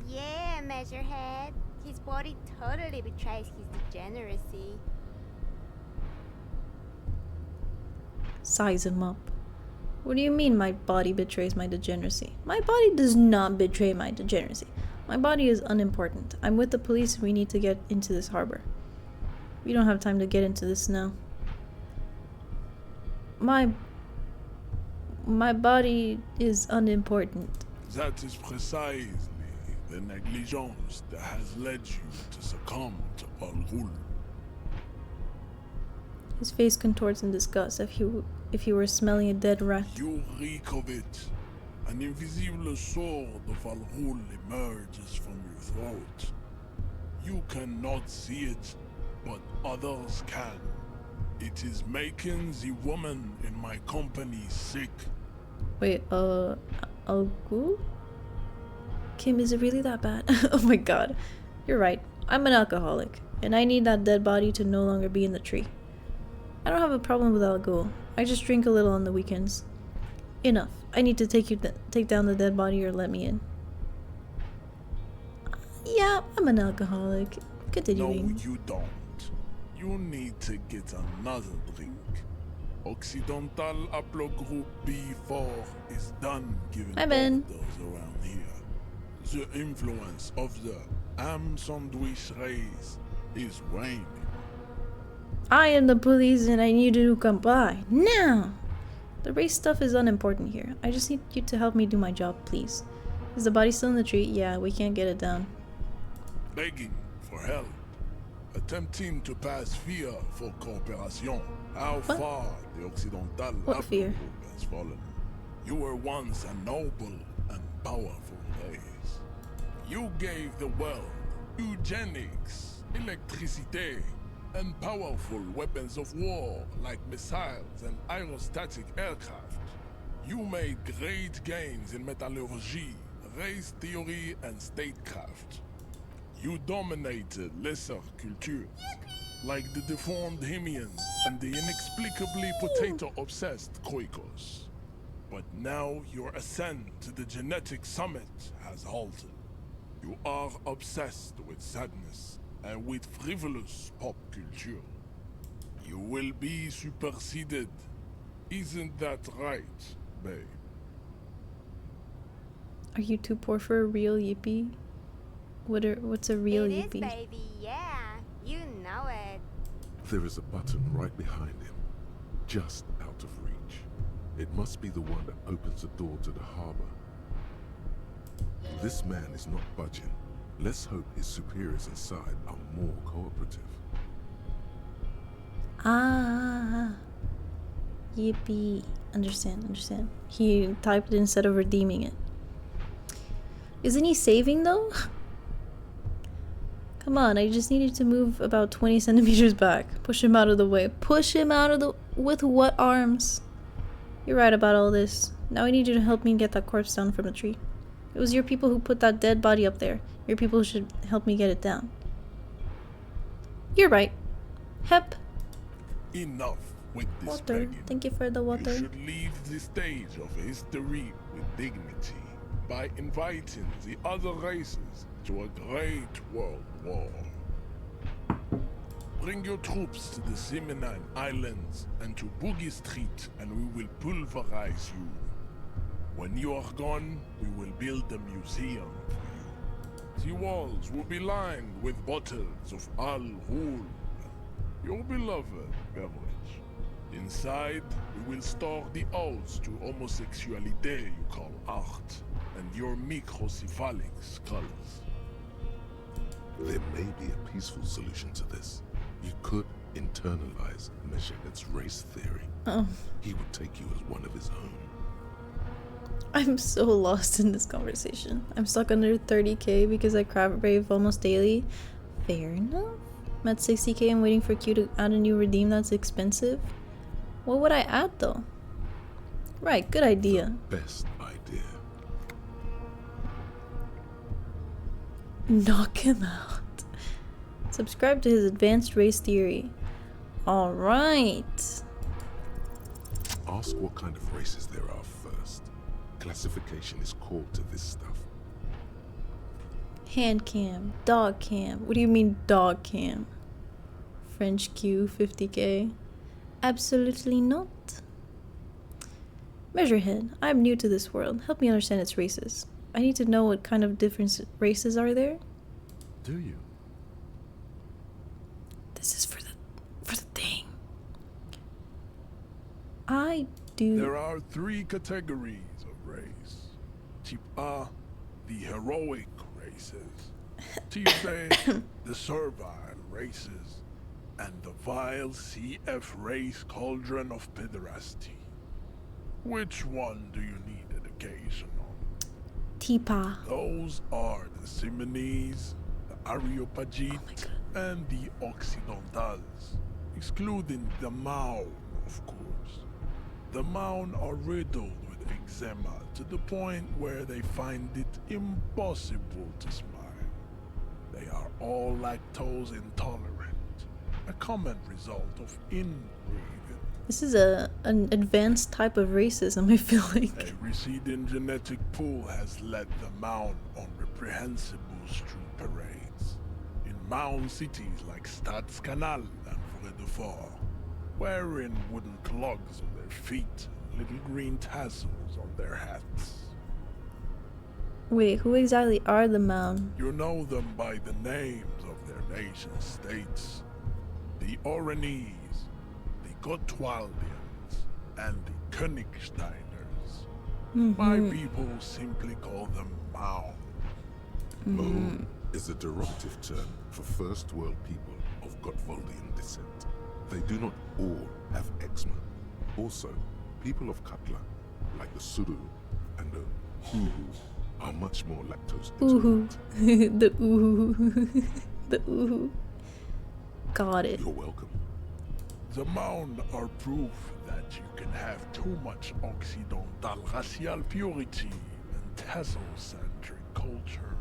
Yeah, Measurehead. His body totally betrays his degeneracy. Size him up. What do you mean my body betrays my degeneracy? My body does not betray my degeneracy. My body is unimportant. I'm with the police. We need to get into this harbor. We don't have time to get into this now. My body is unimportant. That is precisely the negligence that has led you to succumb to Al Ghul. His face contorts in disgust if he were smelling a dead rat. You reek of it. An invisible sword of Al Ghul emerges from your throat. You cannot see it, but others can. It is making the woman in my company sick. Wait, Al Ghul? Kim, is it really that bad? Oh my god. You're right. I'm an alcoholic, and I need that dead body to no longer be in the tree. I don't have a problem with alcohol. I just drink a little on the weekends. Enough. I need to take down the dead body or let me in. Yeah, I'm an alcoholic. Continuing. No, you don't. You need to get another drink. Occidental Haplogroup B4 is done giving Hi, Ben. orders around here. The influence of the ham sandwich race is waning. I am the police and I need you to comply. Now! The race stuff is unimportant here. I just need you to help me do my job, please. Is the body still in the tree? Yeah, we can't get it down. Begging for help. Attempting to pass fear for cooperation. How far the Occidental fear? Haplogroup has fallen. You were once a noble and powerful race. You gave the world eugenics, electricity, and powerful weapons of war like missiles and aerostatic aircraft. You made great gains in metallurgy, race theory, and statecraft. You dominated lesser cultures, like the deformed Hemians and the inexplicably potato-obsessed Khoikos. But now your ascent to the genetic summit has halted. You are obsessed with sadness and with frivolous pop culture. You will be superseded. Isn't that right, babe? Are you too poor for a real yippee? What's a real It yippee? is, baby, yeah. You know it. There is a button right behind him, just out of reach. It must be the one that opens the door to the harbor. This man is not budging. Let's hope his superiors inside are more cooperative. Ah. Yippee. Understand. He typed it instead of redeeming it. Isn't he saving though? Come on, I just needed to move about 20 centimeters back. Push him out of the way. Push him out of the... With what arms? You're right about all this. Now I need you to help me get that corpse down from the tree. It was your people who put that dead body up there. Your people should help me get it down. You're right. Hep. Enough with this Water. begging. Thank you for the water. You should leave the stage of history with dignity by inviting the other races to a great world war. Bring your troops to the Simonine Islands and to Boogie Street, and we will pulverize you. When you are gone, we will build a museum for you. The walls will be lined with bottles of Al Ghul, your beloved beverage. Inside, we will store the odes to homosexuality you call art, and your microcephalic skulls. There may be a peaceful solution to this. You could internalize Meshached's race theory. Oh. He would take you as one of his own. I'm so lost in this conversation. I'm stuck under 30k because I crab brave almost daily. Fair enough. I'm at 60k and waiting for Q to add a new redeem that's expensive. What would I add though? Right, good idea. Best idea. Knock him out. Subscribe to his advanced race theory. Alright. Ask what kind of races there are first. Classification is core to this stuff. Hand cam, dog cam. What do you mean dog cam? French Q 50k? Absolutely not. Measurehead, I'm new to this world. Help me understand its races. I need to know what kind of different races are there. Do you? This is for the thing. I do. There are 3 categories of race. Type A, the heroic races. Type B, the servile races. And the vile CF race cauldron of pederasty. Which one do you need education on? Tipa. Those are the Simonese, the Areopagite, and the Occidentals, excluding the Maun, of course. The Maun are riddled with eczema to the point where they find it impossible to smile. They are all lactose intolerant, a common result of inbreeding. This is an advanced type of racism, I feel like. A receding genetic pool has led the Mound on reprehensible street parades. In Mound cities like Stadskanal and Vredefort, wearing wooden clogs on their feet and little green tassels on their hats. Wait, who exactly are the Mound? You know them by the names of their nation states. The Oranese, the Gotwaldians, and the Königsteiners. My people simply call them Mound. Moon is a derogative term for first world people of Gotwaldian descent. They do not all have eczema. Also, people of Katla, like the Suru and the Uhu, are much more lactose intolerant. The ooh. The ooh. Got it. You're welcome. The Mound are proof that you can have too much Occidental racial purity and tassel-centric culture.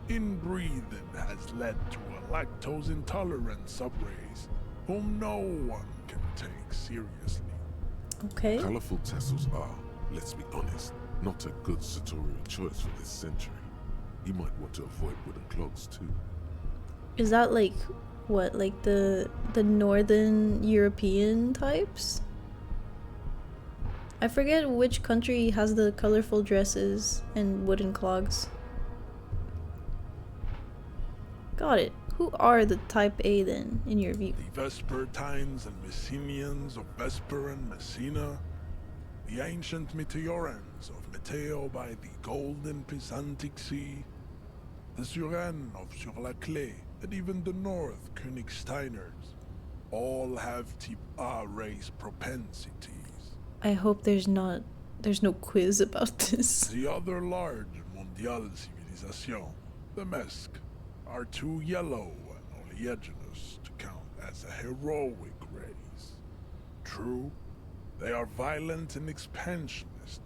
Inbreeding has led to a lactose-intolerant subrace whom no one can take seriously. Okay. Colorful tassels are, let's be honest, not a good sartorial choice for this century. You might want to avoid wooden clogs too. Is that like what, like the northern European types? I forget which country has the colorful dresses and wooden clogs. Got it. Who are the type A then, in your view? The Vespertines and Messenians of Vesper and Messina, the ancient Meteorans of Meteo by the golden Pisantic Sea, the Suren of Sur-la-Clé, and even the North Königsteiners, all have type A race propensities. I hope there's no quiz about this. The other large mondial civilization, the Mesk, are too yellow and oleaginous to count as a heroic race. True, they are violent and expansionist,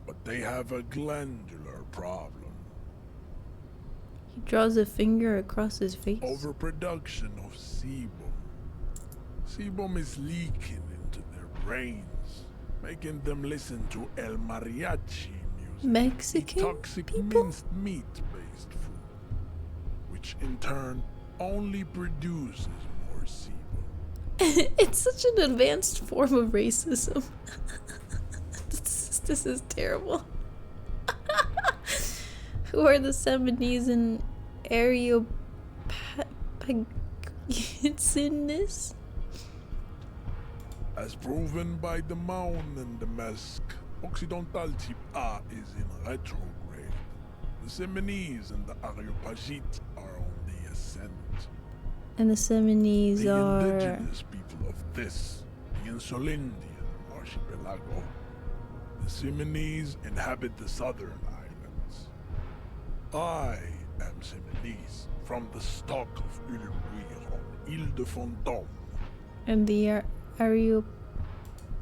but they have a glandular problem. He draws a finger across his face. Overproduction of sebum. Sebum is leaking into their brains, making them listen to El Mariachi music. Mexican toxic people? minced meat-based food, which in turn only produces more sebum. It's such an advanced form of racism. This is terrible. Who are the Seminoles and Areopaginus? As proven by the Mound and the Mesk, Occidental type A is in retrograde. The Seminoles and the Areopagite are on the ascent. And the Seminoles The are... indigenous people of this, the Insulindian archipelago. The Seminoles inhabit the southern islands. I am Seminese, from the stock of Ulmuir on Ile de Fantôme. And the Areop...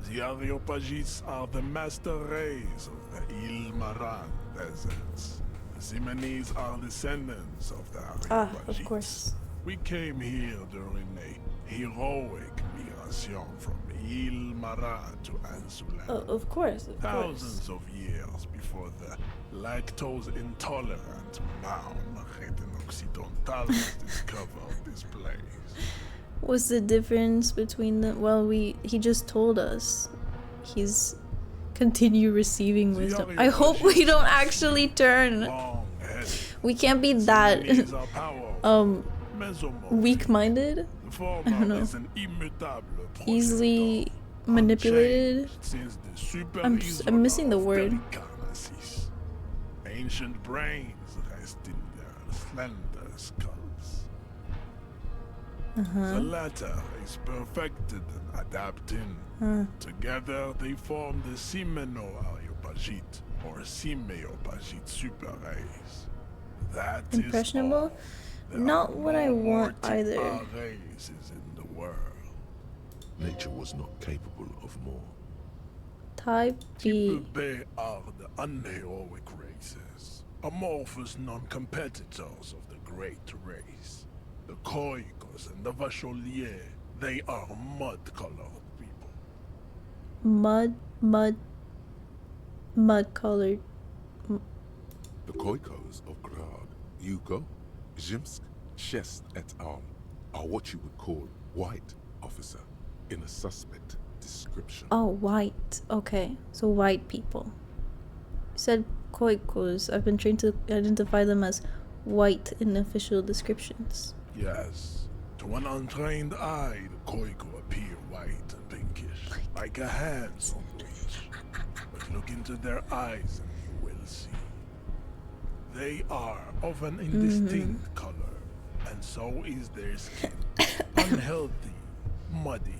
The Areopagites are the master race of the Ile Maran deserts. The Seminoles are descendants of the Areopagites. Ah, of course. We came here during a heroic migration from Ile Maran to Ansulan. Oh, of course, Thousands of years before the lactose-intolerant Mound Occidental discovered this place. What's the difference between the... Well, he just told us. He's... Continue receiving wisdom. I hope we don't actually turn. We can't be that... weak-minded? I don't know. Easily manipulated? I'm missing the word. Ancient brains rest in their slender skulls. The latter is perfected and adapting. Together they form the Semino-Areopagite or Simeopagite super race. That Impressionable? Not what I want either. Races in the world. Nature was not capable of more. Type B. They are the unheroic races, amorphous non-competitors of the great race. The Koikos and the Vacholier, they are mud-colored people. Mud-colored. The Koikos of Grad, Yugo, Zimsk, Shest et al. Are what you would call white, officer, in a suspect description. Oh, white. Okay, so white people. You said Koikos. I've been trained to identify them as white in official descriptions. Yes. To an untrained eye, the Koiko appear white and pinkish, like a hand sandwich. But look into their eyes and you will see. They are of an indistinct color, and so is their skin. Unhealthy, muddy,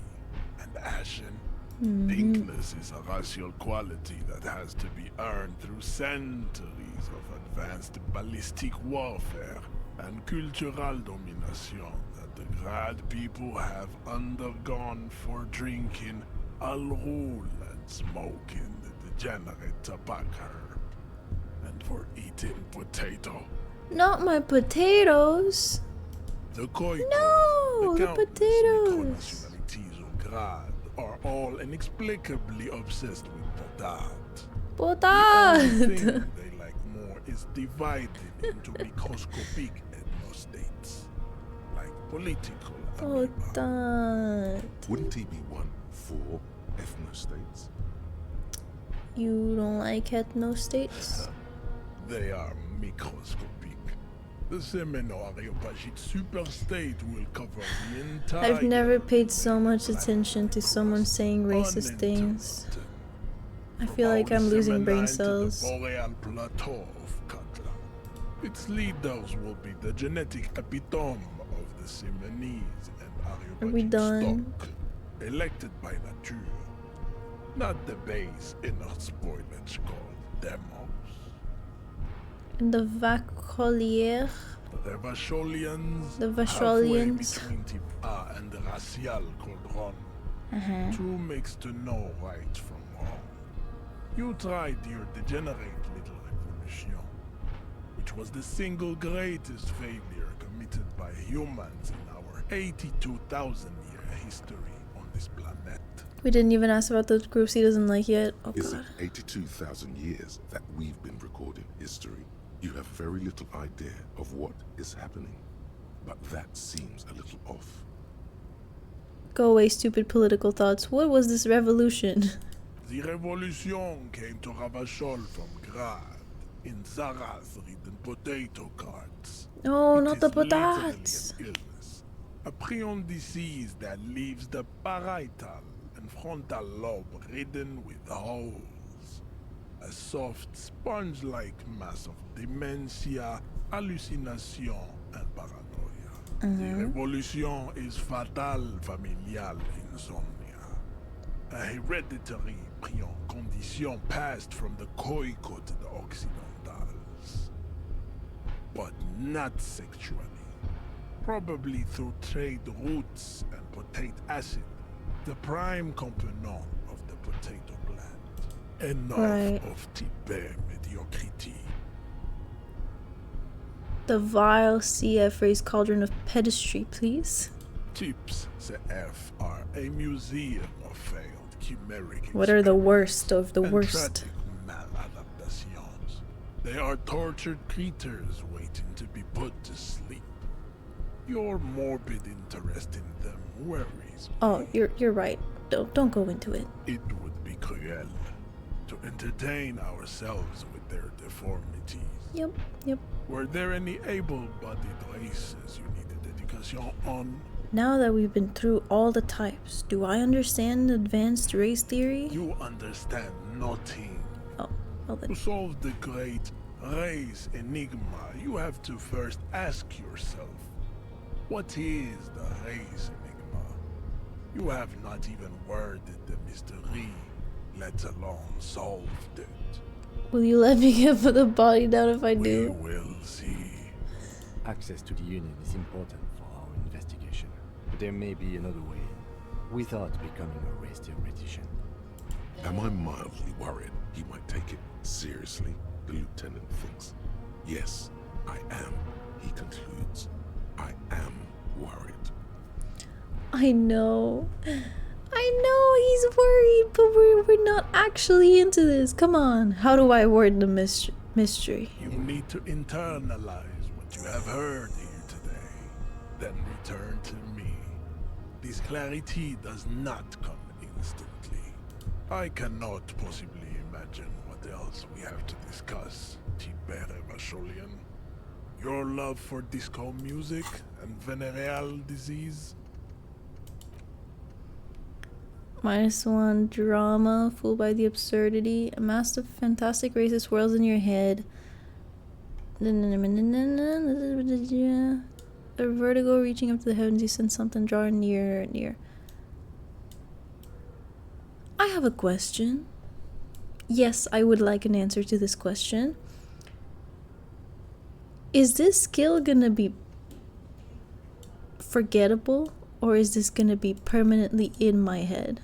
and ashen. Pinkness is a racial quality that has to be earned through centuries of advanced ballistic warfare and cultural domination that the Grad people have undergone for drinking alrul and smoking the degenerate tobacco, and for eating potato. Not my potatoes. The Koiko, No, the potatoes. micronationalities of Grad are all inexplicably obsessed with potat. Potat. The only thing they like more is divided into microscopic ethno-states, like political Potat. Wouldn't he be one for ethno-states? You don't like ethno states? They are microscopic. The Seminole Areopagite superstate will cover the entire... I've never paid so much attention to someone saying racist things. I feel like I'm losing brain cells. The Boreal Plateau of Katla. Its leaders will be the genetic epitome of the Seminese and Are we Areopagite done? stock, elected by nature, not the base inner spoilage called demos. And the Vacholier. The Vacholians, The halfway Vacholians. between type A and the racial cauldron. Two makes to know right from wrong. You tried your degenerate little revolution, which was the single greatest failure committed by humans in our 82,000-year history on this planet. We didn't even ask about the groups he doesn't like yet. Oh Is god. it 82,000 years that we've been recording history? You have very little idea of what is happening, but that seems a little off. Go away, stupid political thoughts. What was this revolution? The revolution came to Ravachol from Grad in Zaraz ridden potato carts. No, It not is the literally potats. an illness, a prion disease that leaves the parietal and frontal lobe ridden with holes. A soft, sponge-like mass of dementia, hallucination, and paranoia. The revolution is fatal familial insomnia, a hereditary prion condition passed from the Koiko to the Occidentals. But not sexually. Probably through trade routes and potate acid, the prime component of the potato plant. Enough Right. of type mediocrity. The vile CF race cauldron of pedestry, please. Tips CF are a museum of failed chimeric What are the worst of the and worst? tragic maladaptations. They are tortured creatures waiting to be put to sleep. Your morbid interest in them worries me. Oh, you're right. Don't go into it. It would be cruel to entertain ourselves with their deformities. Yep. Were there any able-bodied races you needed education on? Now that we've been through all the types, do I understand advanced race theory? You understand nothing. Well then. To solve the great race enigma, you have to first ask yourself, what is the race enigma? You have not even worded the mystery, let alone solved it. Will you let me get the body down if I do? We will see. Access to the Union is important for our investigation, but there may be another way without becoming a race theoretician. Am I mildly worried he might take it seriously? The lieutenant thinks. Yes, I am, he concludes. I am worried. I know. I know he's worried, but we're not actually into this. Come on. How do I word the mystery? You need to internalize what you have heard here today, then return to me. This clarity does not come instantly. I cannot possibly imagine what else we have to discuss, Tibere Vasholian. Your love for disco music and venereal disease? -1 drama, fooled by the absurdity, a mass of fantastic racist worlds in your head. A vertigo reaching up to the heavens, you sense something drawing nearer and near. I have a question. Yes, I would like an answer to this question. Is this skill gonna be forgettable, or is this gonna be permanently in my head?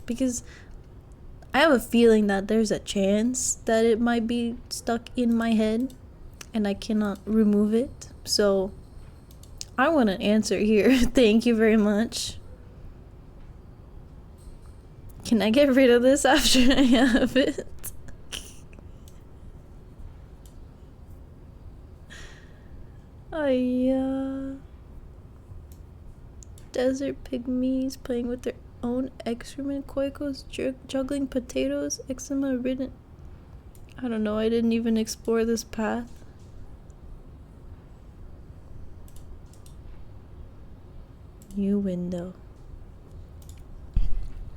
Because I have a feeling that there's a chance that it might be stuck in my head and I cannot remove it. So I want an answer here. Thank you very much. Can I get rid of this after I have it? Desert pygmies playing with their own excrement, Koikos juggling potatoes, eczema ridden. I don't know, I didn't even explore this path. New window.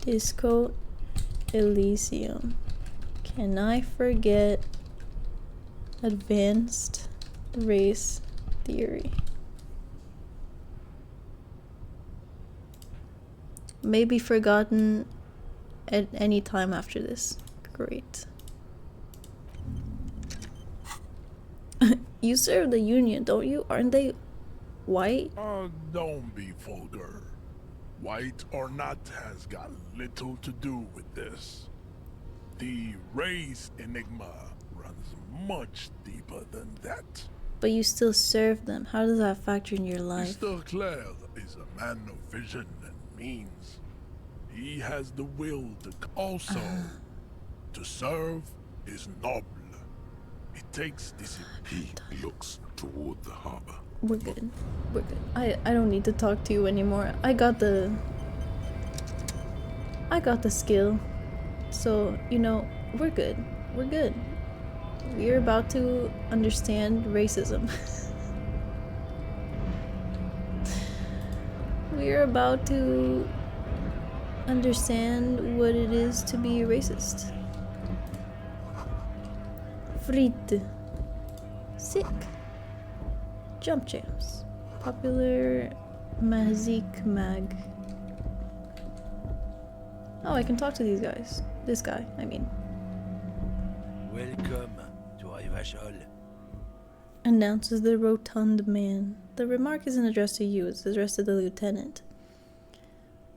Disco Elysium. Can I forget advanced race theory? May be forgotten at any time after this. Great. You serve the Union, don't you? Aren't they white? Don't be vulgar. White or not has got little to do with this. The race enigma runs much deeper than that. But you still serve them. How does that factor in your life? Mr. Clare is a man of vision and means. He has the will to also to serve is noble. It takes discipline. He looks toward the harbor. We're good. We're good. I don't need to talk to you anymore. I got the skill. So, you know, we're good. We're good. We're about to understand racism. We're about to understand what it is to be racist. Fritte. Sick. Jump jams. Popular Mazik Mag. Oh, I can talk to these guys. This guy, I mean. Welcome to Rivachol. Announces the rotund man. The remark isn't addressed to you, it's addressed to the lieutenant.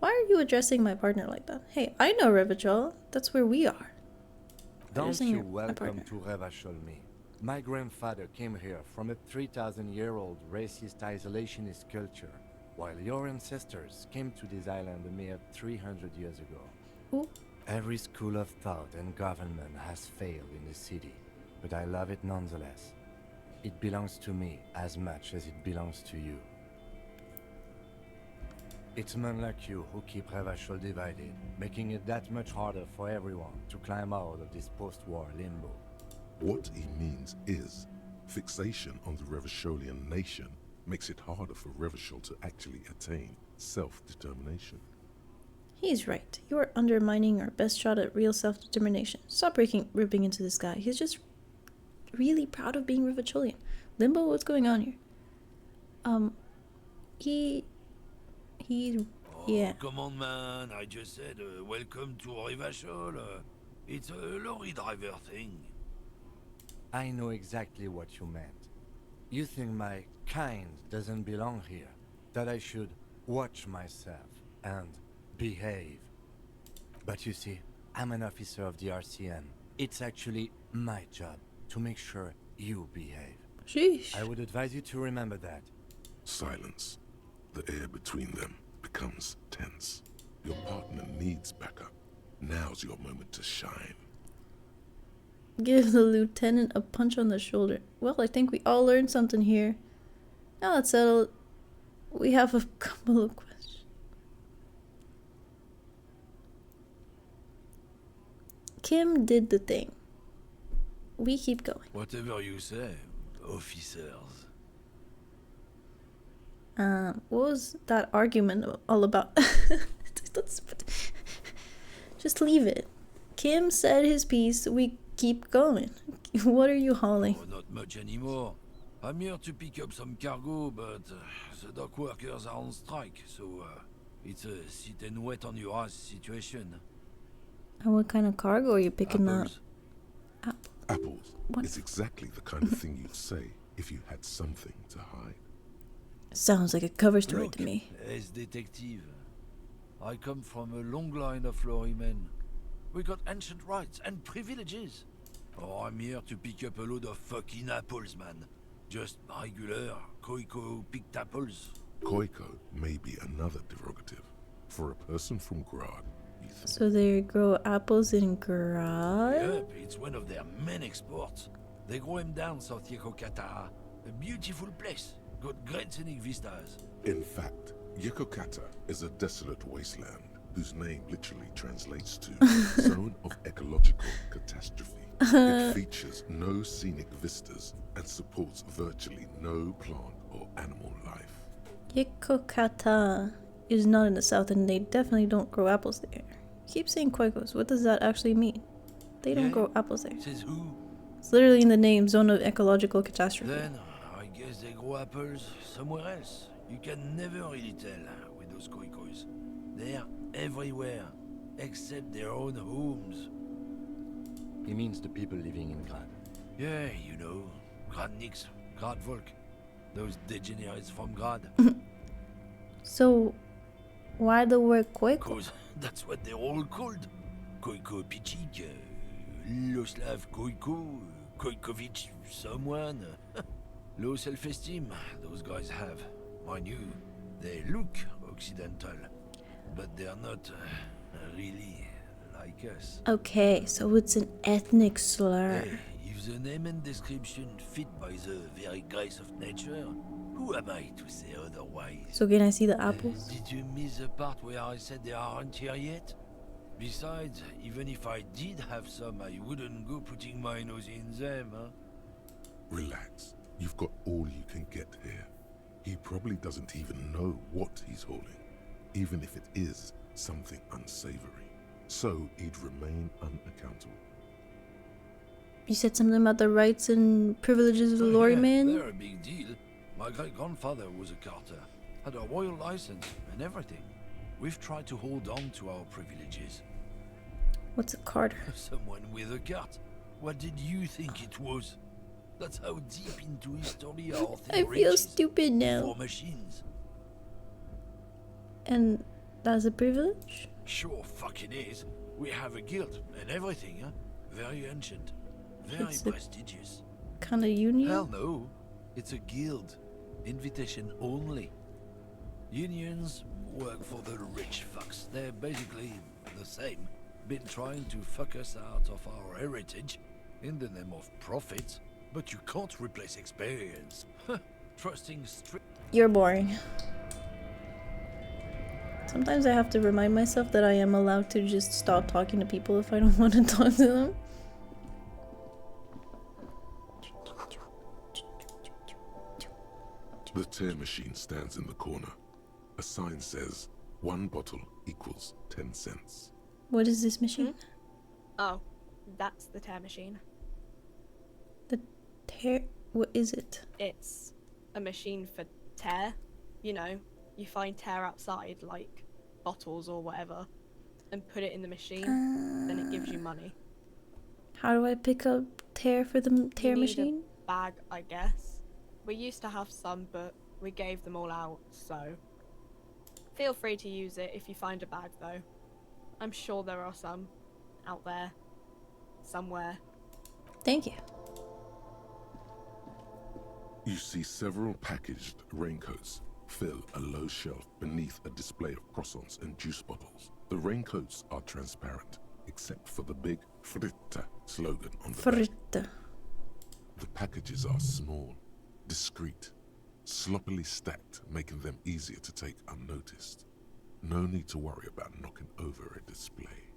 Why are you addressing my partner like that? Hey, I know Rivachol. That's where we are. Don't you welcome to Revachol me. My grandfather came here from a 3,000-year-old racist isolationist culture, while your ancestors came to this island a mere 300 years ago. Ooh. Every school of thought and government has failed in the city, but I love it nonetheless. It belongs to me as much as it belongs to you. It's men like you who keep Revachol divided, making it that much harder for everyone to climb out of this post-war limbo. What he means is, fixation on the Revacholian nation makes it harder for Revachol to actually attain self-determination. He's right. You are undermining our best shot at real self-determination. Stop ripping into this guy. He's just really proud of being Rivacholian. Limbo, what's going on here? Yeah. Come on, man. I just said welcome to Rivachol. It's a lorry driver thing. I know exactly what you meant. You think my kind doesn't belong here, that I should watch myself and behave. But you see, I'm an officer of the RCM. It's actually my job to make sure you behave. Sheesh. I would advise you to remember that. Silence. The air between them becomes tense. Your partner needs backup. Now's your moment to shine. Give the lieutenant a punch on the shoulder. Well, I think we all learned something here. Now that's settled. We have a couple of questions. Kim did the thing. We keep going. Whatever you say, officers. What was that argument all about? Just leave it. Kim said his piece. We keep going. What are you hauling? Oh, not much anymore. I'm here to pick up some cargo, but the dock workers are on strike, so it's a sit and wait on your ass situation. And what kind of cargo are you picking up? Apples. What? It's exactly the kind of thing you'd say if you had something to hide. Sounds like a cover story Look, to me. as detective, I come from a long line of lorrymen. We got ancient rights and privileges. Oh, I'm here to pick up a load of fucking apples, man. Just regular Koiko picked apples. Koiko may be another derogative. For a person from Grad, So they grow apples in Grad? Yep, it's one of their main exports. They grow them down South Yekokata. A beautiful place. Got great scenic vistas. In fact, Yekokata is a desolate wasteland whose name literally translates to Zone of Ecological Catastrophe. It features no scenic vistas and supports virtually no plant or animal life. Yekokata is not in the south, and they definitely don't grow apples there. You keep saying Koikos. What does that actually mean? They don't grow apples there. Says who? It's literally in the name, Zone of Ecological Catastrophe. Then, I guess they grow apples somewhere else. You can never really tell with those Koikos. They're everywhere, except their own homes. He means the people living in Grad. Yeah, you know, Gradniks, Gradvolk. Those degenerates from Grad. So, why the word Koiko? Because that's what they're all called. Koiko Pichik, Loslav Koiko, Koikovic someone. Low self-esteem those guys have. Mind you, they look Occidental, but they're not really like us. Okay, so it's an ethnic slur. Hey, if the name and description fit by the very grace of nature, who am I to say otherwise? So can I see the apples? Did you miss the part where I said they aren't here yet? Besides, even if I did have some, I wouldn't go putting my nose in them, huh? Relax. You've got all you can get here. He probably doesn't even know what he's hauling, even if it is something unsavory. So he'd remain unaccountable. You said something about the rights and privileges of the lorryman? They're a big deal. My great-grandfather was a carter, had a royal license and everything. We've tried to hold on to our privileges. What's a carter? Someone with a cart. What did you think it was? That's how deep into history our thing I feel reaches. stupid now. For machines. And that's a privilege? Sure fucking is. We have a guild and everything, huh? Very ancient. Very It's a prestigious. kind of union? Hell no. It's a guild. Invitation only. Unions work for the rich fucks. They're basically the same. Been trying to fuck us out of our heritage in the name of profit. But you can't replace experience. Trusting strict. You're boring. Sometimes I have to remind myself that I am allowed to just stop talking to people if I don't want to talk to them. The tear machine stands in the corner. A sign says, 1 bottle equals 10 cents. What is this machine? Oh, that's the tear machine. The tear? What is it? It's a machine for tear. You know, you find tear outside, like bottles or whatever, and put it in the machine, then it gives you money. How do I pick up tear for the tear You need machine? a bag, I guess. We used to have some, but we gave them all out, so feel free to use it if you find a bag, though. I'm sure there are some out there, somewhere. Thank you. You see several packaged raincoats, fill a low shelf beneath a display of croissants and juice bottles. The raincoats are transparent, except for the big Fritta slogan on the back. Fritta. The packages are small, discreet, sloppily stacked, making them easier to take unnoticed. No need to worry about knocking over a display.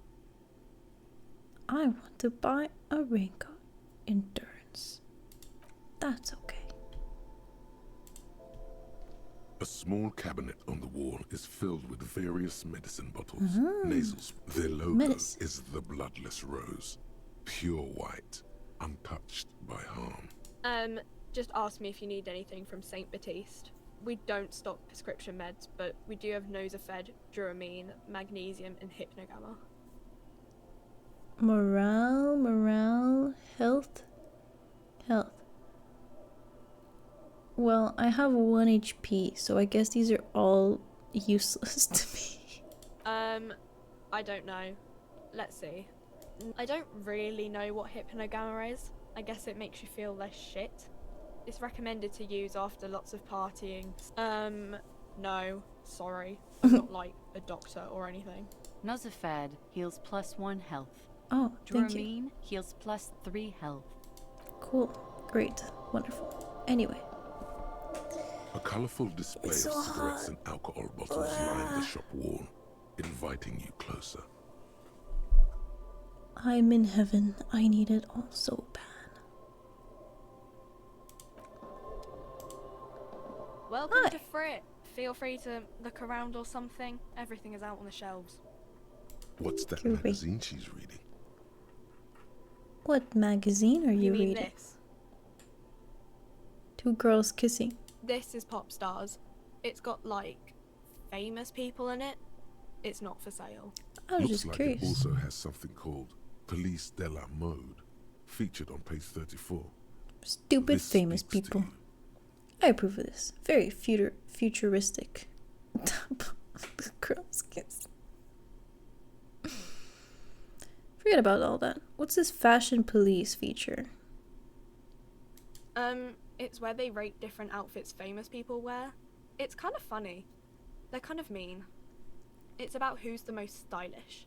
I want to buy a raincoat. Endurance. That's okay. A small cabinet on the wall is filled with various medicine bottles, nasals. Their logo is the bloodless rose, pure white, untouched by harm. Just ask me if you need anything from St. Baptiste. We don't stock prescription meds, but we do have Nosafed, Dramamine, magnesium, and Hypnogamma. Morale, health. Well, I have 1 HP, so I guess these are all useless to me. I don't know. Let's see. I don't really know what Hypnogamma is. I guess it makes you feel less shit. It's recommended to use after lots of partying. No, sorry. I'm not like a doctor or anything. Nosafed heals +1 health. Oh, thank you. Dramamine heals +3 health. Cool. Great. Wonderful. Anyway. A colorful display of cigarettes and alcohol bottles line the shop wall, inviting you closer. I'm in heaven. I need it all so bad. Welcome to Frit. Feel free to look around or something. Everything is out on the shelves. What's that magazine she's reading? What magazine are you mean reading? This? 2 girls kissing. This is Pop Stars. It's got like famous people in it. It's not for sale. I was Looks just like curious. It also has something called Police de la Mode, featured on page 34. Stupid This famous speaks to people. I approve of this. Very futuristic. Girls kiss. Forget about all that. What's this fashion police feature? It's where they rate different outfits famous people wear. It's kind of funny. They're kind of mean. It's about who's the most stylish.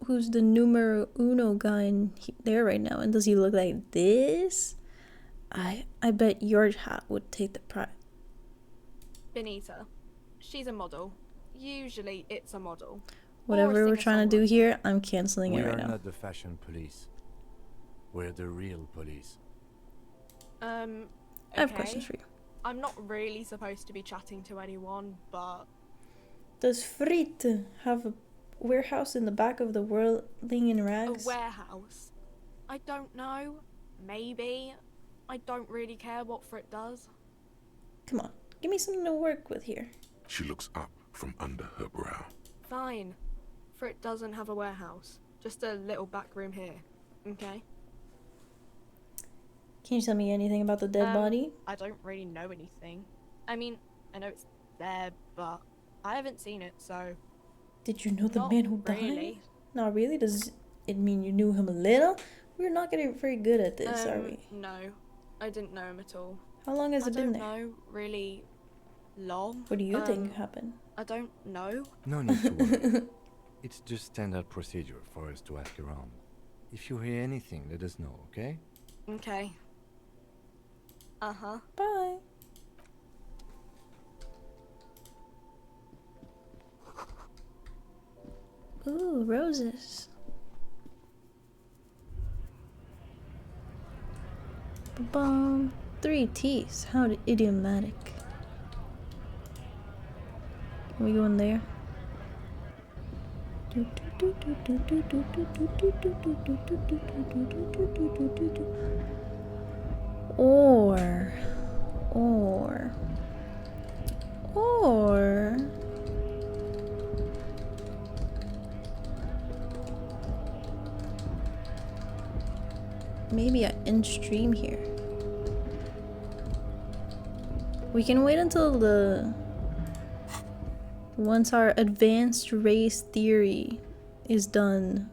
Who's the numero uno guy in there right now? And does he look like this? I bet your hat would take the prize. Benita. She's a model. Usually it's a model. Whatever we're trying to do here, I'm canceling We it right are now. not the fashion police. We're the real police. I have questions for you. I'm not really supposed to be chatting to anyone, but... Does Frit have a warehouse in the back of the Whirling in Rags? A warehouse? I don't know. Maybe. I don't really care what Frit does. Come on, give me something to work with here. She looks up from under her brow. Fine. Frit doesn't have a warehouse. Just a little back room here. Okay? Can you tell me anything about the dead body? I don't really know anything. I mean, I know it's there, but I haven't seen it, so... Did you know the Not man who died? really. Not really? Does it mean you knew him a little? We're not getting very good at this, are we? No. I didn't know him at all. How long has it been there? I don't know, really long. What do you think happened? I don't know. No need to worry. It's just standard procedure for us to ask around. If you hear anything, let us know, okay? Okay. Uh-huh. Bye. Ooh, roses. Ba-bum. 3 T's. How idiomatic. Can we go in there? Or maybe I end stream here. We can wait until once our advanced race theory is done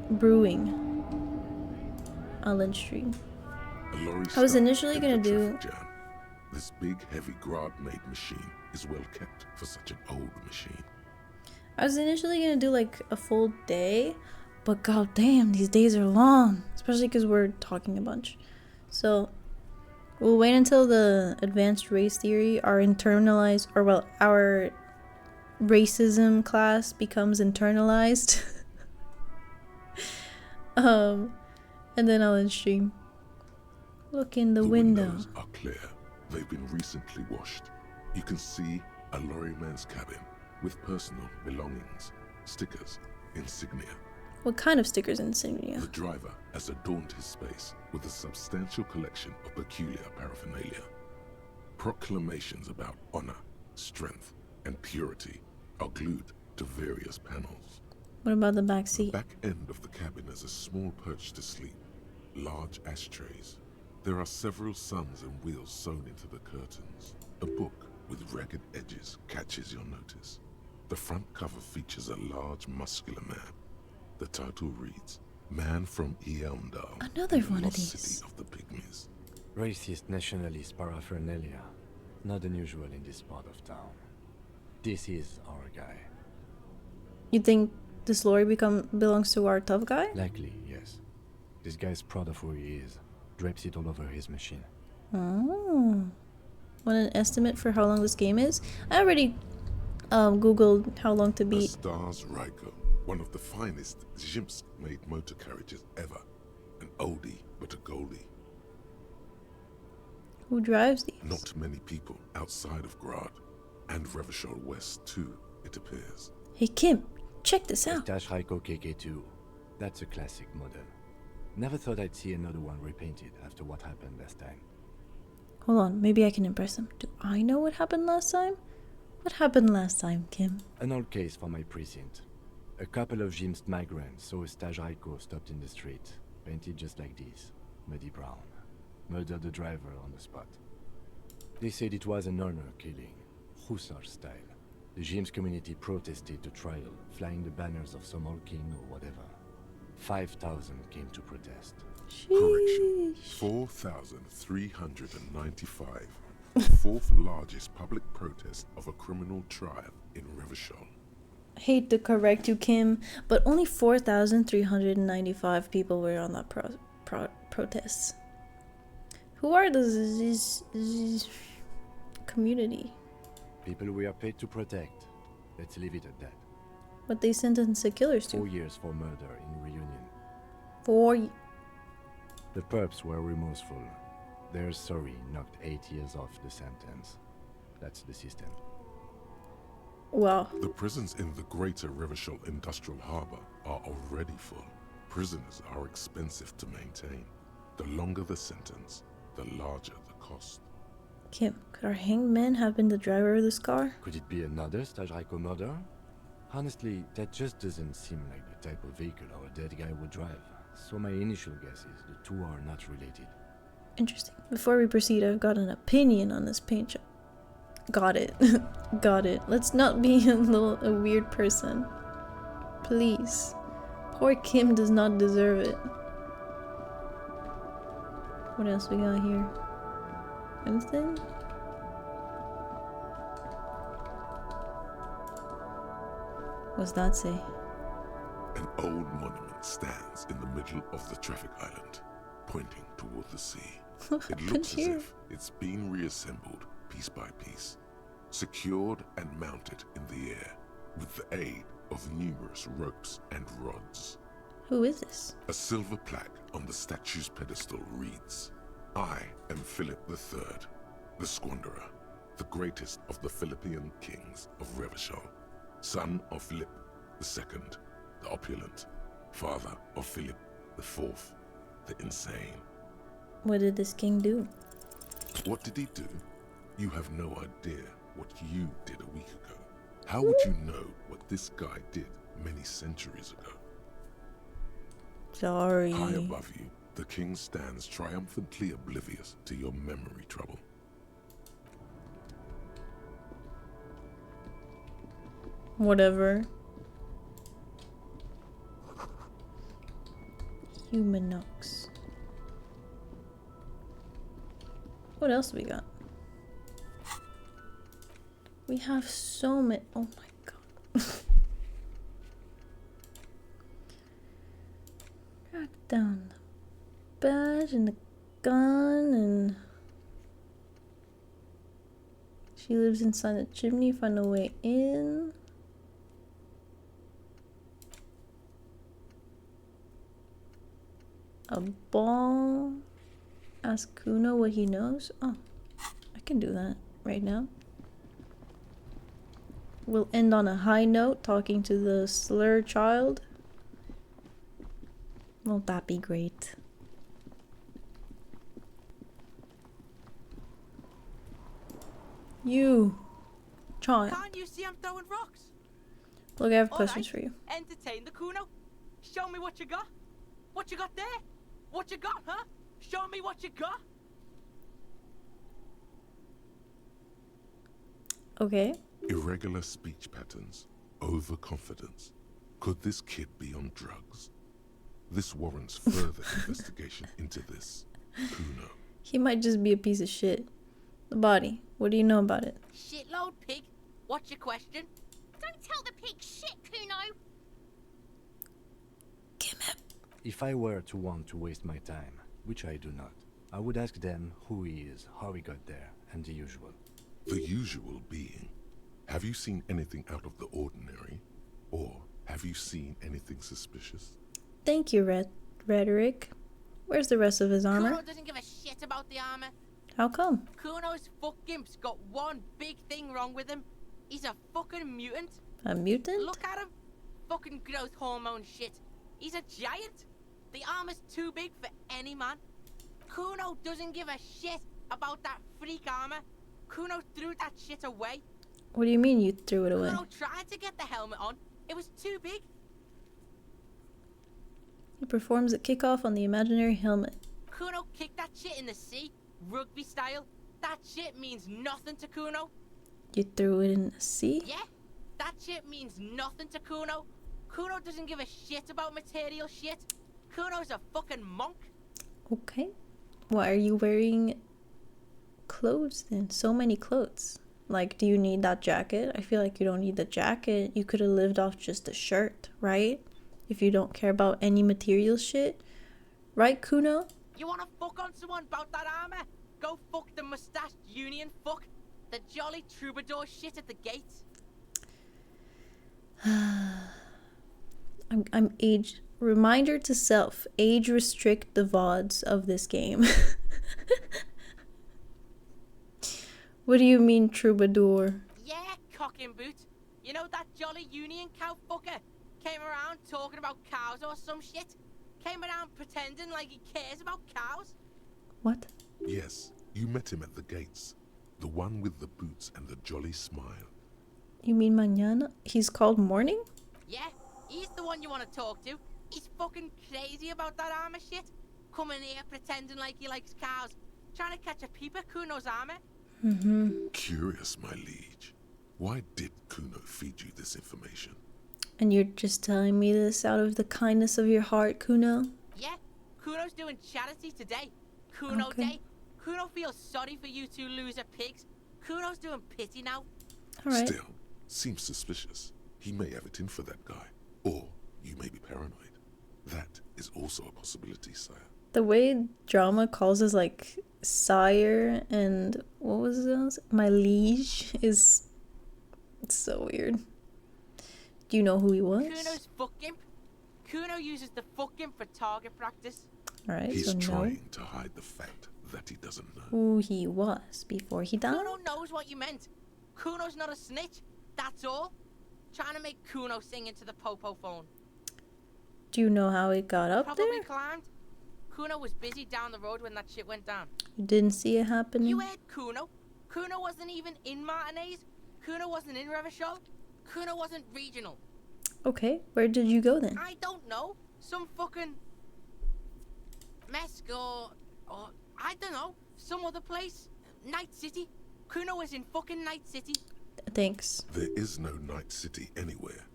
brewing. I'll end stream. A lorry I was stuck initially in gonna the do. traffic jam. This big, heavy Grad-made machine is well kept for such an old machine. I was initially gonna do like a full day, but goddamn, these days are long, especially because we're talking a bunch. So we'll wait until the advanced race theory, our internalized, or well, our racism class becomes internalized. And then I'll end stream. Look in the window. Windows are clear. They've been recently washed. You can see a lorryman's cabin with personal belongings, stickers, insignia. What kind of stickers and insignia? The driver has adorned his space with a substantial collection of peculiar paraphernalia. Proclamations about honor, strength, and purity are glued to various panels. What about the back seat? The back end of the cabin is a small perch to sleep, large ashtrays. There are several suns and wheels sewn into the curtains. A book with ragged edges catches your notice. The front cover features a large, muscular man. The title reads, Man from Eamdal, Another the one of lost these. city of the Pygmies. Racist nationalist paraphernalia. Not unusual in this part of town. This is our guy. You think this lorry belongs to our tough guy? Likely, yes. This guy's proud of who he is. Drapes it all over his machine. Oh. Want an estimate for how long this game is? I already googled how long to The beat. Stars Ryko, one of the finest Zhimsk-made motor carriages ever. An oldie, but a goldie. Who drives these? Not many people outside of Grad, and Revachol West too, it appears. Hey Kim, check this out. Stash Ryko KK2. That's a classic model. Never thought I'd see another one repainted after what happened last time. Hold on, maybe I can impress him. Do I know what happened last time? What happened last time, Kim? An old case for my precinct. A couple of Jim's migrants saw a Staj Ryko stopped in the street, painted just like this, muddy brown. Murdered the driver on the spot. They said it was an honor killing, Hussar style. The Jim's community protested the trial, flying the banners of some old king or whatever. 5,000 came to protest. Correction. 4,395. The fourth largest public protest of a criminal trial in Revachol. Hate to correct you, Kim, but only 4,395 people were on that protests. Who are these community? People we are paid to protect. Let's leave it at that. What they sentenced the killers to? 4 years for murder in Reunion. 4 The perps were remorseful. Their sorry knocked 8 years off the sentence. That's the system. Wow. The prisons in the greater Revachol Industrial Harbor are already full. Prisoners are expensive to maintain. The longer the sentence, the larger the cost. Kim, could our hanged man have been the driver of this car? Could it be another Staj Ryko murder? Honestly, that just doesn't seem like the type of vehicle our dead guy would drive. So my initial guess is the two are not related. Interesting. Before we proceed, I've got an opinion on this paint job. Got it. Got it. Let's not be a weird person. Please. Poor Kim does not deserve it. What else we got here? Anything? What's that say? An old monument stands in the middle of the traffic island, pointing toward the sea. It looks as if it's been reassembled piece by piece, secured and mounted in the air with the aid of numerous ropes and rods. Who is this? A silver plaque on the statue's pedestal reads, I am Philip III, the Squanderer, the greatest of the Philippian kings of Revachol, son of Philip II, the opulent, father of Philip IV, the insane. What did this king do? What did he do? You have no idea what you did a week ago. How would you know what this guy did many centuries ago? Sorry. High above you, the king stands triumphantly oblivious to your memory trouble. Whatever. Humanox. What else we got? We have so many. Oh my god. Crack down the badge and the gun, and she lives inside the chimney. Find a way in. A ball. Ask Kuno what he knows. Oh, I can do that right now. We'll end on a high note talking to the slur child. Won't that be great? You, child. Can't you see I'm throwing rocks? Look, I have All questions right, for you. Entertain the Kuno. Show me what you got. What you got there? What you got, huh? Show me what you got. Okay. Irregular speech patterns, overconfidence. Could this kid be on drugs? This warrants further investigation into this. Kuno. He might just be a piece of shit. The body. What do you know about it? Shitload pig. What's your question? Don't tell the pig shit, Kuno. If I were to want to waste my time, which I do not, I would ask them who he is, how he got there, and the usual. The usual being, have you seen anything out of the ordinary? Or have you seen anything suspicious? Thank you, Rhetoric. Where's the rest of his armor? Kuno doesn't give a shit about the armor. How come? Kuno's fuck gimp's got one big thing wrong with him. He's a fucking mutant. A mutant? Look at him. Fucking growth hormone shit. He's a giant. The armor's too big for any man. Kuno doesn't give a shit about that freak armor. Kuno threw that shit away. What do you mean you threw it away? Kuno tried to get the helmet on. It was too big. He performs a kickoff on the imaginary helmet. Kuno kicked that shit in the sea, rugby style. That shit means nothing to Kuno. You threw it in the sea? Yeah, that shit means nothing to Kuno. Kuno doesn't give a shit about material shit. Kuno's a fucking monk. Okay. Why are you wearing clothes then? So many clothes. Like, do you need that jacket? I feel like you don't need the jacket. You could have lived off just a shirt, right? If you don't care about any material shit. Right, Kuno? You wanna fuck on someone about that armor? Go fuck the mustached union fuck. The jolly troubadour shit at the gates. I'm age. Reminder to self. Age restrict the VODs of this game. What do you mean, troubadour? Yeah, cock and boot. You know that jolly union cow fucker? Came around talking about cows or some shit? Came around pretending like he cares about cows? What? Yes, you met him at the gates. The one with the boots and the jolly smile. You mean mañana? He's called Morning? Yeah, he's the one you want to talk to. He's fucking crazy about that armor shit. Coming here pretending like he likes cows. Trying to catch a peep at Kuno's armor. Curious, my liege. Why did Kuno feed you this information? And you're just telling me this out of the kindness of your heart, Kuno? Yeah, Kuno's doing charity today. Kuno Okay. Day. Kuno feels sorry for you two loser pigs. Kuno's doing pity now. Alright. Still, seems suspicious. He may have it in for that guy. Or you may be paranoid. That is also a possibility, sire. The way drama calls us like sire and what was it? My liege is so weird. Do you know who he was? Kuno's fuck gimp. Kuno uses the fuck gimp for target practice. Alright, He's so no. trying to hide the fact that he doesn't know. Who he was before he died? Kuno knows what you meant. Kuno's not a snitch. That's all. Trying to make Kuno sing into the popo phone. Do you know how it got up Probably there? climbed. Kuno was busy down the road when that shit went down. You didn't see it happening? You heard Kuno. Kuno wasn't even in Martinez. Kuno wasn't in Revachol. Kuno wasn't regional. Okay, where did you go then? I don't know. Some fucking Mesk or I don't know. Some other place. Night City. Kuno was in fucking Night City. Thanks. There is no Night City anywhere.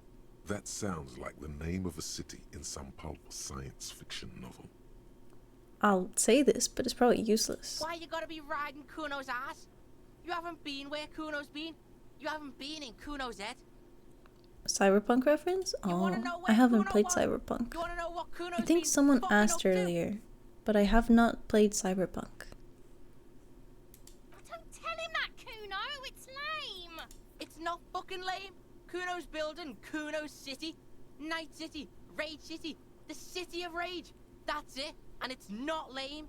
That sounds like the name of a city in some pulp science fiction novel. I'll say this, but it's probably useless. Why you gotta be riding Kuno's ass? You haven't been where Kuno's been. You haven't been in Kuno's head. Cyberpunk reference? Oh, I haven't played Cyberpunk. You wanna know what Kuno's I think been someone fucking asked up to? earlier, but I have not played Cyberpunk. Don't tell him that, Kuno. It's lame. It's not fucking lame. Kuno's building Kuno's city. Night City. Rage City. The City of Rage. That's it. And it's not lame.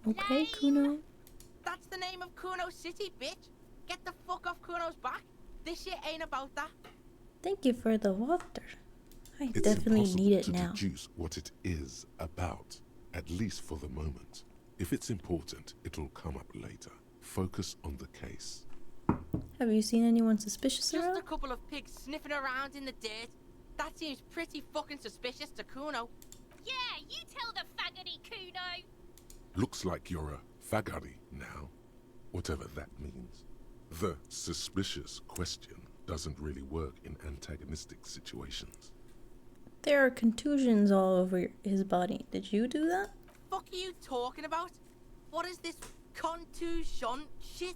Okay, Kuno. That's the name of Kuno's city, bitch. Get the fuck off Kuno's back. This shit ain't about that. Thank you for the water. I It's definitely impossible need it to now. deduce what it is about, at least for the moment. If it's important, it'll come up later. Focus on the case. Have you seen anyone suspicious Just around? a couple of pigs sniffing around in the dirt. That seems pretty fucking suspicious to Kuno. Yeah, you tell the faggoty, Kuno. Looks like you're a fagari now, whatever that means. The suspicious question doesn't really work in antagonistic situations. There are contusions all over his body. Did you do that? Fuck are you talking about? What is this contusion shit?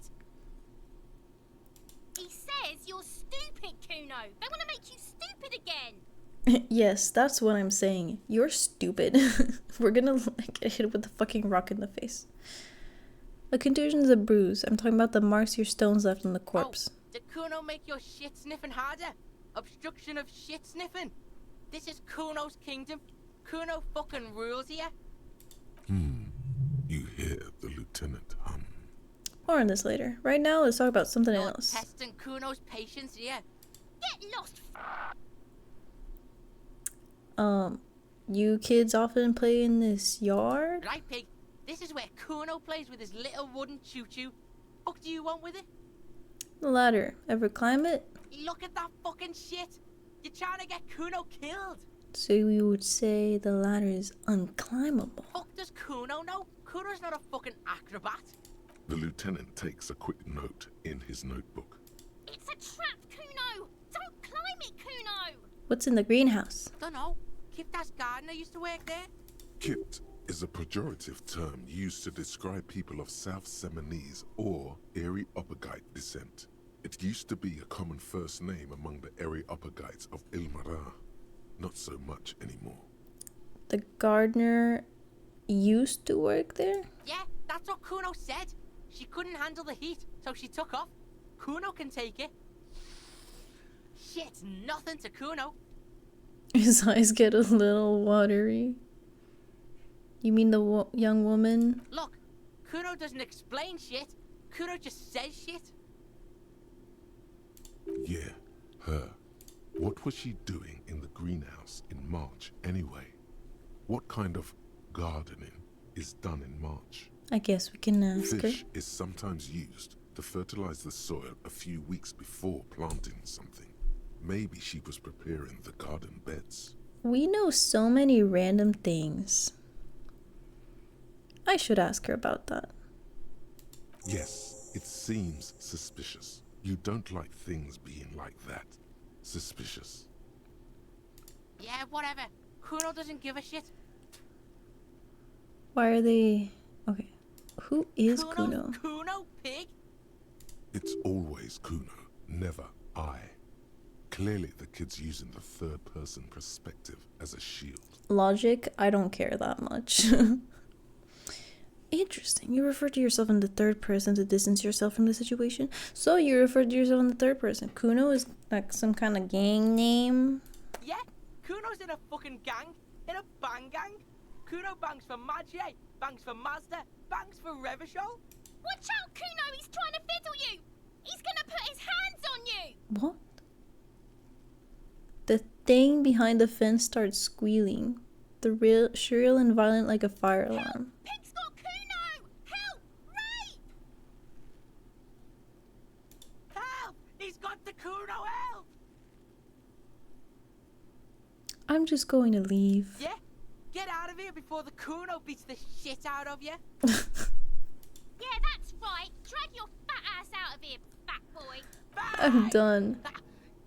He says you're stupid, Kuno. They want to make you stupid again. Yes, that's what I'm saying. You're stupid. We're gonna get hit with a fucking rock in the face. A contusion is a bruise. I'm talking about the marks your stones left on the corpse. Did Kuno make your shit sniffing harder? Obstruction of shit sniffing? This is Kuno's kingdom. Kuno fucking rules here. You hear the lieutenant hum. More on this later. Right now, let's talk about something You're else. testing Kuno's patience here. Get lost. You kids often play in this yard? Right, pig. This is where Kuno plays with his little wooden choo-choo. What do you want with it? The ladder. Ever climb it? Look at that fucking shit. You're trying to get Kuno killed. So you would say the ladder is unclimbable. Fuck does Kuno know? Kuno's not a fucking acrobat. The lieutenant takes a quick note in his notebook. It's a trap, Kuno. Don't climb it, Kuno. What's in the greenhouse? Dunno. Kiptas gardener used to work there. Kit is a pejorative term used to describe people of South Seminese or Erie-Uppergite descent. It used to be a common first name among the Erie-Uppergites of Ilmara. Not so much anymore. The gardener used to work there? Yeah, that's what Kuno said. She couldn't handle the heat, so she took off. Kuno can take it. Shit's nothing to Kuno. His eyes get a little watery. You mean the young woman? Look, Kuno doesn't explain shit. Kuno just says shit. Yeah, her. What was she doing in the greenhouse in March anyway? What kind of gardening is done in March? I guess we can ask her. Fish is sometimes used to fertilize the soil a few weeks before planting something. Maybe she was preparing the garden beds. We know so many random things. I should ask her about that. Yes, it seems suspicious. You don't like things being like that. Suspicious. Yeah, whatever. Kuno doesn't give a shit. Why are they... Okay. Who is Kuno? Kuno, pig? It's always Kuno, never I. Clearly the kid's using the third-person perspective as a shield. Logic, I don't care that much. Interesting. You refer to yourself in the third person to distance yourself from the situation. So you refer to yourself in the third person. Kuno is like some kind of gang name. Yeah, Kuno's in a fucking gang. In a bang gang. Kuno bangs for Maggie, bangs for Mazda, bangs for Revachol. Watch out, Kuno. He's trying to fiddle you. He's gonna put his hands on you. What? The thing behind the fence starts squealing. The real shrill and violent like a fire alarm. Pig's got Kuno. Help! Rape! Help! He's got the Kuno, help! I'm just going to leave. Yeah? Get out of here before the Kuno beats the shit out of you. Yeah, that's right. Drag your fat ass out of here, fat boy. I'm done.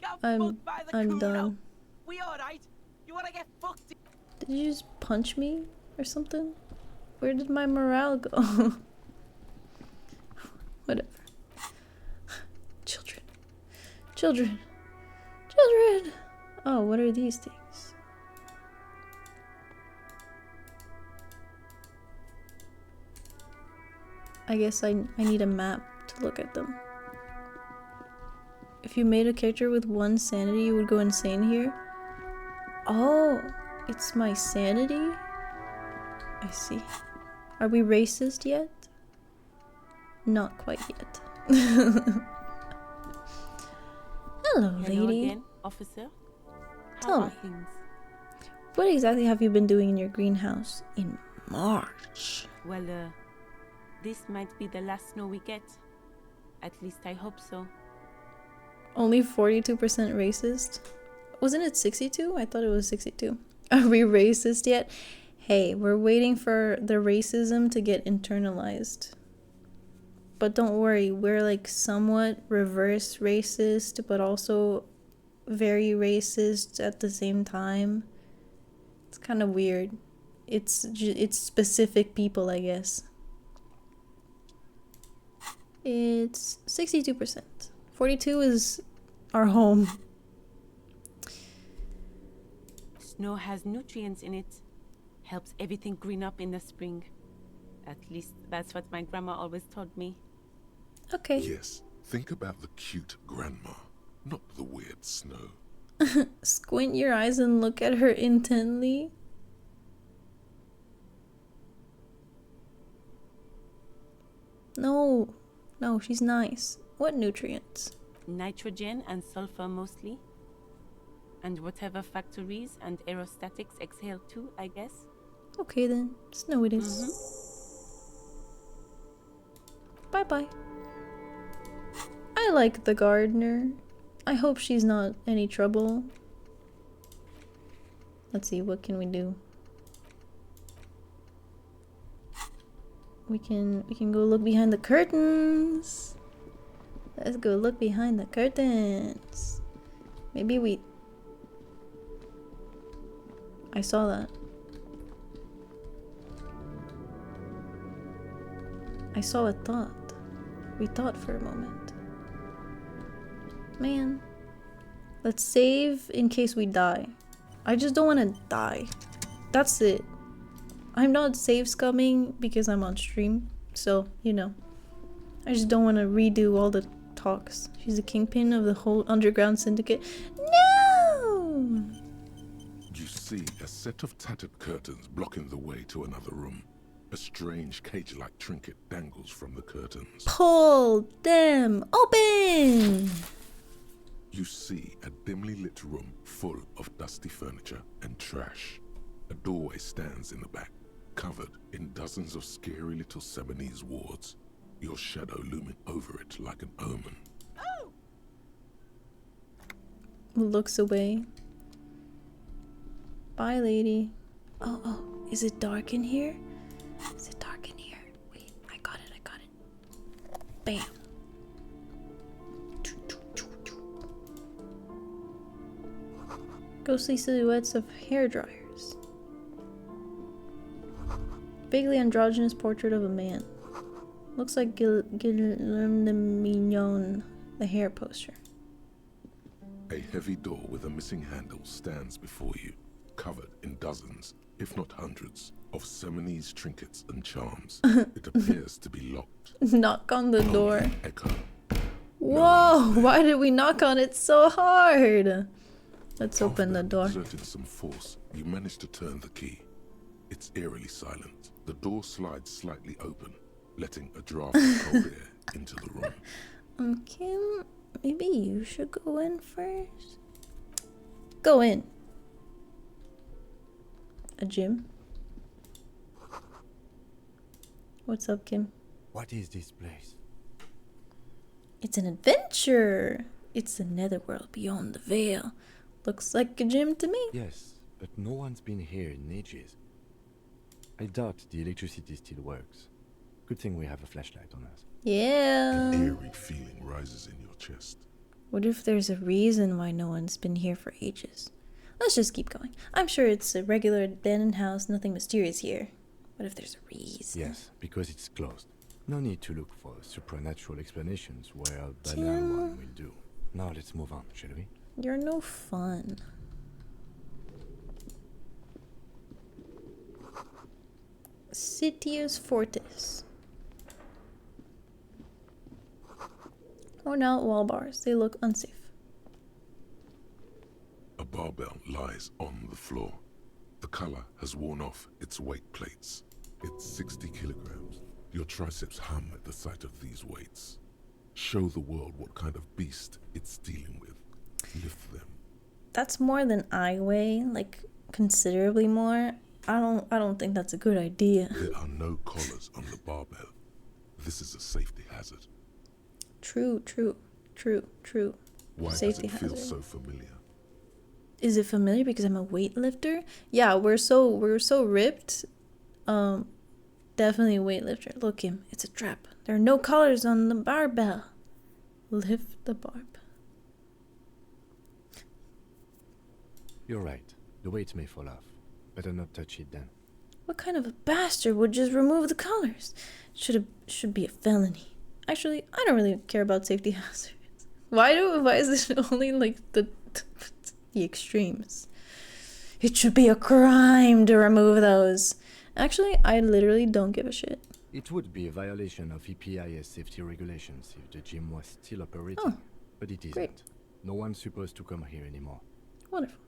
Got I'm fucked by the Kuno. done. We alright? You wanna get fucked? Did you just punch me or something? Where did my morale go? Whatever. Children. Children. Children! Oh, what are these things? I guess I need a map to look at them. If you made a character with 1 sanity, you would go insane here. Oh, it's my sanity? I see. Are we racist yet? Not quite yet. Hello, lady. Again, officer. Tell How are me. things? What exactly have you been doing in your greenhouse in March? Well, this might be the last snow we get. At least I hope so. Only 42% racist? Wasn't it 62? I thought it was 62. Are we racist yet? Hey, we're waiting for the racism to get internalized. But don't worry, we're like somewhat reverse racist, but also very racist at the same time. It's kind of weird. It's specific people, I guess. It's 62%. 42 is our home. Snow has nutrients in it. Helps everything green up in the spring. At least that's what my grandma always told me. Okay. Yes, think about the cute grandma, not the weird snow. Squint your eyes and look at her intently. No, she's nice. What nutrients? Nitrogen and sulfur mostly. And whatever factories and aerostatics exhale too, I guess. Okay then, snow it is. Bye-bye. I like the gardener. I hope she's not any trouble. Let's see, what can we do? We can go look behind the curtains. Let's go look behind the curtains. Maybe we... I saw that. I saw a thought. We thought for a moment. Man. Let's save in case we die. I just don't want to die. That's it. I'm not save scumming because I'm on stream. So, you know. I just don't want to redo all the talks. She's the kingpin of the whole underground syndicate. No! You see a set of tattered curtains blocking the way to another room. A strange cage-like trinket dangles from the curtains. Pull them open! You see a dimly lit room full of dusty furniture and trash. A doorway stands in the back, covered in dozens of scary little Seminese wards, your shadow looming over it like an omen. Looks away. Bye, lady. Oh, is it dark in here? Is it dark in here? Wait, I got it. Bam. Ghostly silhouettes of hairdryers. Vaguely androgynous portrait of a man. Looks like Guillaume de Mignon, the hair poster. A heavy door with a missing handle stands before you, covered in dozens, if not hundreds, of Seminese trinkets and charms. It appears to be locked. Knock on the door. Echo. Whoa! Why did we knock on it so hard? Let's open the door. Exerting some force, you manage to turn the key. It's eerily silent. The door slides slightly open, letting a draft of cold air into the room. Kim, maybe you should go in first. Go in. A gym? What's up, Kim? What is this place? It's an adventure! It's the netherworld beyond the veil. Looks like a gym to me. Yes, but no one's been here in ages. I doubt the electricity still works. Good thing we have a flashlight on us. Yeah. An eerie feeling rises in your chest. What if there's a reason why no one's been here for ages? Let's just keep going. I'm sure it's a regular abandoned house, nothing mysterious here. What if there's a reason? Yes, because it's closed. No need to look for supernatural explanations where a banal one will do. Now let's move on, shall we? You're no fun. Citius Fortis. Worn out wall bars. They look unsafe. A barbell lies on the floor. The color has worn off its weight plates. It's 60 kilograms. Your triceps hum at the sight of these weights. Show the world what kind of beast it's dealing with. Lift them. That's more than I weigh, like considerably more. I don't think that's a good idea. There are no collars on the barbell. This is a safety hazard. True. Why Safety does it feel hazard. so familiar? Is it familiar because I'm a weightlifter? Yeah, we're so ripped. Definitely a weightlifter. Look him, it's a trap. There are no collars on the barbell. Lift the barb. You're right. The weight may fall off. Better not touch it then. What kind of a bastard would just remove the collars? Should be a felony. Actually, I don't really care about safety hazards. Why is it only like the extremes? It should be a crime to remove those. Actually, I literally don't give a shit. It would be a violation of EPIS safety regulations if the gym was still operating, Oh, but it isn't. great. No one's supposed to come here anymore. Wonderful.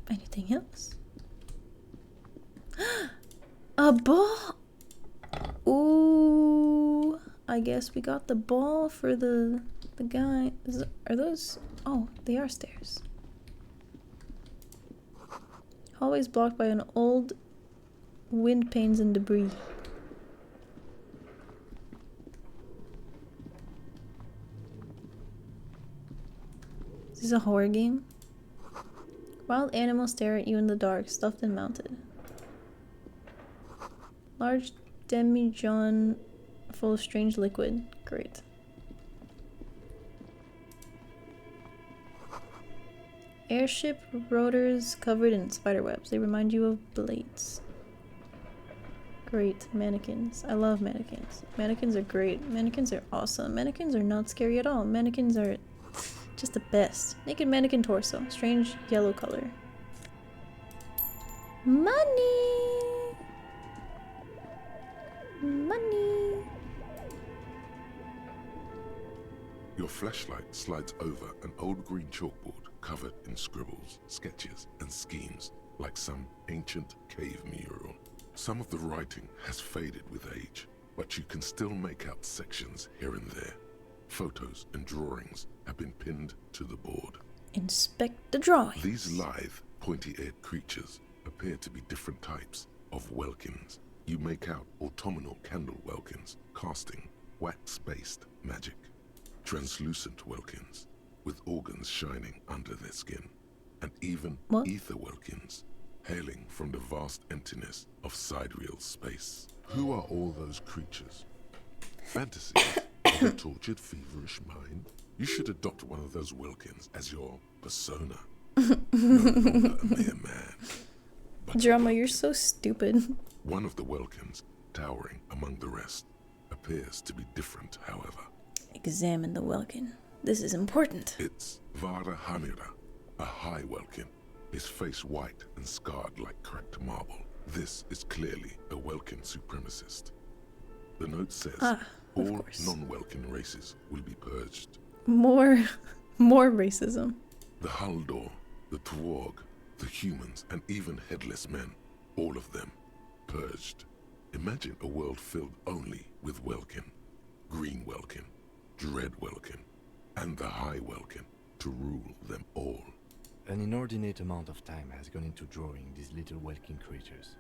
Anything else? A ball. Ooh, I guess we got the ball for the guy. Are those? Oh, they are stairs. Hallways blocked by an old wind panes and debris. Is this a horror game? Wild animals stare at you in the dark, stuffed and mounted. Large demijohn full of strange liquid. Great. Airship rotors covered in spider webs. They remind you of blades. Great. Mannequins. I love mannequins. Mannequins are great. Mannequins are awesome. Mannequins are not scary at all. Mannequins are just the best. Naked mannequin torso. Strange yellow color. Money! Money! Your flashlight slides over an old green chalkboard covered in scribbles, sketches, and schemes like some ancient cave mural. Some of the writing has faded with age, but you can still make out sections here and there. Photos and drawings have been pinned to the board. Inspect the drawings. These lithe, pointy-eared creatures appear to be different types of welkins. You make out autumnal candle welkins, casting wax-based magic. Translucent welkins, with organs shining under their skin. And even ether welkins, hailing from the vast emptiness of sidereal space. Who are all those creatures? Fantasies of a tortured, feverish mind? You should adopt one of those welkins as your persona. No longer a mere man. Drama, you're so stupid. One of the welkins, towering among the rest, appears to be different, however. Examine the welkin. This is important. It's Vara Hamira, a high welkin, his face white and scarred like cracked marble. This is clearly a welkin supremacist. The note says, all non-welkin races will be purged. More racism. The Haldor, the Twarg, the humans, and even headless men, all of them, purged. Imagine a world filled only with welkin. Green welkin, dread welkin, and the high welkin to rule them all. An inordinate amount of time has gone into drawing these little welkin creatures.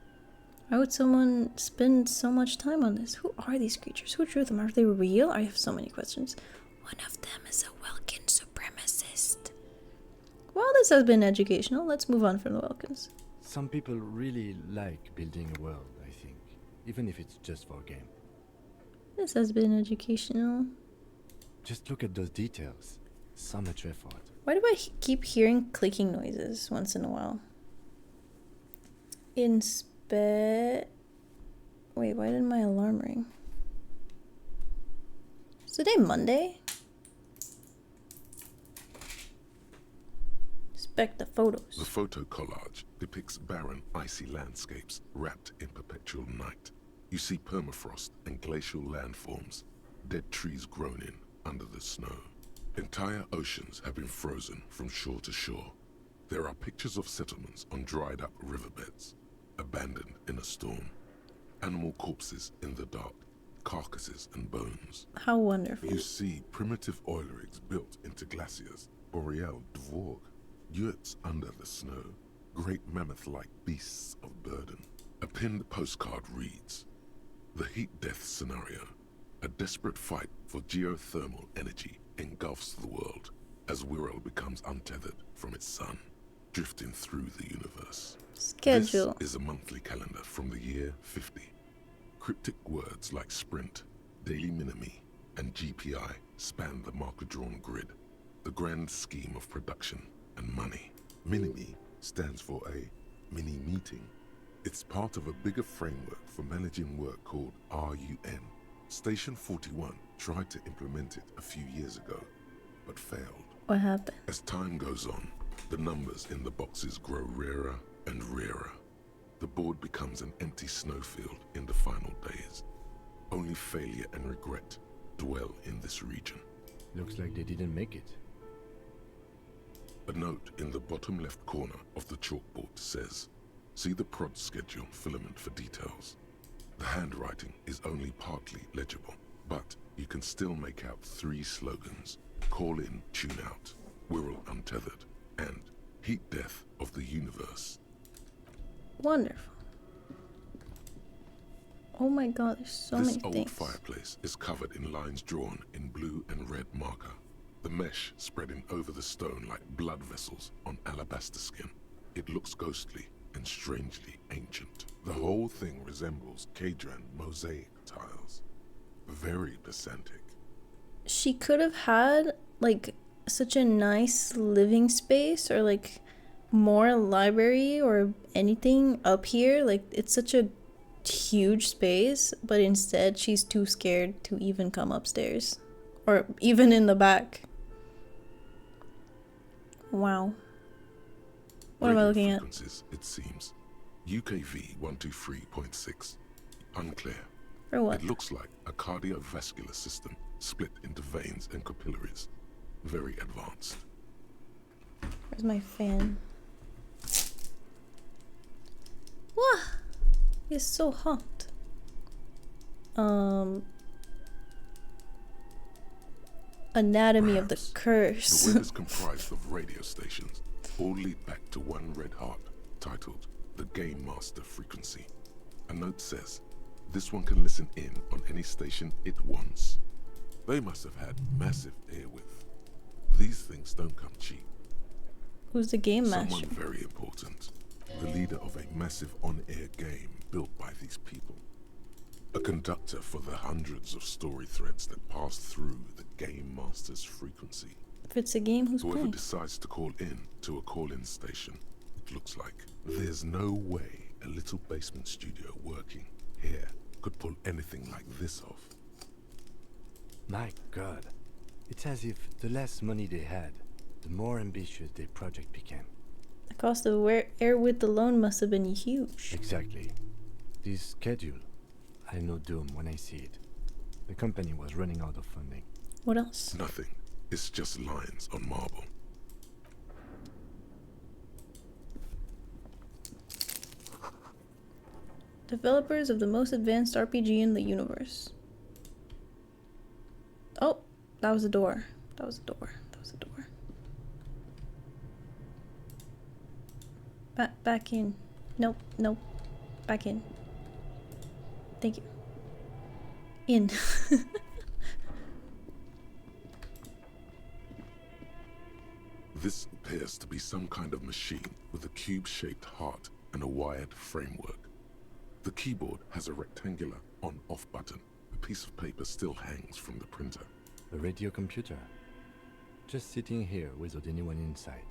Why would someone spend so much time on this? Who are these creatures? Who drew them? Are they real? I have so many questions. One of them is a welkin supremacist. Well, this has been educational. Let's move on from the welkins. Some people really like building a world, I think, even if it's just for a game. This has been educational. Just look at those details. So much effort. Why do I keep hearing clicking noises once in a while? Inspect bet. Wait, why didn't my alarm ring? Is today Monday? Inspect the photos. The photo collage depicts barren, icy landscapes wrapped in perpetual night. You see permafrost and glacial landforms, dead trees grown in under the snow. Entire oceans have been frozen from shore to shore. There are pictures of settlements on dried up riverbeds, abandoned in a storm. Animal corpses in the dark, carcasses and bones. How wonderful. You see primitive oil rigs built into glaciers, boreal dvorg, yurts under the snow, great mammoth-like beasts of burden. A pinned postcard reads, "The heat death scenario. A desperate fight for geothermal energy engulfs the world as Wirral becomes untethered from its sun, drifting through the universe." Schedule. This is a monthly calendar from the year 50. Cryptic words like sprint, daily minimi, and GPI span the marker-drawn grid, the grand scheme of production and money. Minimi stands for a mini-meeting. It's part of a bigger framework for managing work called RUN. Station 41 tried to implement it a few years ago, but failed. What happened? As time goes on, the numbers in the boxes grow rarer and rarer. The board becomes an empty snowfield in the final days. Only failure and regret dwell in this region. Looks like they didn't make it. A note in the bottom left corner of the chalkboard says, "See the prod schedule filament for details." The handwriting is only partly legible, but you can still make out 3 slogans: "Call in, tune out," "Wirral untethered," and "Heat death of the universe." Wonderful. Oh my god, there's so many This old things. fireplace is covered in lines drawn in blue and red marker, the mesh spreading over the stone like blood vessels on alabaster skin. It looks ghostly and strangely ancient. The whole thing resembles Kadran mosaic tiles. Very pesantic. She could have had like such a nice living space, or like more library or anything up here. Like, it's such a huge space, but instead she's too scared to even come upstairs or even in the back. Wow. What am I looking at? Frequencies, it seems. UKV 123.6. Unclear. For what? It looks like a cardiovascular system split into veins and capillaries. Very advanced. Where's my fan? Wah! It's so hot. Anatomy of the curse. The web is comprised of radio stations, all lead back to one red heart, titled the Game Master Frequency. A note says, this one can listen in on any station it wants. They must have had massive airwidth. These things don't come cheap. Who's the game master? Someone very important. The leader of a massive on-air game built by these people. A conductor for the hundreds of story threads that pass through the Game Master's frequency. If it's a game, who's Whoever playing? decides to call in to a call-in station, it looks like there's no way a little basement studio working here could pull anything like this off. My god. It's as if the less money they had, the more ambitious their project became. The cost of air width alone must have been huge. Exactly. This schedule, I know doom when I see it. The company was running out of funding. What else? Nothing. It's just lines on marble. Developers of the most advanced RPG in the universe. Oh, that was a door. That was a door. That was a door. Back in. Nope, nope. Back in. Thank you. In. This appears to be some kind of machine with a cube-shaped heart and a wired framework. The keyboard has a rectangular on-off button. A piece of paper still hangs from the printer. A radio computer. Just sitting here without anyone inside.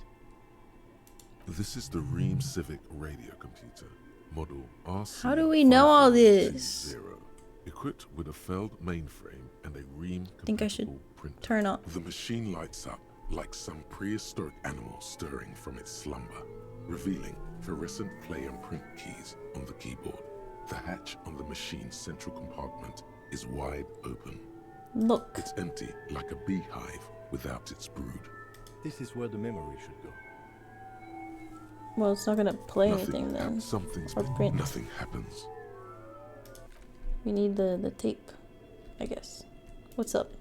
This is the Ream Civic radio computer, model RC. How do we know all this? Equipped with a Feld mainframe and a Ream Think I should compatible printer. turn off. The machine lights up like some prehistoric animal stirring from its slumber, revealing fluorescent play and print keys on the keyboard. The hatch on the machine's central compartment is wide open. Look. It's empty like a beehive without its brood. This is where the memory should go. Well, it's not gonna play anything then. Something's Or print. Nothing happens. We need the tape, I guess. What's up?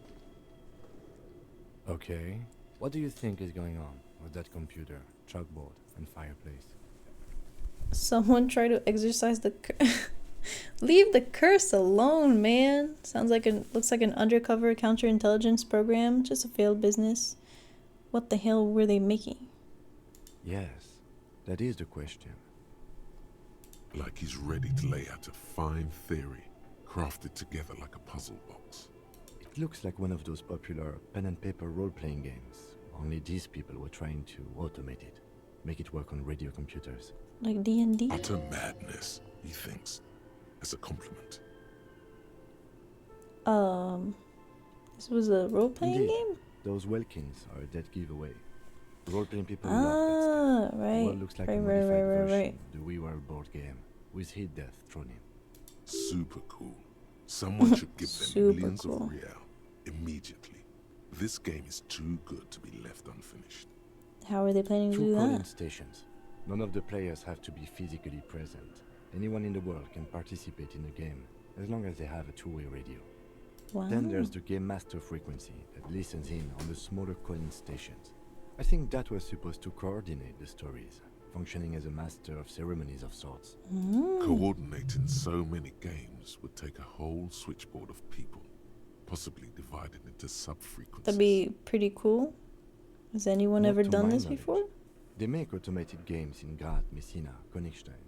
Okay. What do you think is going on with that computer, chalkboard, and fireplace? Someone try to exercise the leave the curse alone, man. Looks like an undercover counterintelligence program, just a failed business. What the hell were they making? Yes, that is the question. Like he's ready to lay out a fine theory, crafted together like a puzzle box. It looks like one of those popular pen and paper role-playing games. Only these people were trying to automate it, make it work on radio computers. Like D&D? Utter madness, he thinks, as a compliment. This was a role-playing game? Those Welkins are a dead giveaway. Role-playing people Ah, love that stuff. right. The world looks like Right, a right, modified right, version right. of the We Were board game, with hit death thrown in. Super cool. Someone should give them Super millions cool. of real immediately. This game is too good to be left unfinished. How are they planning to Through do call-in that? stations. None of the players have to be physically present. Anyone in the world can participate in the game, as long as they have a two-way radio. Wow. Then there's the game master frequency that listens in on the smaller call-in stations. I think that was supposed to coordinate the stories, functioning as a master of ceremonies of sorts. Coordinating so many games would take a whole switchboard of people, possibly divided into sub-frequencies. That'd be pretty cool. Has anyone Not ever to done my this knowledge. before? They make automated games in Graz, Messina, Königstein.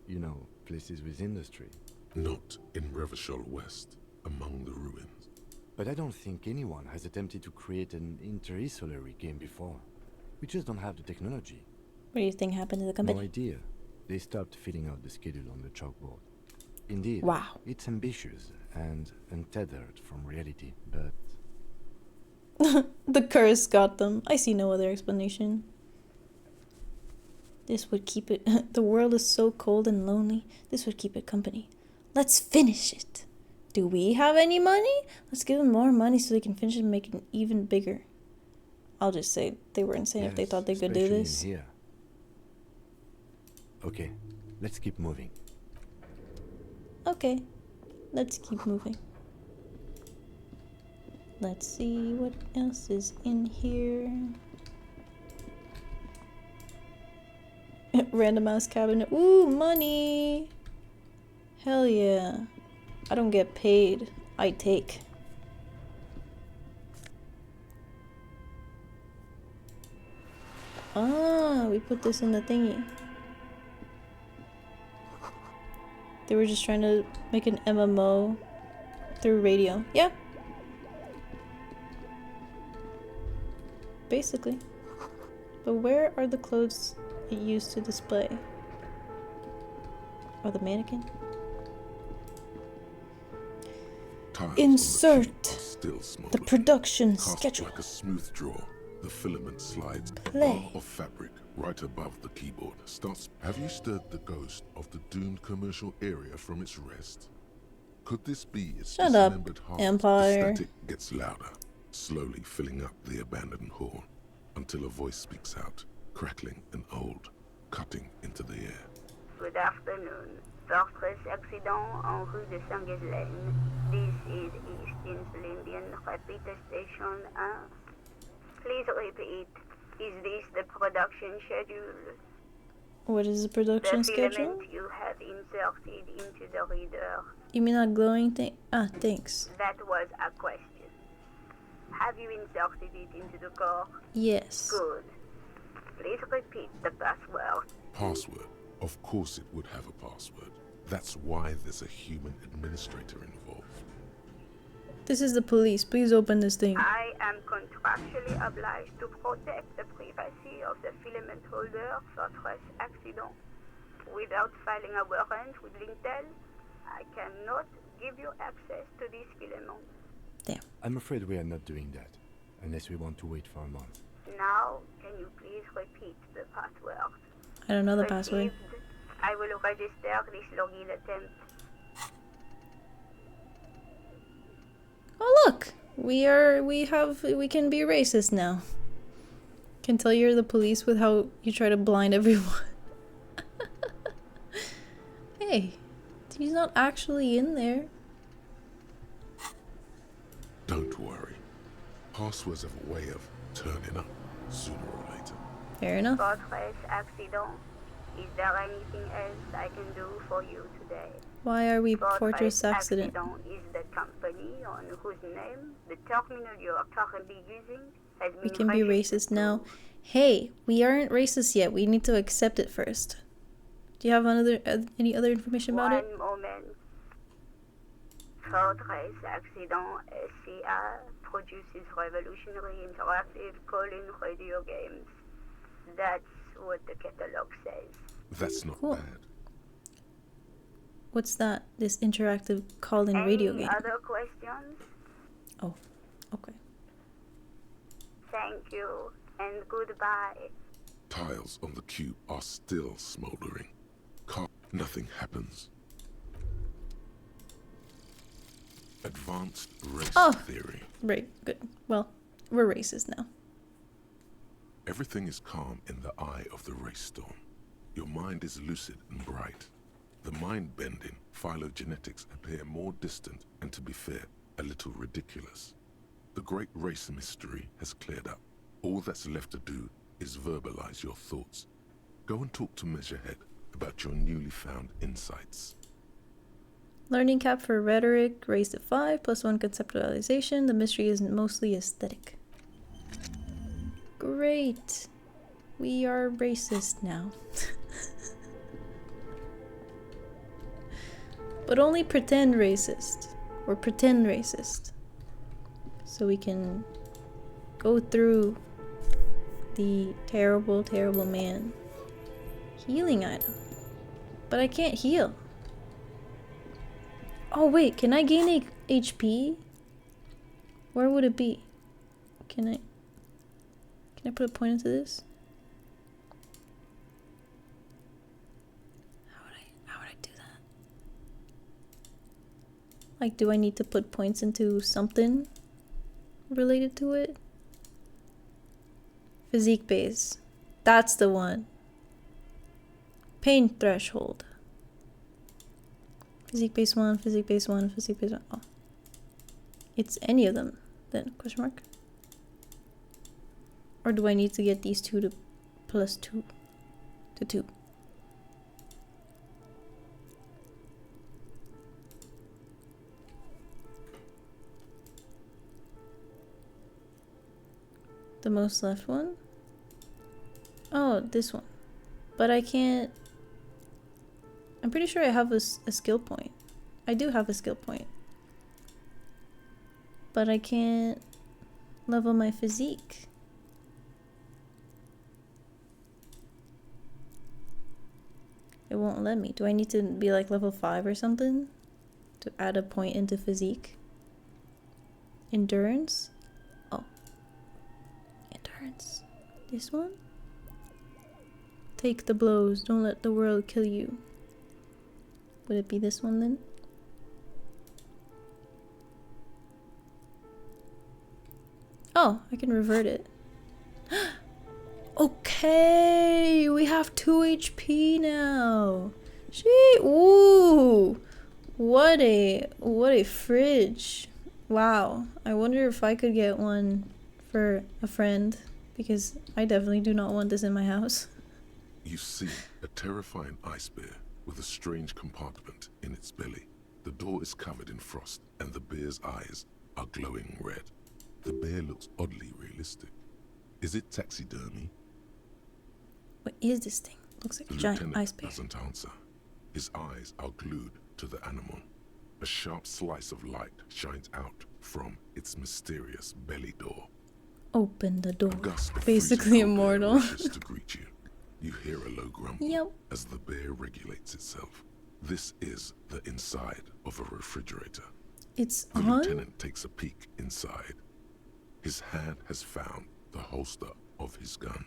You know, places with industry. Not in Revachol West, among the ruins. But I don't think anyone has attempted to create an inter-isolary game before. We just don't have the technology. What do you think happened to the company? No idea. They stopped filling out the schedule on the chalkboard. Indeed, Wow. it's ambitious and untethered from reality, but The curse got them. I see no other explanation. This would keep it... The world is so cold and lonely. This would keep it company. Let's finish it. Do we have any money? Let's give them more money so they can finish it and make it even bigger. I'll just say they were insane if they yes, thought they could do especially in this. here. Okay, let's keep moving. Okay, let's keep moving. Let's see what else is in here. Random ass cabinet. Ooh, money! Hell yeah. I don't get paid. I take. Ah, we put this in the thingy. They were just trying to make an MMO through radio. Yeah. Basically. But where are the clothes it used to display? Or the mannequin? Tiles on Insert the sheet are still smoldering. the production Cast schedule. like a smooth draw, the filament slides Play. bar of fabric right above the keyboard. Starts. Have you stirred the ghost of the doomed commercial area from its rest? Could this be its Shut up, dismembered heart? Empire. The static gets louder, slowly filling up the abandoned hall, until a voice speaks out, crackling and old, cutting into the air. Good afternoon. Fortress accident en rue de Saint-Ghislaine. This is East Insulindian Repeater Station 1. Please repeat. Is this the production schedule? What is the production The schedule? filament you have inserted into the reader. You mean that glowing thing? Ah, thanks. That was a question. Have you inserted it into the core? Yes. Good. Please repeat the password. Password. Of course it would have a password. That's why there's a human administrator involved. This is the police. Please open this thing. I am contractually obliged to protect the privacy of the filament holder, Fortress accident. Without filing a warrant with Lintel, I cannot give you access to these filaments. I'm afraid we are not doing that, unless we want to wait for a month. Now, can you please repeat the password? I don't know the password. Received. I will register this login attempt. Oh look, we can be racist now. Can tell you're the police with how you try to blind everyone. Hey, he's not actually in there. Don't worry. Passwords have a way of turning up sooner or later. Fair enough. Fortress accident. Is there anything else I can do for you today? Why are we Fortress Accident? Is the company on whose name the terminal you are currently using has been We can be racist now. Hey, we aren't racist yet. We need to accept it first. Do you have any other information about it? One moment. Fortress Accident SCA produces revolutionary interactive call-in radio games. That's what the catalog says. That's not Cool. bad. What's that? This interactive call-in radio game? Any other questions? Oh, okay. Thank you, and goodbye. Tiles on the cube are still smoldering. Nothing happens. Advanced race theory. Right, good. Well, we're racist now. Everything is calm in the eye of the race storm. Your mind is lucid and bright. The mind-bending phylogenetics appear more distant and, to be fair, a little ridiculous. The great race mystery has cleared up. All that's left to do is verbalize your thoughts. Go and talk to Measurehead about your newly found insights. Learning cap for rhetoric, raised to 5, +1 conceptualization. The mystery is mostly aesthetic. Great. We are racist now. But only pretend racist. Or pretend racist. So we can go through the terrible, terrible man. Healing item. But I can't heal. Oh wait, can I gain HP? Where would it be? Can I put a point into this? How would I do that? Like, do I need to put points into something related to it? Physique base. That's the one. Pain threshold. Physique base 1, physique base 1, physique base 1. Oh. It's any of them then, question mark? Or do I need to get these two to +2 to 2? The most left one? Oh, this one. But I can't... I'm pretty sure I have a skill point. I do have a skill point. But I can't level my physique. It won't let me. Do I need to be like level 5 or something? To add a point into physique? Endurance? Oh. Endurance. This one? Take the blows. Don't let the world kill you. Would it be this one then? Oh, I can revert it. Okay, we have 2 HP now. Gee, ooh, what a fridge. Wow, I wonder if I could get one for a friend, because I definitely do not want this in my house. You see a terrifying ice bear with a strange compartment in its belly. The door is covered in frost, and the bear's eyes are glowing red. The bear looks oddly realistic. Is it taxidermy? What is this thing? Looks like a giant ice bear. Doesn't answer. His eyes are glued to the animal. A sharp slice of light shines out from its mysterious belly door. Open the door. A gust of Basically freezing cold air immortal. rushes to greet you. You hear a low grumble Yep. as the bear regulates itself. This is the inside of a refrigerator. It's The on? lieutenant takes a peek inside. His hand has found the holster of his gun.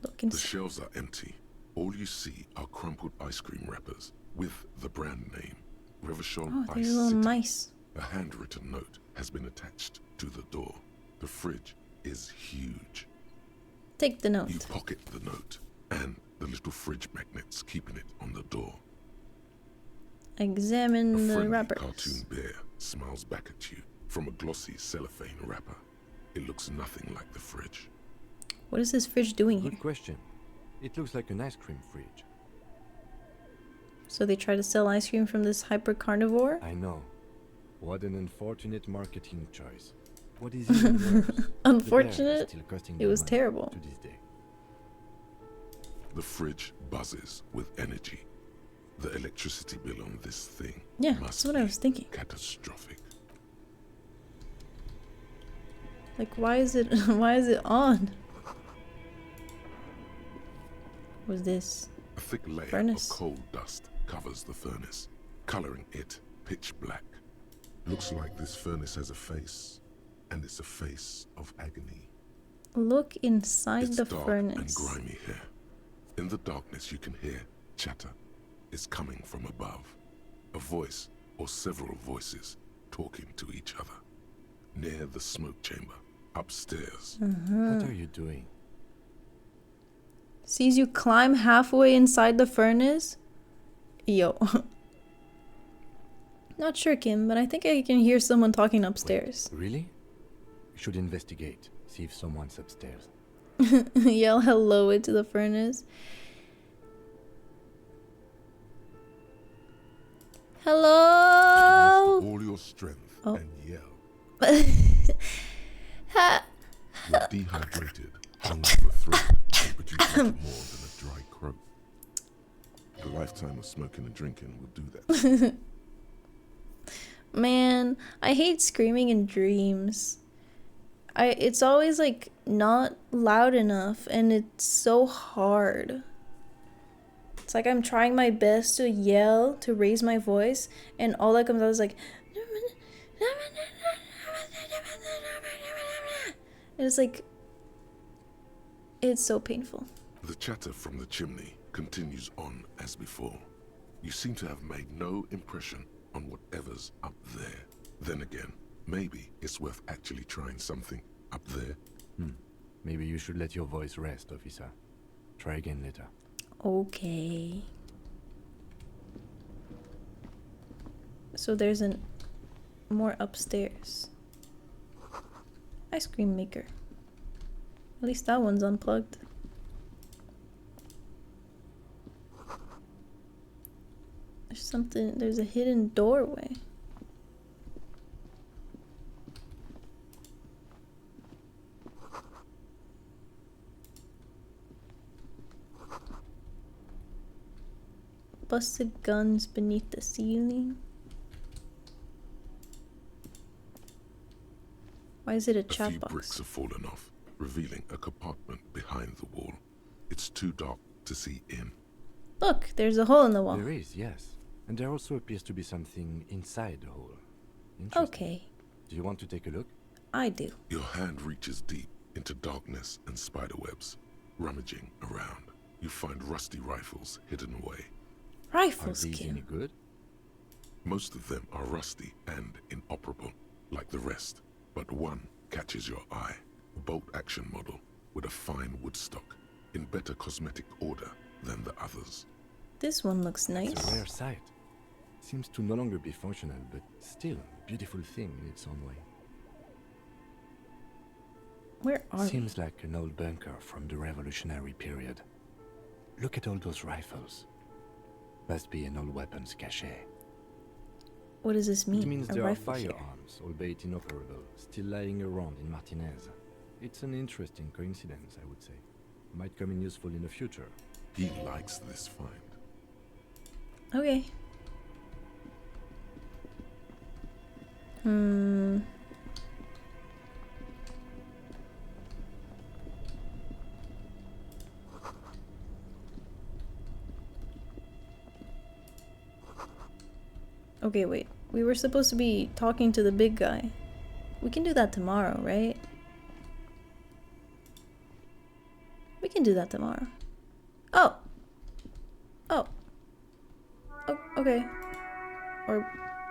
Look The inside. shelves are empty. All you see are crumpled ice cream wrappers with the brand name, Revachol Oh, Ice they're little City. mice. A handwritten note has been attached to the door. The fridge is huge. Take the note. You pocket the note and the little fridge magnets keeping it on the door. Examine A the friendly wrappers. cartoon bear smiles back at you from a glossy cellophane wrapper. It looks nothing like the fridge. What is this fridge doing here? Good question. It looks like an ice cream fridge. So they try to sell ice cream from this hyper carnivore? I know. What an unfortunate marketing choice. What is even worse, the bear is Unfortunate? still costing It them was money terrible. to this day. The fridge buzzes with energy. The electricity bill on this thing Yeah, must that's what be I was thinking. catastrophic. Like, why is it on? What was this? A thick layer Furnace. of coal dust covers the furnace, coloring it pitch black. Looks like this furnace has a face, and it's a face of agony. Look inside It's the dark furnace. and grimy here. In the darkness you can hear chatter. It's coming from above. A voice or several voices talking to each other. Near the smoke chamber, upstairs. What are you doing? Sees you climb halfway inside the furnace? Yo. Not sure, Kim, but I think I can hear someone talking upstairs. Really? You should investigate. See if someone's upstairs. Yell hello into the furnace. Hello! All your strength Oh. and yell. Ha- You're dehydrated, hungry for thrill, and produce much more than a dry croak. A lifetime of smoking and drinking will do that. Man, I hate screaming in dreams. It's always like not loud enough and it's so hard. It's like I'm trying my best to yell, to raise my voice, and all that comes out is like and it's like it's so painful. The chatter from the chimney continues on as before. You seem to have made no impression on whatever's up there. Then again, maybe it's worth actually trying something up there. Maybe you should let your voice rest, officer. Try again later. Okay. So there's an more upstairs. Ice cream maker. At least that one's unplugged. There's a hidden doorway. Busted guns beneath the ceiling. Why is it a A chat few box? bricks have fallen off, revealing a compartment behind the wall. It's too dark to see in. Look, there's a hole in the wall. There is, yes. And there also appears to be something inside the hole. Interesting. Okay, Do you want to take a look? I do. Your hand reaches deep into darkness and spiderwebs. Rummaging around, you find rusty rifles hidden away. Rifles, Are these Kim. any good? Most of them are rusty and inoperable, like the rest, but one catches your eye. A bolt-action model with a fine wood stock, in better cosmetic order than the others. This one looks It's a nice. rare sight. Seems to no longer be functional, but still a beautiful thing in its own way. Where are we? Seems like an old bunker from the revolutionary period. Look at all those rifles. Must be an old weapons cache. What does this mean? It means A there are rifle here. firearms, albeit inoperable, still lying around in Martinez. It's an interesting coincidence, I would say. Might come in useful in the future. He likes this find. Okay. Okay, wait. We were supposed to be talking to the big guy. We can do that tomorrow, right? We can do that tomorrow. Oh! Oh. Oh, okay. Or...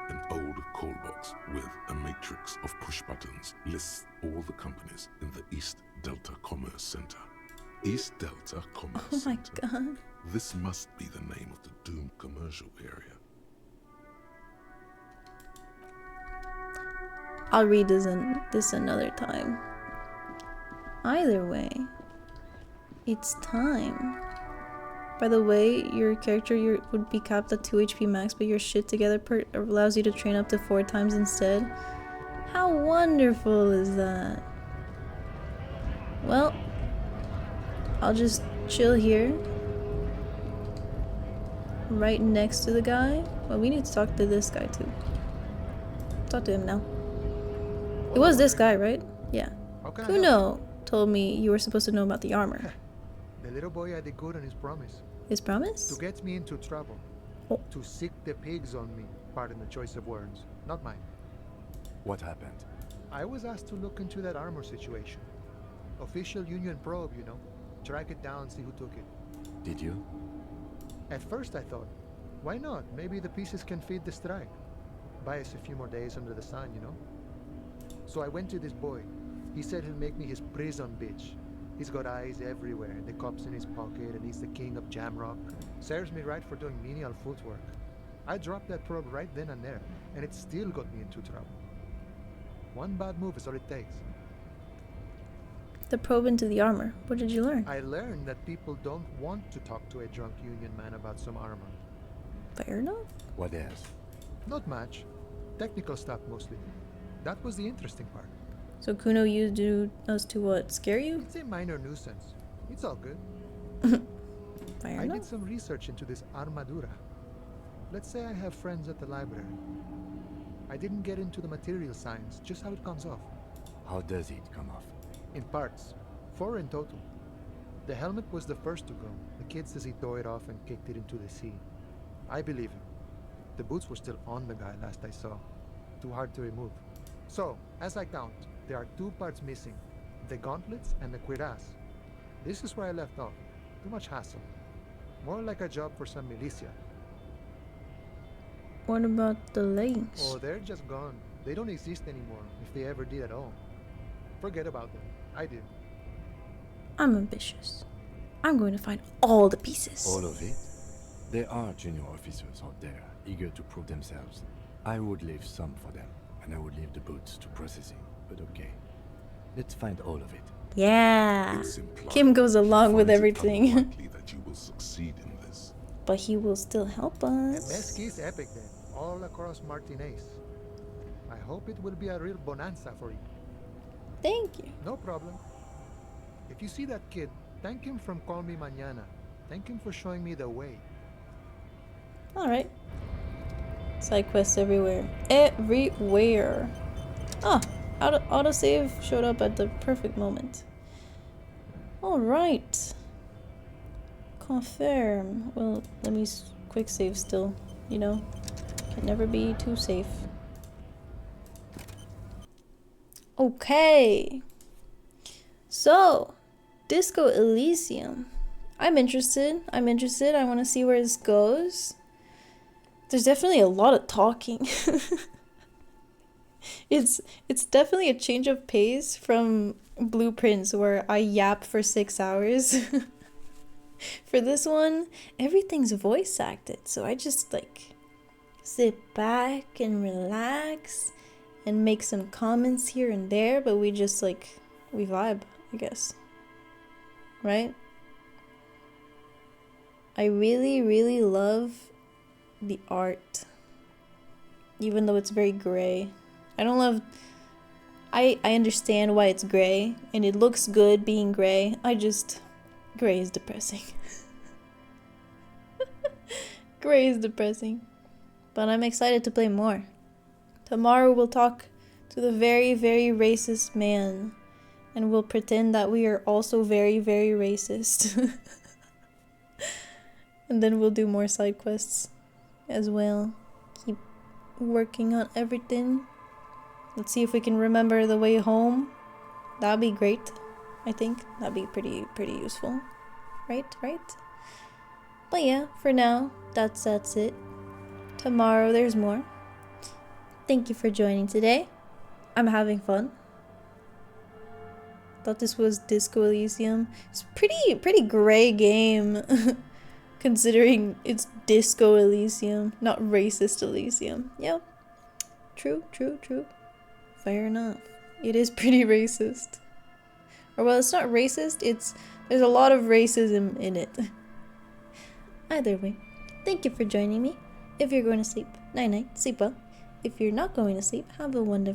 An old call box with a matrix of push buttons lists all the companies in the East Delta Commerce Center. East Delta Commerce Oh my Center. god. This must be the name of the doomed commercial area. I'll read this another time. Either way, it's time. By the way, your character would be capped at 2 HP max, but your shit together allows you to train up to 4 times instead. How wonderful is that? Well, I'll just chill here. Right next to the guy. Well, we need to talk to this guy too. Talk to him now. It was this guy, right? Yeah. Kuno told me you were supposed to know about the armor. The little boy had it good on his promise. His promise? To get me into trouble. Oh. To sick the pigs on me. Pardon the choice of words. Not mine. What happened? I was asked to look into that armor situation. Official Union probe, you know. Track it down, see who took it. Did you? At first I thought, why not? Maybe the pieces can feed the strike. Buy us a few more days under the sun, you know? So I went to this boy. He said he'll make me his prison bitch. He's got eyes everywhere, the cops in his pocket, and he's the king of Jamrock. Serves me right for doing menial footwork. I dropped that probe right then and there, and it still got me into trouble. One bad move is all it takes. The probe into the armor. What did you learn? I learned that people don't want to talk to a drunk Union man about some armor. Fair enough. What else? Not much. Technical stuff mostly. That was the interesting part. So Kuno used us to what? Scare you? It's a minor nuisance. It's all good. Fair I enough. did some research into this armadura. Let's say I have friends at the library. I didn't get into the material science, just how it comes off. How does it come off? In parts. 4 in total. The helmet was the first to go. The kid says he tore it off and kicked it into the sea. I believe him. The boots were still on the guy last I saw. Too hard to remove. So, as I count, there are 2 parts missing. The gauntlets and the cuirass. This is where I left off. Too much hassle. More like a job for some militia. What about the leggings? Oh, they're just gone. They don't exist anymore, if they ever did at all. Forget about them. I did. I'm ambitious. I'm going to find all the pieces. All of it? There are junior officers out there, eager to prove themselves. I would leave some for them, and I would leave the boots to processing. But okay, let's find all of it. Yeah. Kim goes along with everything. Unlikely that you will succeed in this. But he will still help And us. Mesqui's epic then, all across Martinez. I hope it will be a real bonanza for you. Thank you. No problem. If you see that kid, thank him from Call Me Mañana. Thank him for showing me the way. Alright. Side quests everywhere. Everywhere. Ah, autosave showed up at the perfect moment. Alright. Confirm. Well, let me quick save still. You know, can never be too safe. Okay. So, Disco Elysium. I'm interested. I want to see where this goes. There's definitely a lot of talking. It's definitely a change of pace from Blueprints where I yap for 6 hours. For this one, everything's voice acted, so I just like sit back and relax and make some comments here and there, but we just like we vibe, I guess. Right? I really, really love the art, even though it's very gray. I understand why it's gray, and it looks good being gray. Gray is depressing. Gray is depressing. But I'm excited to play more. Tomorrow we'll talk to the very, very racist man, and we'll pretend that we are also very, very racist. And then we'll do more side quests as well. working on everything. Let's see if we can remember the way home. That'd be great. I think that'd be pretty useful. Right? But yeah, for now, that's it. Tomorrow there's more. Thank you for joining today. I'm having fun. Thought this was Disco Elysium. It's pretty gray game. Considering it's Disco Elysium, not racist Elysium. Yeah. True. Fair enough. It is pretty racist. Or well, it's not racist, there's a lot of racism in it. Either way, thank you for joining me. If you're going to sleep, night-night, sleep well. If you're not going to sleep, have a wonderful